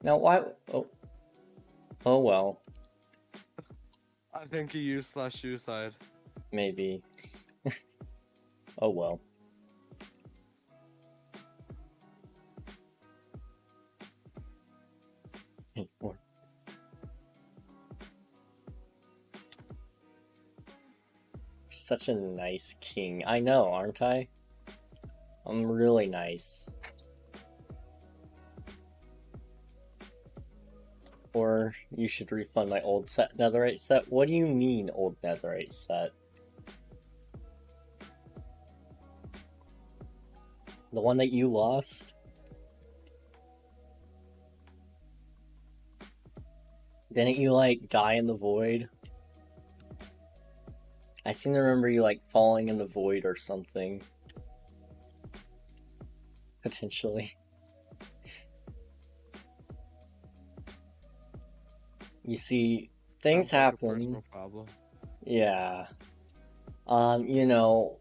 A: Now, why? Oh well.
B: I think you used /suicide.
A: Maybe. Oh well. Such a nice king. I know, aren't I? I'm really nice. Or you should refund my old netherite set. What do you mean, old netherite set? The one that you lost? Didn't you, like, die in the void? I seem to remember you, like, falling in the void or something. Potentially. You see, things
B: Sounds like a
A: happen.
B: personal problem.
A: Yeah. You know,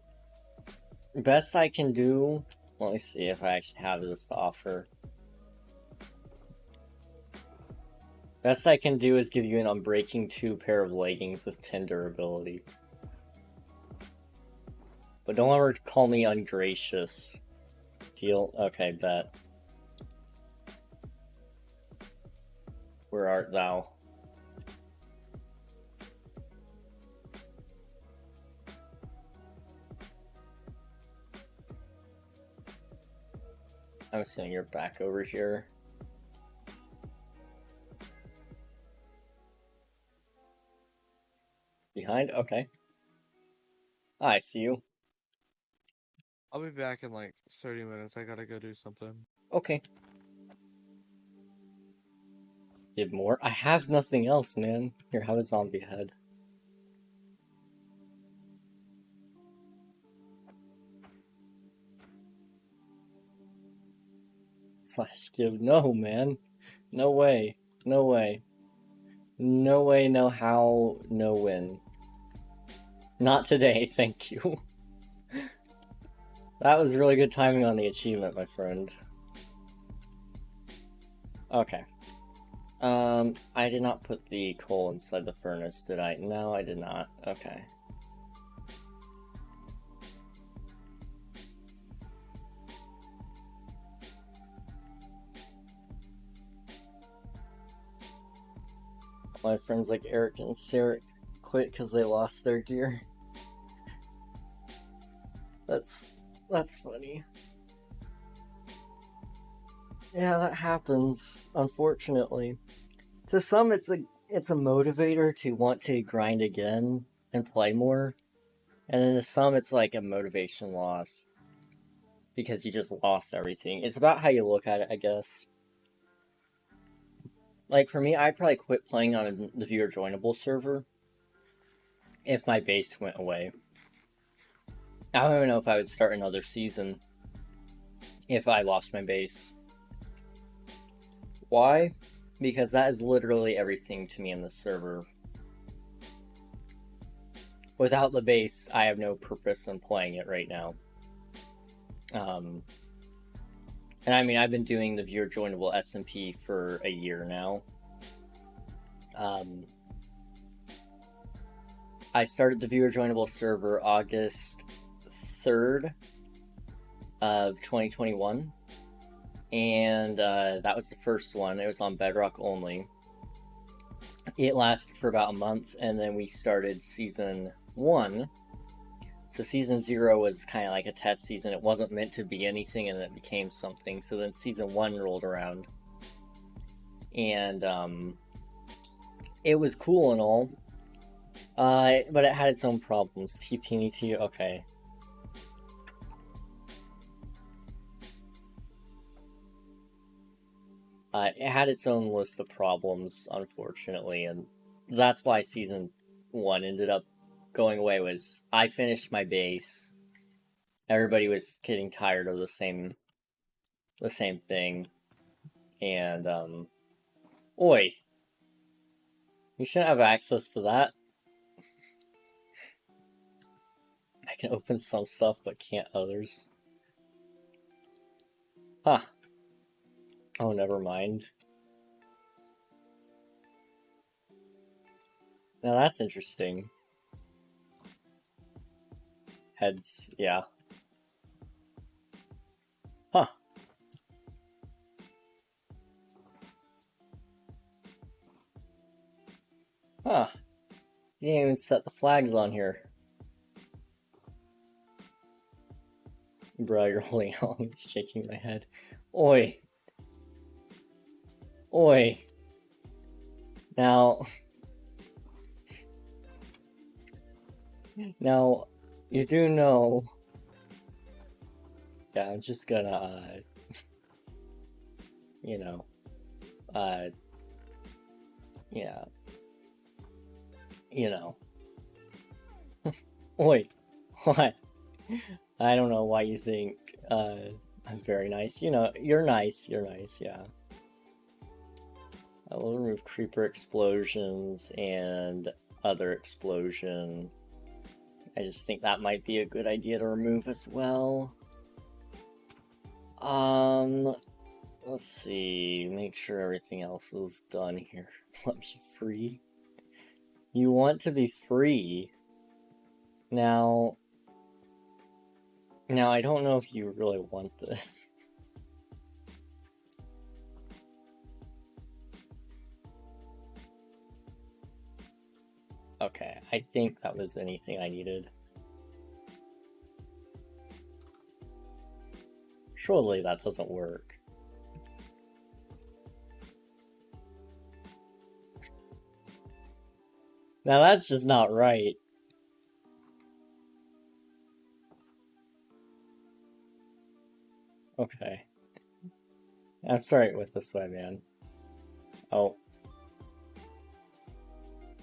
A: best I can do... Let me see if I actually have this to offer. Best I can do is give you an Unbreaking 2 pair of leggings with 10 durability. But don't ever call me ungracious. Deal? Okay, bet. Where art thou? I'm assuming you're back over here. Behind? Okay. I see you.
B: I'll be back in like 30 minutes. I gotta go do something.
A: Okay. Did more? I have nothing else, man. Here, have a zombie head. Slash give. No, man. No way. No way. No way, no how, no win. Not today, thank you. That was really good timing on the achievement, my friend. Okay. I did not put the coal inside the furnace, did I? No, I did not. Okay. My friends like Eric and Sarah quit because they lost their gear. That's funny. Yeah, that happens, unfortunately. To some, it's a motivator to want to grind again and play more, and then to some, it's like a motivation loss because you just lost everything. It's about how you look at it, I guess. Like for me, I'd probably quit playing on the viewer joinable server if my base went away. I don't even know if I would start another season if I lost my base. Why? Because that is literally everything to me in the server. Without the base, I have no purpose in playing it right now. And I mean, I've been doing the viewer joinable SMP for a year now. I started the viewer joinable server August 3rd of 2021. And that was the first one. It was on Bedrock only. It lasted for about a month, and then we started Season 1. So Season 0 was kind of like a test season. It wasn't meant to be anything, and it became something. So then Season 1 rolled around. And it was cool and all. But it had its own problems. TPNT, okay. It had its own list of problems, unfortunately, and that's why Season 1 ended up going away. Was I finished my base, everybody was getting tired of the same thing, and oi, you shouldn't have access to that. I can open some stuff but can't others. Huh. Oh, never mind. Now that's interesting. Heads, yeah. Huh. Huh. You didn't even set the flags on here. Bruh, you're holding out. I'm shaking my head. Oi. Oi. Now, you do know. Yeah, I'm just gonna, you know, yeah, you know. Oi. What? I don't know why you think, I'm very nice. You know, you're nice, yeah. I will remove creeper explosions and other explosion. I just think that might be a good idea to remove as well. Let's see, make sure everything else is done here. Let me free. You want to be free. Now I don't know if you really want this. Okay, I think that was anything I needed. Surely that doesn't work. Now that's just not right. Okay. I'm sorry with this way, man. Oh.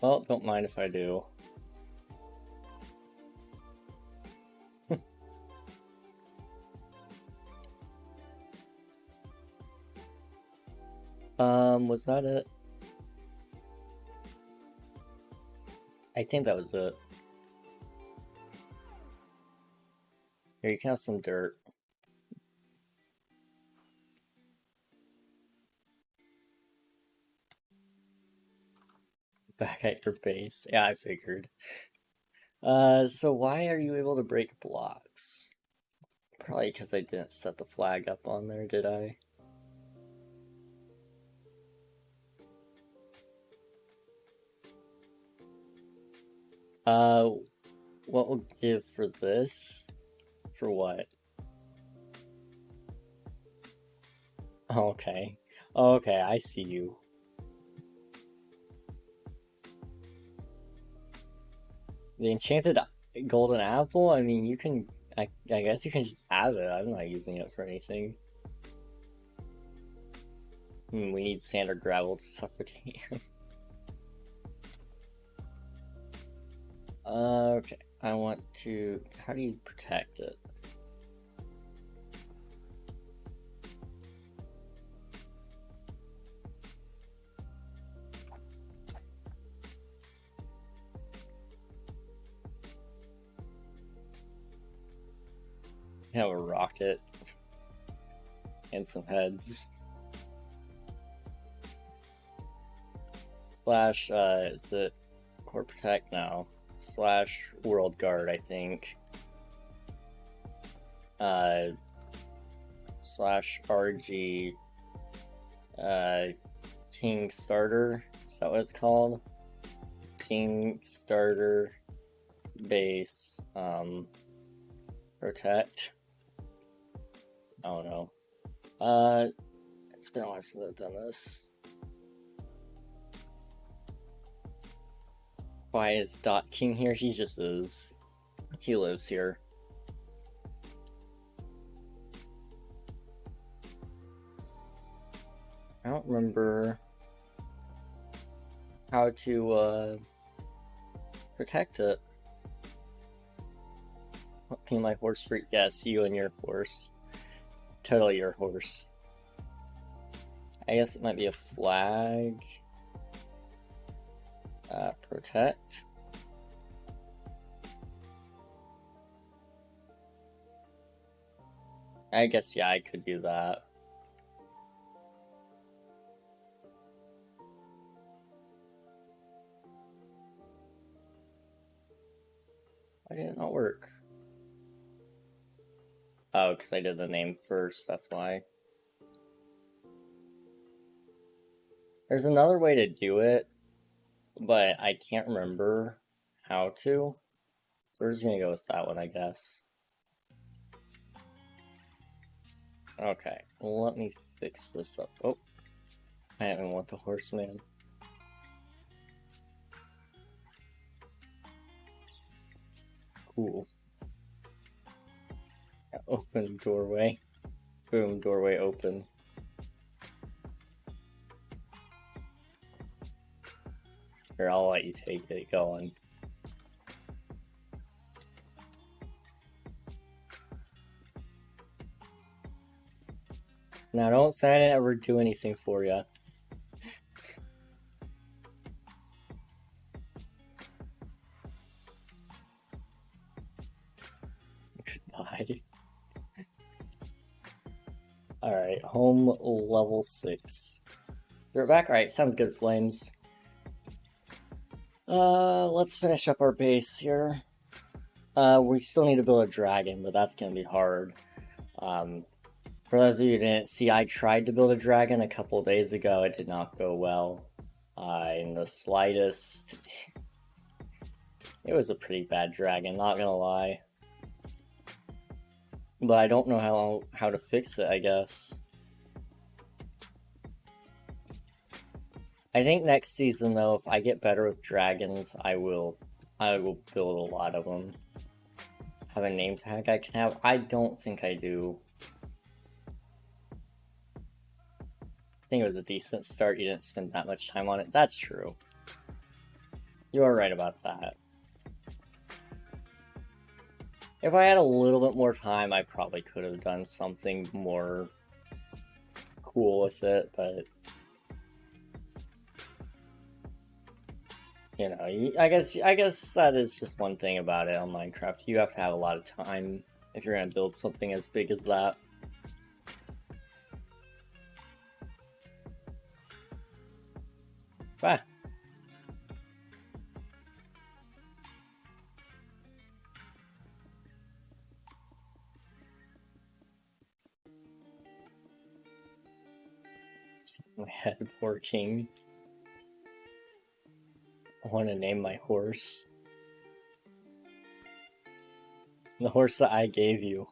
A: Well, don't mind if I do. Was that it? I think that was it. Here, you can have some dirt. Back at your base. Yeah, I figured. So why are you able to break blocks? Probably because I didn't set the flag up on there, did I? What will give for this? For what? Oh, okay. Oh, okay, I see you. The enchanted golden apple? I mean, you can... I guess you can just have it. I'm not using it for anything. We need sand or gravel to suffocate him. Okay, I want to... How do you protect it? Have a rocket. And some heads. Slash, is it Core Protect now? Slash World Guard, I think. Slash RG King Starter. Is that what it's called? King Starter Base Protect. I don't know. It's been a while since I've done this. Why is Dot King here? He just is. He lives here. I don't remember how to protect it. Being my horse for... Yes, you and your horse. Totally your horse. I guess it might be a flag. Protect. I guess, yeah, I could do that. Why did it not work? Oh, because I did the name first, that's why. There's another way to do it, but I can't remember how to. So we're just gonna go with that one, I guess. Okay, let me fix this up. Oh, I didn't want the horseman. Cool. Open doorway. Boom, doorway open. Here, I'll let you take it. Go on. Now, don't say I didn't ever do anything for you. Goodbye. Alright, home level 6. You're back? Alright, sounds good, Flames. Let's finish up our base here. We still need to build a dragon, but that's gonna be hard. For those of you who didn't see, I tried to build a dragon a couple days ago. It did not go well. In the slightest. It was a pretty bad dragon, not gonna lie. But I don't know how to fix it, I guess. I think next season, though, if I get better with dragons, I will build a lot of them. Have a name tag I can have? I don't think I do. I think it was a decent start. You didn't spend that much time on it. That's true. You are right about that. If I had a little bit more time, I probably could have done something more cool with it, but you know, I guess that is just one thing about it on Minecraft. You have to have a lot of time if you're gonna build something as big as that. Ah. My head, poor king. I want to name my horse. The horse that I gave you.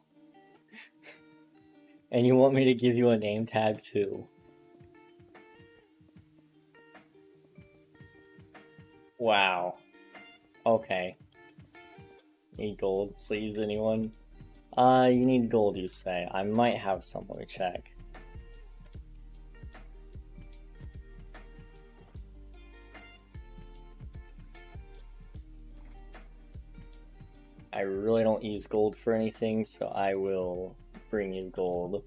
A: And you want me to give you a name tag too. Wow. Okay. Need gold, please, anyone? You need gold, you say. I might have some, let me check. I really don't use gold for anything, so I will bring you gold.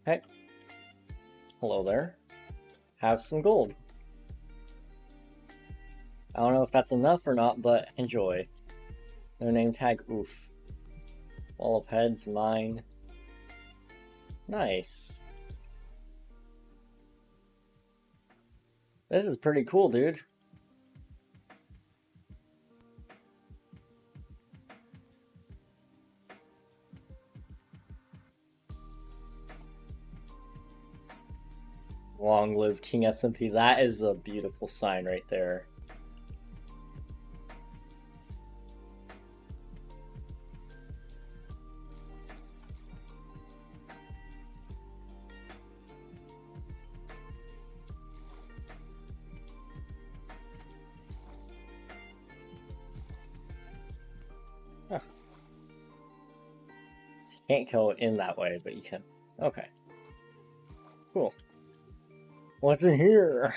A: Hey. Hello there. Have some gold. I don't know if that's enough or not, but enjoy. No name tag, oof. Wall of heads, mine. Nice. This is pretty cool, dude. Long live King SMP. That is a beautiful sign right there. Huh. You can't go in that way, but you can. Okay. Cool. What's in here?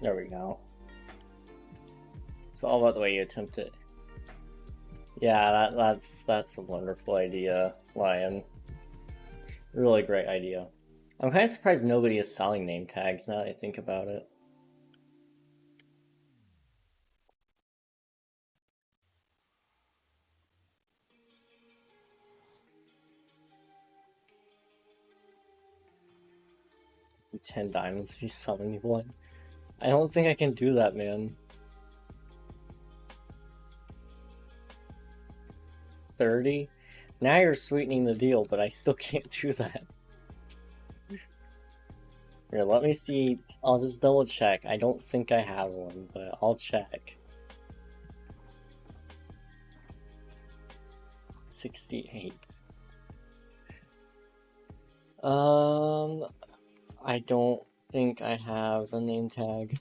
A: There we go. It's all about the way you attempt it. Yeah, that's a wonderful idea, Lion. Really great idea. I'm kind of surprised nobody is selling name tags now that I think about it. 10 diamonds if you summon me one. I don't think I can do that, man. 30? Now you're sweetening the deal, but I still can't do that. Here, let me see. I'll just double check. I don't think I have one, but I'll check. 68. I don't think I have a name tag.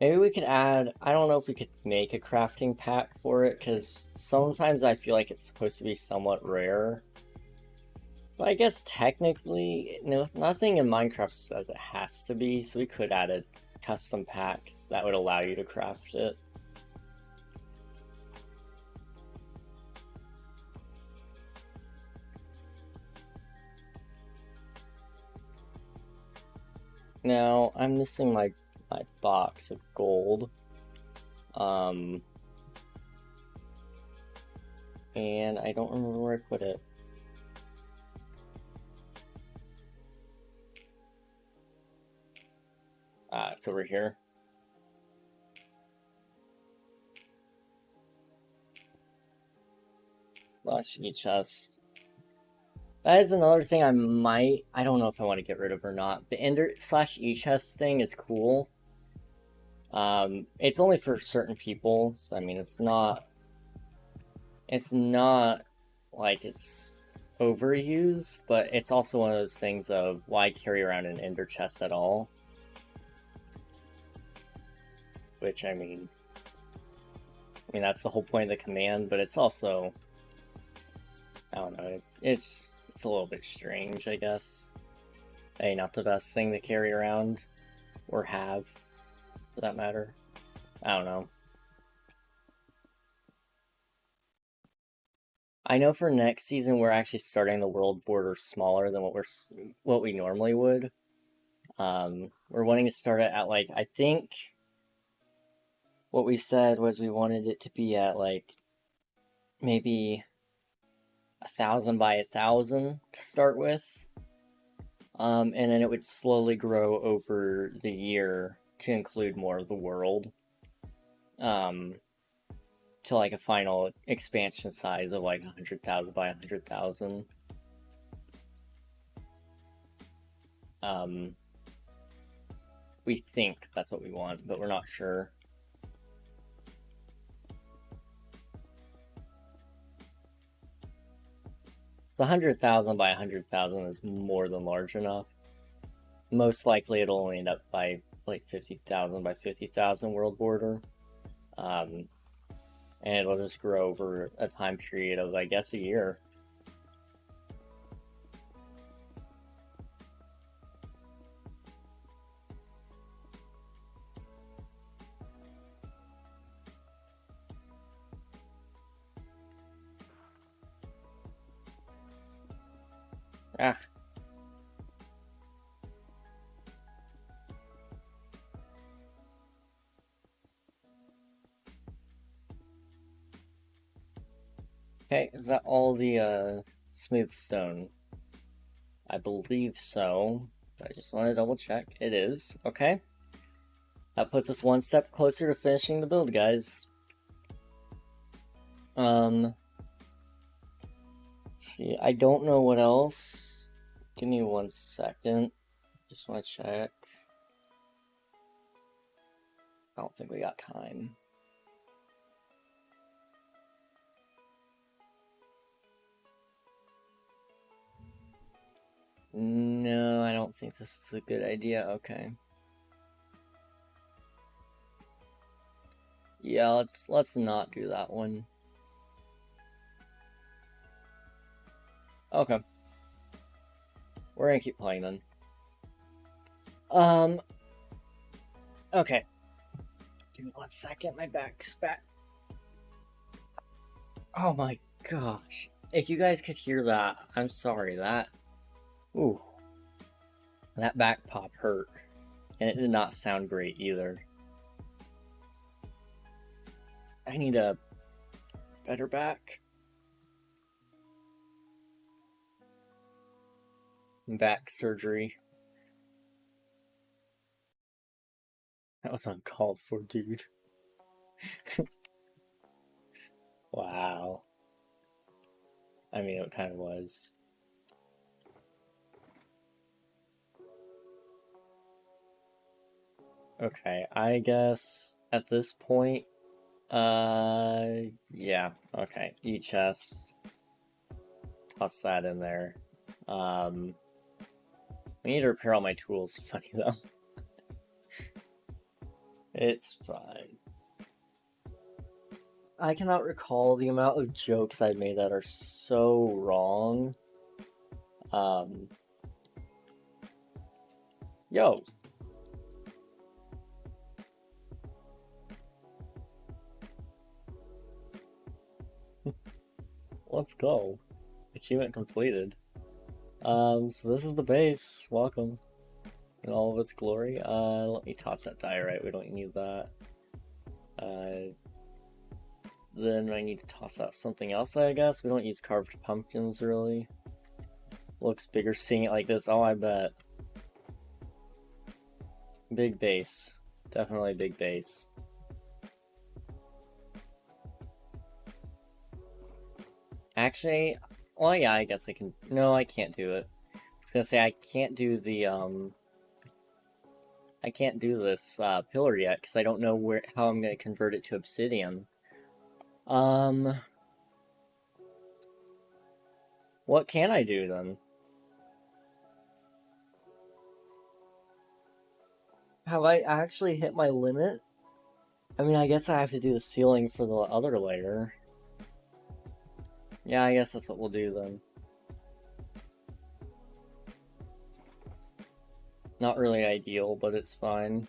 A: Maybe we could add, I don't know if we could make a crafting pack for it, because sometimes I feel like it's supposed to be somewhat rare. But I guess technically, no, nothing in Minecraft says it has to be, so we could add a custom pack that would allow you to craft it. Now, I'm missing my box of gold. And I don't remember where I put it. Ah, it's over here. Flash chest. That is another thing I don't know if I want to get rid of or not. The Ender/E-chest thing is cool. It's only for certain people, so I mean, it's not like it's overused, but it's also one of those things of why carry around an Ender chest at all? Which, I mean, that's the whole point of the command, but it's also, I don't know, it's a little bit strange, I guess. Hey, not the best thing to carry around, or have, for that matter. I don't know. I know for next season we're actually starting the world border smaller than what we normally would. We're wanting to start it at, like, I think what we said was we wanted it to be at, like, maybe 1,000 by 1,000 to start with. And then it would slowly grow over the year to include more of the world. To like a final expansion size of like 100,000 by 100,000. We think that's what we want, but we're not sure. So 100,000 by 100,000 is more than large enough. Most likely it'll only end up by like 50,000 by 50,000 world border. And it'll just grow over a time period of, I guess, a year. Ah. Okay, is that all the smooth stone? I believe so. I just want to double check. It is. Okay. That puts us one step closer to finishing the build, guys. See, I don't know what else. Give me 1 second. Just want to check. I don't think we got time. No, I don't think this is a good idea. Okay. Yeah, let's not do that one. Okay. We're gonna keep playing then. Okay. Give me 1 second, my back's back. Oh my gosh. If you guys could hear that, I'm sorry, that... Ooh. That back pop hurt. And it did not sound great either. I need a better back. back surgery. That was uncalled for, dude. Wow. I mean, it kind of was. Okay, I guess at this point, yeah, okay, E-chest. Toss that in there. I need to repair all my tools. Funny though. It's fine. I cannot recall the amount of jokes I've made that are so wrong. Yo. Let's go. Achievement completed. So this is the base. Welcome. In all of its glory. Let me toss that diorite. We don't need that. Then I need to toss out something else, I guess. We don't use carved pumpkins, really. Looks bigger seeing it like this. Oh, I bet. Big base. Definitely big base. Actually, well, yeah, I guess I can... No, I can't do it. I was gonna say, I can't do the, I can't do this, pillar yet, because I don't know how I'm gonna convert it to obsidian. What can I do, then? Have I actually hit my limit? I mean, I guess I have to do the ceiling for the other layer. Yeah, I guess that's what we'll do, then. Not really ideal, but it's fine.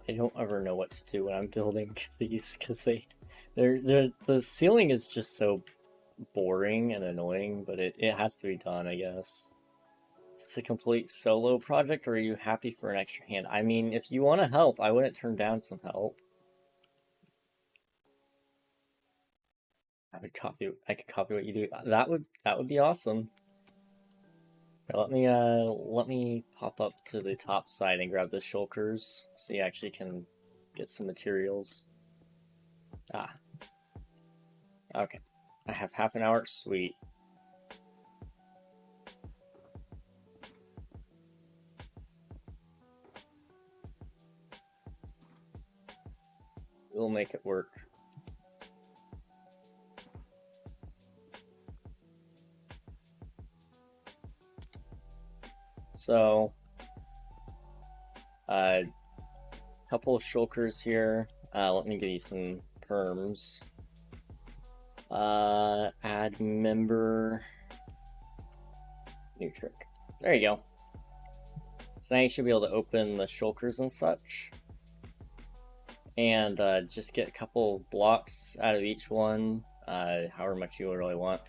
A: I don't ever know what to do when I'm building these, because the ceiling is just so boring and annoying, but it has to be done, I guess. Is this a complete solo project, or are you happy for an extra hand? I mean, if you want to help, I wouldn't turn down some help. I could copy what you do. That would be awesome. Let me pop up to the top side and grab the shulkers so you actually can get some materials. Ah. Okay. I have half an hour. Sweet. We'll make it work. So, couple of shulkers here. Let me give you some perms. Add member. New trick. There you go. So now you should be able to open the shulkers and such. And just get a couple blocks out of each one, however much you really want.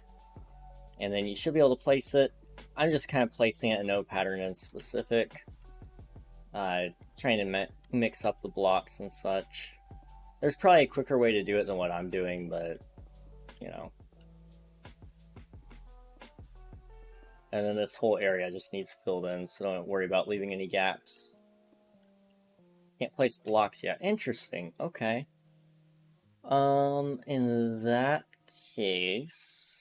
A: And then you should be able to place it. I'm just kind of placing it in no pattern in specific. Trying to mix up the blocks and such. There's probably a quicker way to do it than what I'm doing, but, you know. And then this whole area just needs filled in, so don't worry about leaving any gaps. Can't place blocks yet. Interesting. Okay. In that case...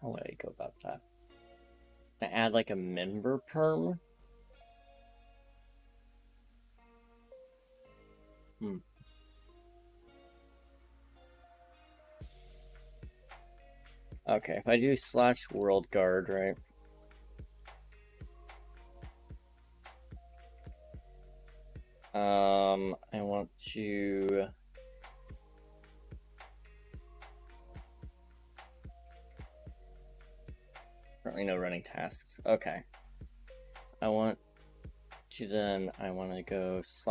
A: how would I go about that? I add like a member perm? Okay, if I do / world guard, right? I want to... Currently currently no running tasks. Okay. I want to go /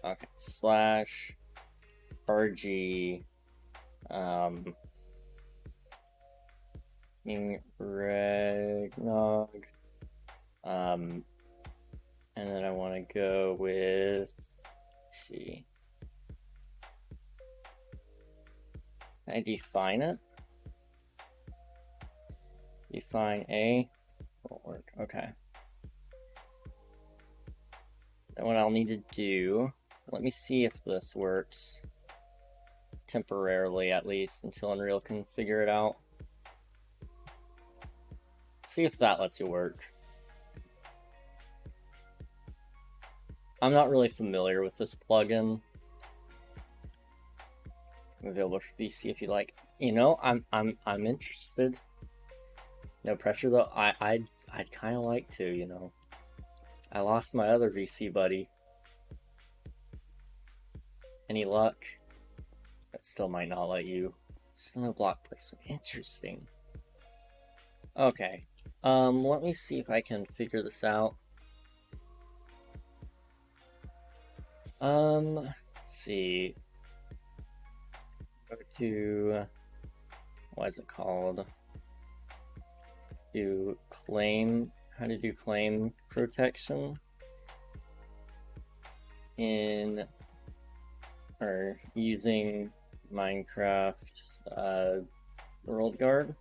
A: okay, / RG King Regnog. And then I want to go with, let's see. Can I define it? Define A. Won't work. Okay. Then what I'll need to do, let me see if this works. Temporarily, at least, until Unreal can figure it out. See if that lets you work. I'm not really familiar with this plugin. Available for VC if you like. You know, I'm interested. No pressure though. I'd kind of like to, you know. I lost my other VC buddy. Any luck? That still might not let you. Still no block placement. Interesting. Okay. Let me see if I can figure this out. Let's see. Go to, what is it called? Do claim, how to do claim protection in, or using Minecraft World Guard.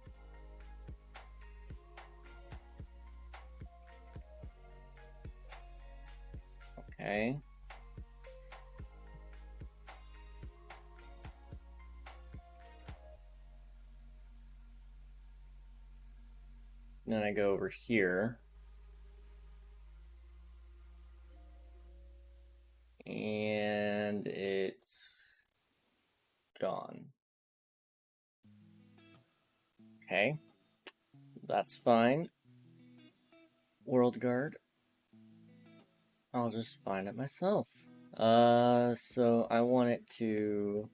A: Okay. Then I go over here. And it's gone. Okay. That's fine. World Guard. I'll just find it myself. So I want it to...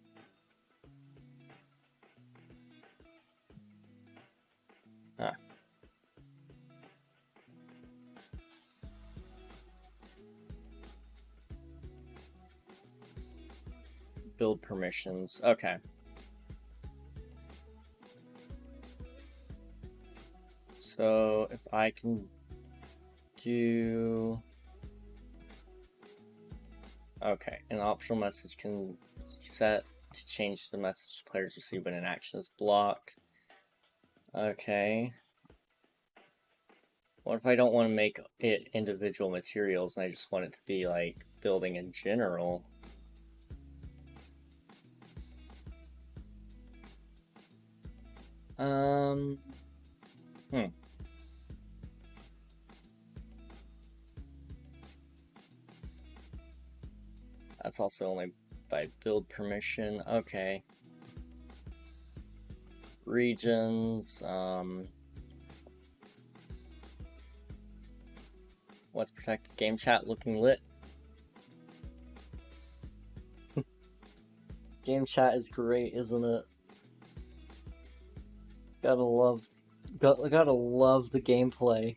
A: Build permissions. Okay. So if I can do... Okay, an optional message can be set to change the message players receive when an action is blocked. Okay. What if I don't want to make it individual materials and I just want it to be like building in general? That's also only by build permission. Okay. Regions, what's protected? Game chat looking lit. Game chat is great, isn't it? Gotta love the gameplay.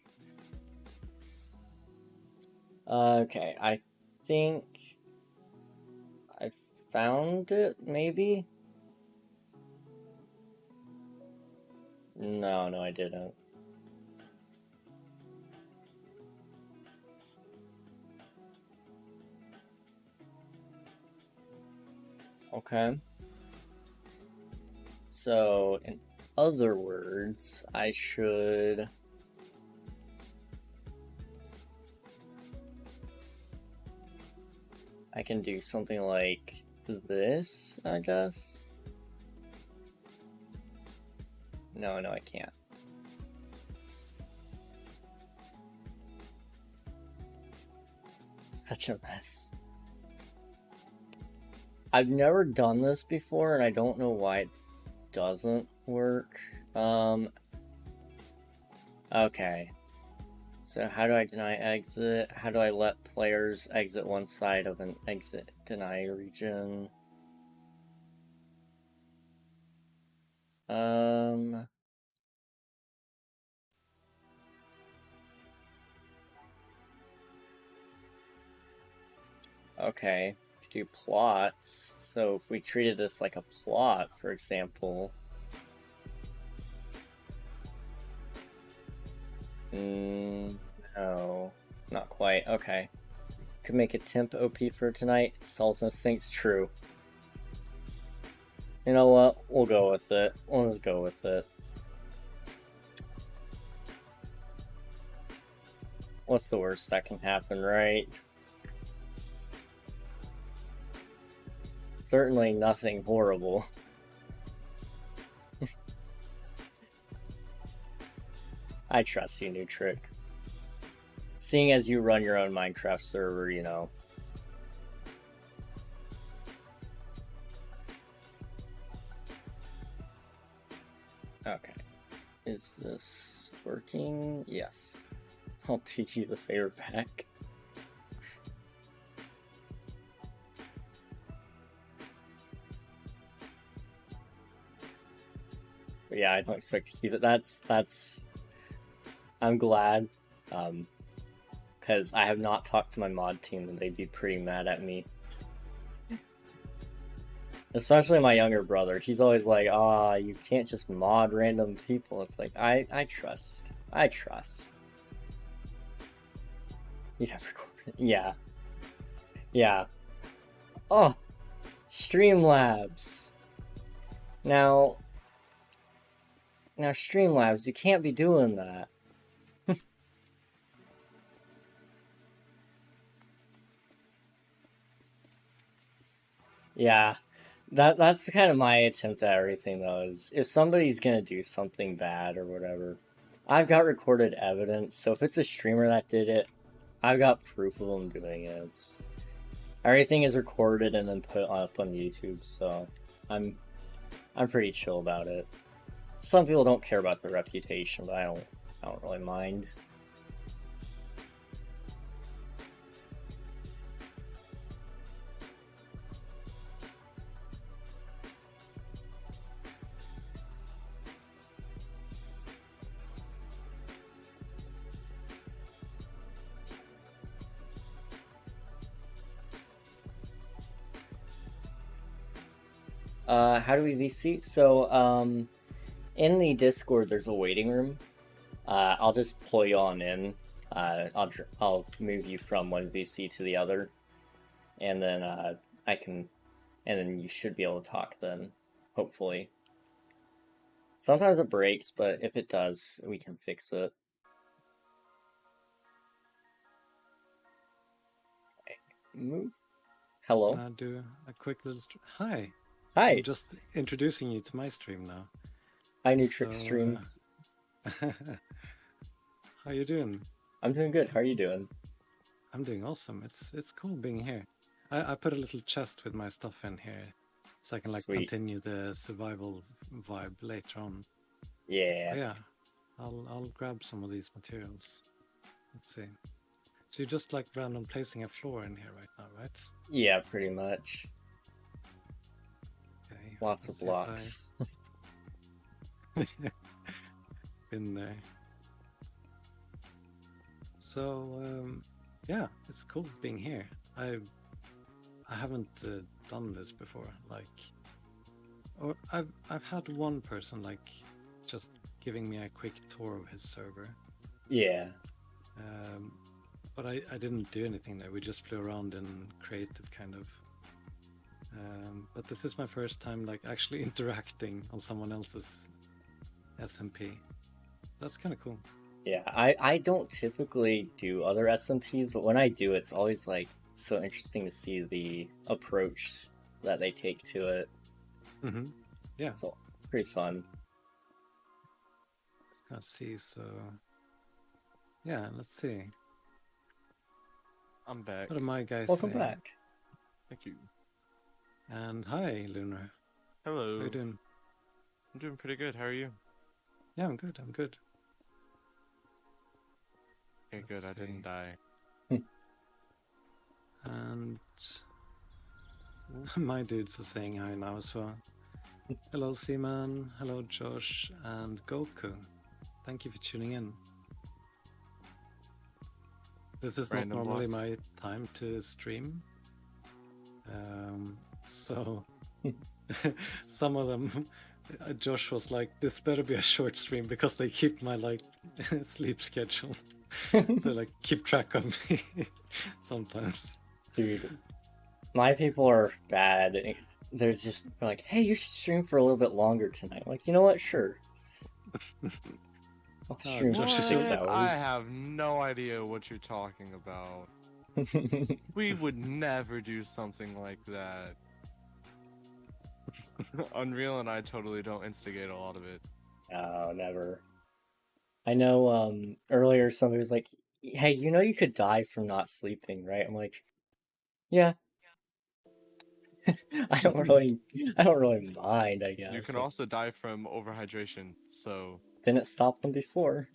A: Okay, I think I found it, maybe? No, I didn't. Okay. So, in other words, I can do something like this, I guess? No, I can't. Such a mess. I've never done this before, and I don't know why it doesn't work. Okay. So how do I deny exit? How do I let players exit one side of an exit deny region? Um. Okay, do plots. So if we treated this like a plot, for example. No, not quite. Okay. Could make a temp OP for tonight. Solves most things. True. You know what? We'll go with it. We'll just go with it. What's the worst that can happen, right? Certainly nothing horrible. I trust you, New Trick. Seeing as you run your own Minecraft server, you know. Okay. Is this working? Yes. I'll take you the favor back. But yeah, I don't expect to keep it. That's I'm glad. Because I have not talked to my mod team and they'd be pretty mad at me. Especially my younger brother. He's always like, you can't just mod random people. It's like, I trust. I trust. You'd have recorded. Yeah. Yeah. Oh! Streamlabs. Now, Streamlabs, you can't be doing that. Yeah. That's kind of my attempt at everything, though, is if somebody's gonna do something bad or whatever, I've got recorded evidence, so if it's a streamer that did it, I've got proof of them doing it. Everything is recorded and then put up on YouTube, so I'm pretty chill about it. Some people don't care about their reputation, but I don't really mind. How do we VC? So, in the Discord, there's a waiting room. I'll just pull you on in. I'll move you from one VC to the other, and then and then you should be able to talk then, hopefully. Sometimes it breaks, but if it does, we can fix it. Move. Hello.
J: I'll do a quick little Hi.
A: Hi.
J: I'm just introducing you to my stream now.
A: Hi, New Trick Stream.
J: How you doing?
A: I'm doing good. How are you doing?
J: I'm doing awesome. It's cool being here. I put a little chest with my stuff in here, so I can continue the survival vibe later on.
A: Yeah.
J: But yeah, I'll grab some of these materials. Let's see. So you're just like random placing a floor in here right now, right?
A: Yeah, pretty much.
J: Okay.
A: Lots of blocks.
J: Been there. So yeah, it's cool being here. I haven't done this before, or I've had one person just giving me a quick tour of his server.
A: Yeah.
J: But I didn't do anything there. We just flew around in creative kind of. But this is my first time actually interacting on someone else's SMP. That's kind of cool.
A: Yeah, I don't typically do other SMPs, but when I do, it's always so interesting to see the approach that they take to it.
J: Mm-hmm. Yeah.
A: So pretty fun.
J: Let's see. So yeah, let's see.
B: I'm back.
J: What are my guys
A: Welcome
J: saying?
A: back.
B: Thank you.
J: And hi, Lunar.
B: Hello.
J: How are you doing?
B: I'm doing pretty good. How are you?
J: Yeah, I'm good. I'm good.
B: Okay, good. I didn't die.
J: And my dudes are saying hi now as well. Hello, Seaman. Hello, Josh and Goku. Thank you for tuning in. This is
B: Random
J: not normally
B: blocks.
J: my time to stream. So some of them, Josh was like, "This better be a short stream because they keep my like sleep schedule. They like keep track of me sometimes."
A: Dude, my people are bad. They're just like, hey, you should stream for a little bit longer tonight. I'm like, you know what? Sure. I'll stream for
J: Josh is
A: 6
J: so-
A: hours.
B: I have no idea what you're talking about. We would never do something like that. Unreal and I totally don't instigate a lot of it.
A: No, never. I know earlier somebody was like, hey, you know you could die from not sleeping, right? I'm like, yeah. I don't really mind, I guess.
B: You can also die from overhydration, so
A: Didn't stop them before.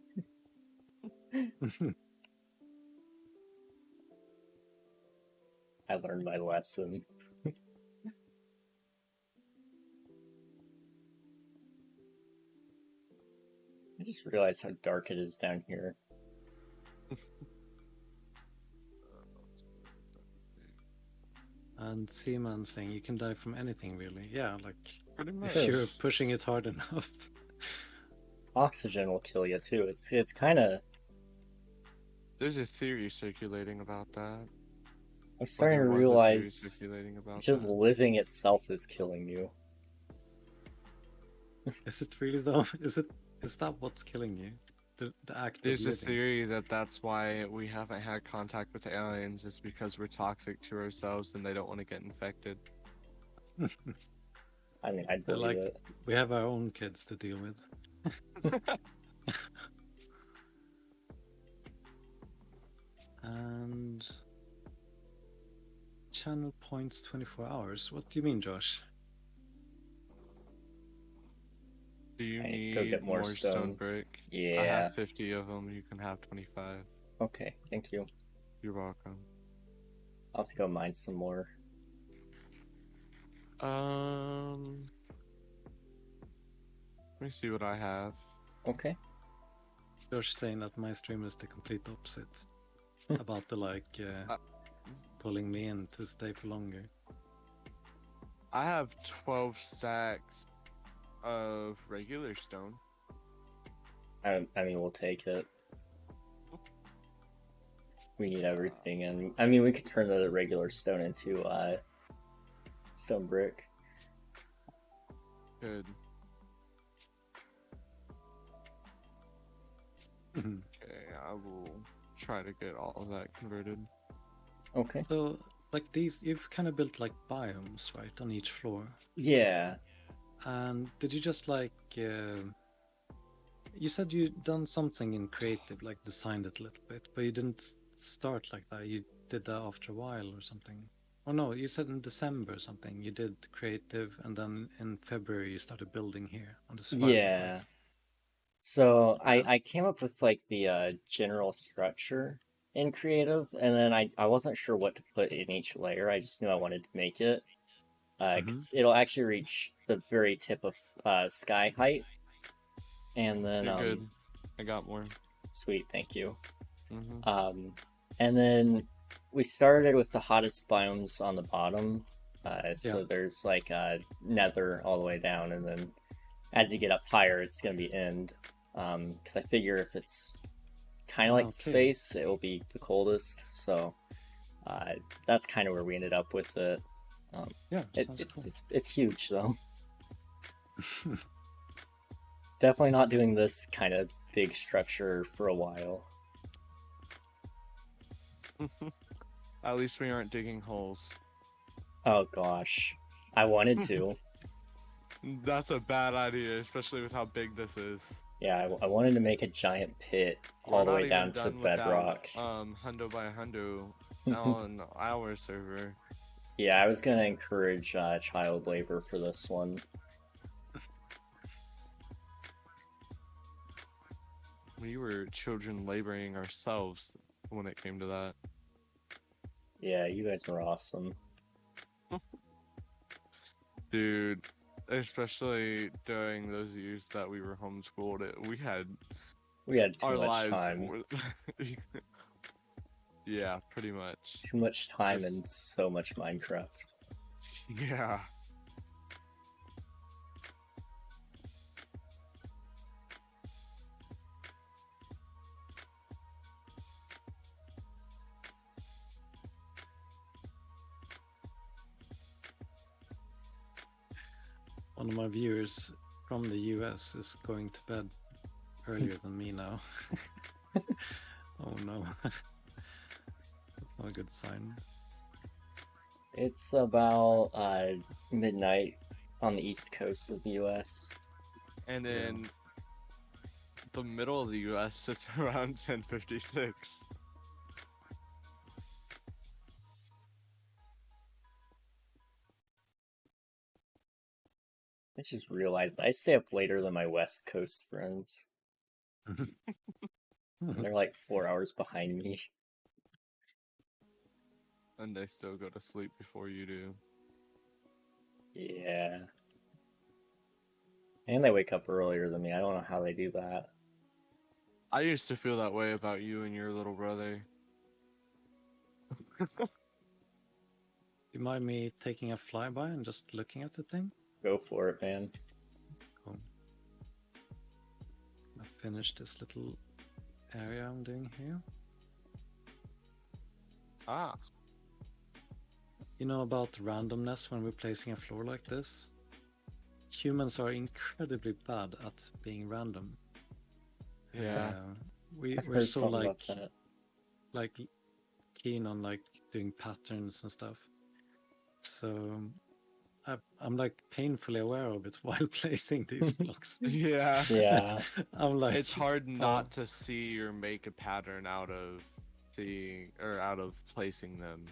A: I learned my lesson. I just realized how dark it is down here.
J: And Seaman saying you can die from anything really. Yeah, like
B: pretty
J: if you're
B: much.
J: pushing it hard enough.
A: Oxygen will kill you too. It's kind of.
B: There's a theory circulating about that.
A: I'm starting to
B: there was a theory
A: realize
B: circulating about
A: just
B: that.
A: living itself is killing you.
J: Is it really though? Is that what's killing you? The act
B: There's
J: of
B: a
J: living?
B: theory that that's why we haven't had contact with aliens, is because we're toxic to ourselves and they don't want to get infected.
A: I mean, I'd
J: They're
A: believe
J: like,
A: it.
J: we have our own kids to deal with. And channel points 24 hours. What do you mean, Josh?
B: Do you
A: I need
B: need
A: to go get more
B: stone
A: stone.
B: brick? I
A: Yeah.
B: have 50 of them. You can have 25.
A: Okay, thank you.
B: You're welcome.
A: I'll have to go mine some more.
B: Let me see what I have.
A: Okay.
J: Josh saying that my stream is the complete opposite. About the pulling me in to stay for longer.
B: I have 12 stacks of regular stone.
A: I mean, we'll take it. We need everything, and I mean, we could turn the regular stone into stone brick.
B: Good. Okay, I will try to get all of that converted.
A: Okay.
J: So, like these, you've kind of built like biomes, right, on each floor.
A: Yeah.
J: And did you just like, you said you'd done something in creative, like designed it a little bit, but you didn't start like that. You did that after a while or something. Oh no, you said in December or something. You did creative, and then in February you started building here on the survival.
A: Yeah.
J: Right?
A: So I came up with like the general structure in creative, and then I wasn't sure what to put in each layer. I just knew I wanted to make it. 'Cause it'll actually reach the very tip of sky height. And then
B: You're good. I got more.
A: Sweet, thank you.
B: Mm-hmm.
A: And then we started with the hottest biomes on the bottom. So
J: Yeah.
A: there's like nether all the way down, and then as you get up higher, it's gonna be end. Because I figure if it's kind of like
J: Okay.
A: space, it will be the coldest. So that's kind of where we ended up with it.
J: Yeah,
A: It's huge though. Definitely not doing this kind of big structure for a while.
B: At least we aren't digging holes.
A: Oh gosh, I wanted to.
B: That's a bad idea, especially with how big this is.
A: Yeah, I wanted to make a giant pit all the way down to bedrock.
B: Hundo by hundo on our server.
A: Yeah, I was gonna encourage child labor for this one.
B: We were children laboring ourselves when it came to that.
A: Yeah, you guys were awesome.
B: Dude, especially during those years that we were homeschooled, we had
A: too
B: our
A: much
B: lives
A: time.
B: were- yeah, pretty much.
A: Too much time
B: Just-
A: and so much Minecraft.
B: Yeah.
J: One of my viewers from the US is going to bed earlier than me now. Oh no. That's not a good sign.
A: It's about midnight on the east coast of the US.
B: And in the middle of the US, it's around 10:56.
A: I just realized I stay up later than my west coast friends. They're like 4 hours behind me.
B: And they still go to sleep before you do.
A: Yeah. And they wake up earlier than me. I don't know how they do that.
B: I used to feel that way about you and your little brother.
J: You mind me taking a flyby and just looking at the thing?
A: Go for it, man.
J: Cool. I finish this little area I'm doing here.
B: Ah.
J: You know about randomness when we're placing a floor like this? Humans are incredibly bad at being random.
B: Yeah.
A: I've
J: We're
A: heard
J: so
A: something about that.
J: like keen on like doing patterns and stuff. So I'm like painfully aware of it while placing these blocks.
B: Yeah.
A: Yeah.
J: I'm like,
B: It's hard not to see or make a pattern out of seeing or out of placing them.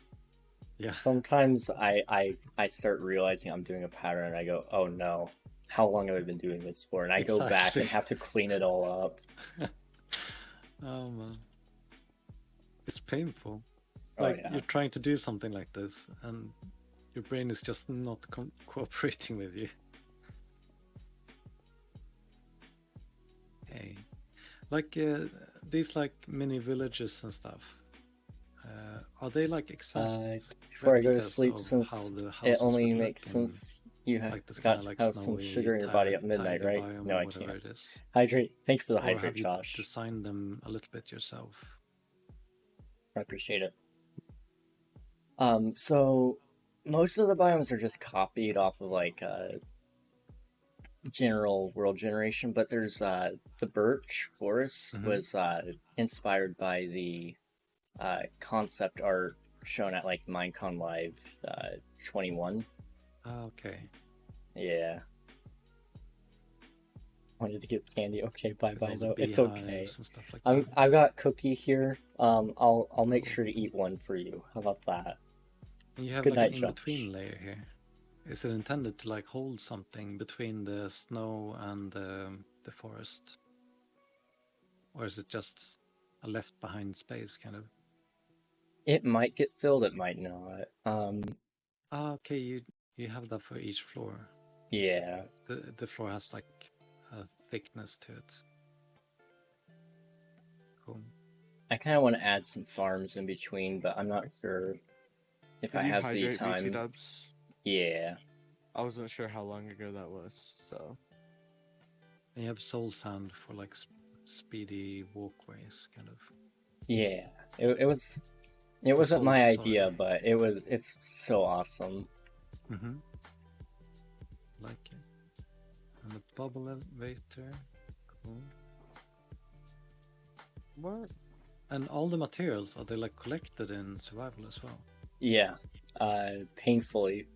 J: yeah.
A: Sometimes I start realizing I'm doing a pattern and I go, oh no, how long have I been doing this for? And I go back
J: Exactly.
A: and have to clean it all up.
J: Oh man, it's painful.
A: Oh,
J: Like
A: yeah.
J: you're trying to do something like this, and your brain is just not cooperating with you. Hey, like these like mini villages and stuff. Are they like exact
A: Before I go to
J: replicas
A: sleep,
J: of
A: since
J: how the
A: it
J: houses
A: only
J: would
A: makes
J: look in,
A: sense you have
J: like this
A: got
J: kind of
A: to
J: like
A: have some
J: snowy
A: sugar in your body at
J: taiga
A: midnight, right?
J: biome
A: No,
J: or
A: I
J: whatever
A: can't.
J: it is?
A: Hydrate. Thanks for the
J: Or
A: hydrate,
J: have you
A: Josh.
J: designed them a little bit yourself?
A: I appreciate it. So most of the biomes are just copied off of like general world generation, but there's the birch forest was inspired by the concept art shown at like Minecon Live 21.
J: Okay.
A: Yeah. Wanted to give candy. Okay, bye
J: With all the
A: though. It's okay.
J: beehives and stuff like that.
A: I've got Cookie here. I'll make sure to eat one for you. How about that?
J: And you have
A: Good
J: like
A: night,
J: an
A: Josh.
J: in-between layer here. Is it intended to like hold something between the snow and the forest? Or is it just a left behind space kind of?
A: It might get filled, it might not.
J: Ah, okay, you have that for each floor.
A: Yeah.
J: The floor has like a thickness to it. Cool.
A: I kind of want to add some farms in between, but I'm not sure if
B: Did
A: I
B: you
A: have the
B: hydrate BT
A: time.
B: Dubs?
A: Yeah.
B: I wasn't sure how long ago that was, so.
J: And you have soul sand for like speedy walkways, kind of.
A: Yeah. It wasn't my
J: Soul
A: idea,
J: Sword.
A: but it's so awesome.
J: Mm-hmm. Like it. And the bubble elevator. Cool.
B: What?
J: And all the materials, are they like collected in survival as well?
A: Yeah. Painfully.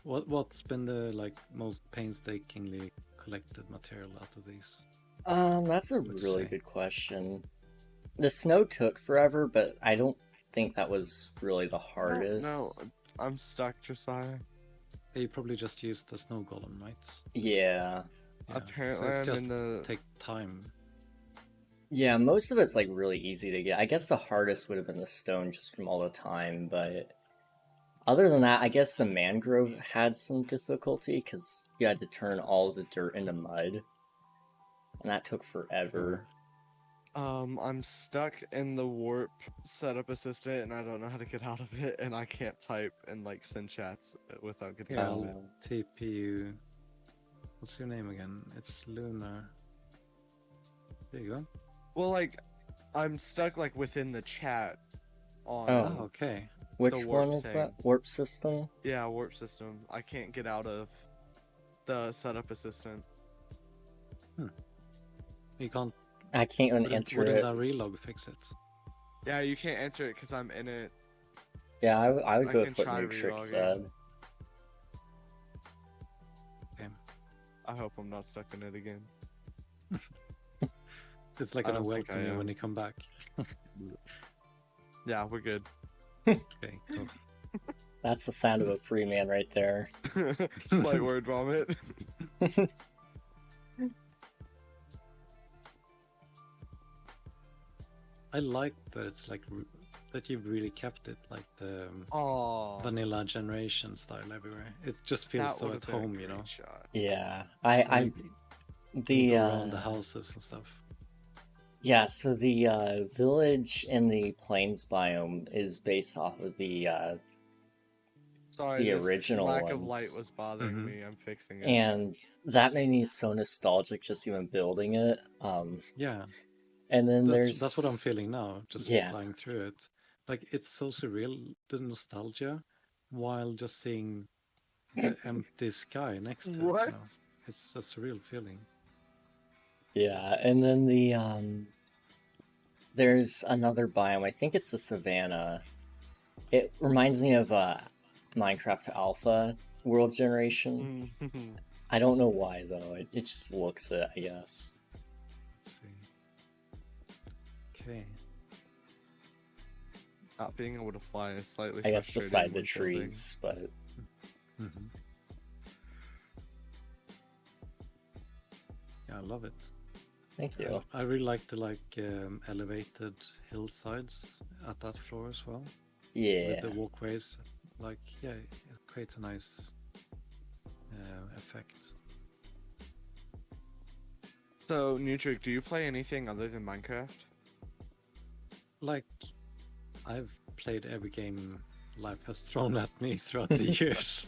J: What's been the like most painstakingly collected material out of these?
A: That's a
J: Would you
A: really
J: say?
A: good question. The snow took forever, but I don't think that was really the hardest.
B: No, I'm stuck, Josiah.
J: You probably just used the snow golem, right?
A: Yeah.
J: Yeah,
B: Apparently,
J: so it's
B: I'm
J: just
B: in the.
J: take time.
A: Yeah, most of it's like really easy to get. I guess the hardest would have been the stone just from all the time, but Other than that, I guess the mangrove had some difficulty because you had to turn all the dirt into mud, and that took forever.
B: I'm stuck in the warp setup assistant, and I don't know how to get out of it, and I can't type and like send chats without getting
J: Here,
B: out of
J: I'll
B: it.
J: TP you. What's your name again? It's Luna. There you go.
B: Well, like, I'm stuck like within the chat on.
J: Oh, okay.
A: Which
B: the warp
A: one is
B: thing.
A: that? Warp system?
B: Yeah, warp system. I can't get out of the setup assistant.
J: You can't.
A: I can't even
J: Wouldn't
A: enter it.
J: that relog fix it?
B: Yeah, you can't enter it because I'm in it.
A: Yeah, I would
B: I
A: go
B: can
A: with what
B: try
A: Nutrix
B: relogging.
A: said.
J: Okay.
B: I hope I'm not stuck in it again.
J: It's like
B: I
J: gonna
B: don't think
J: welcome
B: I
J: you
B: am.
J: when you come back.
B: Yeah, we're good.
J: Okay, cool.
A: That's the sound of a free man right there.
B: Slight word vomit.
J: I like that it's like that you've really kept it like the
B: Oh,
J: vanilla generation style everywhere. It just feels so at home, you know.
A: Yeah,
J: You
A: the
J: go around the houses and stuff.
A: Yeah, so the village in the plains biome is based off of the
B: Sorry, this
A: original
B: lack
A: ones.
B: of light was bothering me. I'm fixing it.
A: And that made me so nostalgic just even building it.
J: Yeah.
A: And then
J: that's what I'm feeling now, just flying through it. Like it's so surreal, the nostalgia, while just seeing the empty sky next to it. You know? It's a surreal feeling.
A: Yeah, and then the there's another biome. I think it's the savannah. It reminds me of Minecraft Alpha world generation. I don't know why though. It just looks it, I guess.
J: Let's see. Okay.
B: Not being able to fly is slightly
A: I guess
B: frustrating
A: beside the
B: when
A: trees, but
J: Yeah, I love it.
A: Thank you.
J: I really like the elevated hillsides at that floor as well.
A: Yeah.
J: With the walkways, it creates a nice effect.
B: So, Nutric, do you play anything other than Minecraft?
J: Like, I've played every game life has thrown at me throughout the years.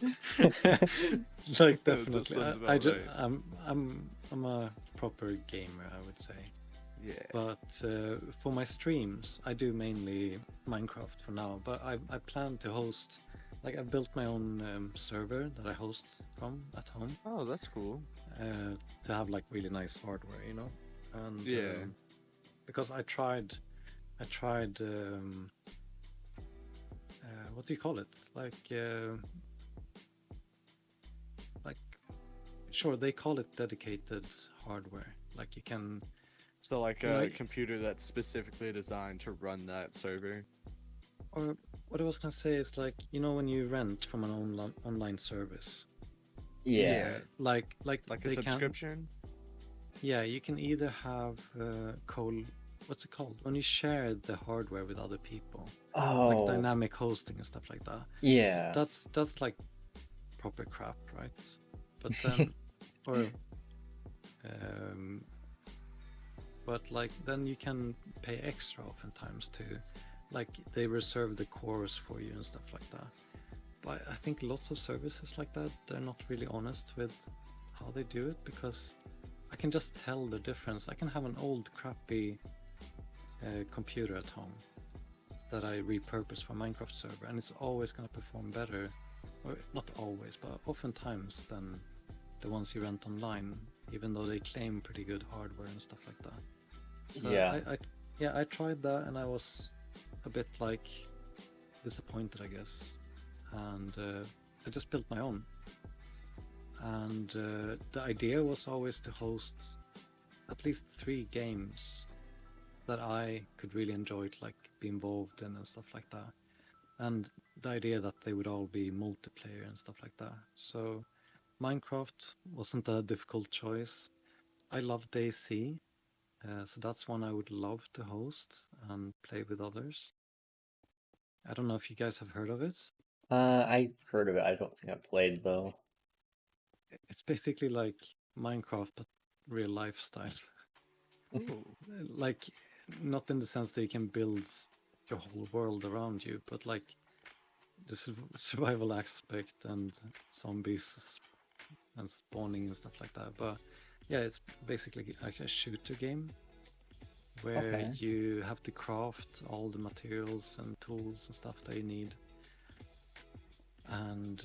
J: Like, definitely. I'm a proper gamer, I would say.
B: Yeah.
J: But for my streams, I do mainly Minecraft for now. But I plan to host, like I've built my own server that I host from at home.
B: Oh, that's cool.
J: To have like really nice hardware, you know. And because I tried. What do you call it? Sure, they call it dedicated hardware. Like you can.
B: So like a computer that's specifically designed to run that server.
J: Or what I was gonna say is like, you know, when you rent from an online service.
A: Yeah.
J: Like
B: a subscription.
J: Yeah, you can either have what's it called? When you share the hardware with other people.
A: Oh.
J: Like dynamic hosting and stuff like that.
A: Yeah.
J: That's like proper crap, right? But then but like then you can pay extra oftentimes to like they reserve the cores for you and stuff like that. But I think lots of services like that, they're not really honest with how they do it, because I can just tell the difference. I can have an old crappy computer at home that I repurpose for Minecraft server, and it's always going to perform better, or not always, but oftentimes than the ones you rent online, even though they claim pretty good hardware and stuff like that. So I tried that, and I was a bit like disappointed, I guess, and I just built my own. And the idea was always to host at least 3 games that I could really enjoy, like be involved in and stuff like that. And the idea that they would all be multiplayer and stuff like that. So Minecraft wasn't a difficult choice. I love DayZ, so that's one I would love to host and play with others. I don't know if you guys have heard of it.
A: I heard of it. I don't think I played though.
J: It's basically like Minecraft, but real lifestyle. Like, not in the sense that you can build your whole world around you, but like the survival aspect and zombies and spawning and stuff like that. But yeah, it's basically like a shooter game where you have to craft all the materials and tools and stuff that you need. And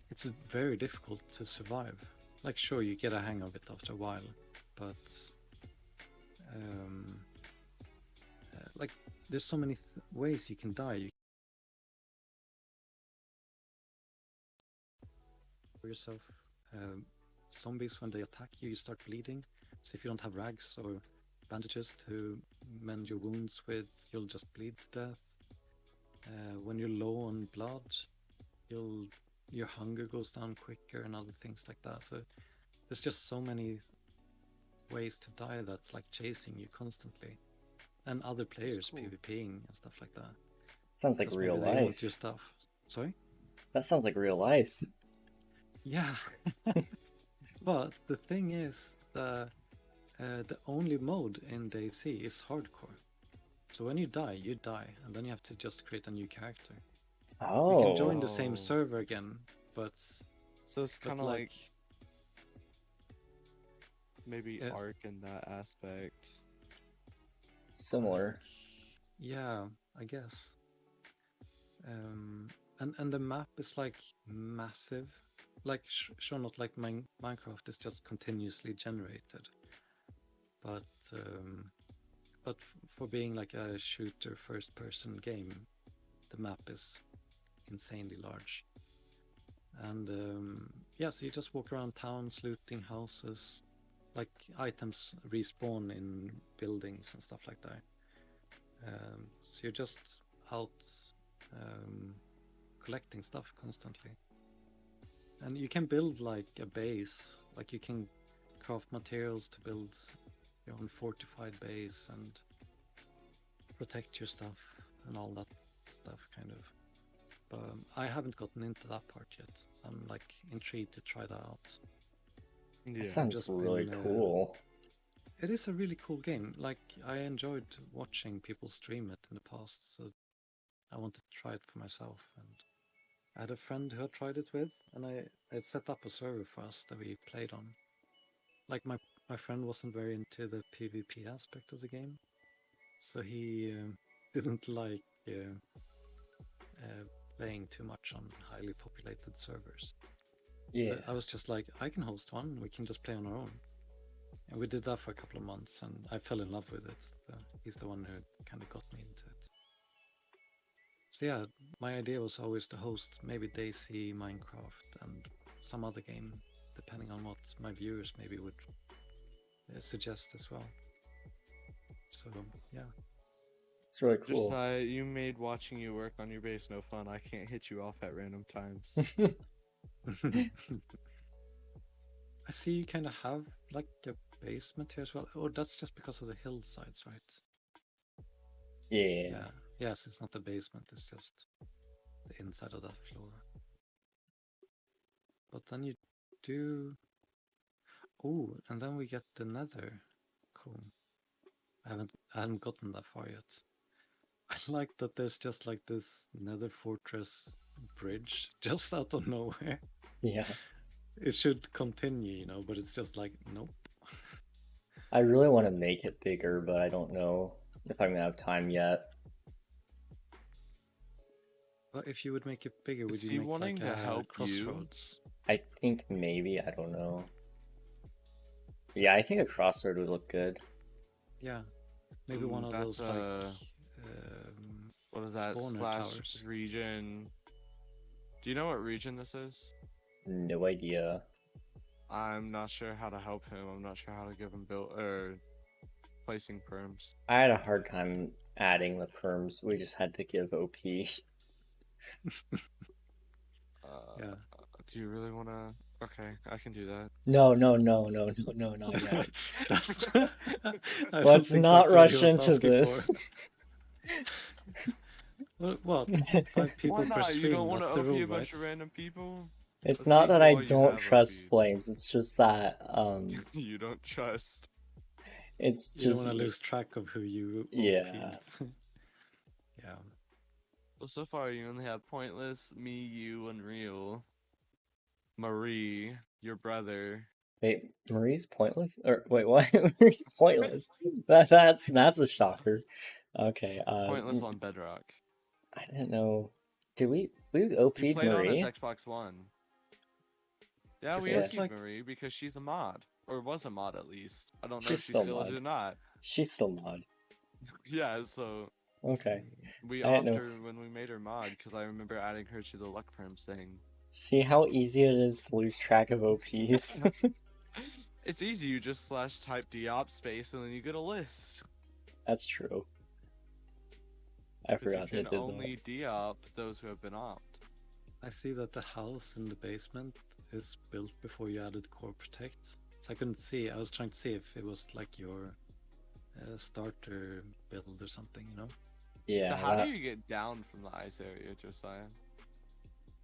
J: it's very difficult to survive. Like, sure, you get a hang of it after a while, but like, there's so many ways you can die. You for yourself. Zombies, when they attack you, you start bleeding. So if you don't have rags or bandages to mend your wounds with, you'll just bleed to death. When you're low on blood, your hunger goes down quicker and other things like that. So there's just so many ways to die that's like chasing you constantly, and other players PvPing and stuff like that.
A: Sounds like
J: That's
A: real
J: maybe they want
A: life.
J: your stuff. Sorry?
A: That sounds like real life.
J: Yeah. But the thing is, the only mode in DayZ is hardcore. So when you die, and then you have to just create a new character.
A: Oh.
J: You can join the same server again, but
B: so it's kind of like maybe Ark in that aspect.
A: Similar.
J: Yeah, I guess. And the map is like massive. Like, sure, not like Minecraft is just continuously generated, but for being like a shooter first-person game, the map is insanely large. And yeah, so you just walk around towns, looting houses, like items respawn in buildings and stuff like that. So you're just out collecting stuff constantly. And you can build like a base, like you can craft materials to build your own fortified base and protect your stuff and all that stuff, kind of. But I haven't gotten into that part yet, so I'm like intrigued to try that out.
A: Yeah. That sounds really cool.
J: It is a really cool game. Like, I enjoyed watching people stream it in the past, so I wanted to try it for myself. And I had a friend who I tried it with, and I set up a server for us that we played on. Like, my friend wasn't very into the PvP aspect of the game, so he didn't like playing too much on highly populated servers.
A: Yeah.
J: So I was just like, I can host one, we can just play on our own. And we did that for a couple of months, and I fell in love with it. He's the one who kind of got me into it. So yeah, my idea was always to host maybe DayZ, Minecraft, and some other game, depending on what my viewers maybe would suggest as well. So yeah.
A: It's really cool.
B: Just you made watching you work on your base no fun. I can't hit you off at random times.
J: I see you kind of have like a basement here as well. Or that's just because of the hillsides, right?
A: Yeah.
J: Yes, it's not the basement, it's just the inside of that floor. But then you do... Oh, and then we get the nether. Cool. I haven't gotten that far yet. I like that there's just like this nether fortress bridge just out of nowhere.
A: Yeah.
J: It should continue, you know, but it's just like, nope.
A: I really want to make it bigger, but I don't know if I'm gonna have time yet.
J: But if you would make it bigger, would
B: Is
J: you
B: he
J: make
B: wanting
J: like
B: to
J: a
B: help
J: crossroads?
A: I think maybe, I don't know. Yeah, I think a crossroad would look good.
J: Yeah, maybe one of those like
B: what is that?
J: towers.
B: Region. Do you know what region this is?
A: No idea.
B: I'm not sure how to help him. I'm not sure how to give him placing perms.
A: I had a hard time adding the perms. We just had to give OP.
J: Yeah.
B: Do you really want to? Okay, I can do that.
A: No, not yet. Let's not rush into this.
J: What? 5 people
B: Why
J: per
B: not? You
J: stream,
B: don't want to
J: that's the
B: OP
J: rule,
B: a bunch
J: right?
B: of random people?
A: It's
B: Let's
A: not
B: see
A: that
B: who
A: I
B: all you
A: don't
B: have
A: trust
B: OP'd.
A: Flames. It's just that
B: You don't trust.
A: it's
J: You don't
A: just
J: want to lose track of who you
A: yeah.
J: OP'd. Yeah.
B: Well, so far you only have Pointless, me, you, Unreal, Marie, your brother.
A: Wait, Marie's pointless? Or wait, what? Marie's pointless. That's a shocker. Okay.
B: Pointless on Bedrock.
A: I didn't know. Did we
B: He
A: OP'd
B: played on his
A: Marie?
B: Xbox One. Yeah,
J: It
B: we
J: feels
B: OP'd
J: like-
B: Marie because she's a mod. Or was a mod at least. I don't know
A: She's
B: if she's
A: still
B: still
A: mod.
B: is or not.
A: She's still mod.
B: Yeah, so
A: Okay.
B: we
A: I didn't
B: offed
A: know.
B: her when we made her mod because I remember adding her to the Luck Prims thing.
A: See how easy it is to lose track of OPs.
B: It's easy, you just /type DOP space and then you get a list.
A: That's true. I
B: 'Cause
A: forgot
B: you
A: they
B: can
A: did
B: only DOP those who have been opt.
J: I see that the house in the basement is built before you added Core Protect. So I couldn't see. I was trying to see if it was like your starter build or something, you know?
A: that. Yeah.
B: So how do you get down from the ice area, Josiah?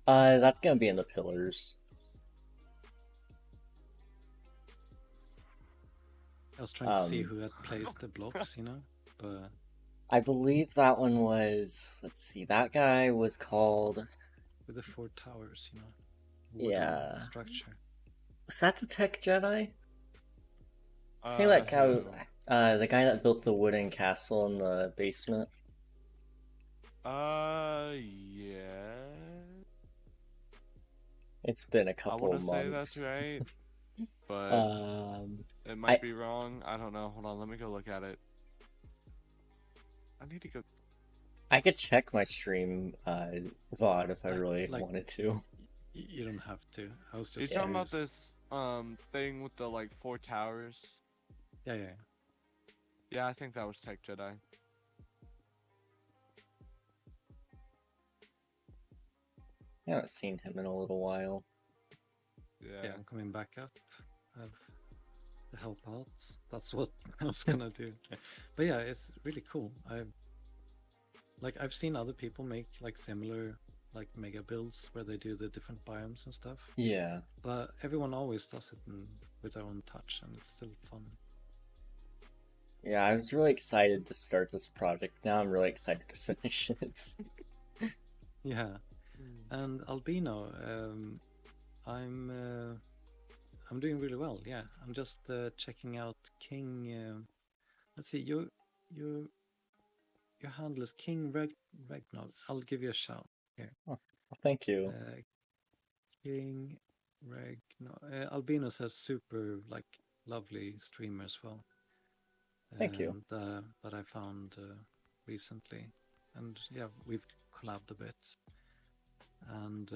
A: That's gonna be in the pillars.
J: I was trying to see who had placed the blocks, you know? But
A: I believe that one was. Let's see. That guy was called.
J: with the 4 towers, you know? Wooden
A: Yeah.
J: Structure.
A: Was that the Tech Jedi? I think that guy. The guy that built the wooden castle in the basement.
B: Yeah.
A: It's been a
B: I
A: couple
B: want
A: of
B: to say
A: months.
B: that's right, but it might be wrong. I don't know. Hold on, let me go look at it. I need to go.
A: I could check my stream VOD if I really wanted to.
J: You don't have to. I was
B: You
J: just.
B: talking about this thing with the like 4 towers?
J: Yeah.
B: Yeah, I think that was Tech Jedi.
A: I haven't seen him in a little while.
B: Yeah.
J: I'm coming back up. I have the help out. That's what I was gonna do. But yeah, it's really cool. I've seen other people make like similar like mega builds where they do the different biomes and stuff.
A: Yeah.
J: But everyone always does it with their own touch, and it's still fun.
A: Yeah, I was really excited to start this project. Now I'm really excited to finish it.
J: Yeah. And Albino, I'm doing really well. Yeah, I'm just checking out King. Let's see, your handle is King Regnog. I'll give you a shout here.
A: Oh, thank you.
J: King Regnog. Albino says super lovely streamer as well.
A: Thank you.
J: That I found recently, and yeah, we've collabed a bit. And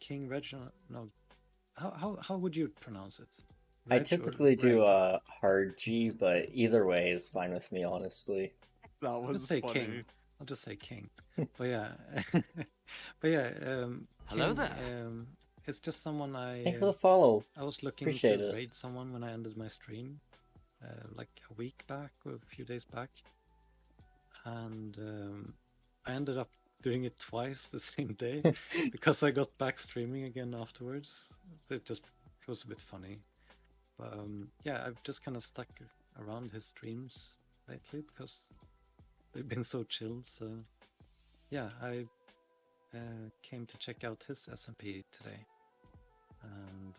J: King Reginald. No, how would you pronounce it?
A: I typically do hard G, but either way is fine with me, honestly.
B: That was
J: funny.
B: King.
J: I'll just say King. But yeah,
H: Hello
J: King,
H: there.
J: It's just someone I.
A: Thanks for the follow.
J: I was looking
A: Appreciate
J: to
A: it.
J: raid someone when I ended my stream, like a week back or a few days back, and I ended up doing it twice the same day because I got back streaming again afterwards. It was a bit funny, but yeah, I've just kind of stuck around his streams lately because they've been so chill. So yeah, I came to check out his SMP today, and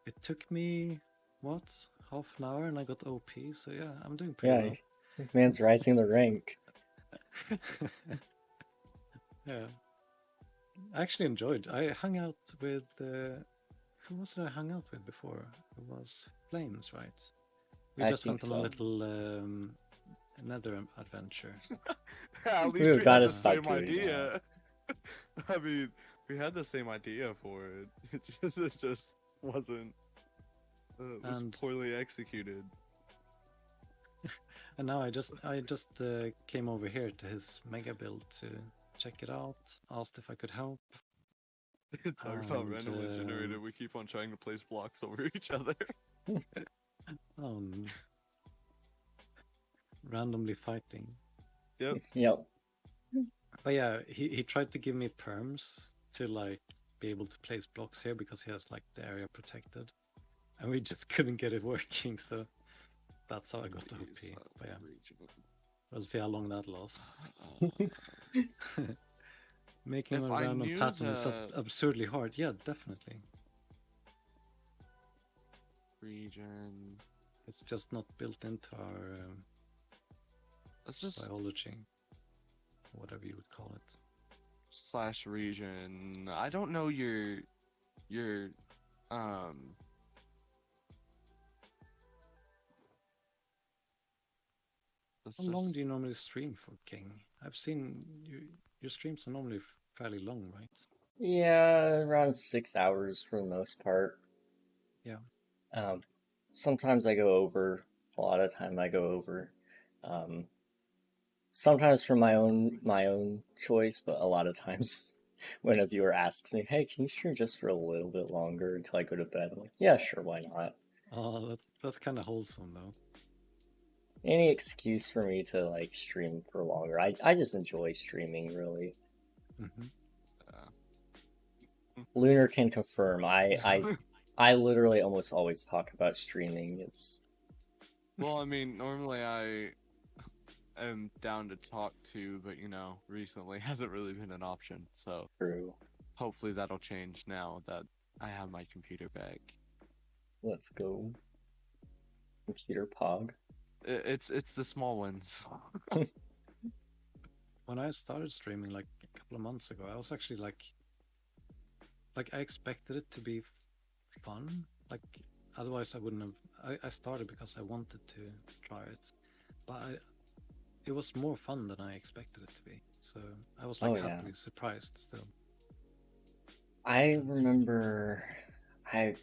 J: it took me half an hour, and I got OP. So yeah, I'm doing pretty well.
A: Man's rising the rank.
J: Yeah, I actually enjoyed. I hung out with who was it I hung out with before? It was Flames, right? We
A: I
J: just
A: think
J: went on a
A: so.
J: little another adventure.
B: At least
A: We've
B: we
A: gotta
B: had the
A: stop
B: same
A: doing
B: idea. I mean, we had the same idea for it. It just wasn't. It was
J: And-
B: poorly executed.
J: And now I just came over here to his mega build to check it out. Asked if I could help.
B: Talk about
J: And,
B: randomly generated. We keep on trying to place blocks over each other.
J: Randomly fighting.
B: Yep.
A: Yep.
J: But yeah, he tried to give me perms to like be able to place blocks here because he has like the area protected, and we just couldn't get it working. So that's how I got the OP. But yeah, we'll see how long that lasts. Making
B: If
J: a
B: I
J: random
B: knew
J: pattern is
B: the-
J: absurdly hard. Yeah, definitely.
B: Region.
J: It's just not built into our
B: Let's just
J: biology, whatever you would call it.
B: / region. I don't know your let's
J: How long
B: just-
J: do you normally stream for, King? I've seen your streams are normally fairly long, right?
A: Yeah, around 6 hours for the most part.
J: Yeah.
A: Sometimes I go over. A lot of time I go over. Sometimes for my own choice, but a lot of times when a viewer asks me, "Hey, can you stream just for a little bit longer until I go to bed?" I'm like, "Yeah, sure, why not?"
J: Oh, that's kind of wholesome, though.
A: Any excuse for me to like stream for longer. I just enjoy streaming, really.
J: Mm-hmm.
A: Lunar can confirm. I literally almost always talk about streaming. It's
B: Well, I mean, normally I am down to talk to, but you know, recently hasn't really been an option. So
A: true.
B: hopefully that'll change now that I have my computer back.
A: Let's go. Computer pog.
B: It's the small ones.
J: When I started streaming like a couple of months ago, I was actually like I expected it to be fun. Like otherwise I wouldn't have. I started because I wanted to try it, but it was more fun than I expected it to be. So I was like happily surprised still.
A: I remember I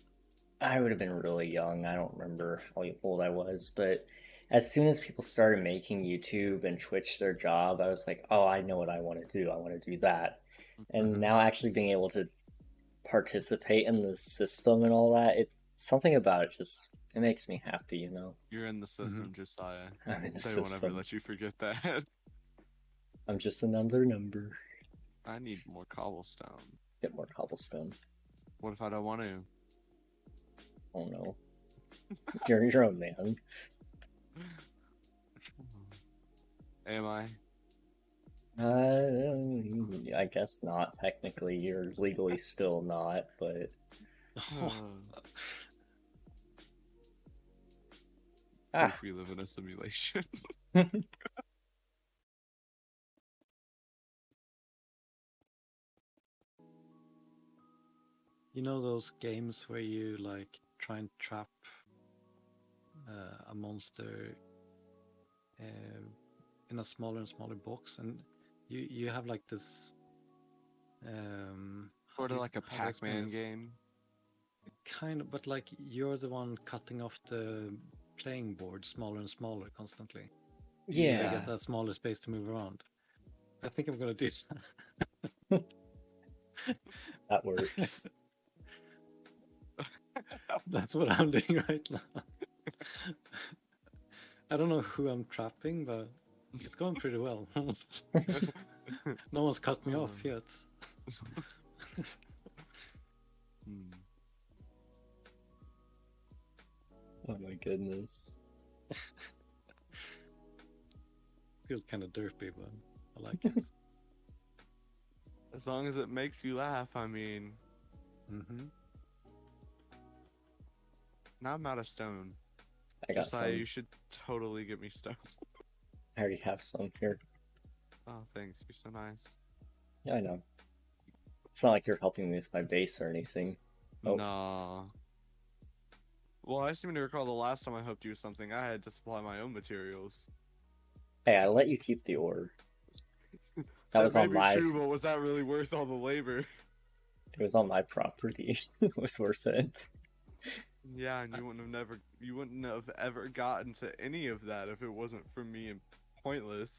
A: would have been really young. I don't remember how old I was, but as soon as people started making YouTube and Twitch their job, I was like, "Oh, I know what I want to do. I want to do that." And now actually being able to participate in the system and all that, it's something about it just it makes me happy, you know.
B: You're in the system, Josiah.
A: I'm in the
B: They won't ever
A: system.
B: let you forget that.
A: I'm just another number.
B: I need more cobblestone.
A: Get more cobblestone.
B: What if I don't want to?
A: Oh no. You're your own man.
B: Am I?
A: I guess not. Technically, you're legally still not, but
B: If we live in a simulation.
J: You know those games where you like try and trap a monster in a smaller and smaller box, and you have like this
B: Sort of like a Pac-Man game.
J: Kind of, but like you're the one cutting off the playing board smaller and smaller constantly.
A: yeah,
J: to get that smaller space to move around. I think I'm gonna do that.
A: That works.
J: That's what I'm doing right now. I don't know who I'm trapping, but it's going pretty well. No one's cut me off yet.
A: Oh my goodness.
J: Feels kind of derpy, but I like it.
B: As long as it makes you laugh, I mean. Now I'm out of stone.
A: I got
B: Josiah,
A: some.
B: you should totally get me stone.
A: I already have some here.
B: Oh, thanks. You're so nice.
A: Yeah, I know. It's not like you're helping me with my base or anything. Oh.
B: Nah. Well, I seem to recall the last time I helped you with something, I had to supply my own materials.
A: Hey, I let you keep the ore. That was on my.
B: True, but was that really worth all the labor?
A: It was on my property. It was worth it.
B: Yeah, and you wouldn't have ever gotten to any of that if it wasn't for me and Pointless.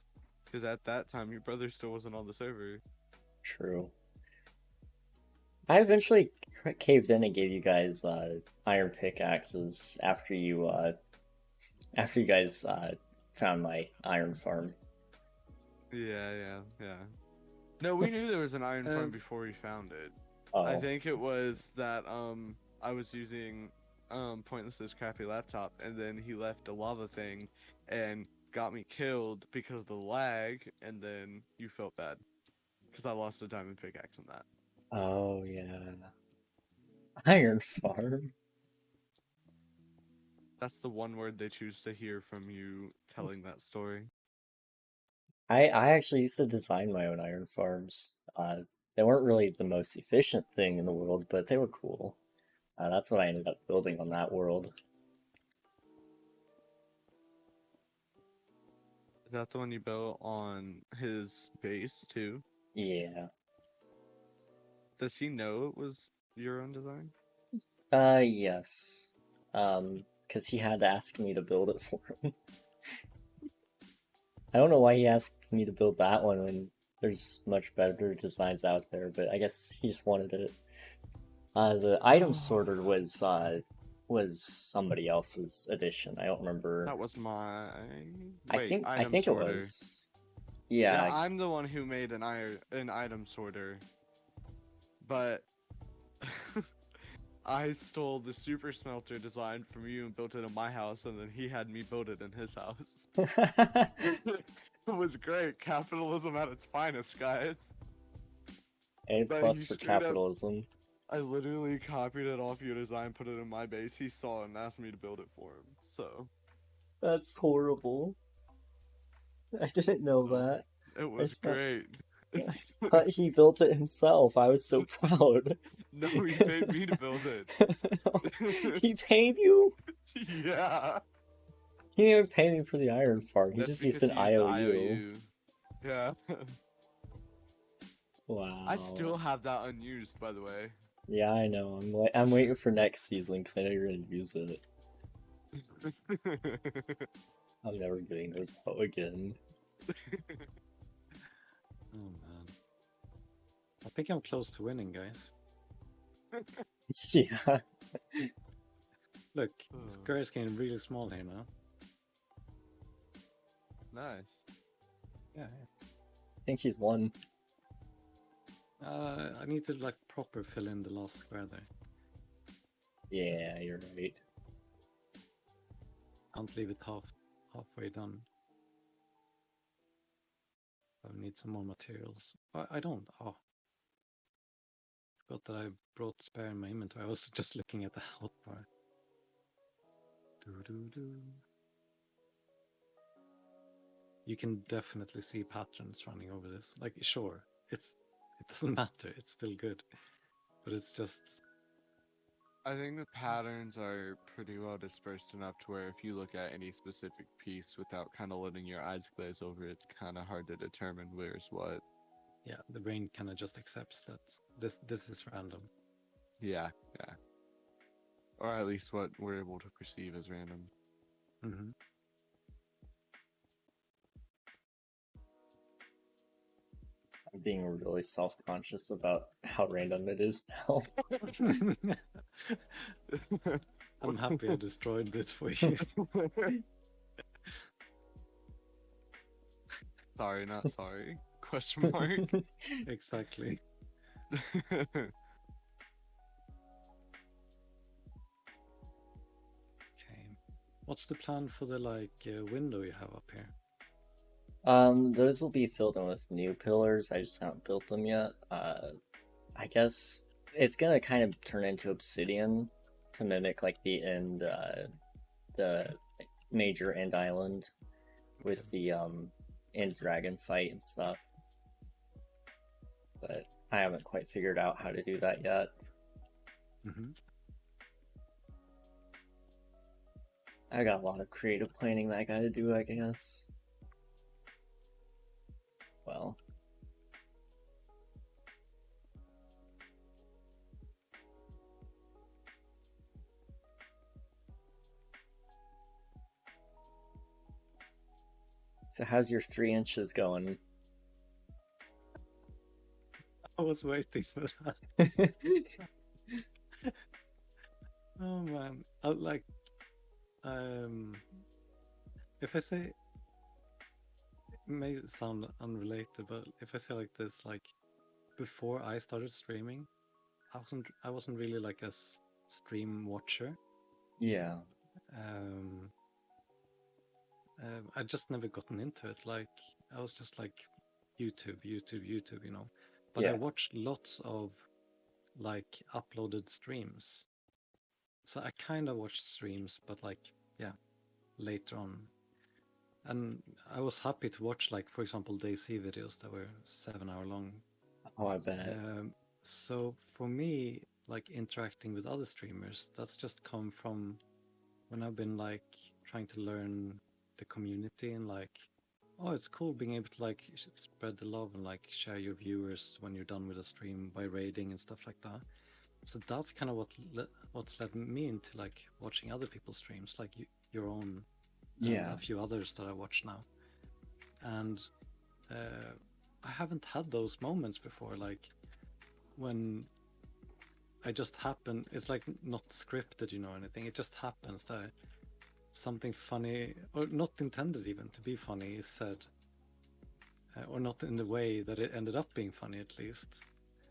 B: Because at that time, your brother still wasn't on the server.
A: True. I eventually caved in and gave you guys iron pickaxes after you guys found my iron farm.
B: Yeah. No, we knew there was an iron farm before we found it. I
A: Oh.
B: think it was that I was using Pointless's crappy laptop, and then he left a lava thing and got me killed because of the lag, and then you felt bad because I lost a diamond pickaxe in that.
A: Oh yeah. Iron farm.
B: That's the one word they choose to hear from you telling that story.
A: I actually used to design my own iron farms. They weren't really the most efficient thing in the world, but they were cool. That's what I ended up building on that world.
B: Is that the one you built on his base too?
A: Yeah.
B: Does he know it was your own design?
A: Yes. Because he had to ask me to build it for him. I don't know why he asked me to build that one when there's much better designs out there, but I guess he just wanted it. The item sorter was somebody else's edition. I don't remember.
B: That was mine.
A: I think it was. Yeah.
B: I'm the one who made an item sorter, but I stole the super smelter design from you and built it in my house, and then he had me build it in his house. It was great. Capitalism at its finest, guys.
A: A plus for capitalism.
B: I literally copied it off your design, put it in my base. He saw it and asked me to build it for him. So
A: that's horrible. I didn't know that.
B: It was great.
A: I thought he built it himself. I was so proud.
B: No, he paid me to build it.
A: He paid you?
B: Yeah.
A: He didn't even pay me for the iron farm. He
B: That's
A: just used
B: because
A: an
B: he used
A: IOU.
B: Yeah.
A: Wow.
B: I still have that unused, by the way.
A: Yeah, I know. I'm waiting for next season because I know you're gonna use it. I'm never getting those out again.
J: Oh man. I think I'm close to winning, guys.
A: Yeah.
J: Look, the square is getting really small here now.
B: Nice.
J: Yeah.
A: I think he's won.
J: I need to like proper fill in the last square there.
A: Yeah, you're right.
J: Can't leave it halfway done. I need some more materials. I don't. Oh. Forgot that I brought spare in my inventory. I was just looking at the hotbar. You can definitely see patterns running over this. Like, sure, it doesn't matter. It's still good, but it's just.
B: I think the patterns are pretty well dispersed enough to where if you look at any specific piece without kind of letting your eyes glaze over, it's kind of hard to determine where's what.
J: Yeah, the brain kind of just accepts that this is random.
B: Yeah. Or at least what we're able to perceive as random.
J: Mm-hmm.
A: I'm being really self-conscious about how random it is now.
J: I'm happy I destroyed this for you.
B: Sorry, not sorry. Question mark.
J: Exactly. Okay. What's the plan for the window you have up here?
A: Those will be filled in with new pillars. I just haven't built them yet. I guess it's gonna kind of turn into obsidian to mimic like the major end island with the end dragon fight and stuff. But I haven't quite figured out how to do that yet.
J: Mm-hmm.
A: I got a lot of creative planning that I gotta do, I guess. Well. So how's your 3 inches going?
J: I was waiting for that. Oh man, if I say may sound unrelated, but if I say like this, like before I started streaming, I wasn't really like a stream watcher.
A: Yeah.
J: I just never gotten into it. Like I was just like YouTube, you know. But I
A: Yeah.
J: watched lots of like uploaded streams. So I kind of watched streams, but like yeah, later on. And I was happy to watch like, for example, DayZ videos that were 7 hour long.
A: Oh, I bet.
J: So for me, like interacting with other streamers, that's just come from when I've been like trying to learn the community and like, oh, it's cool being able to like spread the love and like share your viewers when you're done with a stream by raiding and stuff like that. So that's kind of what's led me into like watching other people's streams, like your own,
A: Yeah.
J: a few others that I watch now. And I haven't had those moments before, like when I just happen, it's like not scripted, you know, anything. It just happens that something funny, or not intended even to be funny, is said, or not in the way that it ended up being funny, at least.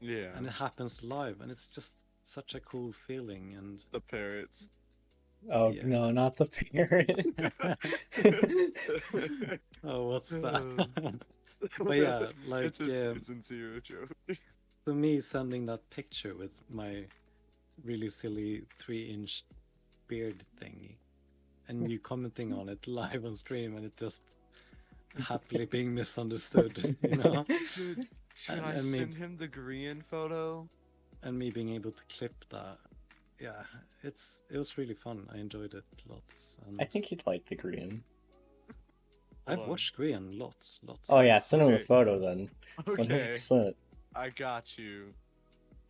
B: Yeah.
J: And it happens live, and it's just such a cool feeling. And
B: the parrots.
A: Oh
J: Yeah.
A: no, not the parents.
J: Oh, what's that? But yeah, like
B: it's a sincere joke.
J: to me, sending that picture with my really silly 3-inch beard thingy, and you commenting on it live on stream, and it just happily being misunderstood, you know?
B: Dude, should I send him the green photo?
J: And me being able to clip that. Yeah, it was really fun. I enjoyed it lots. And
A: I think you'd like the green.
J: I've watched Grian lots.
A: Oh yeah, send him a
B: Okay.
A: photo then.
B: Okay.
A: 100%.
B: I got you.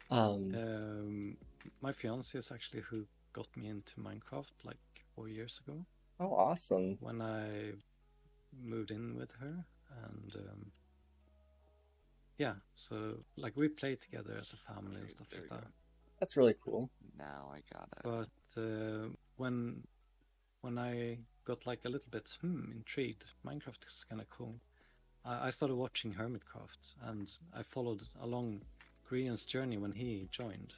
J: My fiance is actually who got me into Minecraft like 4 years ago.
A: Oh, awesome.
J: When I moved in with her, and yeah, so like we play together as a family and stuff like that.
A: That's really cool.
B: Now I got it.
J: But when I got like a little bit intrigued, Minecraft is kind of cool. I started watching Hermitcraft, and I followed along Grian's journey when he joined,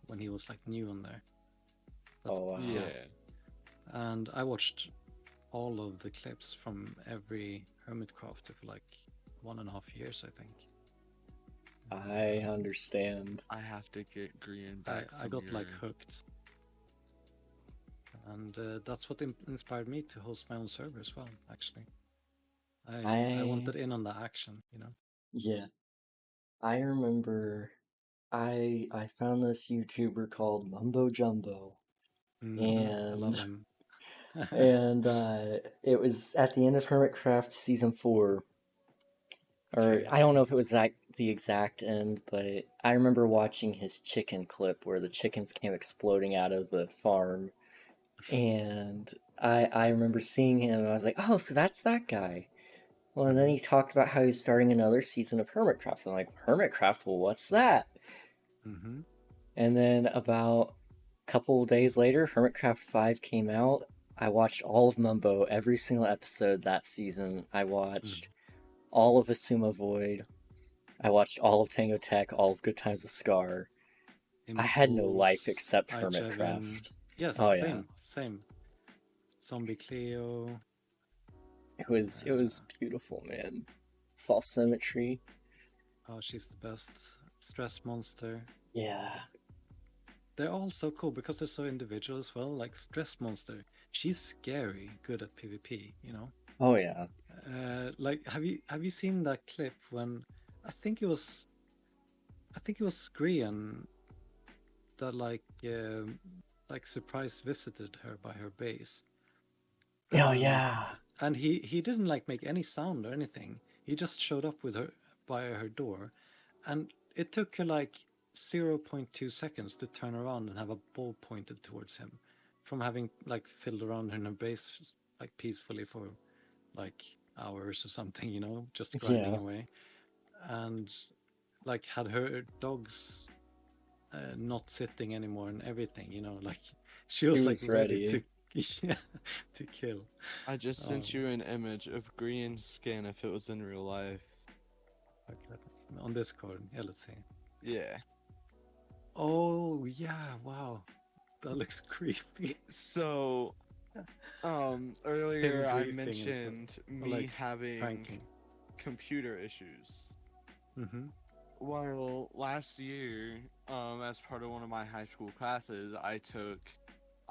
J: when he was like new on there.
A: Oh wow.
B: Yeah.
J: And I watched all of the clips from every Hermitcraft for like 1.5 years, I think.
A: I understand.
B: I have to get Grian back.
J: I got like hooked. And that's what inspired me to host my own server as well, actually. I wanted in on the action, you know?
A: Yeah. I remember I found this YouTuber called Mumbo Jumbo.
J: I love him.
A: And it was at the end of Hermitcraft Season 4. Or I don't know if it was like the exact end, but I remember watching his chicken clip where the chickens came exploding out of the farm. And I remember seeing him, and I was like, oh, so that's that guy. Well, and then he talked about how he's starting another season of Hermitcraft. I'm like, Hermitcraft? Well, what's that?
J: Mm-hmm.
A: And then about a couple days later, Hermitcraft 5 came out. I watched all of Mumbo, every single episode that season. I watched all of Asuma Void. I watched all of Tango Tech, all of Good Times with Scar. I had no life except Hermitcraft.
J: Yes,
A: oh,
J: same. Zombie Cleo.
A: It was beautiful, man. False Symmetry.
J: Oh, she's the best. Stress Monster.
A: Yeah.
J: They're all so cool because they're so individual as well. Like Stress Monster, she's scary, good at PvP, you know?
A: Oh yeah.
J: Like have you seen that clip when I think it was Grian that like surprise visited her by her base.
A: Oh yeah.
J: And he didn't like make any sound or anything. He just showed up with her by her door, and it took her like 0.2 seconds to turn around and have a ball pointed towards him, from having like fiddled around in her base like peacefully for like hours or something, you know, just grinding away, and like had her dogs not sitting anymore and everything, you know, like she was like ready to Yeah, to kill.
B: I just sent you an image of Grian's skin if it was in real life.
J: Okay, on Discord. Yeah, let's see.
B: Yeah.
J: Oh yeah, wow, that looks creepy.
B: So, earlier
J: Him
B: I
J: griefing and stuff.
B: mentioned
J: Or,
B: me
J: like,
B: having
J: pranking.
B: computer issues.
J: Mm-hmm.
B: Well, last year, as part of one of my high school classes, I took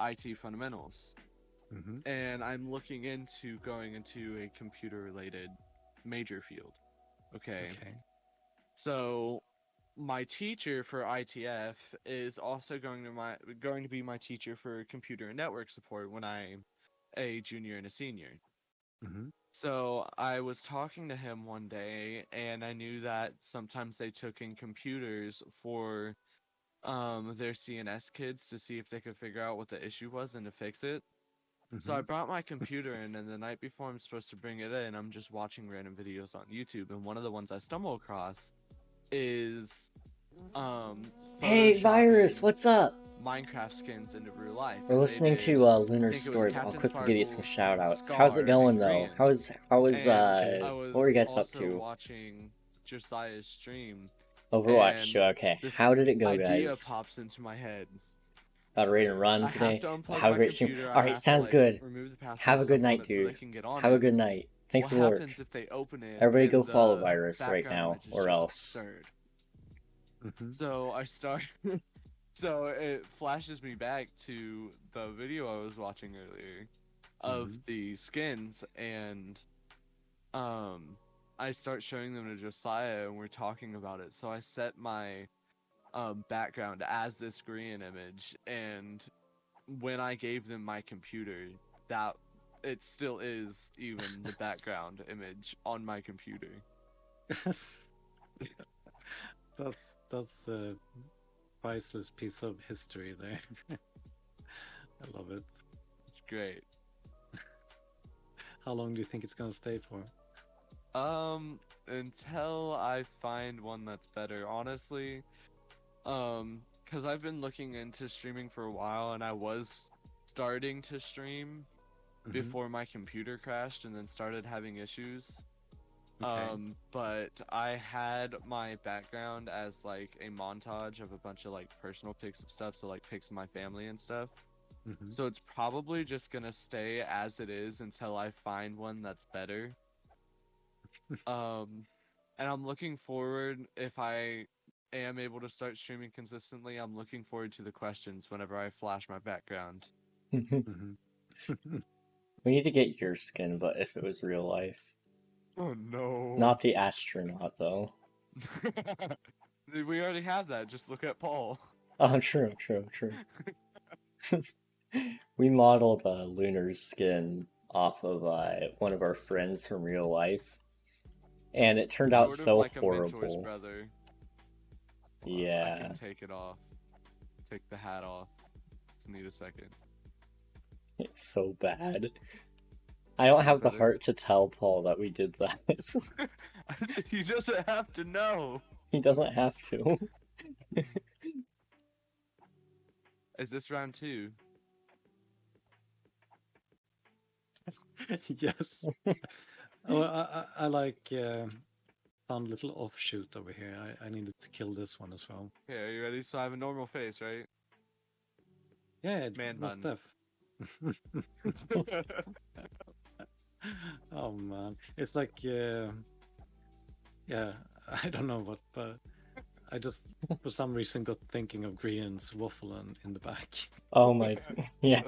B: IT fundamentals.
J: Mm-hmm.
B: And I'm looking into going into a computer-related major field. Okay. So, my teacher for ITF is also going to be my teacher for computer and network support when I'm a junior and a senior.
J: Mm-hmm.
B: So I was talking to him one day, and I knew that sometimes they took in computers for their CNS kids to see if they could figure out what the issue was and to fix it. So I
J: Mm-hmm.
B: brought my computer in, and the night before I'm supposed to bring it in, I'm just watching random videos on YouTube, and one of the ones I stumble across is
A: Hey, Virus,
B: photoshopping
A: what's up?
B: Minecraft skins into real life.
A: We're
B: And they
A: listening
B: did,
A: to
B: I
A: Lunar's
B: think it was
A: story, but I'll
B: Captain
A: quickly give you some
B: Sparkle,
A: shout outs.
B: Scar,
A: How's it going
B: and
A: though?
B: Grian.
A: How was
B: And I
A: what were you
B: was
A: guys up
B: also
A: to?
B: watching Josiah's stream.
A: Overwatch,
B: And
A: okay.
B: this
A: How did it go,
B: idea
A: guys?
B: pops into my head.
A: About ready to run
B: I have
A: today?
B: to unplug
A: Have a
B: my
A: great stream.
B: computer. I
A: Alright,
B: have to
A: sounds
B: like
A: good.
B: remove the password
A: Have a
B: and
A: good
B: stuff on
A: night,
B: it so they
A: dude.
B: can get on
A: Have a
B: it.
A: good night. Thanks
B: What
A: for the work.
B: happens if they open it?
A: Everybody go
B: and
A: follow
B: the
A: Virus right
B: background
A: now,
B: image is
A: or
B: just
A: else.
B: absurd?
J: Mm-hmm.
B: So I start. So it flashes me back to the video I was watching earlier of
J: Mm-hmm.
B: the skins, and I start showing them to Josiah, and we're talking about it. So I set my background as this green image, and when I gave them my computer, that it still is even the background image on my computer.
J: that's a priceless piece of history there. I love it.
B: It's great.
J: How long do you think it's gonna stay for?
B: Until I find one that's better, honestly. Because I've been looking into streaming for a while, and I was starting to stream
J: Mhm.
B: before my computer crashed and then started having issues.
J: Okay.
B: But I had my background as like a montage of a bunch of like personal pics of stuff, so like pics of my family and stuff.
J: Mhm.
B: So it's probably just gonna stay as it is until I find one that's better. And I'm looking forward, if I am able to start streaming consistently, I'm looking forward to the questions whenever I flash my background.
J: Mhm.
A: We need to get your skin, but if it was real life.
B: Oh no.
A: Not the astronaut, though.
B: We already have that, just look at Paul.
A: Oh, true. We modeled Lunar's skin off of one of our friends from real life, and it turned out
B: Sort of
A: so
B: like a mentor's
A: horrible.
B: brother. Hold on,
A: Yeah.
B: I can take it off. Take the hat off. Just need a second.
A: It's so bad. I don't have the
B: that it?
A: heart to tell Paul that we did that.
B: He doesn't have to know.
A: He doesn't have to.
B: Is this round 2?
J: Yes. Oh, I like found a little offshoot over here. I needed to kill this one as well.
B: Okay, are you ready? So I have a normal face, right?
J: Yeah,
B: Man
J: no
B: bun.
J: stuff. Oh man, it's like yeah, I don't know what, but I just for some reason got thinking of Grian's waffle in the back.
A: Oh my, yeah.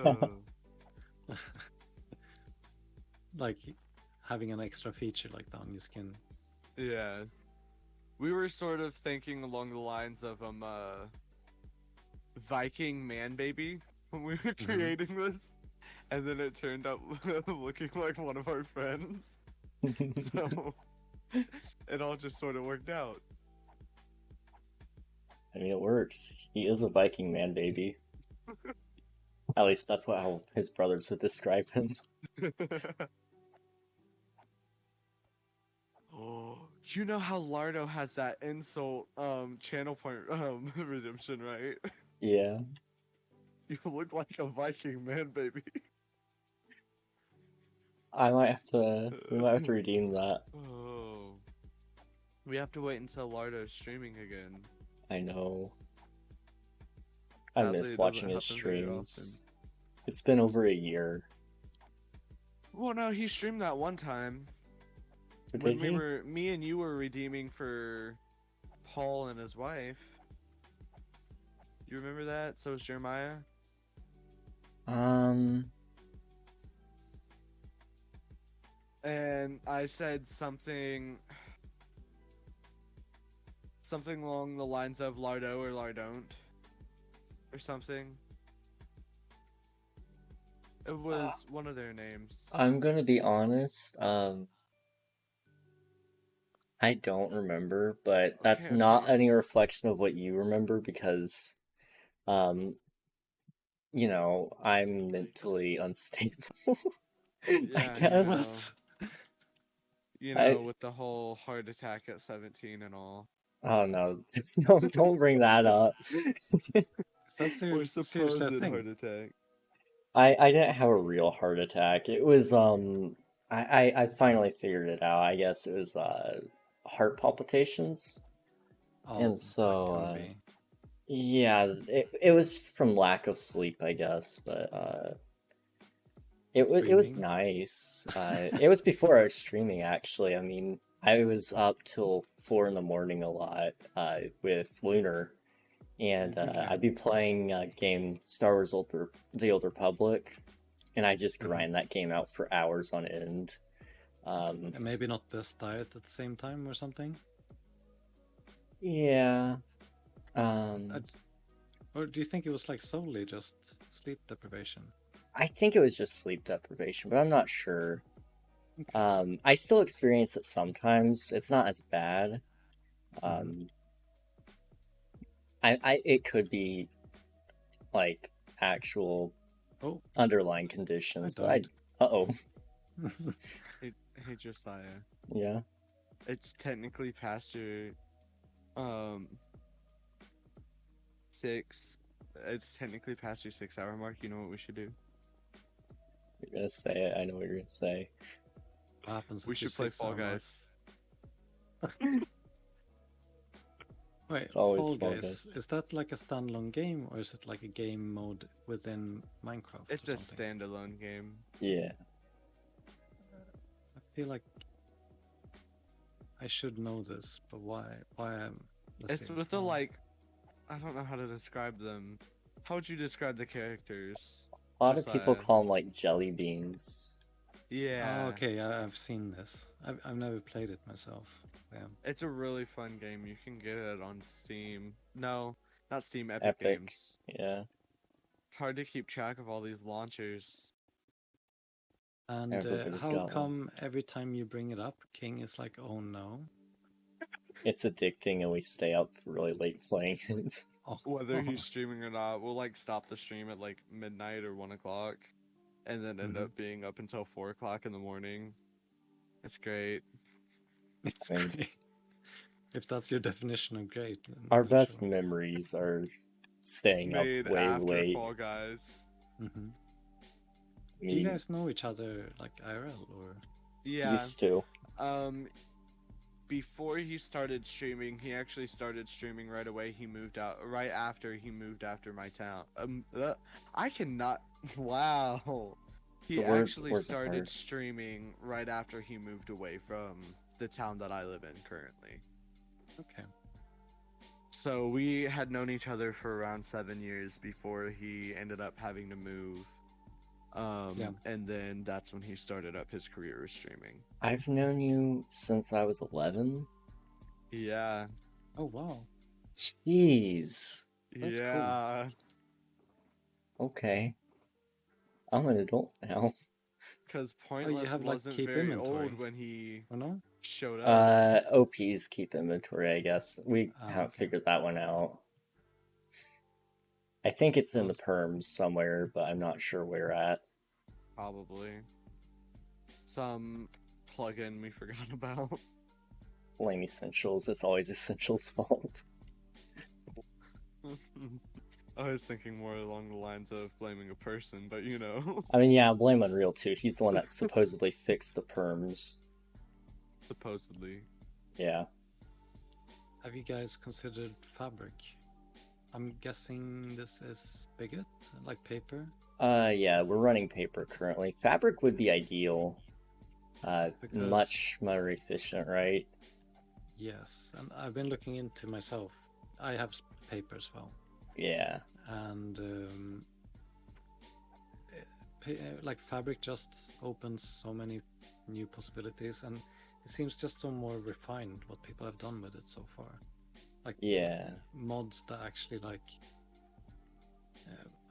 J: Like having an extra feature like that on your skin.
B: Yeah. We were sort of thinking along the lines of Viking man baby when we were creating this, and then it turned out looking like one of our friends. So it all just sort of worked out.
A: I mean, it works. He is a Viking man, baby. At least that's how his brothers would describe him.
B: Oh, you know how Lardo has that insult channel point redemption, right?
A: Yeah.
B: You look like a Viking man, baby.
A: I might have to. We might have to redeem that.
B: Oh. We have to wait until Lardo's streaming again.
A: I know. I
B: Sadly,
A: miss
B: it
A: watching
B: doesn't
A: his
B: happen very
A: streams. It's been over a year.
B: Well, no, he streamed that one time.
A: But
B: When
A: did he?
B: me and you were redeeming for Paul and his wife. You remember that? So is Jeremiah. And I said something along the lines of Lardo or Lardon't or something. It was one of their names.
A: I'm gonna be honest. I don't remember, but that's
B: Okay,
A: not
B: okay.
A: any reflection of what you remember because, you know, I'm mentally unstable. I
B: Yeah,
A: guess.
B: you know, with the whole heart attack at 17 and all.
A: Oh no! Don't bring that up.
J: That's
B: Or
J: seriously a
B: supposed
J: thing.
B: heart attack.
A: I didn't have a real heart attack. It was I finally figured it out. I guess it was heart palpitations.
J: Oh,
A: And
J: that
A: so
J: can be.
A: yeah, it was from lack of sleep, I guess, but it was
J: Streaming?
A: nice. It was before I was streaming actually. I mean, I was up till 4 in the morning a lot with Lunar, and I'd be playing game Star Wars The Old Republic, and I just grind that game out for hours on end.
J: And maybe not best diet at the same time or something.
A: Yeah.
J: Or do you think it was like solely just sleep deprivation?
A: I think it was just sleep deprivation, but I'm not sure. I still experience it sometimes. It's not as bad. It could be like actual underlying conditions, but uh-oh.
B: Hey Josiah.
A: Yeah.
B: It's technically past your it's technically past your 6-hour mark. You know what we should do?
A: You're gonna say it. I know what you're gonna say.
J: What happens?
B: We should play Fall Guys.
J: Wait,
A: It's always
J: Fall
A: Fall
J: Guys.
A: Guys.
J: Is that like a standalone game, or is it like a game mode within Minecraft?
B: It's
J: or
B: a
J: something?
B: standalone game.
A: Yeah.
J: I feel like I should know this, but why?
B: It's with the like, I don't know how to describe them. How would you describe the characters?
A: A lot of people call them like jelly beans.
B: Yeah.
J: Oh, okay, I've seen this. I've never played it myself. Yeah.
B: It's a really fun game. You can get it on Steam. No, not Steam. Epic
A: Epic.
B: Games.
A: Yeah.
B: It's hard to keep track of all these launchers.
J: And
A: Everybody's
J: how
A: got
J: come every time you bring it up, King is like, "Oh no"?
A: It's addicting, and we stay up really late playing it.
B: Whether he's streaming or not, we'll like stop the stream at like midnight or 1 o'clock, and then end up being up until 4 o'clock in the morning. It's great.
J: It's great. If that's your definition of great. Then
A: Our
J: that's
A: best
J: sure.
A: memories are staying
B: Made
A: up way
B: after
A: late.
B: Fall Guys.
J: Do you guys know each other like IRL or?
B: Yeah.
A: Used to.
B: Before he started streaming, he actually started streaming right away. He moved out right after my town. I cannot. Wow. He actually started streaming right after he moved away from the town that I live in currently.
J: Okay.
B: So we had known each other for around 7 years before he ended up having to move. And then that's when he started up his career of streaming.
A: I've known you since I was 11.
B: Yeah.
J: Oh wow.
A: Jeez.
J: That's
B: yeah.
A: Cool. Okay. I'm an adult now.
B: Because Pointless
J: have,
B: wasn't
J: keep
B: very
J: inventory.
B: old when he
J: Oh no?
B: showed up.
A: OPs keep inventory, I guess. We haven't
J: okay.
A: figured that one out. I think it's in the perms somewhere, but I'm not sure where at.
B: Probably. Some plugin we forgot about.
A: Blame Essentials. It's always Essentials' fault.
B: I was thinking more along the lines of blaming a person, but you know.
A: I mean, yeah, blame Unreal too. He's the one that supposedly fixed the perms.
B: Supposedly.
A: Yeah.
J: Have you guys considered fabric? I'm guessing this is Bigot, like paper.
A: Yeah, we're running paper currently. Fabric would be ideal.
J: Because-
A: Much more efficient, right?
J: Yes, and I've been looking into myself. I have paper as well.
A: Yeah.
J: And like fabric just opens so many new possibilities, and it seems just so more refined what people have done with it so far. Like
A: Yeah.
J: mods that actually like.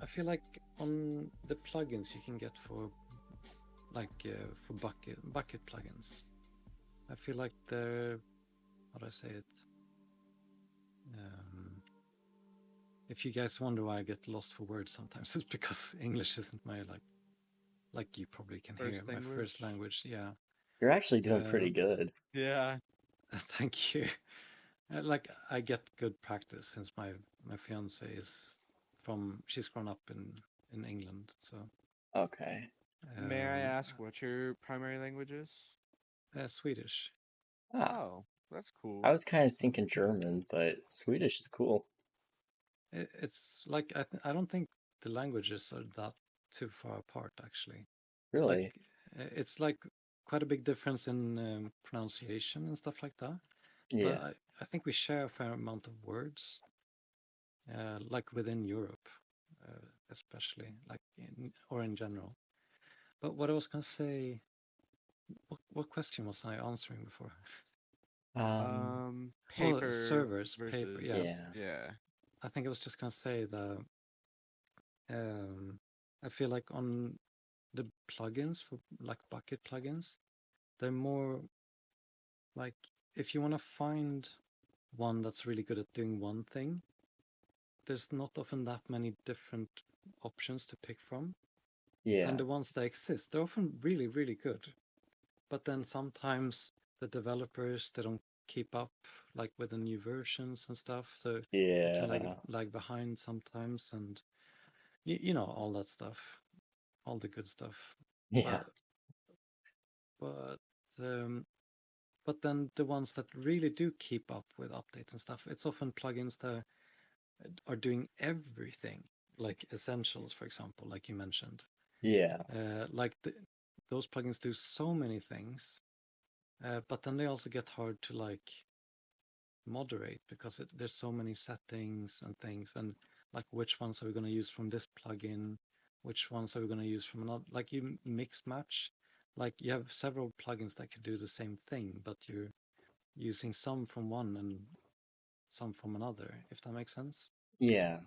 J: I feel like on the plugins you can get for bucket plugins, I feel like they're, how do I say it? If you guys wonder why I get lost for words sometimes, it's because English isn't my like you probably can hear my first language. Yeah.
A: You're actually doing pretty good.
B: Yeah.
J: Thank you. Like I get good practice since my fiance is she's grown up in England, so.
A: Okay.
B: May I ask what your primary language is?
J: Swedish.
B: Oh, that's cool.
A: I was kind of thinking German, but Swedish is cool.
J: It's like I don't think the languages are that too far apart, actually.
A: Really?
J: Like, it's like quite a big difference in pronunciation and stuff like that.
A: Yeah.
J: But I think we share a fair amount of words, like within Europe, especially, like in general. But what I was gonna say, what question was I answering before?
B: Paper
J: servers,
B: versus,
J: paper,
B: yeah.
J: I think I was just gonna say that I feel like on the plugins for like bucket plugins, they're more like if you want to find one that's really good at doing one thing, there's not often that many different options to pick from.
A: Yeah.
J: And the ones that exist, they're often really, really good. But then sometimes the developers, they don't keep up like with the new versions and stuff, so it can lag behind sometimes, and you know, all that stuff, all the good stuff.
A: Yeah.
J: But then the ones that really do keep up with updates and stuff, it's often plugins that are doing everything, like Essentials, for example, like you mentioned.
A: Yeah.
J: Like those plugins do so many things, but then they also get hard to like moderate because there's so many settings and things, and like which ones are we going to use from this plugin, which ones are we going to use from another, like you mix match, like you have several plugins that can do the same thing, but you're using some from one and some from another, if that makes sense.
A: Yeah.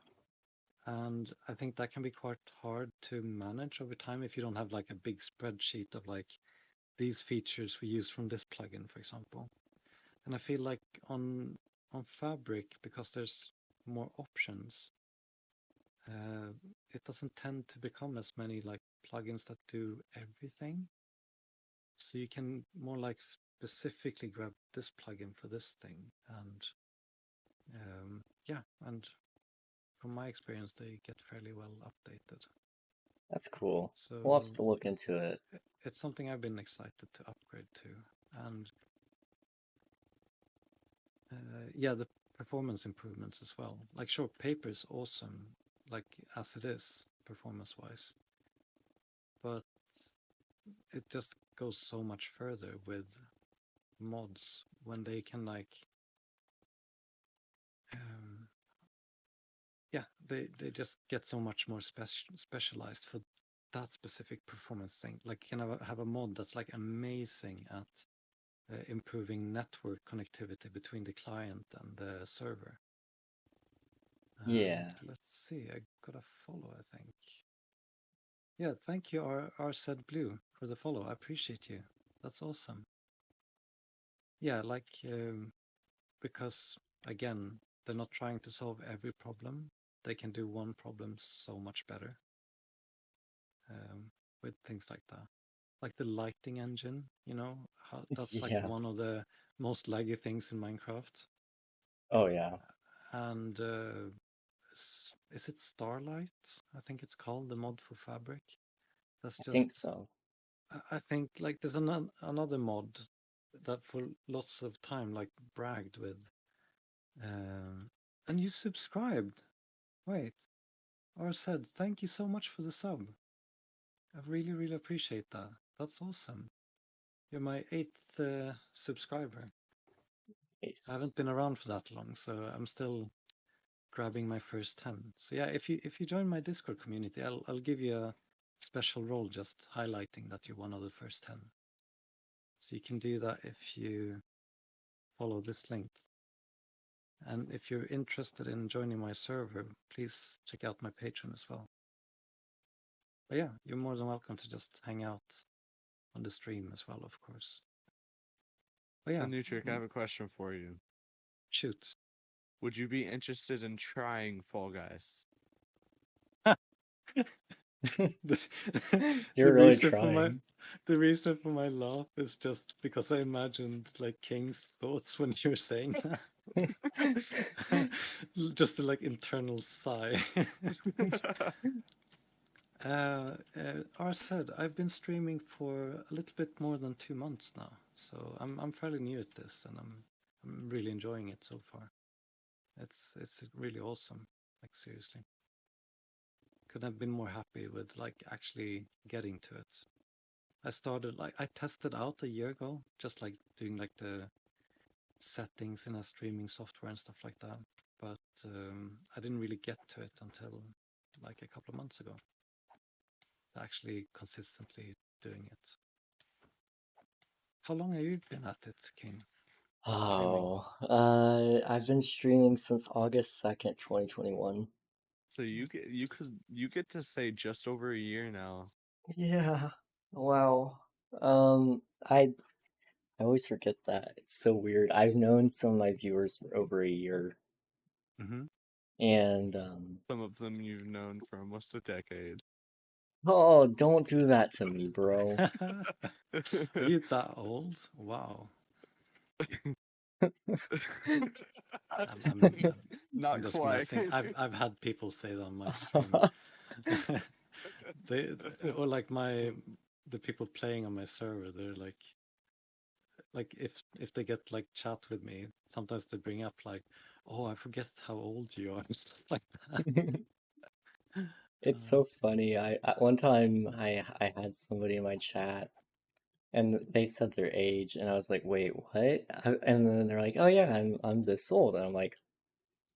J: And I think that can be quite hard to manage over time if you don't have like a big spreadsheet of like these features we use from this plugin, for example. And I feel like on Fabric, because there's more options, it doesn't tend to become as many like plugins that do everything. So you can more like specifically grab this plugin for this thing, and and from my experience, they get fairly well updated.
A: That's cool.
J: So
A: we'll have to look into it.
J: It's something I've been excited to upgrade to, and the performance improvements as well. Like, sure, paper is awesome, like as it is performance-wise, but it just goes so much further with mods when they can like they just get so much more specialized for that specific performance thing. Like you can have a mod that's like amazing at improving network connectivity between the client and the server.
A: Yeah.
J: Let's see, I got a follow, I think. Yeah, thank you, R said Blue, for the follow. I appreciate you. That's awesome. Yeah, like because again, they're not trying to solve every problem. They can do one problem so much better with things like that. Like the lighting engine, you know, that's like one of the most laggy things in Minecraft.
A: Oh yeah.
J: And is it Starlight? I think it's called the mod for Fabric. That's
A: I
J: just.
A: think so.
J: I think like there's another mod that for lots of time like bragged with, and you subscribed. Wait, or said thank you so much for the sub. I really really appreciate that. That's awesome. You're my 8th subscriber.
A: Nice.
J: I haven't been around for that long, so I'm still grabbing my first 10. So yeah, if you join my Discord community, I'll give you a special role just highlighting that you're one of the first 10. So you can do that if you follow this link. And if you're interested in joining my server, please check out my Patreon as well. But yeah, you're more than welcome to just hang out on the stream as well, of course. But yeah,
B: Nutric, I have a question for you.
J: Shoot.
B: Would you be interested in trying Fall Guys?
A: You're really trying.
J: The reason for my laugh is just because I imagined like King's thoughts when you were saying that. Just a like internal sigh. R said, I've been streaming for a little bit more than 2 months now, so I'm fairly new at this, and I'm really enjoying it so far. It's really awesome, like seriously. Couldn't have been more happy with like actually getting to it. I started like I tested out a year ago, just like doing like the settings in a streaming software and stuff like that, but I didn't really get to it until like a couple of months ago. Actually consistently doing it. How long have you been at it, King?
A: Oh, I've been streaming since August 2nd, 2021.
B: So you get to say just over a year now.
A: Yeah. Wow. I always forget that. It's so weird. I've known some of my viewers for over a year.
J: Mm-hmm.
A: And
B: some of them you've known for almost a decade.
A: Oh, don't do that to me, bro.
J: Are you that old? Wow. I'm just
B: quite.
J: messing. I've had people say that on my stream. they or like the people playing on my server, they're like if they get like chat with me, sometimes they bring up like, oh, I forget how old you are and stuff like that.
A: It's so funny. I at one time I had somebody in my chat and they said their age and I was like, wait, what? And then they're like, oh yeah, I'm this old. And I'm like,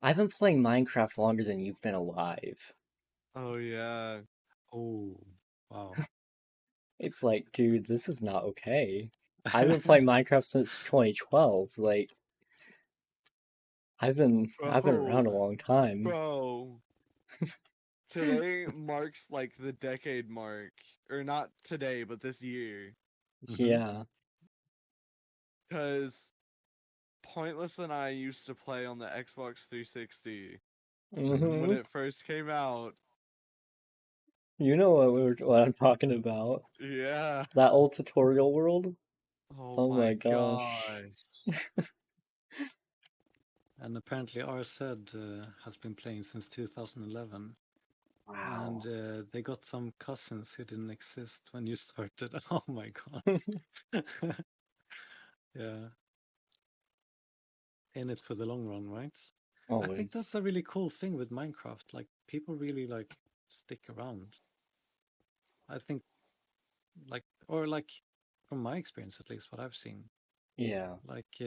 A: I've been playing Minecraft longer than you've been alive.
B: Oh yeah.
J: Oh, wow.
A: It's like, dude, this is not okay. I've been playing Minecraft since 2012. Like, I've been around a long time.
B: Bro. Today marks like the decade mark. Or not today, but this year.
A: Yeah.
B: Because Pointless and I used to play on the Xbox 360
A: Mm-hmm.
B: when it first came out.
A: You know what I'm talking about.
B: Yeah.
A: That old tutorial world?
B: Oh
A: my gosh.
J: And apparently RZ has been playing since 2011.
A: Wow.
J: And they got some cousins who didn't exist when you started. Oh my god. Yeah. In it for the long run, right?
A: Always.
J: I think that's a really cool thing with Minecraft. Like people really like stick around. I think like from my experience at least, what I've seen.
A: Yeah.
J: Like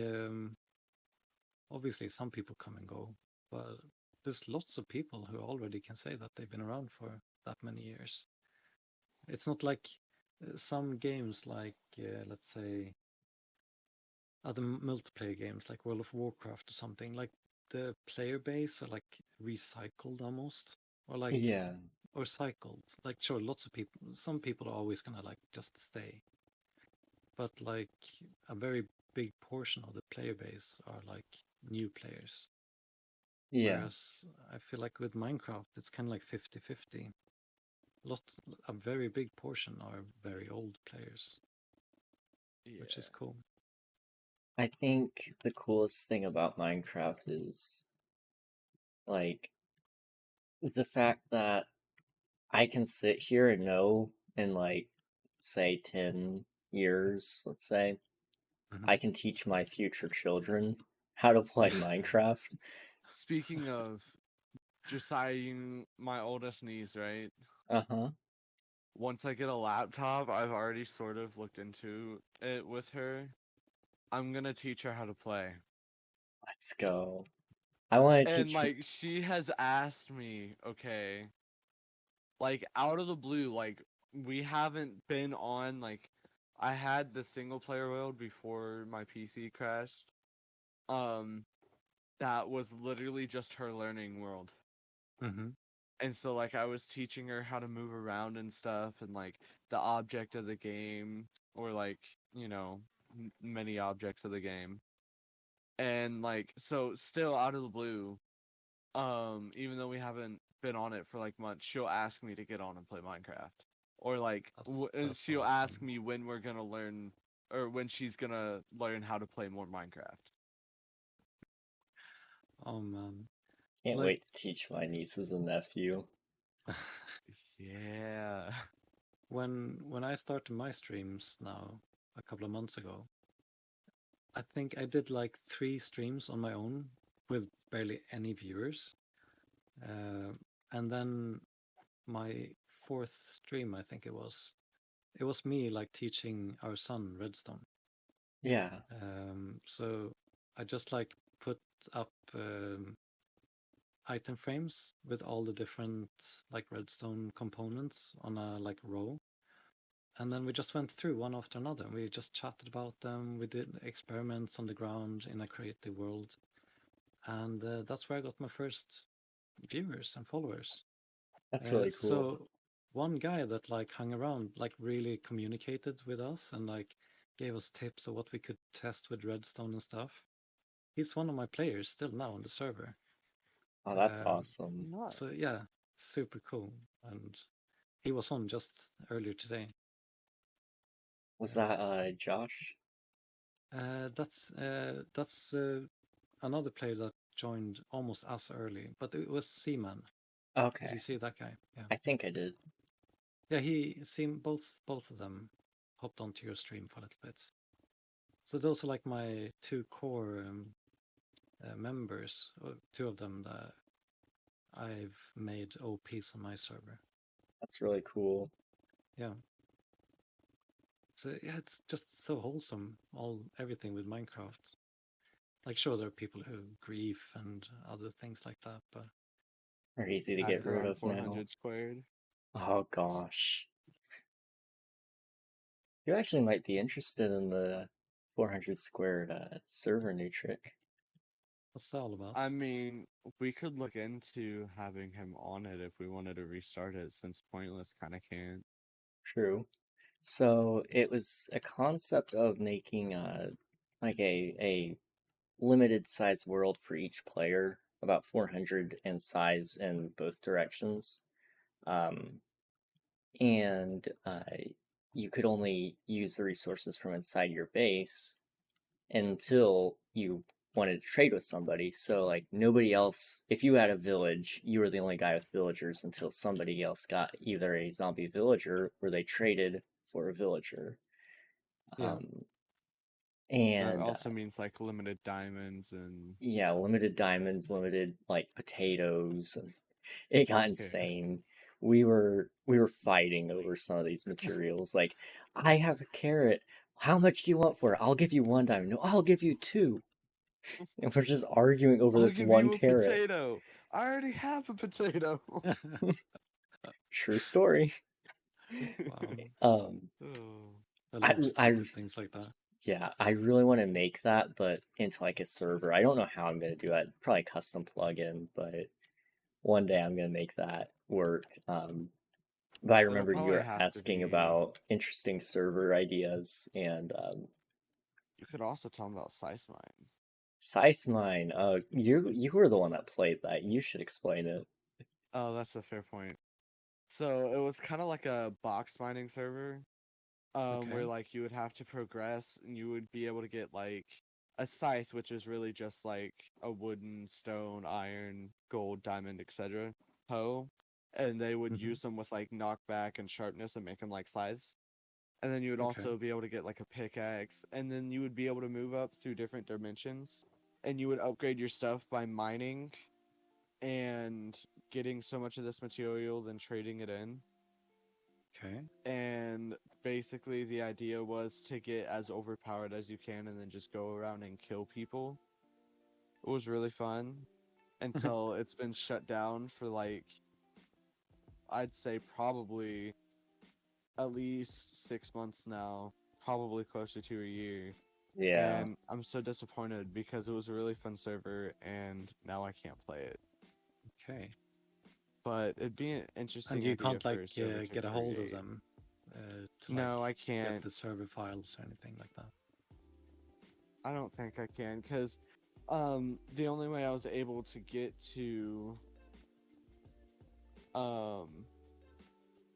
J: obviously some people come and go, but there's lots of people who already can say that they've been around for that many years. It's not like some games like let's say other multiplayer games like World of Warcraft or something, like the player base are like recycled almost, or like or cycled. Like sure, lots of people, some people are always gonna like just stay, but like a very big portion of the player base are like new players.
A: Yeah.
J: Whereas I feel like with Minecraft, it's kind of like 50-50. A very big portion are very old players, which is cool.
A: I think the coolest thing about Minecraft is like the fact that I can sit here and know in like say 10 years, let's say, I can teach my future children how to play Minecraft.
B: Speaking of Josiah, my oldest niece, right?
A: Uh-huh.
B: Once I get a laptop, I've already sort of looked into it with her. I'm gonna teach her how to play.
A: Let's go. I want to
B: And
A: teach
B: like she has asked me, okay, like out of the blue, like we haven't been on like I had the single player world before my PC crashed. That was literally just her learning world.
J: Mm-hmm.
B: And so like I was teaching her how to move around and stuff and like the object of the game or like, many objects of the game. And like so still out of the blue, even though we haven't been on it for like months, she'll ask me to get on and play Minecraft. Or like
J: That's
B: she'll
J: awesome.
B: ask me when we're going to learn or when she's going to learn how to play more Minecraft.
J: Oh man.
A: can't
J: like-
A: wait to teach my nieces and nephew.
B: Yeah.
J: When I started my streams now a couple of months ago, I think I did like 3 streams on my own with barely any viewers. And then my 4th stream, I think it was me like teaching our son Redstone.
A: Yeah.
J: So I just like put up item frames with all the different like redstone components on a like row, and then we just went through one after another. We just chatted about them. We did experiments on the ground in a creative world, and that's where I got my first viewers and followers.
A: That's really cool.
J: So one guy that like hung around, like really communicated with us and like gave us tips of what we could test with redstone and stuff. He's one of my players still now on the server.
A: Oh, that's awesome.
J: So yeah, super cool. And he was on just earlier today.
A: Was that Josh?
J: That's another player that joined almost as early, but it was Seaman.
A: Okay.
J: Did you see that guy? Yeah.
A: I think I did.
J: Yeah, he seemed both of them hopped onto your stream for a little bit. So those are like my 2 core members, or 2 of them that I've made OPs on my server.
A: That's really cool.
J: Yeah. So yeah, it's just so wholesome. Everything with Minecraft. Like, sure, there are people who grief and other things like that, but
A: they're easy to get rid of
B: 400
A: now.
B: squared.
A: Oh gosh. You actually might be interested in the 400 squared server new trick.
J: What's that all about?
B: I mean, we could look into having him on it if we wanted to restart it, since Pointless kind of can't.
A: True. So it was a concept of making like a limited size world for each player, about 400 in size in both directions. And you could only use the resources from inside your base until you wanted to trade with somebody. So like nobody else, if you had a village, you were the only guy with villagers until somebody else got either a zombie villager or they traded for a villager.
J: Yeah.
A: And
B: that also means like limited diamonds and
A: yeah, limited diamonds, limited like potatoes, and it got insane. We were fighting over some of these materials. Like, I have a carrot. How much do you want for it? I'll give you 1 diamond. No, I'll give you 2. And we're just arguing over
B: I'll
A: this
B: give
A: one
B: you a
A: carrot.
B: potato. I already have a potato.
A: True story.
B: Oh.
A: I
J: things like that.
A: Yeah, I really want to make that, but into like a server. I don't know how I'm gonna do it. Probably custom plugin, but one day I'm gonna make that work. But I remember you
B: probably
A: were
B: have to
A: asking
B: be-
A: about interesting server ideas, and
B: You could also tell them about Scythe Mine.
A: Scythe Mine. You were the one that played that. You should explain it.
B: Oh, that's a fair point. So it was kind of like a box mining server, where like you would have to progress and you would be able to get like a scythe, which is really just like a wooden, stone, iron, gold, diamond, etc. hoe, and they would
J: Mhm.
B: use them with like knockback and sharpness and make them like scythes. And then you would
J: Okay.
B: also be able to get like a pickaxe, and then you would be able to move up through different dimensions, and you would upgrade your stuff by mining and getting so much of this material, then trading it in.
J: Okay.
B: And basically the idea was to get as overpowered as you can and then just go around and kill people. It was really fun until it's been shut down for like, I'd say probably at least 6 months now, probably closer to a year.
A: Yeah.
B: And I'm so disappointed because it was a really fun server and now I can't play it.
J: Okay.
B: But it'd be an interesting
J: And you
B: idea
J: can't
B: for
J: like
B: a server to
J: get a hold of
B: create.
J: them to
B: No,
J: like
B: I can't.
J: get the server files or anything like that.
B: I don't think I can, because the only way I was able to get to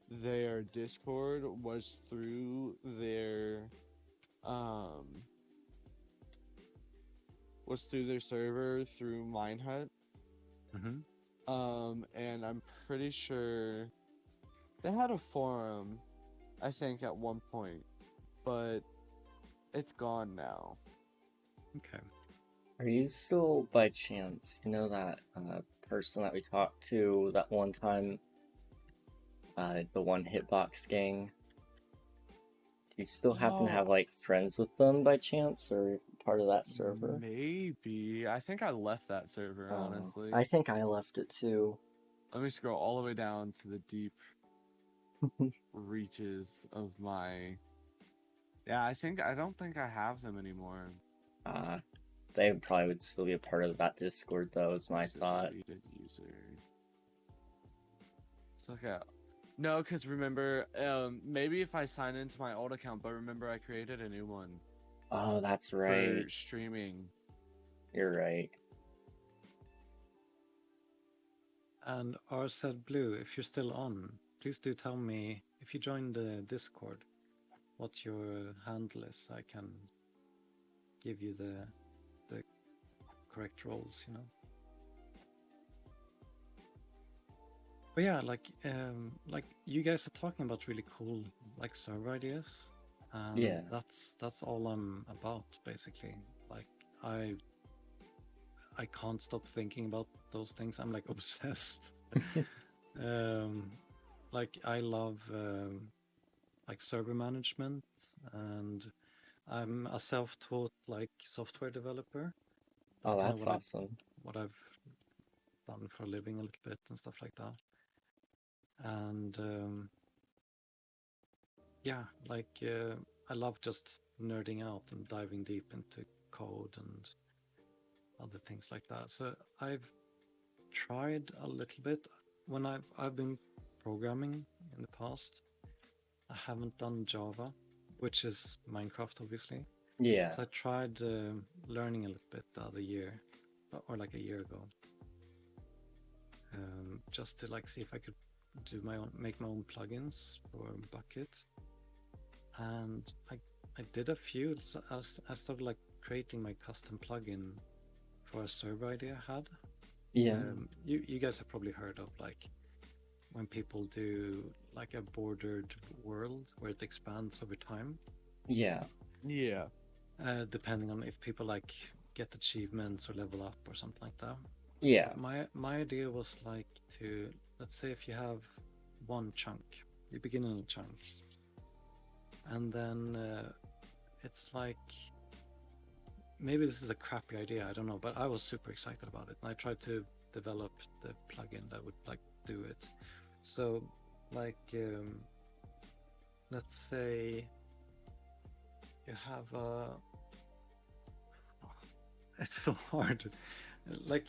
B: their Discord was through their server through Minehut.
J: Mm-hmm.
B: And I'm pretty sure they had a forum, I think, at one point, but it's gone now.
J: Okay.
A: Are you still, by chance, you know that person that we talked to that one time, the one hitbox gang? Do you still happen to have like friends with them by chance, or part of that server?
B: Maybe. I think I left that server, honestly.
A: I think I left it too.
B: Let me scroll all the way down to the deep reaches of my. Yeah, I don't think I have them anymore.
A: They probably would still be a part of that Discord, though, is my thought.
B: User. Let's look at. No, because remember, maybe if I sign into my old account, but remember I created a new one.
A: Oh, that's right.
B: For streaming.
A: You're right.
J: And RZ Blue, if you're still on, please do tell me if you join the Discord what your handle is, so I can give you the correct roles, you know. But yeah, like you guys are talking about really cool like server ideas.
A: Yeah.
J: That's all I'm about, basically. Like I can't stop thinking about those things. I'm like obsessed. Like I love like server management, and I'm a self-taught like software developer.
A: That's awesome.
J: What I've done for a living a little bit and stuff like that. And yeah, like I love just nerding out and diving deep into code and other things like that. So I've tried a little bit when I've been programming in the past. I haven't done Java, which is Minecraft, obviously.
A: Yeah.
J: So I tried learning a little bit the other year, or like a year ago, just to like see if I could make my own plugins for Bucket. And I did a few. So I started like creating my custom plugin for a server idea I had.
A: Yeah.
J: You guys have probably heard of like when people do like a bordered world where it expands over time.
A: Yeah.
B: Yeah.
J: Depending on if people like get achievements or level up or something like that.
A: Yeah.
J: My idea was like to, let's say if you have one chunk, you begin in a chunk, and then it's like, maybe this is a crappy idea, I don't know, but I was super excited about it, and I tried to develop the plugin that would like do it. So like let's say you have a it's so hard. Like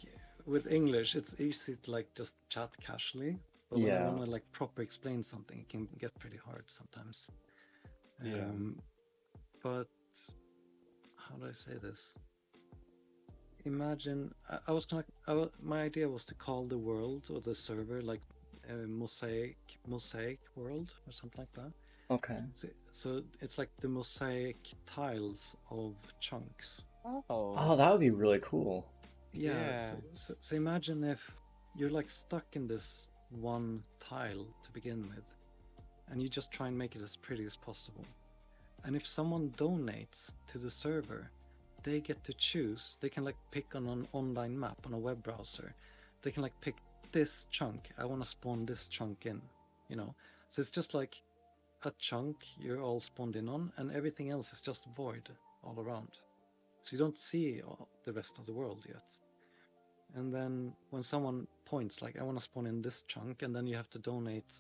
J: with English, it's easy to like just chat casually, but when I want to like proper explain something, it can get pretty hard sometimes.
B: Yeah.
J: But how do I say this? Imagine my idea was to call the world or the server like mosaic world or something like that.
A: Okay.
J: So it's like the mosaic tiles of chunks.
A: Oh, that would be really cool.
J: Yeah. So imagine if you're like stuck in this one tile to begin with, and you just try and make it as pretty as possible. And if someone donates to the server, they get to choose. They can like pick on an online map on a web browser. They can like pick this chunk. I want to spawn this chunk in, you know. So it's just like a chunk you're all spawned in on, and everything else is just void all around. So you don't see the rest of the world yet. And then when someone points like, I want to spawn in this chunk, and then you have to donate,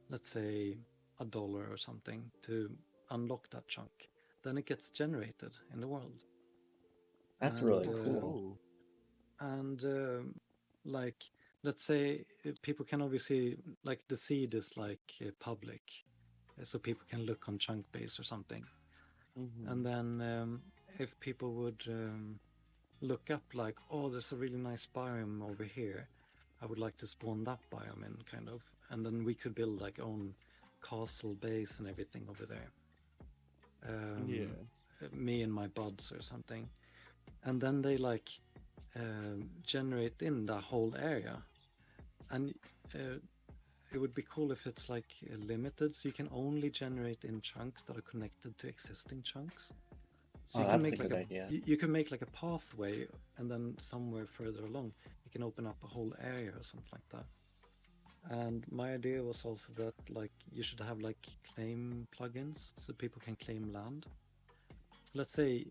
J: let's say $1 or something to unlock that chunk, then it gets generated in the world.
A: That's really cool.
J: And like, let's say people can obviously, like the seed is like public, so people can look on chunk base or something. And then if people would look up like, oh, there's a really nice biome over here, I would like to spawn that biome in, kind of, and then we could build like own castle base and everything over there. Me and my buds or something, and then they like generate in the whole area, and it would be cool if it's like limited, so you can only generate in chunks that are connected to existing chunks. So you can make like
A: idea.
J: You can make like a pathway, and then somewhere further along you can open up a whole area or something like that. And my idea was also that like you should have like claim plugins so people can claim land. So let's say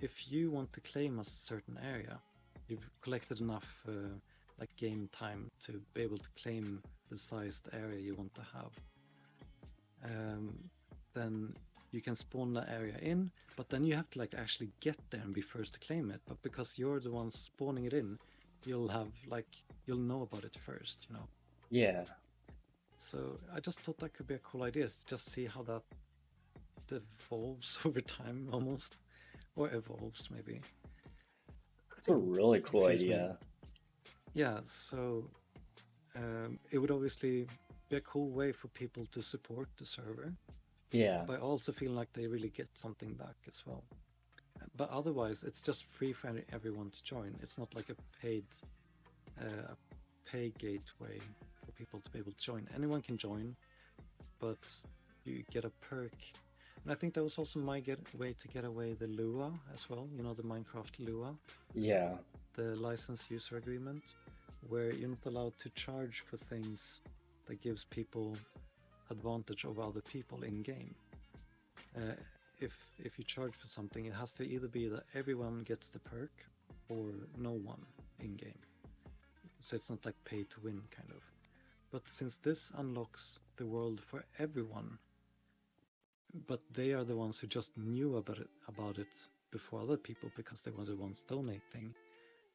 J: if you want to claim a certain area, you've collected enough like game time to be able to claim the sized area you want to have. Then you can spawn the area in, but then you have to like actually get there and be first to claim it. But because you're the one spawning it in, you'll know about it first, you know.
A: Yeah.
J: So I just thought that could be a cool idea to just see how that devolves over time, almost, or evolves maybe.
A: It's a really cool idea.
J: Yeah, so it would obviously be a cool way for people to support the server.
A: Yeah.
J: But I also feel like they really get something back as well. But otherwise, it's just free for everyone to join. It's not like a pay gateway for people to be able to join. Anyone can join, but you get a perk. And I think that was also my way to get away the Lua as well. You know, the Minecraft Lua.
A: Yeah.
J: The license user agreement, where you're not allowed to charge for things that gives people advantage over other people in game. If you charge for something, it has to either be that everyone gets the perk or no one in game. So it's not like pay to win kind of. But since this unlocks the world for everyone, but they are the ones who just knew about it before other people because they were the ones donating.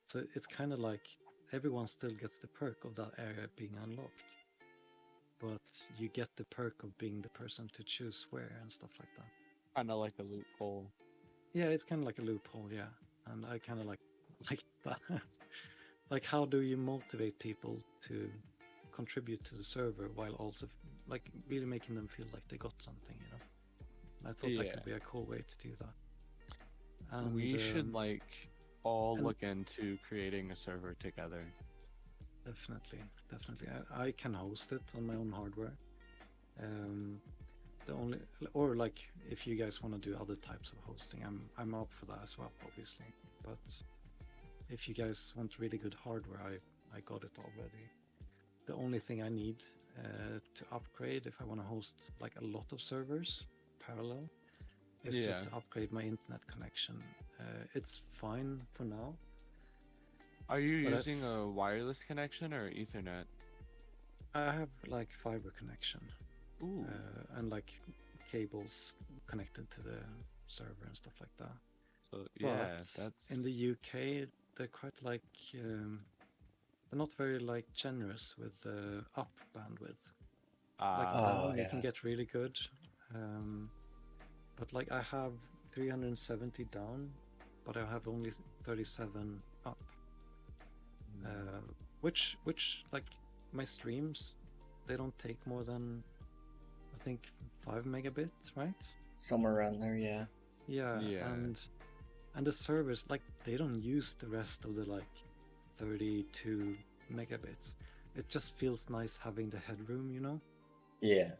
J: So it's kind of like everyone still gets the perk of that area being unlocked, but you get the perk of being the person to choose where and stuff like that.
B: Kind of like a loophole.
J: Yeah, it's kind of like a loophole, yeah. And I kind of like that. Like, how do you motivate people to contribute to the server while also like really making them feel like they got something, you know? And I thought that could be a cool way to do that. And
B: we should like all look into creating a server together.
J: Definitely. I can host it on my own hardware. Or like if you guys want to do other types of hosting, I'm up for that as well, obviously. But if you guys want really good hardware, I got it already. The only thing I need to upgrade if I want to host like a lot of servers parallel is just to upgrade my internet connection. It's fine for now.
B: Are you using a wireless connection or Ethernet?
J: I have like fiber connection.
B: Ooh.
J: And like cables connected to the server and stuff like that.
B: So yeah,
J: but in the UK they're quite like they're not very like generous with up bandwidth. You can get really good, but like I have 370 down, but I have only 37 up. Which like my streams, they don't take more than I think 5 megabits, right?
A: Somewhere around there, yeah.
J: Yeah. And the servers, like, they don't use the rest of the like 32 megabits. It just feels nice having the headroom, you know.
A: Yeah.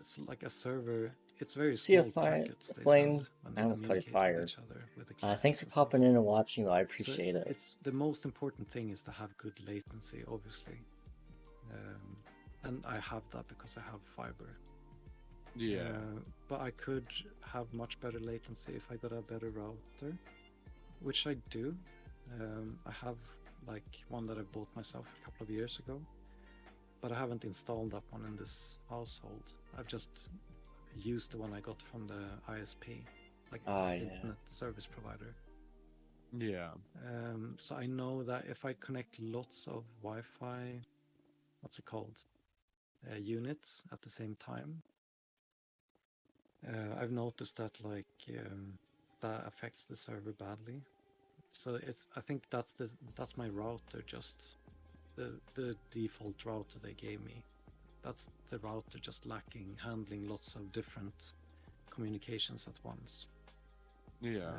J: So like a server, it's very
A: See a
J: small packets they
A: flame.
J: send when
A: I
J: they
A: almost caught you
J: communicate
A: fire.
J: with each other with the clients
A: Thanks for
J: and stuff.
A: popping in and watching, though. I
J: So
A: appreciate it.
J: it's the most important thing is to have good latency, obviously. And I have that because I have fiber.
B: Yeah.
J: But I could have much better latency if I got a better router, which I do. I have like one that I bought myself a couple of years ago, but I haven't installed that one in this household. I've just used the one I got from the ISP, like internet service provider.
B: Yeah.
J: So I know that if I connect lots of Wi-Fi, what's it called, units at the same time, I've noticed that like that affects the server badly. So I think that's my router, just the default router they gave me. That's the router just lacking handling lots of different communications at once.
B: Yeah.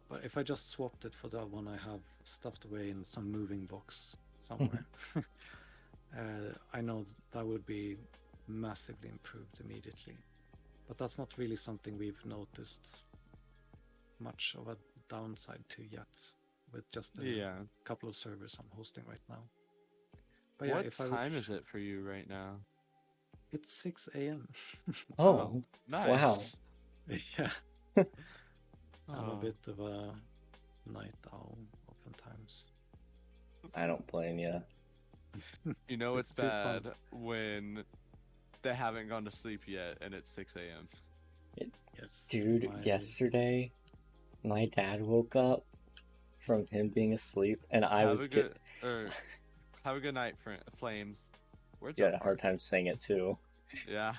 J: But if I just swapped it for that one I have stuffed away in some moving box somewhere, I know that would be massively improved immediately. But that's not really something we've noticed much of a downside to yet, with just a couple of servers I'm hosting right now. But
B: what time is it for you right now?
J: It's 6 a.m.
A: Oh,
B: nice.
A: Wow.
J: Yeah. I'm a bit of a night owl oftentimes.
A: I don't blame you.
B: You know it's
J: It's too fun.
B: bad when they haven't gone to sleep yet and it's 6 a.m.
J: Yes.
A: Dude, yesterday, my dad woke up from him being asleep, and I was
B: have a good night, Flames.
A: You had a hard time saying it too.
B: Yeah.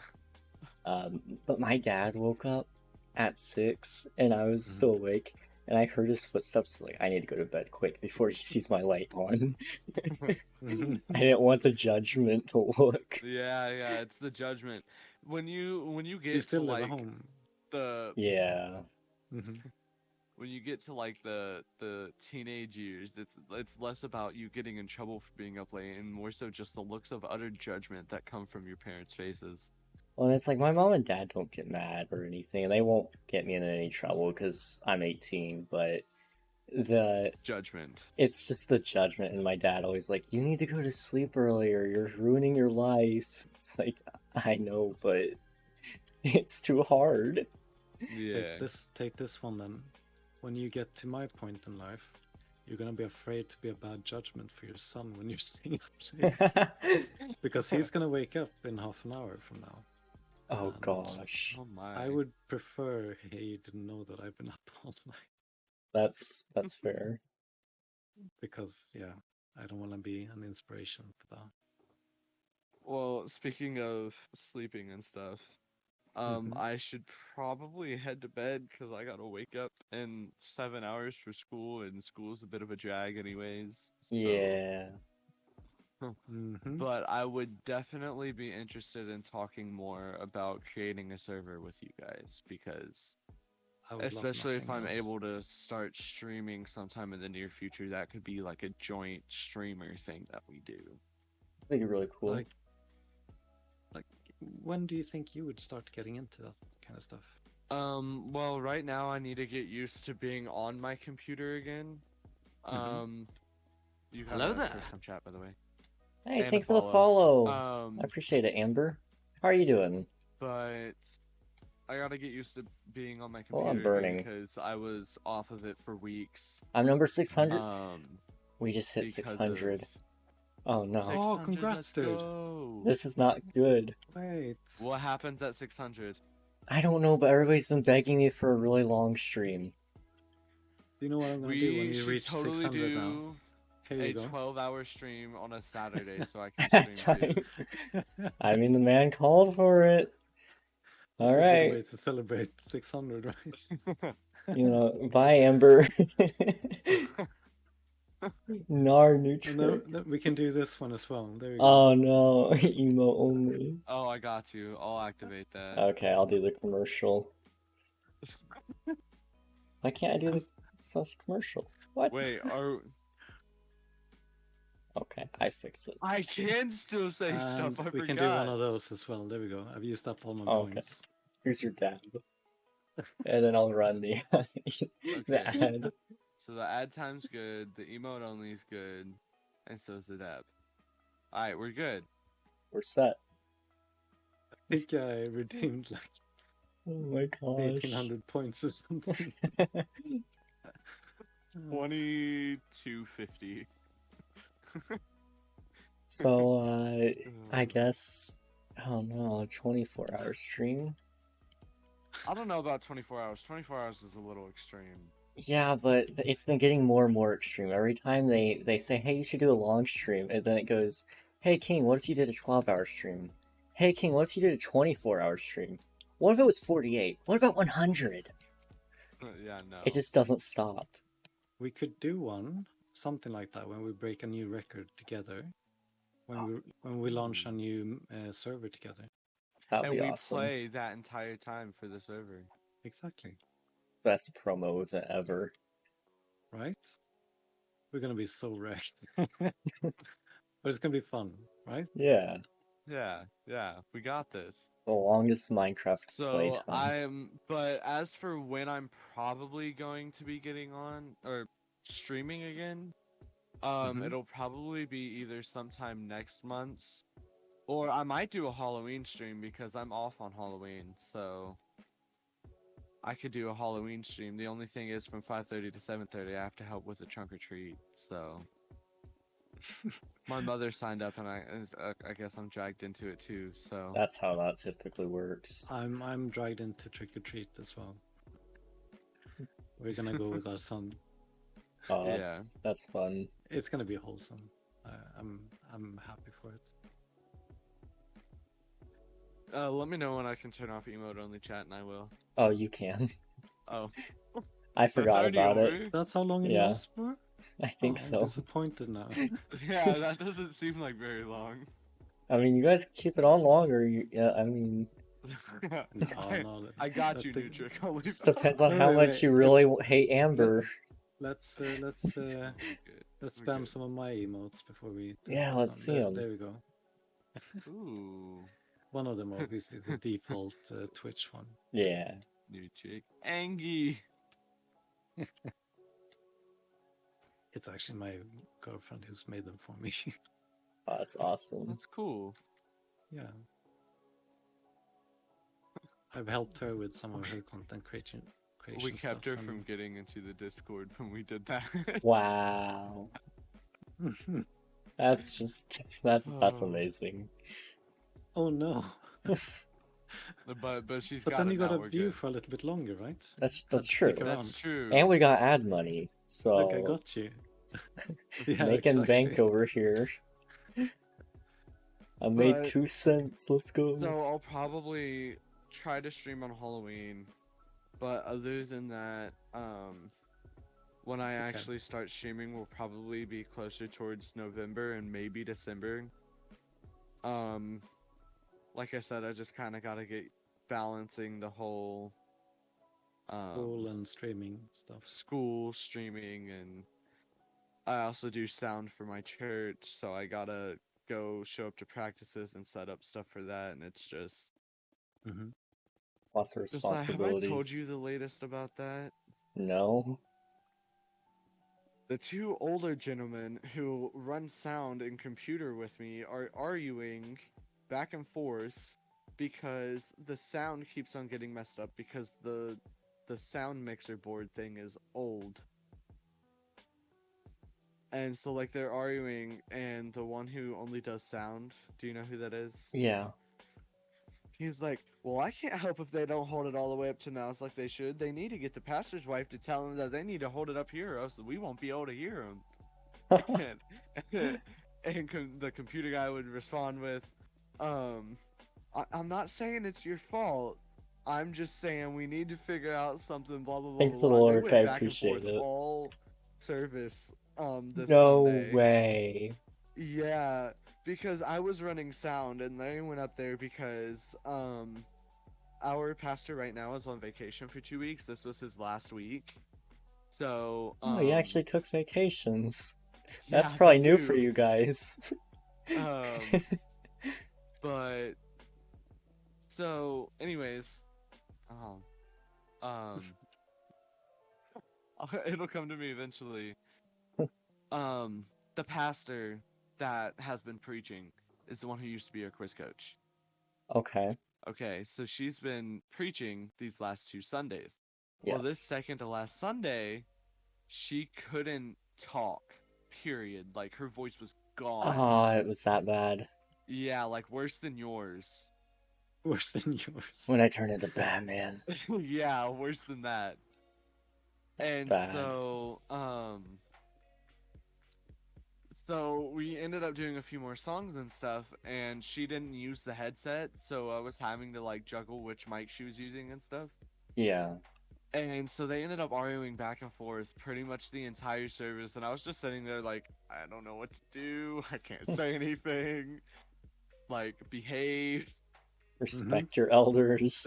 A: But my dad woke up at 6, and I was still awake, and I heard his footsteps. Like, I need to go to bed quick before he sees my light on. I didn't want the judgment to look.
B: Yeah, it's the judgment. When you get
J: still
B: to
J: live
B: like
J: at home.
B: the
J: Mm-hmm.
B: when you get to like the teenage years, it's less about you getting in trouble for being up late and more so just the looks of utter judgment that come from your parents' faces.
A: Well, it's like my mom and dad don't get mad or anything, and they won't get me in any trouble because I'm 18, but the
B: judgment.
A: It's just the judgment, and my dad always like, you need to go to sleep earlier, you're ruining your life. It's like, I know, but it's too hard.
B: Yeah.
J: Take this one then. When you get to my point in life, you're gonna be afraid to be a bad judgment for your son when you're staying up late. Because he's gonna wake up in half an hour from now.
A: Oh gosh.
B: Oh my.
J: I would prefer he didn't know that I've been up all night.
A: That's fair.
J: Because I don't want to be an inspiration for that.
B: Well, speaking of sleeping and stuff, I should probably head to bed because I gotta wake up in 7 hours for school, and school's a bit of a drag anyways. So...
A: Yeah.
B: But I would definitely be interested in talking more about creating a server with you guys, because especially if I'm able to start streaming sometime in the near future, that could be like a joint streamer thing that we do.
A: I think it's really cool.
J: Like, when do you think you would start getting into that kind of stuff?
B: Well, right now I need to get used to being on my computer again. You
H: Hello there.
B: First time chat, by the way.
A: Hey,
B: And
A: thanks for the follow.
B: I
A: appreciate it, Amber. How are you doing?
B: But I gotta get used to being on my
A: Oh,
B: computer
A: I'm burning.
B: because I was off of it for weeks.
A: I'm number 600. We just hit
B: because
A: 600. Oh no.
B: 600,
J: Oh, congrats,
B: let's
J: dude.
B: go.
A: This is not good.
J: Wait.
B: What happens at 600?
A: I don't know, but everybody's been begging me for a really long stream.
J: Do you know what I'm gonna do when
B: We
J: you
B: should
J: reach
B: totally
J: 600 now?
B: do
J: Here
B: a
J: you go.
B: 12-hour stream on a Saturday so I can stream too.
A: I mean, the man called for it. All
J: That's a good
A: right.
J: way to celebrate 600, right?
A: You know, bye, Amber. Nar
J: And
A: neutral.
J: then we can do this one as well. There you go.
A: Oh no, emo only.
B: Oh, I got you. I'll activate that.
A: Okay, I'll do the commercial. Why can't I do the commercial? What?
B: Wait, are...
A: Okay, I fix it.
B: I can still say stuff. I
J: we
B: forgot.
J: can do one of those as well. There we go. I've used up all my
A: Okay.
J: points.
A: Here's your dab. And then I'll run the the ad.
B: So the ad time's good. The emote only is good, and so is the dab. All right, we're good.
A: We're set.
J: I think I redeemed like
A: Oh my gosh.
J: 1800 points or something.
B: 2250.
A: So I guess I don't know, 24-hour stream.
B: I don't know about 24 hours. 24 hours is a little extreme.
A: Yeah, but it's been getting more and more extreme. Every time they say, hey, you should do a long stream, and then it goes, hey, King, what if you did a 12-hour stream? Hey, King, what if you did a 24-hour stream? What if it was 48? What about 100?
B: Yeah, no.
A: It just doesn't stop.
J: We could do one, something like that, when we break a new record together. When we launch a new server together.
A: That'd be
B: we
A: awesome.
B: play that entire time for the server.
J: Exactly.
A: Best promo ever.
J: Right? We're gonna be so wrecked. But it's gonna be fun, right?
A: Yeah.
B: Yeah, we got this.
A: The longest Minecraft
B: So
A: playtime.
B: but as for when I'm probably going to be getting on or streaming again, it'll probably be either sometime next month, or I might do a Halloween stream because I'm off on Halloween, so I could do a Halloween stream. The only thing is from 5:30 to 7:30 I have to help with a trunk or treat, so my mother signed up and I guess I'm dragged into it too, so
A: That's how that typically works.
J: I'm dragged into trick or treat as well. We're gonna go with our son.
A: Oh, that's fun.
J: It's gonna be wholesome. I'm happy for it.
B: let me know when I can turn off emote only chat and I will.
A: Oh, you can.
B: Oh.
A: I forgot about
B: over?
A: it.
J: That's how long it
A: Yeah.
J: lasts for?
A: I think
J: I'm
A: so.
J: disappointed now.
B: Yeah, that doesn't seem like very long.
A: I mean, you guys can keep it on longer. I mean,
B: I got you, Nutric.
A: just depends on how much you really hate Amber.
J: Let's spam some of my emotes before we.
A: Yeah, let's see them.
J: There we go.
B: Ooh.
J: One of them obviously the default Twitch one.
A: Yeah.
B: Nutric. Angie.
J: It's actually my girlfriend who's made them for me.
A: Oh, that's awesome.
B: That's cool.
J: Yeah. I've helped her with some of her content creation.
B: We kept her from getting into the Discord when we did that.
A: Wow. That's amazing.
J: Oh no.
B: But she's
J: but
B: got
J: then
B: it
J: you got
B: now,
J: a view
B: good.
J: for a little bit longer, right?
A: That's
J: Had to
A: true.
J: stick around.
B: That's true.
A: And we got ad money, so
J: Look, I got you. Yeah,
A: making bank
J: exactly.
A: over here. I made
B: But-
A: 2 cents. Let's go.
B: So I'll probably try to stream on Halloween, but other than that, when I actually start streaming will probably be closer towards November and maybe December. Like I said, I just kind of gotta get balancing the whole
J: School and streaming stuff.
B: school streaming, and I also do sound for my church, so I gotta go show up to practices and set up stuff for that, and it's just
A: Lots of
B: Josiah,
A: responsibilities.
B: have I told you the latest about that?
A: No.
B: The two older gentlemen who run sound and computer with me are arguing back and forth because the sound keeps on getting messed up because the sound mixer board thing is old. And so like they're arguing, and the one who only does sound, do you know who that is?
A: Yeah.
B: He's like, well, I can't help if they don't hold it all the way up to now. It's like they should. They need to get the pastor's wife to tell them that they need to hold it up here, or else we won't be able to hear them. The computer guy would respond with, I'm not saying it's your fault. I'm just saying we need to figure out something, blah, blah, blah,
A: Thanks
B: blah.
A: the
B: They
A: Lord,
B: went
A: I
B: back and
A: appreciate
B: forth
A: it.
B: all service this
A: No
B: Sunday.
A: way.
B: Yeah, because I was running sound and they went up there because our pastor right now is on vacation for 2 weeks. This was his last week. So
A: Oh, he actually took vacations. That's
B: Yeah,
A: probably
B: they
A: new for
B: do.
A: you guys.
B: But so, anyways, um, it'll come to me eventually. The pastor that has been preaching is the one who used to be our quiz coach.
A: Okay.
B: Okay, so she's been preaching these last 2 Sundays. Well, this
A: Yes.
B: second to last Sunday, she couldn't talk. Period. Like her voice was gone.
A: Ah, it was that bad.
B: Yeah, like worse than yours.
J: Worse than yours.
A: When I turned into Batman.
B: Yeah, worse than that.
A: That's
B: And
A: bad.
B: so we ended up doing a few more songs and stuff, and she didn't use the headset, so I was having to like juggle which mic she was using and stuff.
A: Yeah.
B: And so they ended up arguing back and forth pretty much the entire service, and I was just sitting there like, I don't know what to do. I can't say anything. Like, behave.
A: Respect your elders.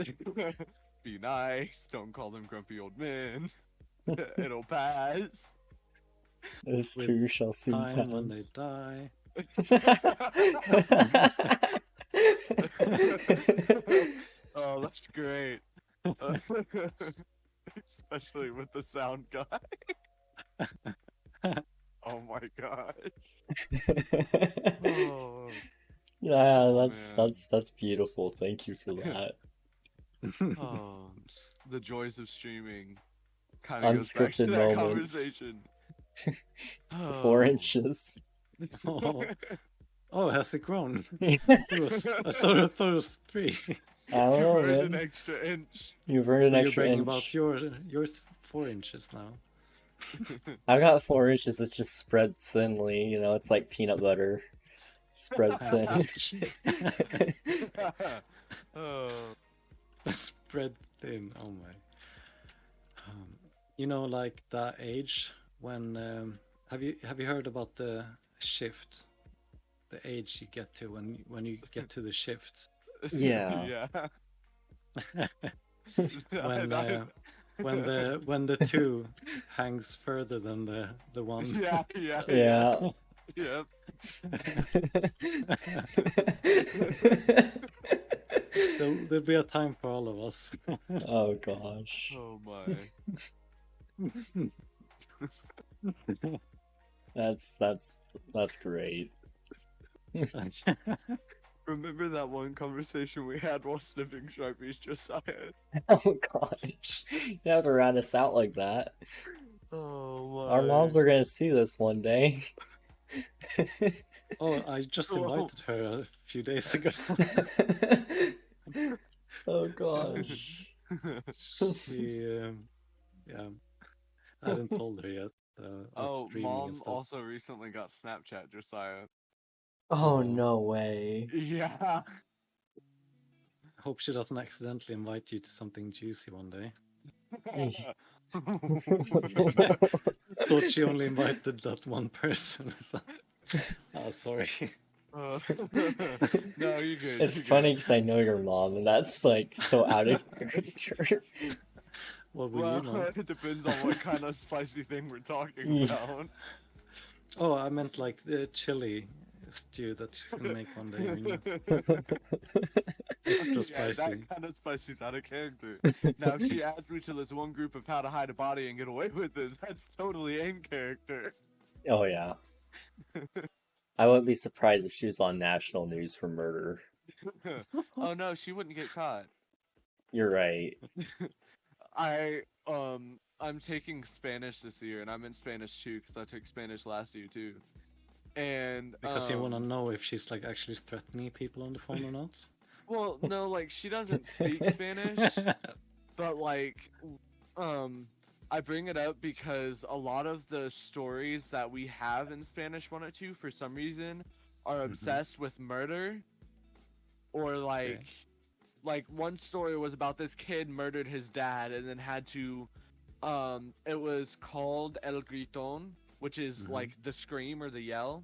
B: Be nice. Don't call them grumpy old men. It'll pass.
A: This
J: With
A: too shall soon
J: Time when they
A: pass.
J: die.
B: Oh, that's great. Especially with the sound guy. Oh my gosh. Oh,
A: Yeah,
B: man.
A: that's beautiful. Thank you for that.
B: Oh, the joys of streaming. Kind of goes back to
A: Unscripted
B: that
A: moments.
B: conversation.
A: 4
B: Oh.
A: inches.
J: Oh, has it grown? I thought it was 3.
A: I don't
B: You
A: know,
B: earned an
A: man.
B: extra inch.
A: You've earned an
J: You're
A: extra
J: bragging
A: inch.
J: about your 4 inches now.
A: I've got 4 inches. It's just spread thinly. You know, it's like peanut butter, spread thin.
B: Oh.
J: Spread thin. Oh my. You know, like that age when have you heard about the shift? The age you get to when you get to the shift.
A: Yeah.
J: When the 2 hangs further than the 1.
B: Yeah.
A: Yeah.
B: Yep.
J: There'll be a time for all of us.
A: Oh gosh.
B: Oh my.
A: That's great.
B: Remember that one conversation we had while sniffing Sharpies, Josiah?
A: Oh gosh. You have to rat us out like that.
B: Oh my.
A: Our moms are gonna see this one day.
J: Oh, I just invited her a few days ago.
A: Oh gosh.
J: Yeah, I haven't told her yet.
B: Oh,
J: streaming and
B: Mom
J: stuff.
B: also recently got Snapchat, Josiah.
A: Oh no way.
B: Yeah.
J: Hope she doesn't accidentally invite you to something juicy one day. Thought she only invited that one person. Oh, sorry.
B: No, you're good.
A: It's
B: you're
A: funny
B: good.
A: because I know your mom, and that's like so out of character.
J: What would
B: Well,
J: you know?
B: it depends on what kind of spicy thing we're talking
A: Yeah.
B: about.
J: Oh, I meant like the chili stew that she's gonna make one day. You know? Extra
B: Yeah,
J: spicy.
B: that kind of spicy's out of character. Now, if she adds me to this one group of how to hide a body and get away with it, that's totally in character.
A: Oh yeah. I wouldn't be surprised if she was on national news for murder.
B: Oh no, she wouldn't get caught.
A: You're right.
B: I'm taking Spanish this year, and I'm in Spanish too because I took Spanish last year too. And
J: Because you want to know if she's like actually threatening people on the phone or not.
B: well, no, like she doesn't speak Spanish, but like, I bring it up because a lot of the stories that we have in Spanish 102 for some reason are obsessed with murder, or like.
J: Okay.
B: Like one story was about this kid murdered his dad and then had to it was called El Griton, which is like the scream or the yell.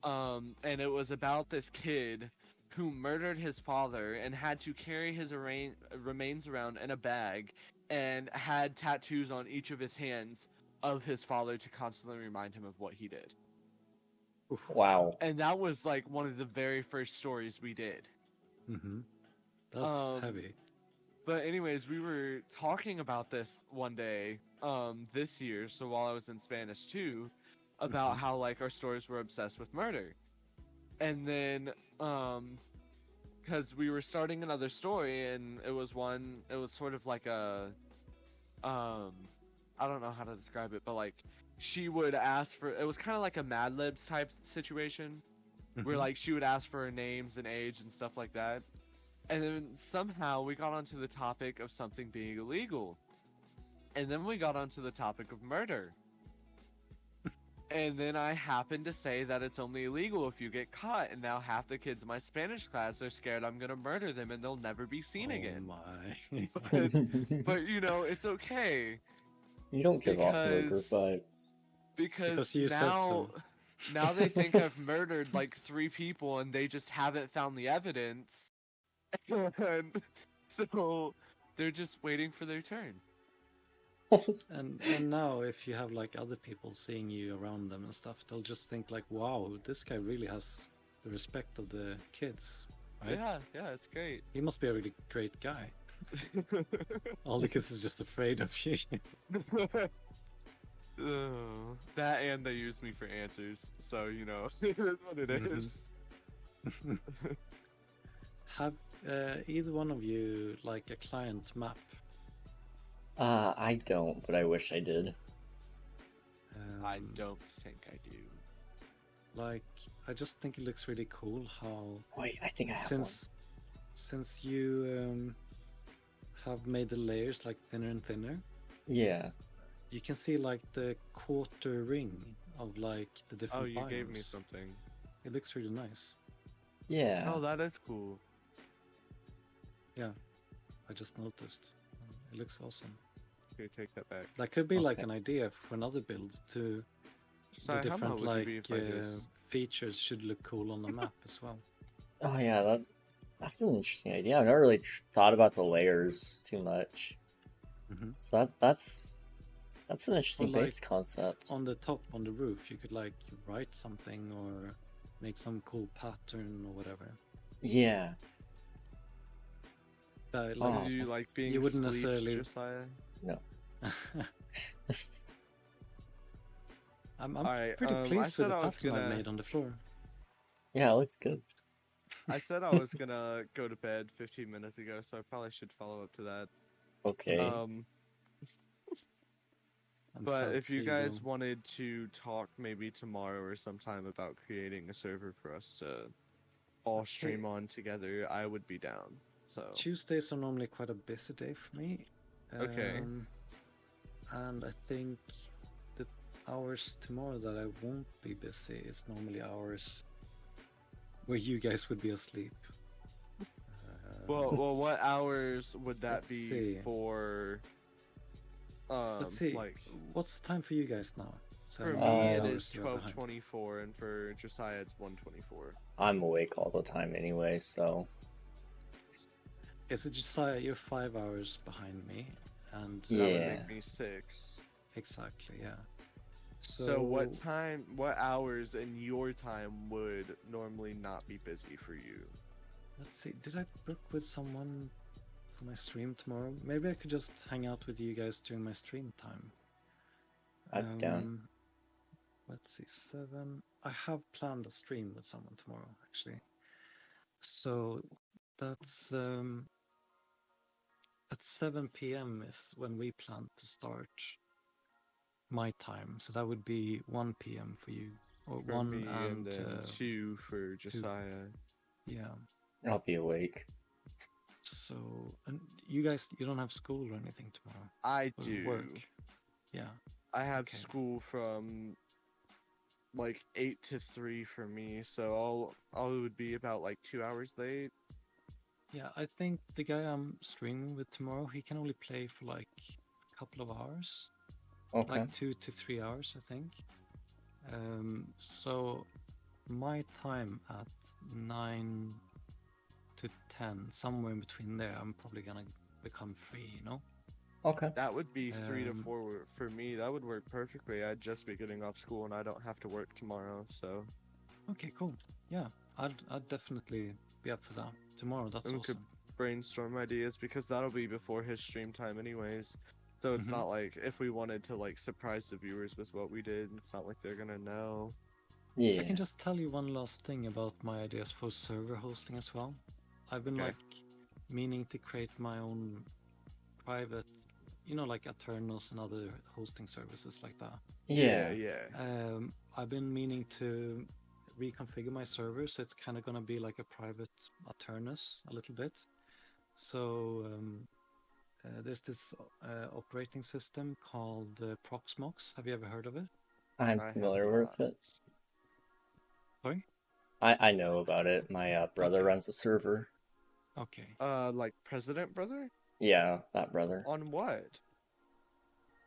B: And it was about this kid who murdered his father and had to carry his remains around in a bag and had tattoos on each of his hands of his father to constantly remind him of what he did.
A: Wow.
B: And that was like one of the very first stories we did.
J: Mm-hmm. That's heavy.
B: But anyways, we were talking about this one day, this year, so while I was in Spanish too, about how like our stories were obsessed with murder. And then because we were starting another story, and it was sort of like a I don't know how to describe it, but like she would ask for, it was kind of like a Mad Libs type situation where like she would ask for her names and age and stuff like that. And then somehow we got onto the topic of something being illegal. And then we got onto the topic of murder. And then I happened to say that it's only illegal if you get caught, and now half the kids in my Spanish class are scared I'm gonna murder them and they'll never be seen again.
J: My.
B: But you know, it's okay.
A: You don't give off murder vibes.
B: Because
J: you said so.
B: Now they think I've murdered like 3 people and they just haven't found the evidence. And so they're just waiting for their turn.
J: And now if you have like other people seeing you around them and stuff, they'll just think like, wow, this guy really has the respect of the kids, right?
B: Yeah, it's great.
J: He must be a really great guy. All the kids is just afraid of you.
B: That, and they use me for answers, so you know, it is what it is.
J: Have either one of you like a client map?
A: I don't, but I wish I did.
B: I don't think I do.
J: Like, I just think it looks really cool how...
A: Wait, I think I have one.
J: Since you have made the layers like thinner and thinner.
A: Yeah.
J: You can see like the quarter ring of like the different
B: biomes. Oh, you gave me
J: biomes.
B: something.
J: It looks really nice.
A: Yeah.
B: Oh, that is cool.
J: Yeah, I just noticed. It looks awesome.
B: Okay, take that back.
J: That could be like an idea for another build to
B: Sorry,
J: the different like
B: just...
J: features should look cool on the map as well.
A: Oh yeah, that's an interesting idea. I've never really thought about the layers too much. So that's an interesting
J: like,
A: base concept.
J: On the top, on the roof, you could like write something or make some cool pattern or whatever.
A: Yeah.
B: Like, do you like being
J: you wouldn't
B: sleeved,
J: necessarily...
B: Josiah?
A: No.
J: I'm
B: right,
J: pretty pleased with the pattern I
B: gonna...
J: made on the floor.
A: Yeah, it looks good.
B: I said I was gonna go to bed 15 minutes ago, so I probably should follow up to that.
A: Okay.
B: But if you guys wanted to talk maybe tomorrow or sometime about creating a server for us to all stream on together, I would be down. So
J: Tuesdays are normally quite a busy day for me.
B: Okay.
J: And I think the hours tomorrow that I won't be busy is normally hours where you guys would be asleep.
B: Well, what hours would that be for?
J: Let's see.
B: Like,
J: what's the time for you guys now?
B: For me, it is 12:24, and for Josiah, it's 1:24.
A: I'm awake all the time anyway, so.
J: Is it Josiah? You're 5 hours behind me, and
B: that would make me 6.
J: Exactly, yeah.
B: So what hours in your time would normally not be busy for you?
J: Let's see, did I book with someone for my stream tomorrow? Maybe I could just hang out with you guys during my stream time.
A: I'm down.
J: Let's see, 7. I have planned a stream with someone tomorrow, actually. So that's at 7 p.m. is when we plan to start my time. So that would be 1 p.m. for you, or
B: for
J: 1
B: me,
J: and
B: then 2 for Josiah.
J: 2. Yeah.
A: I'll be awake.
J: So, and you guys, you don't have school or anything tomorrow?
B: I
J: or
B: do.
J: Work. Yeah.
B: I have school from like 8 to 3 for me, so I'll would be about like 2 hours late.
J: Yeah, I think the guy I'm streaming with tomorrow, he can only play for like a couple of hours.
A: Okay.
J: Like 2 to 3 hours, I think. So my time at 9 to 10, somewhere in between there, I'm probably gonna become free, you know?
A: Okay.
B: That would be 3 to
J: Um,
B: 4 for me. That would work perfectly. I'd just be getting off school and I don't have to work tomorrow, so.
J: Okay, cool. Yeah, I'd definitely be up for that tomorrow. That's
B: And we could
J: awesome.
B: brainstorm ideas because that'll be before his stream time anyways. So it's
J: Mhm.
B: not like if we wanted to like surprise the viewers with what we did, it's not like they're gonna know.
J: I can
A: Yeah.
J: just tell you one last thing about my ideas for server hosting as well. I've been
B: Okay.
J: like meaning to create my own private, like Aternos and other hosting services like that.
A: Yeah.
J: I've been meaning to reconfigure my server, so it's kind of gonna be like a private Aternos a little bit. So there's this operating system called Proxmox. Have you ever heard of it?
A: I'm
B: I have
A: familiar with
B: not.
A: it.
J: Sorry?
A: I know about it. My brother
J: Okay.
A: runs a server.
J: Okay.
B: Like President Brother?
A: Yeah, that brother.
B: On what?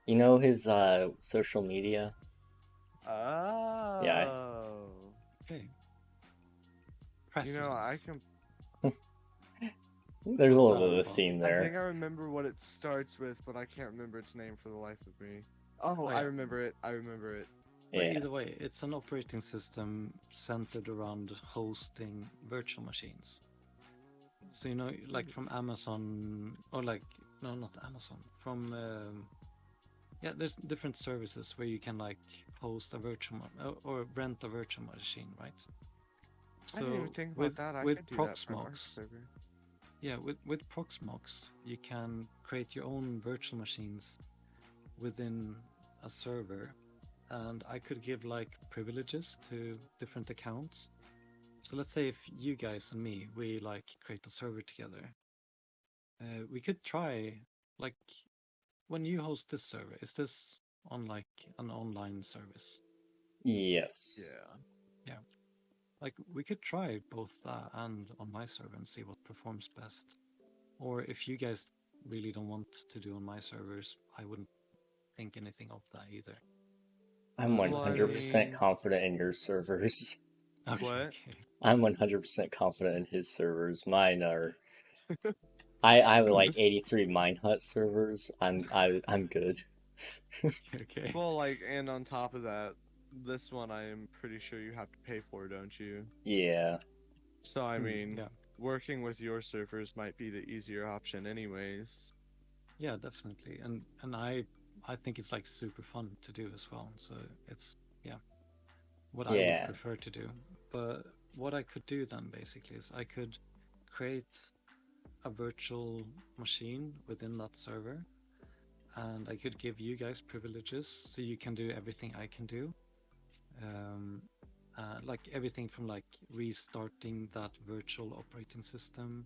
A: You know his social media?
B: Oh.
A: Yeah.
J: Okay.
B: You know, I
J: Precedence.
B: can.
A: There's a
J: What's
A: little
J: that
A: bit of a
J: about?
A: theme
B: I think I
A: there.
B: remember what it starts with, but I can't remember its name for the life of me. Oh,
J: Oh,
B: I
J: yeah.
B: remember it. I remember it.
J: But
A: Yeah.
J: either way, it's an operating system centered around hosting virtual machines. So like from Amazon, or like no, not Amazon, from there's different services where you can like host a or rent a virtual machine, right?
B: I didn't even think about that. I could do that for our
J: Proxmox,
B: server.
J: yeah, with Proxmox, you can create your own virtual machines within a server, and I could give like privileges to different accounts. So let's say if you guys and me, we like create a server together, we could try like when you host this server, is this on like an online service?
A: Yes.
J: Yeah. Like we could try both that and on my server and see what performs best. Or if you guys really don't want to do on my servers, I wouldn't think anything of that either.
A: I'm
B: Well, I
A: 100%
B: mean-
A: confident in your servers.
J: Okay,
B: What?
J: okay.
A: I'm 100% confident in his servers. Mine are. I have like 83 Minehut servers. I'm good.
J: Okay.
B: Well, like, and on top of that, this one I am pretty sure you have to pay for, don't you?
A: Yeah.
B: So I mean,
J: yeah.
B: working with your servers might be the easier option, anyways.
J: Yeah, definitely. And I think it's like super fun to do as well. So it's what I would
A: Yeah.
J: prefer to do. But what I could do then basically is I could create a virtual machine within that server, and I could give you guys privileges so you can do everything I can do. Like everything from like restarting that virtual operating system,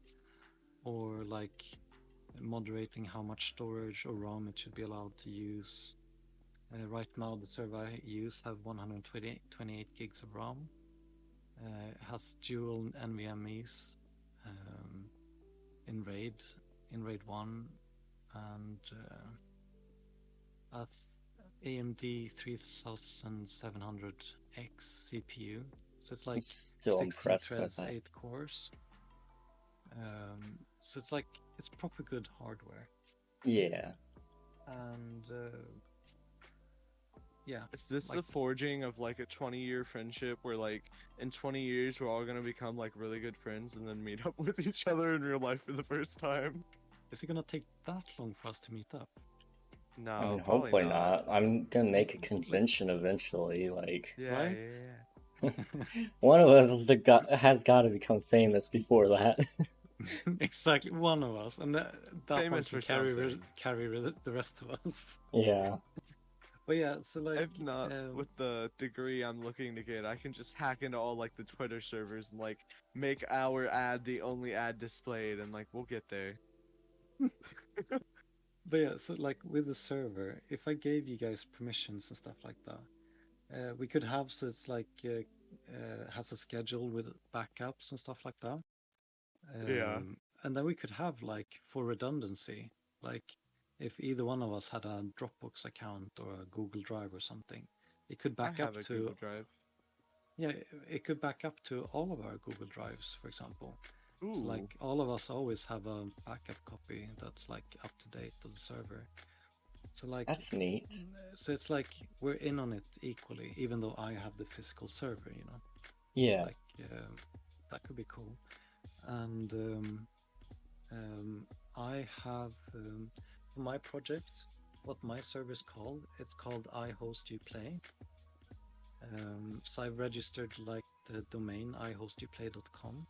J: or like moderating how much storage or ROM it should be allowed to use. Right now the server I use have 128 gigs of ROM. It has dual NVMe's in RAID 1, and a AMD 3700X CPU. So it's like
A: I'm still
J: 16
A: impressed with
J: threads,
A: that.
J: 8 cores. So it's like it's proper good hardware.
A: Yeah.
J: And yeah.
B: Is this
J: like-
B: the forging of like a 20-year friendship where like in 20 years we're all gonna become like really good friends and then meet up with each other in real life for the first time?
J: Is it gonna take that long for us to meet up?
B: No,
A: I mean,
B: probably
A: hopefully not. I'm gonna make a
J: Like-
A: convention eventually. Like,
B: Yeah,
J: Right?
B: yeah.
A: one of us has got to become famous before that.
J: Exactly, one of us, and that
B: Famous
J: one
B: for
J: can
B: something.
J: carry the rest of us.
A: Yeah.
J: But yeah, so like
B: If not, with the degree I'm looking to get, I can just hack into all like the Twitter servers and like make our ad the only ad displayed, and like we'll get there.
J: But yeah, so like with the server, if I gave you guys permissions and stuff like that, we could have so it's like has a schedule with backups and stuff like that.
B: Yeah.
J: And then we could have like for redundancy, like if either one of us had a Dropbox account or a Google Drive or something, it could back
B: I
J: up
B: have a
J: to
B: Google Drive.
J: yeah, it could back up to all of our Google Drives, for example. So like all of us always have a backup copy that's like up to date of the server. So like
A: That's neat.
J: So it's like we're in on it equally, even though I have the physical server, you know.
A: Yeah.
J: Like that could be cool. And I have for my project, what my server is called. It's called I Host You Play. So I've registered like the domain ihostYouPlay.com.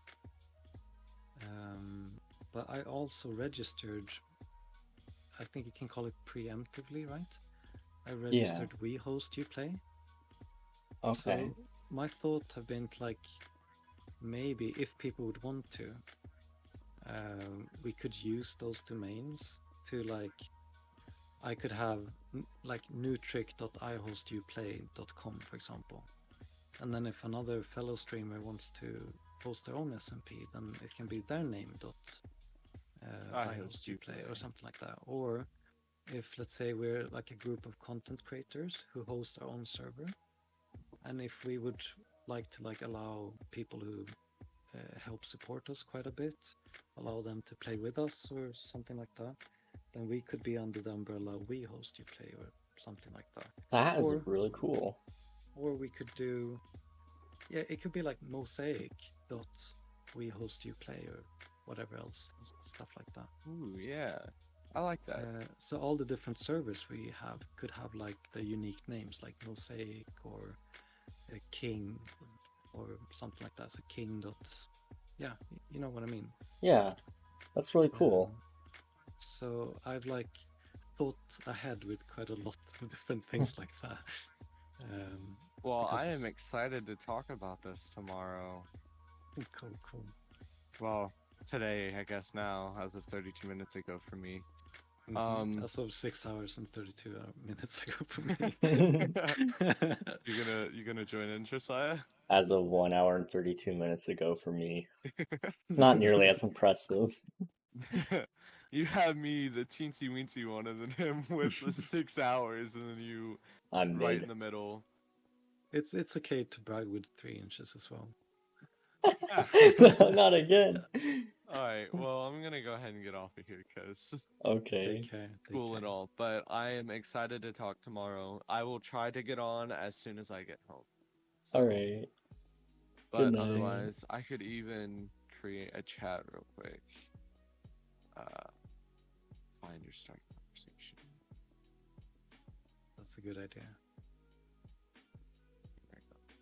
J: But I also registered, I think you can call it preemptively, right? I registered We Host You Play.
A: Okay.
J: So my thought have been like, maybe if people would want to, we could use those domains to like, I could have like newtrick.ihostYouPlay.com, for example. And then if another fellow streamer wants to post their own SMP, then it can be their name .ihostYouPlay or something like that. Or if, let's say, we're like a group of content creators who host our own server, and if we would like to like allow people who help support us quite a bit, allow them to play with us or something like that, then we could be under the umbrella We Host You Play or something like that.
A: That is really cool.
J: Or we could do, yeah, it could be like mosaic.WeHostYouPlay or whatever else, stuff like that.
B: Ooh, yeah. I like that.
J: So all the different servers we have could have like the unique names, like Mosaic or King or something like that. So King. Yeah, you know what I mean.
A: Yeah, that's really cool.
J: So I've like thought ahead with quite a lot of different things like that.
B: Well, I am excited to talk about this tomorrow.
J: Cool.
B: Well, today, I guess now, as of 32 minutes ago for me.
J: As of 6 hours and 32 minutes ago for me.
B: You gonna join in, Josiah?
A: As of 1 hour and 32 minutes ago for me. It's not nearly as impressive.
B: You have me, the teensy weensy one, and then him with the 6 hours, and then you
A: I'm
B: right in the middle.
J: It's okay to brag with 3 inches as well.
A: No, not again.
B: Alright, well, I'm gonna go ahead and get off of here, because
A: okay.
B: School and all, but I am excited to talk tomorrow. I will try to get on as soon as I get home. So,
A: Alright.
B: But otherwise, I could even create a chat real quick. Find your start conversation.
J: That's a good idea.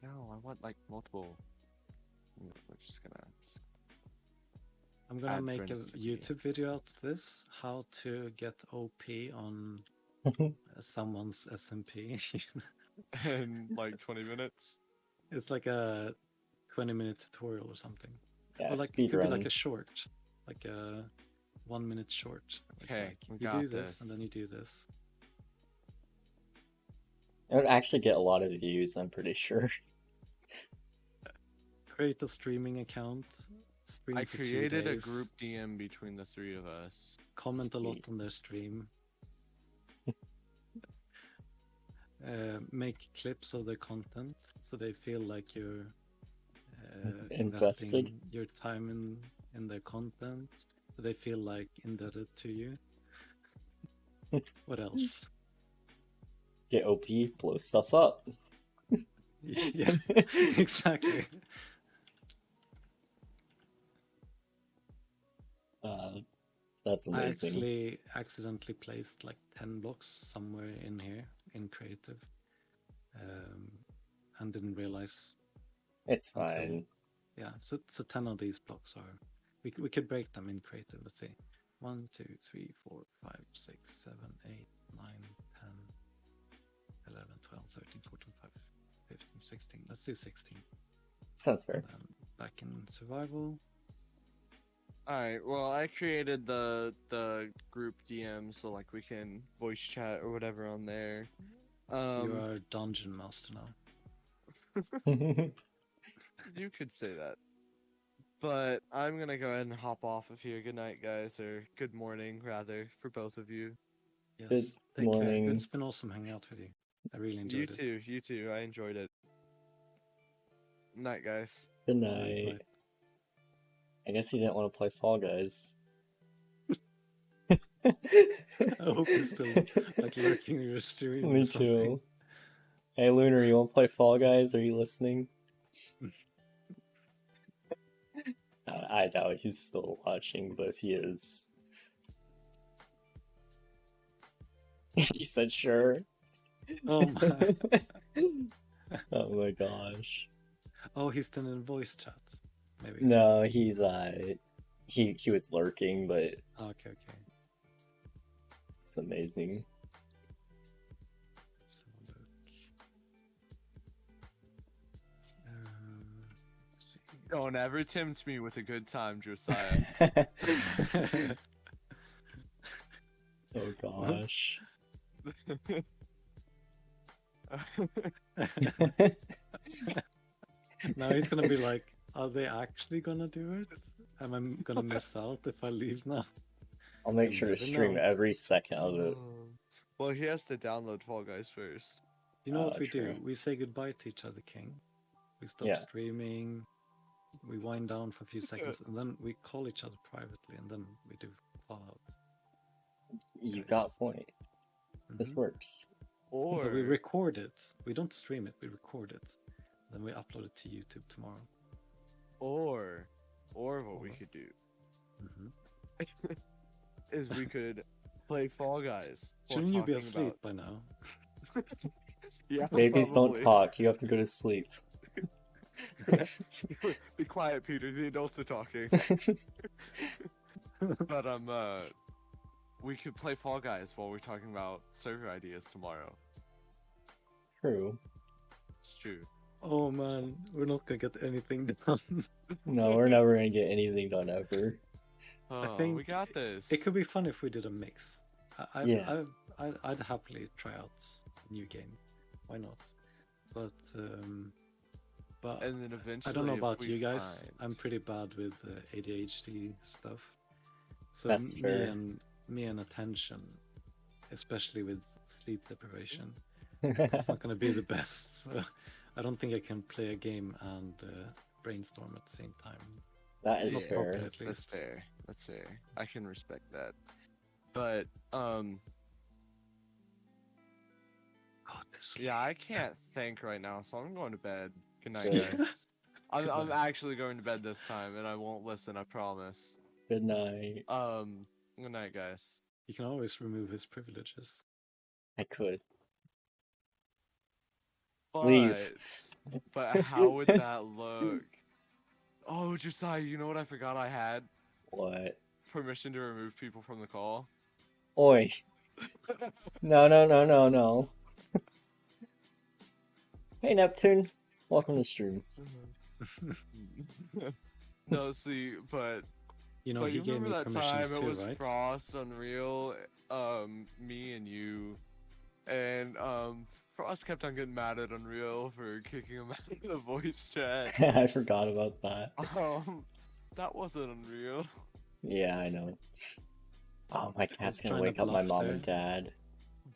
B: No, I want like multiple. We're just gonna.
J: I'm gonna make a YouTube video out of this. How to get OP on someone's SMP.
B: In like 20 minutes.
J: It's like a 20-minute tutorial or something.
A: Yeah,
J: or like it could be like a short, like a 1 minute short.
B: Okay,
J: like, you do this and then you do this.
A: It would actually get a lot of views, I'm pretty sure.
J: Create a streaming account. Stream
B: I
J: for 2
B: created a
J: days.
B: group DM between the 3 of us.
J: Comment a lot on their stream. Make clips of their content so they feel like you're investing your time in their content, so they feel like indebted to you. What else?
A: Get OP, blow stuff up.
J: Yeah, exactly.
A: That's amazing.
J: I actually accidentally placed like 10 blocks somewhere in here in creative, and didn't realize.
A: It's fine.
J: Yeah, so 10 of these blocks are. We could break them in creative. Let's see. 1, 2, 3, 4, 5, 6, 7, 8, 9, 10, 11, 12, 13, 14, 15, 16. Let's do 16.
A: Sounds fair.
J: Back in survival.
B: Alright, well, I created the group DM so like we can voice chat or whatever on there.
J: So you are dungeon master now.
B: You could say that. But I'm gonna go ahead and hop off of here. Good night, guys, or good morning, rather, for both of you.
J: Yes.
A: Good
J: Take
A: morning.
J: care. It's been awesome hanging out with you. I really enjoyed it.
B: You too. I enjoyed it. Night, guys.
A: Good night.
J: Bye.
A: I guess he didn't want to play Fall Guys.
J: I hope he's still like lurking in your stream.
A: Me
J: or something.
A: too. Hey Lunar, you want to play Fall Guys? Are you listening? I doubt he's still watching, but if he is, he said sure.
J: Oh my!
A: Oh my gosh.
J: Oh, he's still in voice chat. Maybe.
A: No, he's he was lurking, but
J: Okay, okay.
A: it's amazing.
J: Let's have a look. Let's see.
B: Don't ever tempt me with a good time, Josiah.
A: Oh gosh.
J: Now he's gonna be like, are they actually gonna do it? Am I gonna miss out if I leave now?
A: I'll make
J: You
A: sure to
J: never
A: stream
J: know.
A: every second of it.
B: Well, he has to download Fall Guys first.
J: You know what we
A: true.
J: do? We say goodbye to each other, King. We stop
A: Yeah.
J: streaming. We wind down for a few seconds, and then we call each other privately, and then we do Fallouts.
A: You got a point. This
J: Mhm.
A: works.
B: Or
J: But we record it. We don't stream it. We record it. Then we upload it to YouTube tomorrow.
B: or what we could do
J: Hmm.
B: is we could play Fall Guys. while
J: Shouldn't you be
B: talking
J: asleep by now?
B: Yeah,
A: Babies
B: probably.
A: don't talk. You have to go to sleep.
B: Be quiet, Peter. The adults are talking. But we could play Fall Guys while we're talking about server ideas tomorrow.
A: True.
B: It's true.
J: Oh man, we're not gonna get anything done.
A: No, we're never gonna get anything done ever.
B: Oh,
J: think
B: we got this.
J: It could be fun if we did a mix.
A: Yeah.
J: I'd happily try out a new game. Why not? But
B: And then eventually,
J: I don't know
B: if
J: about
B: we
J: you guys.
B: find-
J: I'm pretty bad with ADHD stuff. So
A: That's fair.
J: me and attention, especially with sleep deprivation, it's not going to be the best. So I don't think I can play a game and brainstorm at the same time.
A: That is
J: Not
A: fair.
J: properly, at
B: That's
J: least.
B: fair. That's fair. I can respect that. But yeah, I can't think right now, so I'm going to bed. Good night,
A: Same.
B: guys. I'm
J: Good night.
B: actually going to bed this time, and I won't listen. I promise.
A: Good night.
B: Good night, guys.
J: You can always remove his privileges.
A: I could.
B: But,
A: Leave.
B: But how would that look? Oh, Josiah, you know what I forgot I had?
A: What?
B: Permission to remove people from the call.
A: Oi. No, no, no, no, no. Hey, Neptune. Welcome to stream.
B: No, see, but
J: You know,
B: but
J: he
B: you
J: gave me
B: remember that
J: permissions
B: time it
J: too,
B: was
J: right?
B: Frost, Unreal, me and you, and Frost kept on getting mad at Unreal for kicking him out of the voice chat.
A: I forgot about that.
B: That wasn't Unreal.
A: Yeah, I know. Oh, my cat's gonna
J: trying to
A: wake up my
J: bluff
A: mom
J: there.
A: and dad.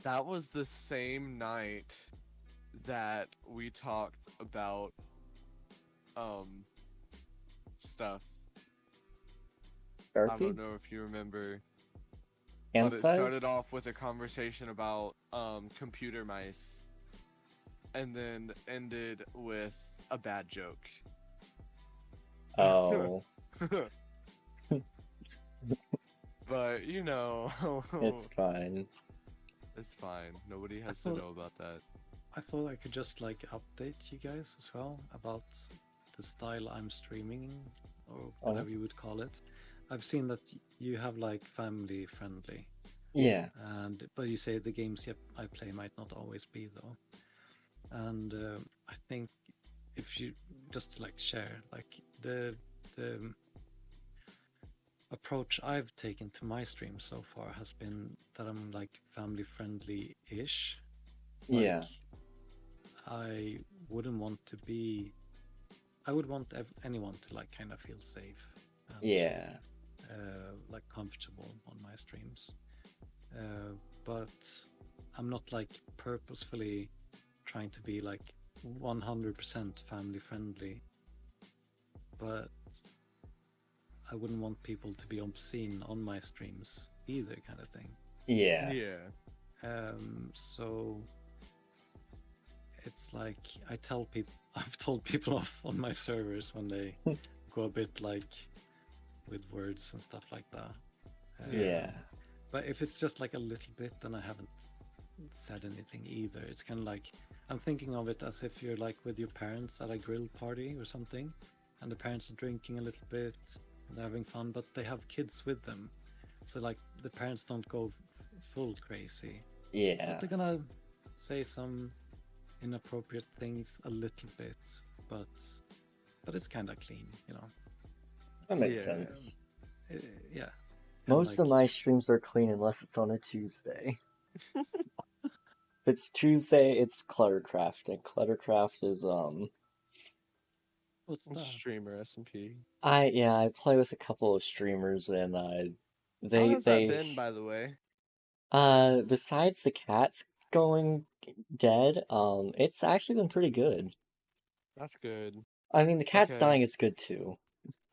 B: That was the same night that we talked about stuff. I
A: Sharpie?
B: don't know if you remember.
A: Hand
B: But it
A: size?
B: started off with a conversation about computer mice, and then ended with a bad joke.
A: Oh,
B: But you know,
A: it's fine.
B: it's fine. Nobody has to
J: thought-
B: know about that.
J: I thought I could just like update you guys as well about the style I'm streaming or whatever you would call it. I've seen that you have like family friendly,
A: Yeah.
J: but you say the games I play might not always be though. And I think if you just like share like the approach I've taken to my stream so far has been that I'm like family friendly ish.
A: Yeah.
J: I wouldn't want to be. I would want anyone to like kind of feel safe. And,
A: Yeah.
J: like comfortable on my streams. But I'm not like purposefully trying to be like 100% family friendly. But I wouldn't want people to be obscene on my streams either, kind of thing.
A: Yeah.
J: So it's like I've told people off on my servers when they go a bit like with words and stuff like that.
A: Yeah.
J: But if it's just like a little bit, then I haven't said anything either. It's kind of like I'm thinking of it as if you're like with your parents at a grill party or something, and the parents are drinking a little bit and they're having fun, but they have kids with them, so like the parents don't go full crazy.
A: Yeah.
J: But they're gonna say some inappropriate things a little bit, but it's kind of clean, you know.
A: That makes sense.
J: Yeah.
A: Most of my streams are clean unless it's on a Tuesday. If it's Tuesday, it's Cluttercraft, and Cluttercraft is
J: What's that?
B: Streamer SMP.
A: I play with a couple of streamers, and
B: How has that been, by the way?
A: Besides the cats going dead, it's actually been pretty good.
B: That's good.
A: I mean, the cat's
B: Okay.
A: dying is good too.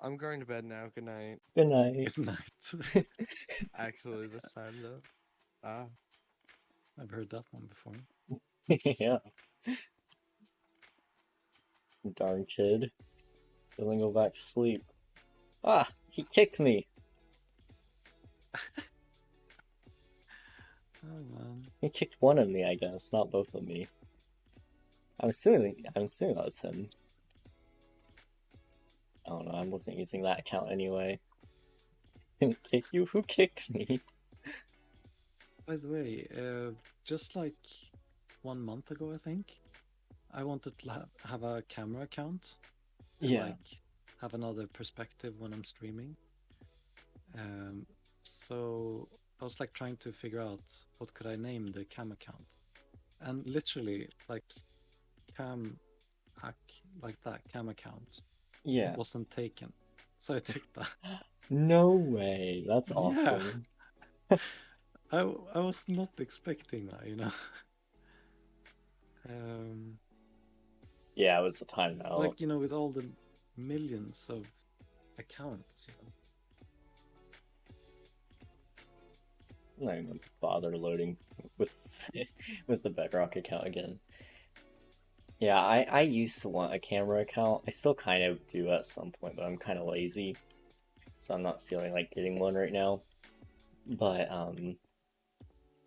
B: I'm going to bed now. Good night.
A: Good night.
J: Good night.
B: Actually, this time though. Ah.
J: I've heard that one before.
A: Yeah. Darn kid. Doesn't go back to sleep. Ah, he kicked me.
J: Oh man.
A: He kicked one of me, I guess, not both of me. I'm assuming that was him. I don't know, I wasn't using that account anyway. Didn't kick you? Who kicked me?
J: By the way, just like 1 month ago, I think, I wanted to have a camera account. To,
A: Yeah.
J: like, have another perspective when I'm streaming. So I was like trying to figure out what could I name the cam account, and literally like cam hack like that cam account.
A: Yeah.
J: Wasn't taken, so I took that.
A: No way. That's awesome.
J: Yeah. I was not expecting that, you know.
A: Yeah, it was the timeout.
J: Like, you know, with all the millions of accounts, you know.
A: I'm not even gonna bother loading with with the Bedrock account again. Yeah, I used to want a camera account. I still kind of do at some point, but I'm kind of lazy, so I'm not feeling like getting one right now. But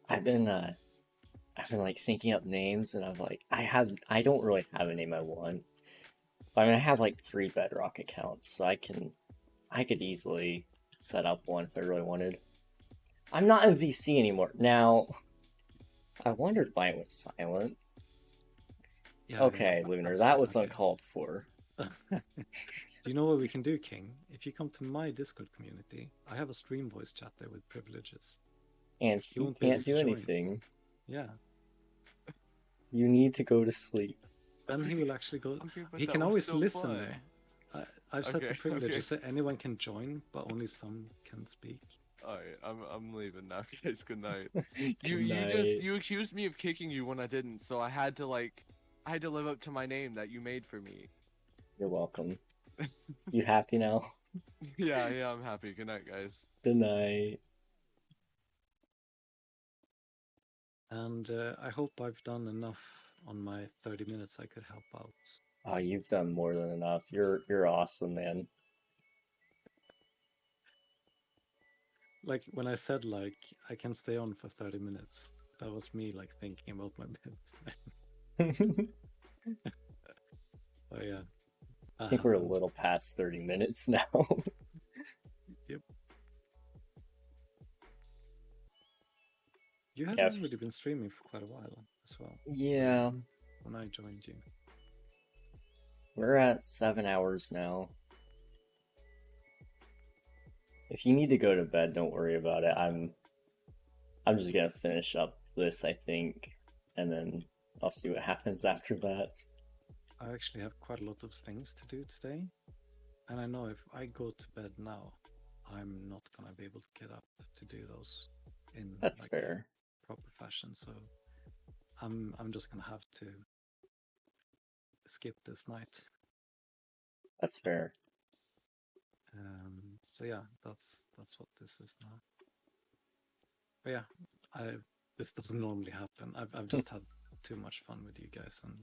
A: I've been like thinking up names, and I'm like, I don't really have a name I want. But I mean, I have like 3 Bedrock accounts, so I could easily set up one if I really wanted. I'm not in VC anymore. Now, I wondered why it went silent.
J: Yeah,
A: Okay, Lunar, that was uncalled for.
J: Do you know what we can do, King? If you come to my Discord community, I have a stream voice chat there with privileges.
A: And
J: You
A: he
J: won't be able
A: can't
J: to
A: do
J: join.
A: anything.
J: Yeah.
A: You need to go to sleep.
J: Then he will actually go.
B: Okay, but
J: He
B: that
J: can
B: was
J: always
B: so
J: listen
B: fun.
J: there. I've set the
B: Okay,
J: privileges
B: okay.
J: so anyone can join, but only some can speak.
B: Alright, I'm leaving now, guys. Good night.
A: Good
B: You
A: night.
B: you accused me of kicking you when I didn't, so I had to live up to my name that you made for me.
A: You're welcome. You happy now?
B: Yeah, I'm happy. Good night, guys.
A: Good night.
J: And I hope I've done enough on my 30 minutes I could help out.
A: Oh, you've done more than enough. You're awesome, man.
J: Like when I said like I can stay on for 30 minutes, that was me like thinking about my bed. Oh yeah.
A: I think we're a little past 30 minutes now.
J: Yep. You had
A: Yeah.
J: already been streaming for quite a while as well.
A: Yeah.
J: When I joined you.
A: We're at 7 hours now. If you need to go to bed, don't worry about it. I'm just gonna finish up this, I think, and then I'll see what happens after that.
J: I actually have quite a lot of things to do today. And I know if I go to bed now, I'm not gonna be able to get up to do those in
A: That's
J: like,
A: fair.
J: proper fashion. So I'm just gonna have to skip this night.
A: That's fair.
J: So yeah, that's what this is now. But yeah, this doesn't normally happen. I've just had too much fun with you guys, and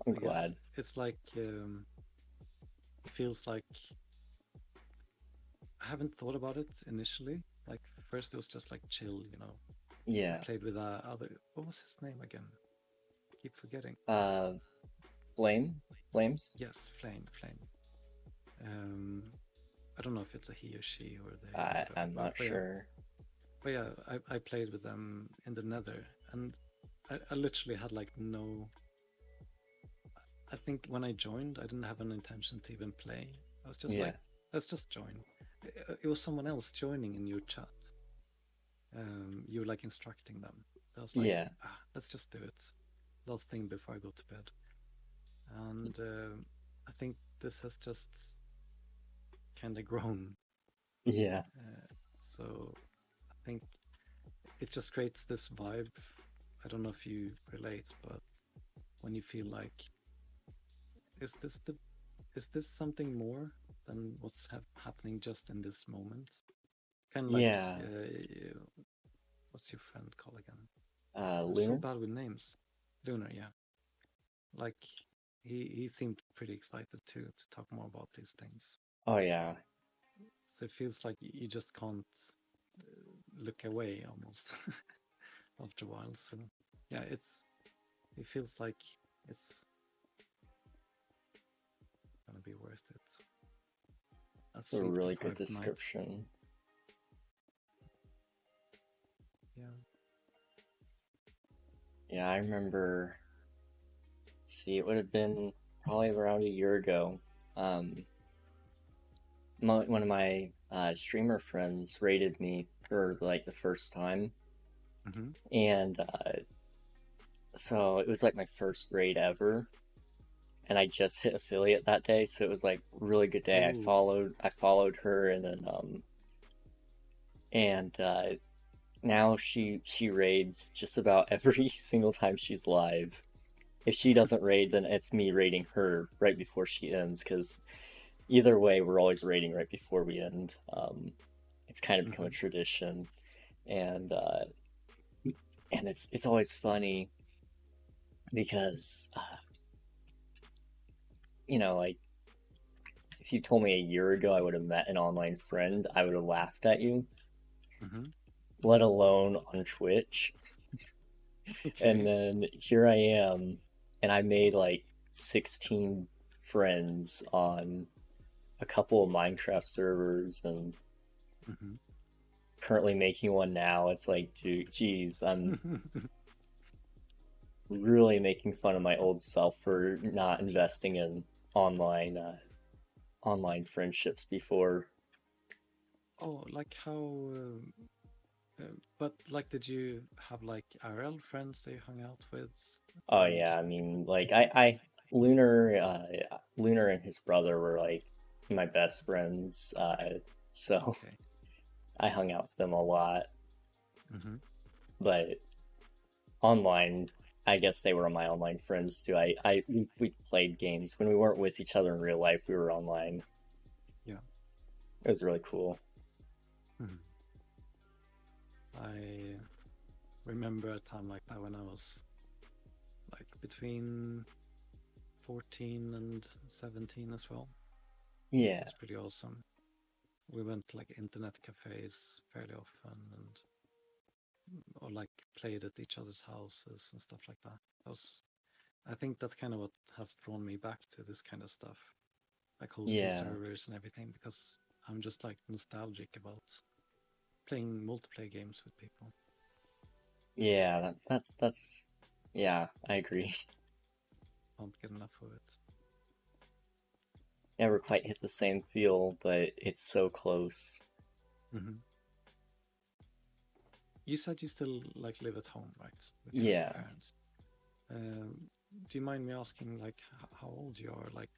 A: I'm
J: I guess
A: glad.
J: it's like it feels like I haven't thought about it initially. Like first it was just like chill, you know.
A: Yeah.
J: I played with other. What was his name again? Keep forgetting.
A: Flames.
J: Yes, Flame. I don't know if it's a he or she or they. Or whatever,
A: I'm not
J: but
A: sure.
J: But yeah, I played with them in the Nether, and I literally had like no. I think when I joined, I didn't have an intention to even play. I was just like, let's just join. It was someone else joining in your chat. You were like instructing them. So I was like, let's just do it. Last thing before I go to bed. And I think this has just kind of grown.
A: Yeah.
J: So I think it just creates this vibe. I don't know if you relate, but when you feel like, is this something more than what's happening just in this moment? Kind of like, what's your friend called again? I'm
A: Lunar?
J: so bad with names. Lunar, yeah. Like he seemed pretty excited to talk more about these things.
A: Oh yeah.
J: So it feels like you just can't look away almost after a while. So yeah, it feels like it's gonna be worth it.
A: That's a really good description.
J: Yeah.
A: Yeah, I remember. See, it would have been probably around a year ago. One of my streamer friends raided me for like the first time, and so it was like my first raid ever, and I just hit affiliate that day, so it was like a really good day.
J: Ooh.
A: I followed her, and then now she raids just about every single time she's live. If she doesn't raid, then it's me raiding her right before she ends, because either way, we're always raiding right before we end. It's kind of become a tradition, and it's always funny because you know, like if you told me a year ago I would have met an online friend, I would have laughed at you. Let alone on Twitch. Okay. And then here I am, and I made like 16 friends on a couple of Minecraft servers, and currently making one now. It's like, dude, geez, I'm really making fun of my old self for not investing in online friendships before.
J: Oh, like how? But like, did you have like IRL friends that you hung out with?
A: Oh yeah, I mean, like I Lunar and his brother were like my best friends, so I hung out with them a lot. But online, I guess they were my online friends too. We played games when we weren't with each other in real life. We were online.
J: Yeah,
A: it was really cool.
J: I remember a time like that when I was like between 14 and 17 as well.
A: Yeah,
J: it's pretty awesome. We went to like internet cafes fairly often, or like played at each other's houses and stuff like that. I think that's kind of what has drawn me back to this kind of stuff, like hosting servers and everything, because I'm just like nostalgic about playing multiplayer games with people.
A: Yeah, that's yeah, I agree.
J: Can't get enough of it.
A: Never quite hit the same feel, but it's so close.
J: You said you still like live at home, right? With
A: your
J: parents. Do you mind me asking like how old you are? Like,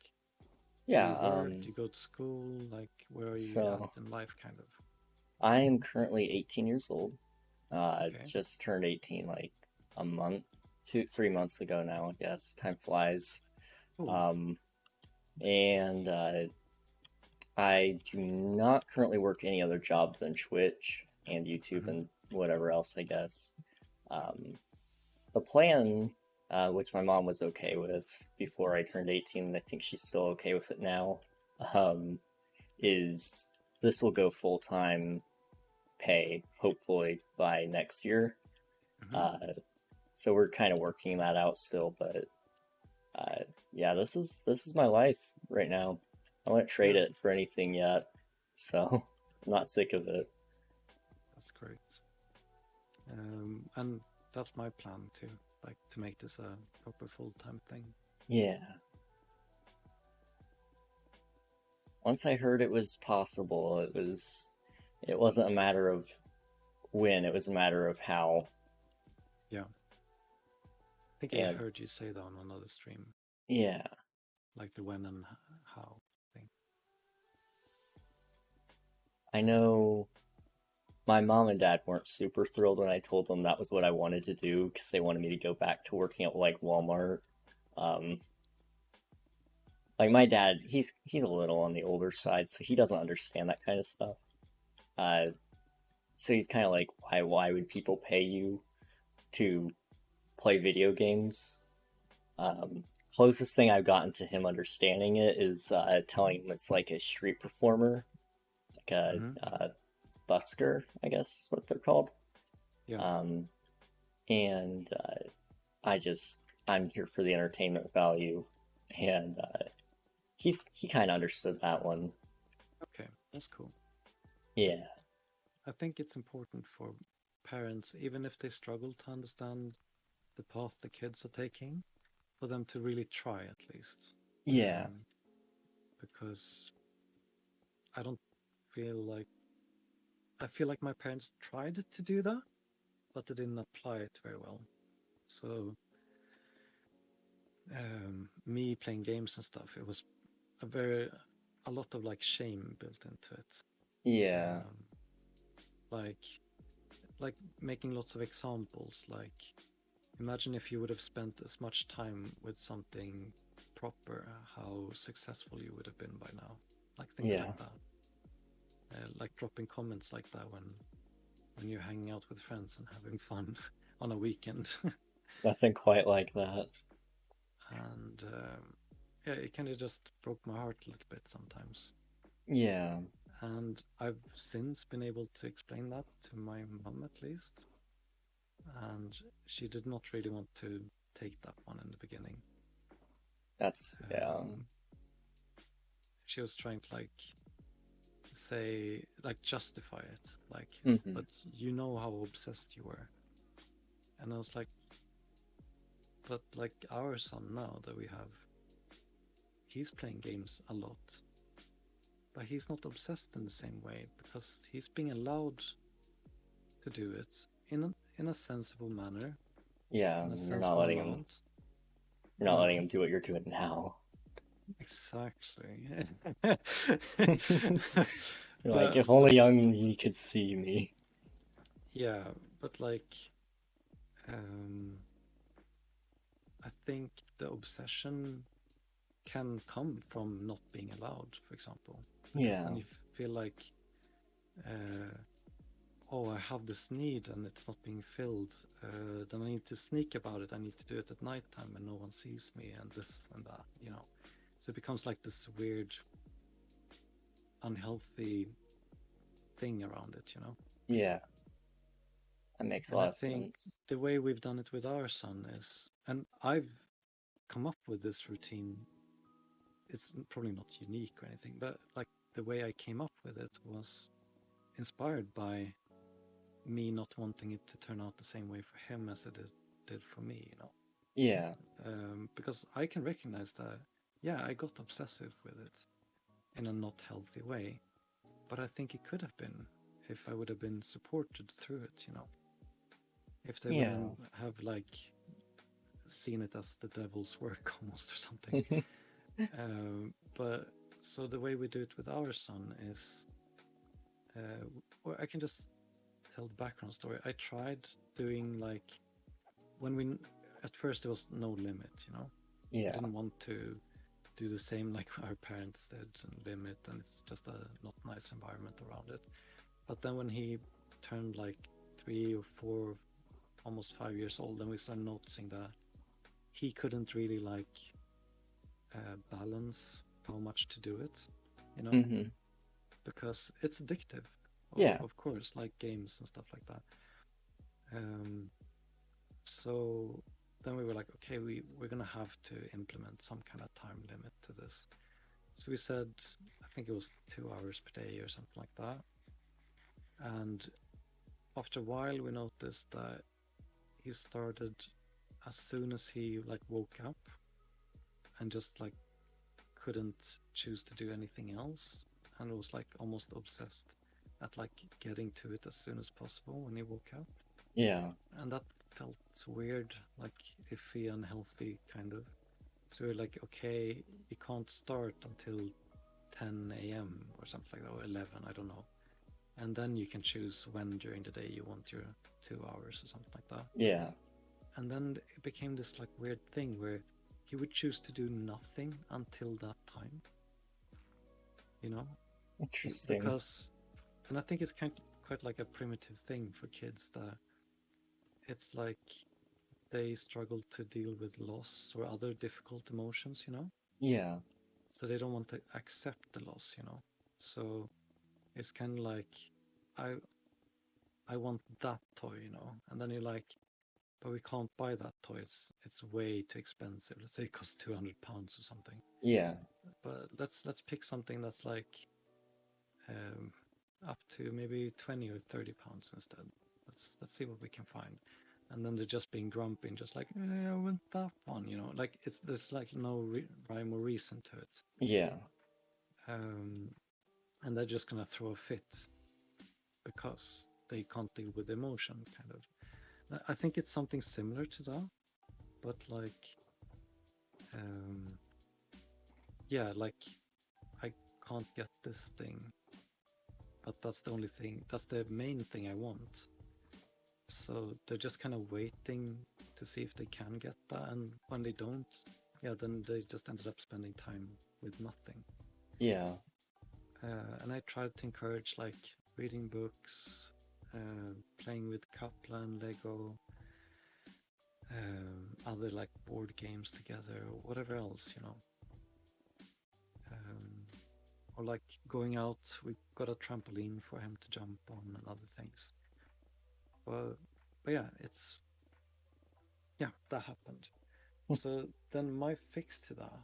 J: do you work? Do you go to school? Like, where are you at in life, kind of?
A: I am currently 18 years old. Just turned 18 like a month, 3 months ago now, I guess. Time flies. And I do not currently work any other job than Twitch and YouTube and whatever else, I guess. The plan, which my mom was okay with before I turned 18, and I think she's still okay with it now, is this will go full-time pay, hopefully, by next year. So we're kind of working that out still, but yeah, this is my life right now. I wouldn't trade it for anything yet, so I'm not sick of it.
J: That's great. And that's my plan too, like to make this a proper full-time thing.
A: Yeah. Once I heard it was possible, it wasn't a matter of when, it was a matter of how.
J: Yeah. I think I heard you say that on another stream.
A: Yeah.
J: Like the when and how thing.
A: I know my mom and dad weren't super thrilled when I told them that was what I wanted to do, because they wanted me to go back to working at like Walmart. Like my dad, he's a little on the older side, so he doesn't understand that kind of stuff. So he's kind of like, why would people pay you to play video games? Closest thing I've gotten to him understanding it is telling him it's like a street performer, like a busker, I guess is what they're called.
J: Yeah.
A: And I'm here for the entertainment value, and he kind of understood that one.
J: Okay, that's cool.
A: Yeah.
J: I think it's important for parents, even if they struggle to understand the path the kids are taking, for them to really try at least.
A: Yeah.
J: Because I feel like my parents tried to do that, but they didn't apply it very well. So me playing games and stuff, it was a lot of like shame built into it.
A: Yeah.
J: Like making lots of examples, like imagine if you would have spent as much time with something proper, how successful you would have been by now. Like things like that. Like dropping comments like that when you're hanging out with friends and having fun on a weekend.
A: Nothing quite like that.
J: And yeah, it kind of just broke my heart a little bit sometimes.
A: Yeah.
J: And I've since been able to explain that to my mum at least. And she did not really want to take that one in the beginning.
A: That's, yeah.
J: She was trying to like say, like justify it. Like, but you know how obsessed you were. And I was like, but like our son now that we have, he's playing games a lot. But he's not obsessed in the same way because he's being allowed to do it in a sensible manner.
A: Yeah, you're not letting him do what you're doing now.
J: Exactly.
A: Like, if only young me could see me.
J: Yeah, but like, I think the obsession can come from not being allowed, for example. Because then you feel like, oh, I have this need and it's not being filled. Then I need to sneak about it. I need to do it at nighttime and no one sees me and this and that, you know. So it becomes like this weird, unhealthy thing around it, you know.
A: Yeah, that makes a lot of sense.
J: The way we've done it with our son is, and I've come up with this routine. It's probably not unique or anything, but like the way I came up with it was inspired by me not wanting it to turn out the same way for him as it did for me, you know.
A: Yeah.
J: Because I can recognize that, yeah, I got obsessive with it in a not healthy way, but I think it could have been if I would have been supported through it, you know. If they wouldn't have like seen it as the devil's work almost or something. But so the way we do it with our son is, or I can just tell the background story. I tried doing like, at first there was no limit, you know.
A: Yeah.
J: I didn't want to do the same like our parents did and limit, and it's just a not nice environment around it. But then when he turned like 3 or 4, almost 5 years old, then we started noticing that he couldn't really like balance how much to do it, you know,
A: Mm-hmm.
J: because it's addictive.
A: Yeah.
J: Of course, like games and stuff like that. So then we were like, okay, we're gonna have to implement some kind of time limit to this. So we said, I think it was 2 hours per day or something like that. And after a while, we noticed that he started as soon as he like woke up and just like couldn't choose to do anything else, and was like almost obsessed at like getting to it as soon as possible when he woke up.
A: Yeah.
J: And that felt weird, like iffy, unhealthy kind of. So we're like, okay, you can't start until 10 a.m. or something like that, or 11, I don't know. And then you can choose when during the day you want your 2 hours or something like that.
A: Yeah.
J: And then it became this like weird thing where he would choose to do nothing until that time. You know?
A: Interesting.
J: Because, and I think it's quite like a primitive thing for kids, that it's like they struggle to deal with loss or other difficult emotions, you know?
A: Yeah.
J: So they don't want to accept the loss, you know? So it's kind of like, I want that toy, you know? And then you're like, but we can't buy that toy. It's way too expensive. Let's say it costs 200 pounds or something.
A: Yeah.
J: But let's pick something that's like up to maybe 20 or 30 pounds instead. Let's see what we can find. And then they're just being grumpy and just like, I want that one, you know? Like there's like no rhyme or reason to it.
A: Yeah.
J: And they're just gonna throw a fit because they can't deal with emotion, kind of. I think it's something similar to that, but like, yeah, like I can't get this thing, but that's the only thing, that's the main thing I want. So they're just kind of waiting to see if they can get that, and when they don't, yeah, then they just ended up spending time with nothing.
A: Yeah.
J: And I tried to encourage like reading books, playing with Kaplan, Lego, other like board games together, or whatever else, you know. Or like going out, we got a trampoline for him to jump on and other things. But yeah, that happened. So then my fix to that,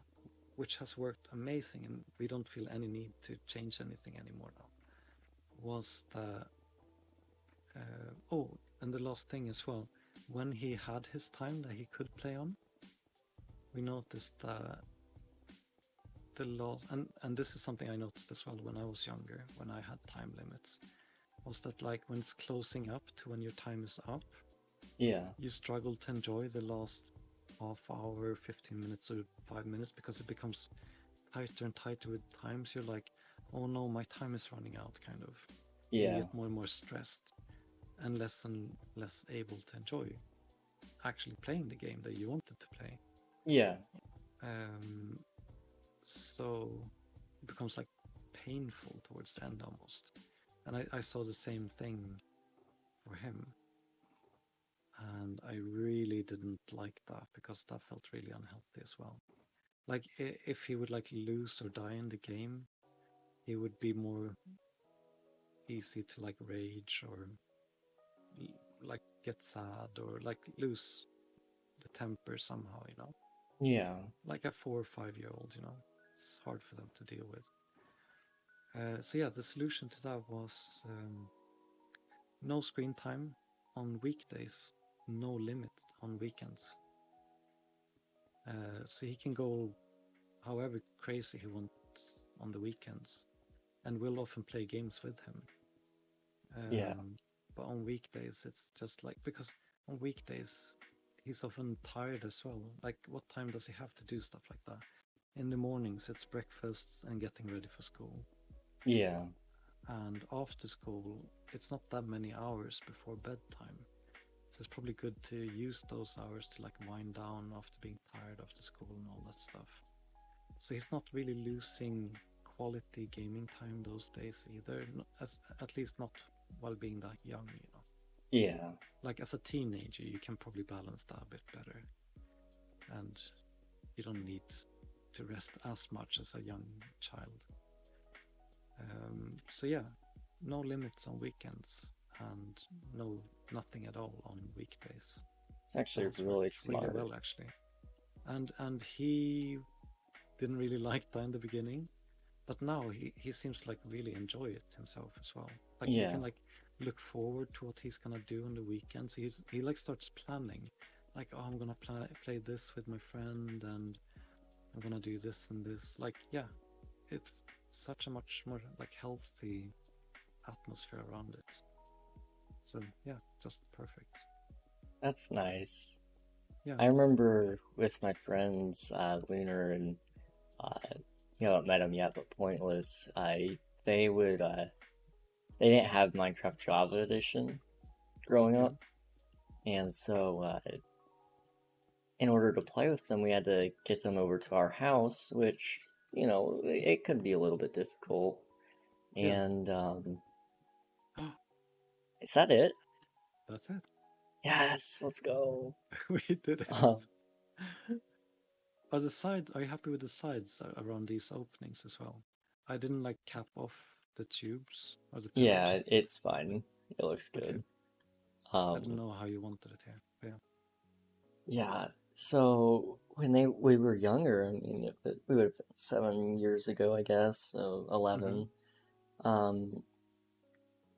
J: which has worked amazing, and we don't feel any need to change anything anymore now, was that and the last thing as well, when he had his time that he could play on, we noticed that the last, and this is something I noticed as well when I was younger, when I had time limits, was that like when it's closing up to when your time is up,
A: Yeah.
J: you struggle to enjoy the last half hour, 15 minutes or 5 minutes, because it becomes tighter and tighter with times. You're like, oh no, my time is running out, kind of.
A: Yeah.
J: You get more and more stressed and less able to enjoy actually playing the game that you wanted to play.
A: Yeah.
J: So it becomes like painful towards the end almost. And I saw the same thing for him. And I really didn't like that, because that felt really unhealthy as well. Like if he would like lose or die in the game, he would be more easy to like rage or like get sad or like lose the temper somehow, you know?
A: Yeah.
J: Like a 4 or 5 year old, you know? It's hard for them to deal with. So yeah, the solution to that was no screen time on weekdays, no limit on weekends. So he can go however crazy he wants on the weekends, and we'll often play games with him.
A: Yeah.
J: But on weekdays, it's just like, because on weekdays, he's often tired as well. Like, what time does he have to do stuff like that? In the mornings, it's breakfast and getting ready for school.
A: Yeah.
J: And after school, it's not that many hours before bedtime. So it's probably good to use those hours to like wind down after being tired after school and all that stuff. so he's not really losing quality gaming time those days either. At least not while being that young, you know.
A: Yeah.
J: Like as a teenager, you can probably balance that a bit better, and you don't need to rest as much as a young child. So yeah, no limits on weekends and nothing at all on weekdays.
A: It's actually
J: Sounds
A: really smart.
J: Really well, actually. And he didn't really like that in the beginning, but now he seems to like really enjoy it himself as well. Like he can like look forward to what he's gonna do on the weekends. He like starts planning, like, oh, I'm gonna play this with my friend, and I'm gonna do this and this. Like, yeah, it's such a much more like healthy atmosphere around it. So yeah, just perfect.
A: That's nice.
J: Yeah.
A: I remember with my friends, Lunar and you haven't met them yet, but Pointless, they would they didn't have Minecraft Java Edition growing up, and so in order to play with them, we had to get them over to our house, which, you know, it could be a little bit difficult. And is that it?
J: That's it.
A: Yes, let's go.
J: We did it. Are the sides? Are you happy with the sides around these openings as well? I didn't like cap off the tubes or the pillars.
A: Yeah, it's fine. It looks good.
J: I don't know how you wanted it here. But yeah.
A: Yeah. So when we were younger, I mean, we would have been 7 years ago, I guess, so 11.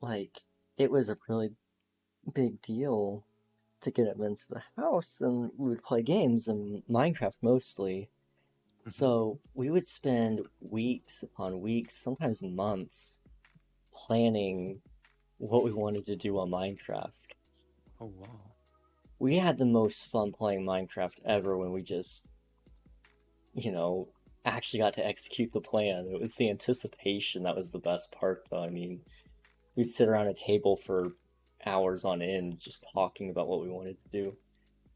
A: Like, it was a really big deal to get him into the house, and we would play games and Minecraft mostly. So we would spend weeks upon weeks, sometimes months, planning what we wanted to do on Minecraft.
J: Oh wow.
A: We had the most fun playing Minecraft ever when we just, you know, actually got to execute the plan. It was the anticipation that was the best part, though. I mean, we'd sit around a table for hours on end just talking about what we wanted to do.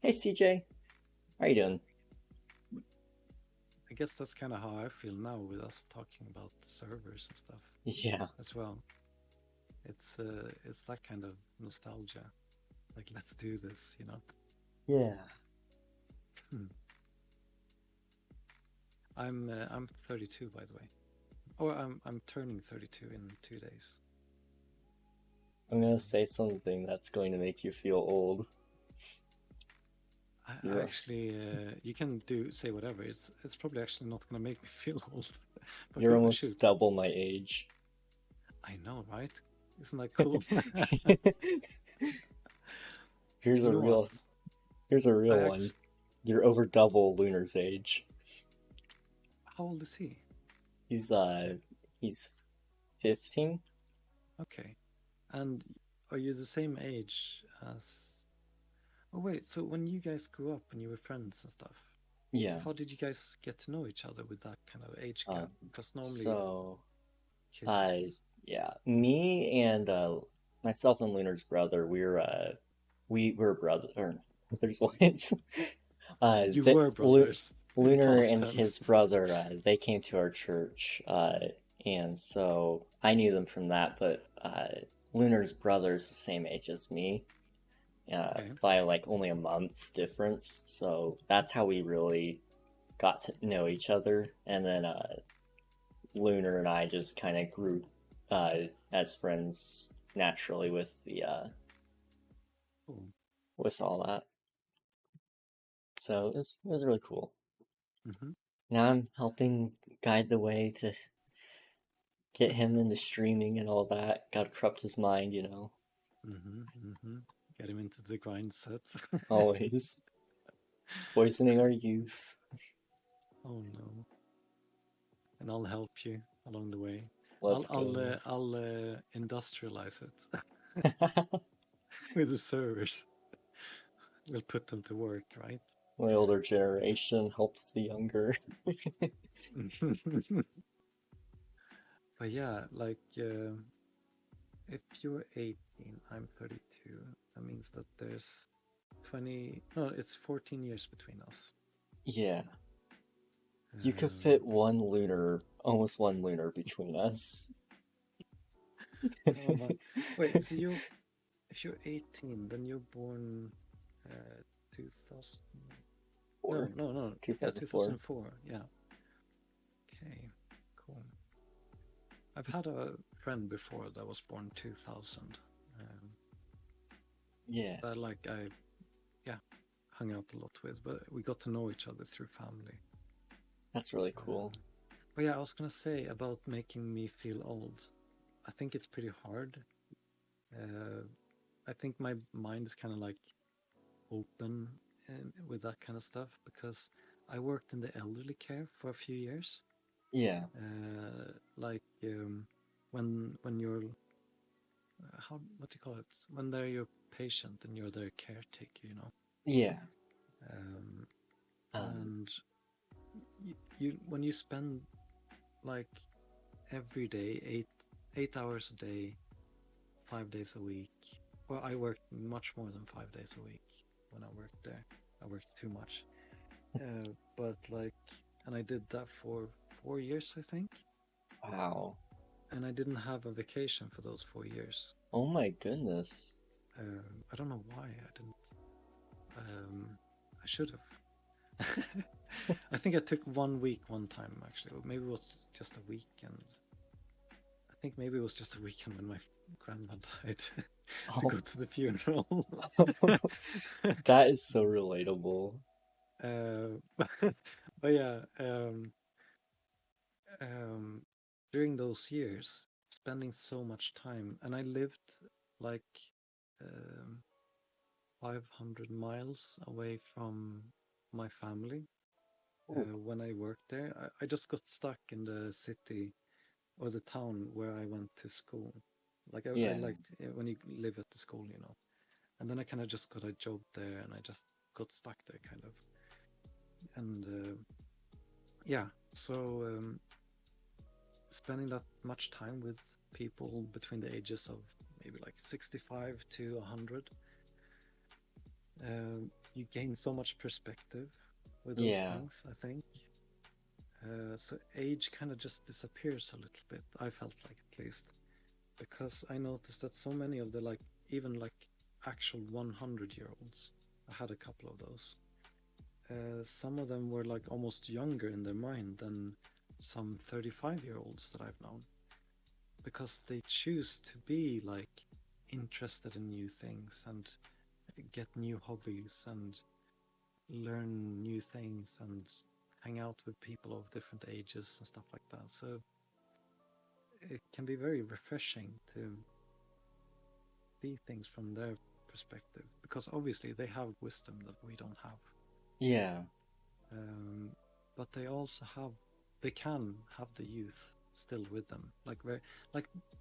A: Hey, CJ. How you doing?
J: I guess that's kind of how I feel now with us talking about servers and stuff.
A: Yeah.
J: As well. It's that kind of nostalgia. Like, let's do this, you know?
A: Yeah.
J: I'm 32, by the way. Or I'm turning 32 in 2 days.
A: I'm gonna say something that's going to make you feel old.
J: Actually, you can say whatever. It's probably actually not gonna make me feel old. But
A: you're almost double my age.
J: I know, right? Isn't that cool?
A: Here's a real one. You're over double Lunar's age.
J: How old is he?
A: He's 15.
J: Okay. And are you the same age as... Oh wait, so when you guys grew up and you were friends and stuff,
A: yeah,
J: how did you guys get to know each other with that kind of age gap? Because normally...
A: So,
J: kids...
A: yeah, me and myself and Lunar's brother, we were brothers.
J: You were brothers.
A: Lunar and his brother, they came to our church, and so I knew them from that, but Lunar's brother's the same age as me, by like only a month difference, so that's how we really got to know each other, and then Lunar and I just kind of grew as friends naturally with the with all that. So it was really cool. Now I'm helping guide the way to get him into streaming and all that. Gotta corrupt his mind, you know.
J: Get him into the grind set.
A: Always. Poisoning our youth.
J: Oh no. And I'll help you along the way. I'll industrialize it with the servers. We'll put them to work, right?
A: My older generation helps the younger.
J: But yeah, like if you're 18, I'm 32. That means that there's 20. No, it's 14 years between us.
A: Yeah. You could fit almost one lunar between us.
J: Wait, so if you're 18, then you're born 2000. No.
A: 2004.
J: 2004. Yeah. Okay, cool. I've had a friend before that was born 2000.
A: Yeah.
J: That I hung out a lot with, but we got to know each other through family.
A: That's really cool.
J: But yeah, I was gonna say about making me feel old. I think it's pretty hard. I think my mind is kind of like open with that kind of stuff because I worked in the elderly care for a few years.
A: Yeah.
J: When you're what do you call it? When they're your patient and you're their caretaker, you know.
A: Yeah.
J: And you when you spend like every day 8 hours a day, 5 days a week. Well, I worked much more than 5 days a week when I worked there. I worked too much. But and I did that for 4 years, I think.
A: Wow.
J: And I didn't have a vacation for those 4 years.
A: Oh my goodness.
J: I don't know why I didn't. I should have. I think I took 1 week one time actually, or maybe it was just a weekend. I think maybe it was just a weekend when my grandma died to go to the funeral.
A: That is so relatable.
J: But yeah, during those years, spending so much time, and I lived like 500 miles away from my family. When I worked there, I just got stuck in the city or the town where I went to school. I liked when you live at the school, you know. And then I kind of just got a job there, and I just got stuck there, kind of. And so spending that much time with people between the ages of maybe like 65 to 100, you gain so much perspective with those things, I think. So age kind of just disappears a little bit, I felt like, at least, because I noticed that so many of the even actual 100-year-olds, I had a couple of those. Some of them were like almost younger in their mind than some 35-year-olds that I've known, because they choose to be like interested in new things and get new hobbies and learn new things and hang out with people of different ages and stuff like that. So it can be very refreshing to see things from their perspective, because obviously they have wisdom that we don't have.
A: Yeah.
J: But they also they can have the youth still with them.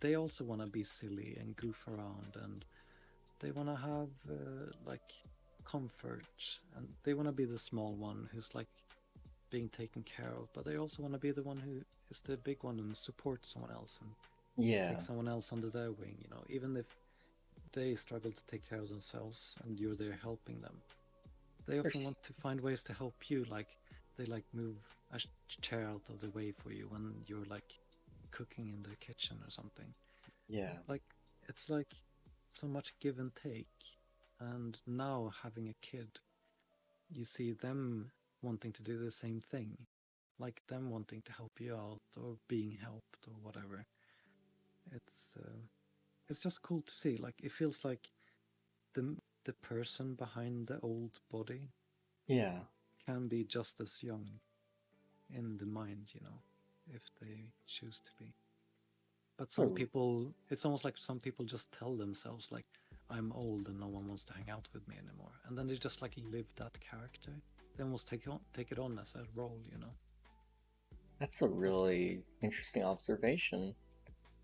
J: They also want to be silly and goof around, and they want to have comfort, and they want to be the small one who's being taken care of, but they also want to be the one who is the big one and support someone else and take someone else under their wing, you know, even if they struggle to take care of themselves and you're there helping them. They often want to find ways to help you, they move a chair out of the way for you when you're cooking in the kitchen or something.
A: Yeah.
J: It's so much give and take. And now having a kid, you see them wanting to do the same thing, like them wanting to help you out or being helped or whatever. It's just cool to see. It feels like the person behind the old body can be just as young in the mind, you know, if they choose to be. But some people, it's almost like some people just tell themselves I'm old and no one wants to hang out with me anymore, and then they just live that character. They almost take it on as a role, you know.
A: That's a really interesting observation.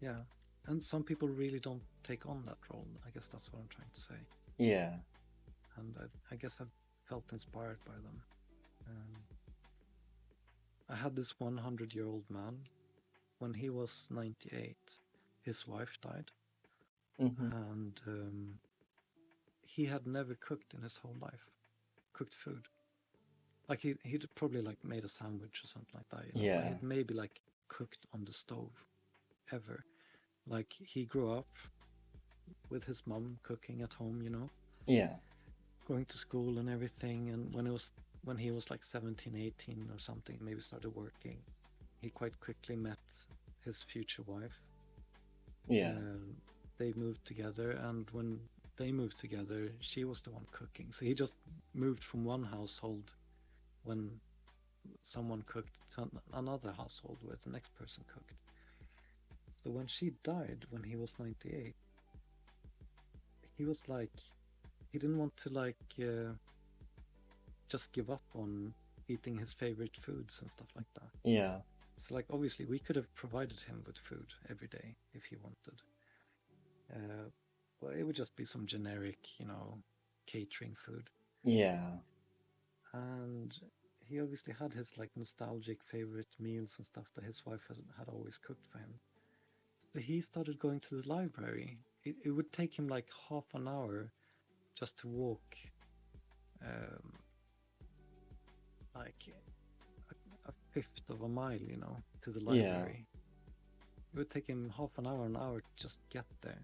J: Yeah, and some people really don't take on that role. I guess that's what I'm trying to say.
A: Yeah.
J: And I guess I've felt inspired by them. I had this 100-year-old man. When he was 98, his wife died.
A: Mm-hmm.
J: And he had never cooked in his whole life, cooked food. like he'd probably like made a sandwich or something like that. You know?
A: Yeah.
J: He'd maybe like cooked on the stove, ever. Like he grew up with his mom cooking at home, you know,
A: Yeah.
J: going to school and everything. And when he was like 17, 18 or something, maybe started working, he quite quickly met his future wife.
A: Yeah.
J: They moved together, and when they moved together, she was the one cooking. So he just moved from one household when someone cooked to another household where the next person cooked. So when she died when he was 98, he was like, he didn't want to like just give up on eating his favorite foods and stuff like that.
A: Yeah.
J: So like obviously we could have provided him with food every day if he wanted. But it would just be some generic, you know, catering food.
A: Yeah.
J: And he obviously had his like nostalgic favorite meals and stuff that his wife had always cooked for him. So he started going to the library. It would take him like half an hour just to walk like a fifth of a mile, you know, to the library. It would take him half an hour to just get there,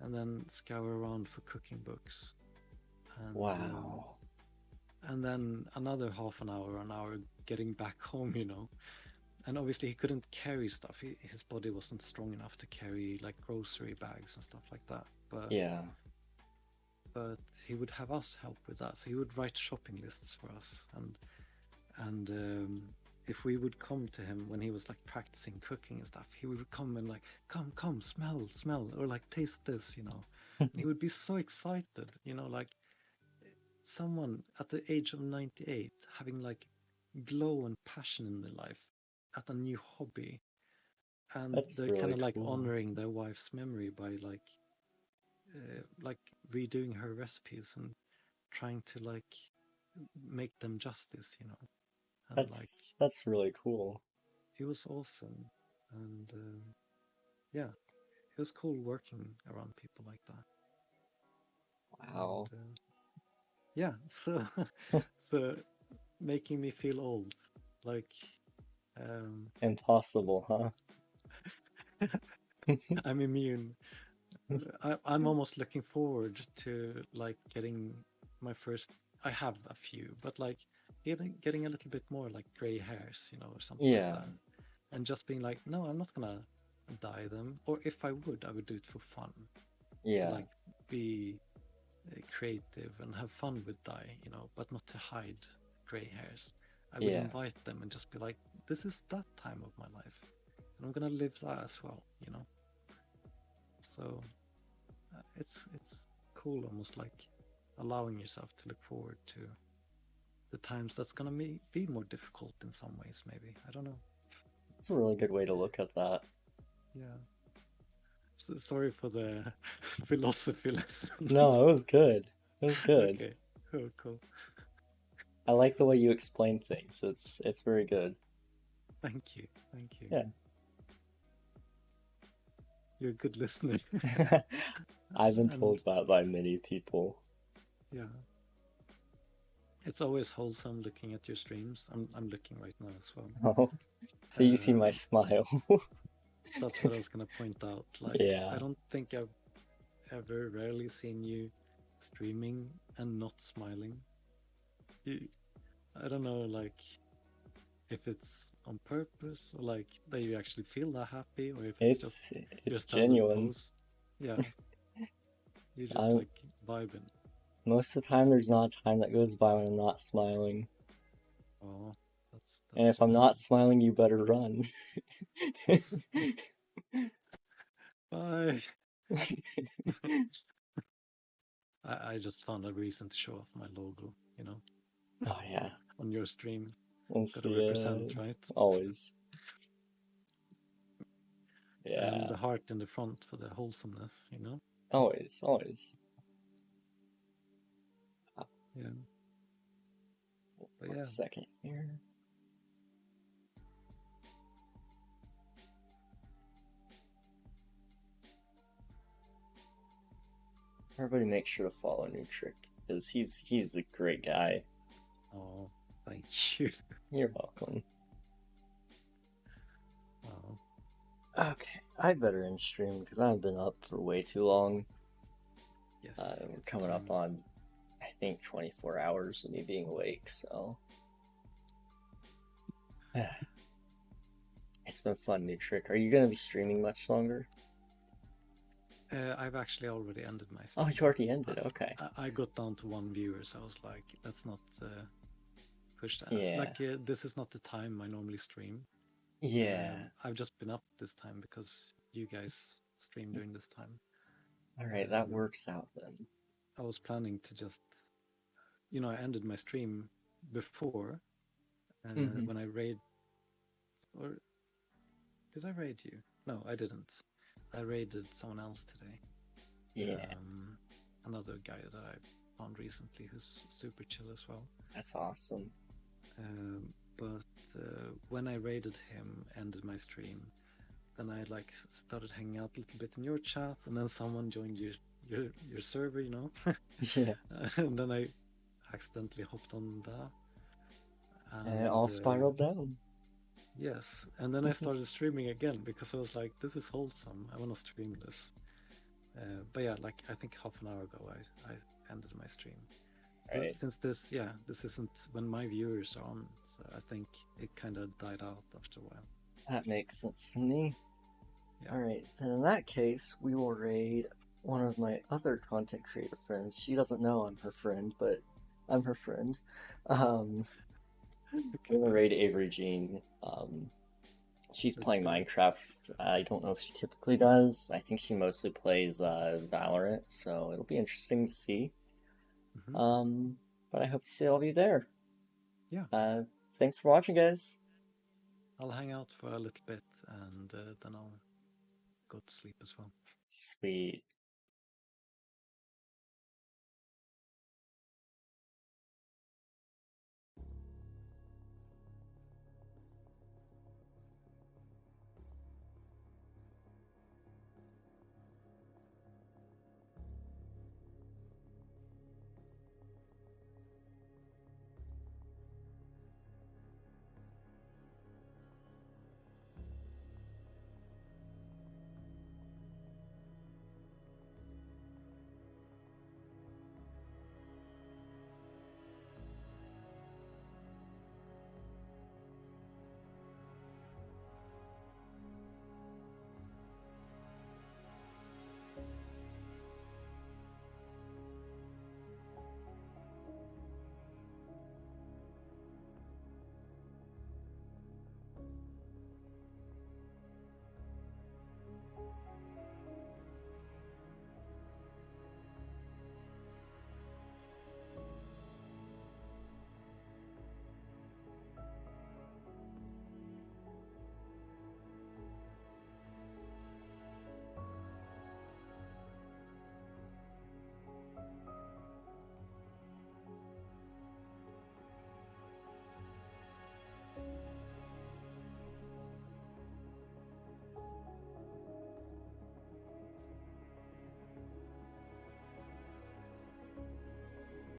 J: and then scour around for cooking books. And,
A: Wow.
J: And then another half an hour getting back home, you know. And obviously he couldn't carry stuff. His body wasn't strong enough to carry like grocery bags and stuff like that. But
A: Yeah.
J: But he would have us help with that. So he would write shopping lists for us, and if we would come to him when he was like practicing cooking and stuff, he would come and like, come, smell, or like taste this, you know. And he would be so excited, you know, like someone at the age of 98 having like glow and passion in their life at a new hobby, and
A: That's
J: they're
A: really
J: kind of like
A: cool.
J: honoring their wife's memory by like redoing her recipes and trying to like make them justice, you know. And
A: That's really cool.
J: It was awesome, and yeah, it was cool working around people like that.
A: Wow.
J: And, yeah, so so making me feel old, like
A: impossible, huh?
J: I'm immune. I'm almost looking forward to like getting my first. I have a few, but like getting a little bit more like gray hairs, you know, or something like that, and just being like, no, I'm not gonna dye them, or if I would do it for fun.
A: Yeah.
J: To, like be creative and have fun with dye, you know, but not to hide gray hairs. I would invite them and just be like, this is that time of my life, and I'm gonna live that as well, you know. So it's cool, almost like allowing yourself to look forward to the times that's gonna be more difficult in some ways, maybe. I don't know.
A: It's a really good way to look at that.
J: Yeah. So, sorry for the philosophy lesson.
A: No, it was good. It was good.
J: Okay. Oh, cool.
A: I like the way you explain things. It's very good.
J: Thank you.
A: Yeah.
J: You're a good listener.
A: I've been told that by many people.
J: Yeah. It's always wholesome looking at your streams. I'm looking right now as well.
A: Oh, so you see my smile.
J: That's what I was gonna point out. Like, I don't think I've ever rarely seen you streaming and not smiling. I don't know, like, if it's on purpose or like that you actually feel that happy, or if it's just
A: genuine.
J: Yeah. You're just like vibing.
A: Most of the time, there's not a time that goes by when I'm not smiling.
J: Oh,
A: and if I'm not smiling, you better run.
J: Bye. I just found a reason to show off my logo, you know.
A: Oh yeah.
J: On your stream.
A: Gotta
J: represent, right?
A: Always. Yeah.
J: And the heart in the front for the wholesomeness, you know?
A: Always.
J: Yeah. But
A: One second here. Everybody make sure to follow New Trick, because he's a great guy.
J: Oh, thank you.
A: You're welcome.
J: Wow.
A: Okay, I better end stream because I've been up for way too long.
J: Yes.
A: We're
J: it's
A: coming up
J: time.
A: on, I think, 24 hours of me being awake, so. It's been fun, new trick. Are you going to be streaming much longer?
J: I've actually already ended my
A: Oh,
J: stream.
A: you already ended, okay.
J: I got down to 1 viewer, so I was like, let's not push that.
A: Yeah.
J: Like, this is not the time I normally stream.
A: Yeah.
J: I've just been up this time because you guys stream during this time.
A: Alright, that works out then.
J: I was planning to just, I ended my stream before when I raid, or did I raid you? No, I didn't. I raided someone else today.
A: Yeah.
J: Another guy that I found recently who's super chill as well.
A: That's awesome.
J: But when I raided him, ended my stream, then I started hanging out a little bit in your chat, and then someone joined your server,
A: Yeah.
J: And then I accidentally hopped on that.
A: And it all spiraled down.
J: Yes, and then I started streaming again because I was like, this is wholesome. I want to stream this. But yeah, I think half an hour ago I ended my stream.
A: Right.
J: But since this isn't when my viewers are on, so I think it kind of died out after a while.
A: That makes sense to me.
J: Yeah.
A: Alright, then in that case, we will raid one of my other content creator friends. She doesn't know I'm her friend, but I'm her friend. We're gonna raid Avery Jean. She's playing Minecraft. I don't know if she typically does. I think she mostly plays Valorant, so it'll be interesting to see. But I hope to see all of you there.
J: Yeah.
A: Thanks for watching, guys.
J: I'll hang out for a little bit and then I'll go to sleep as well.
A: Sweet.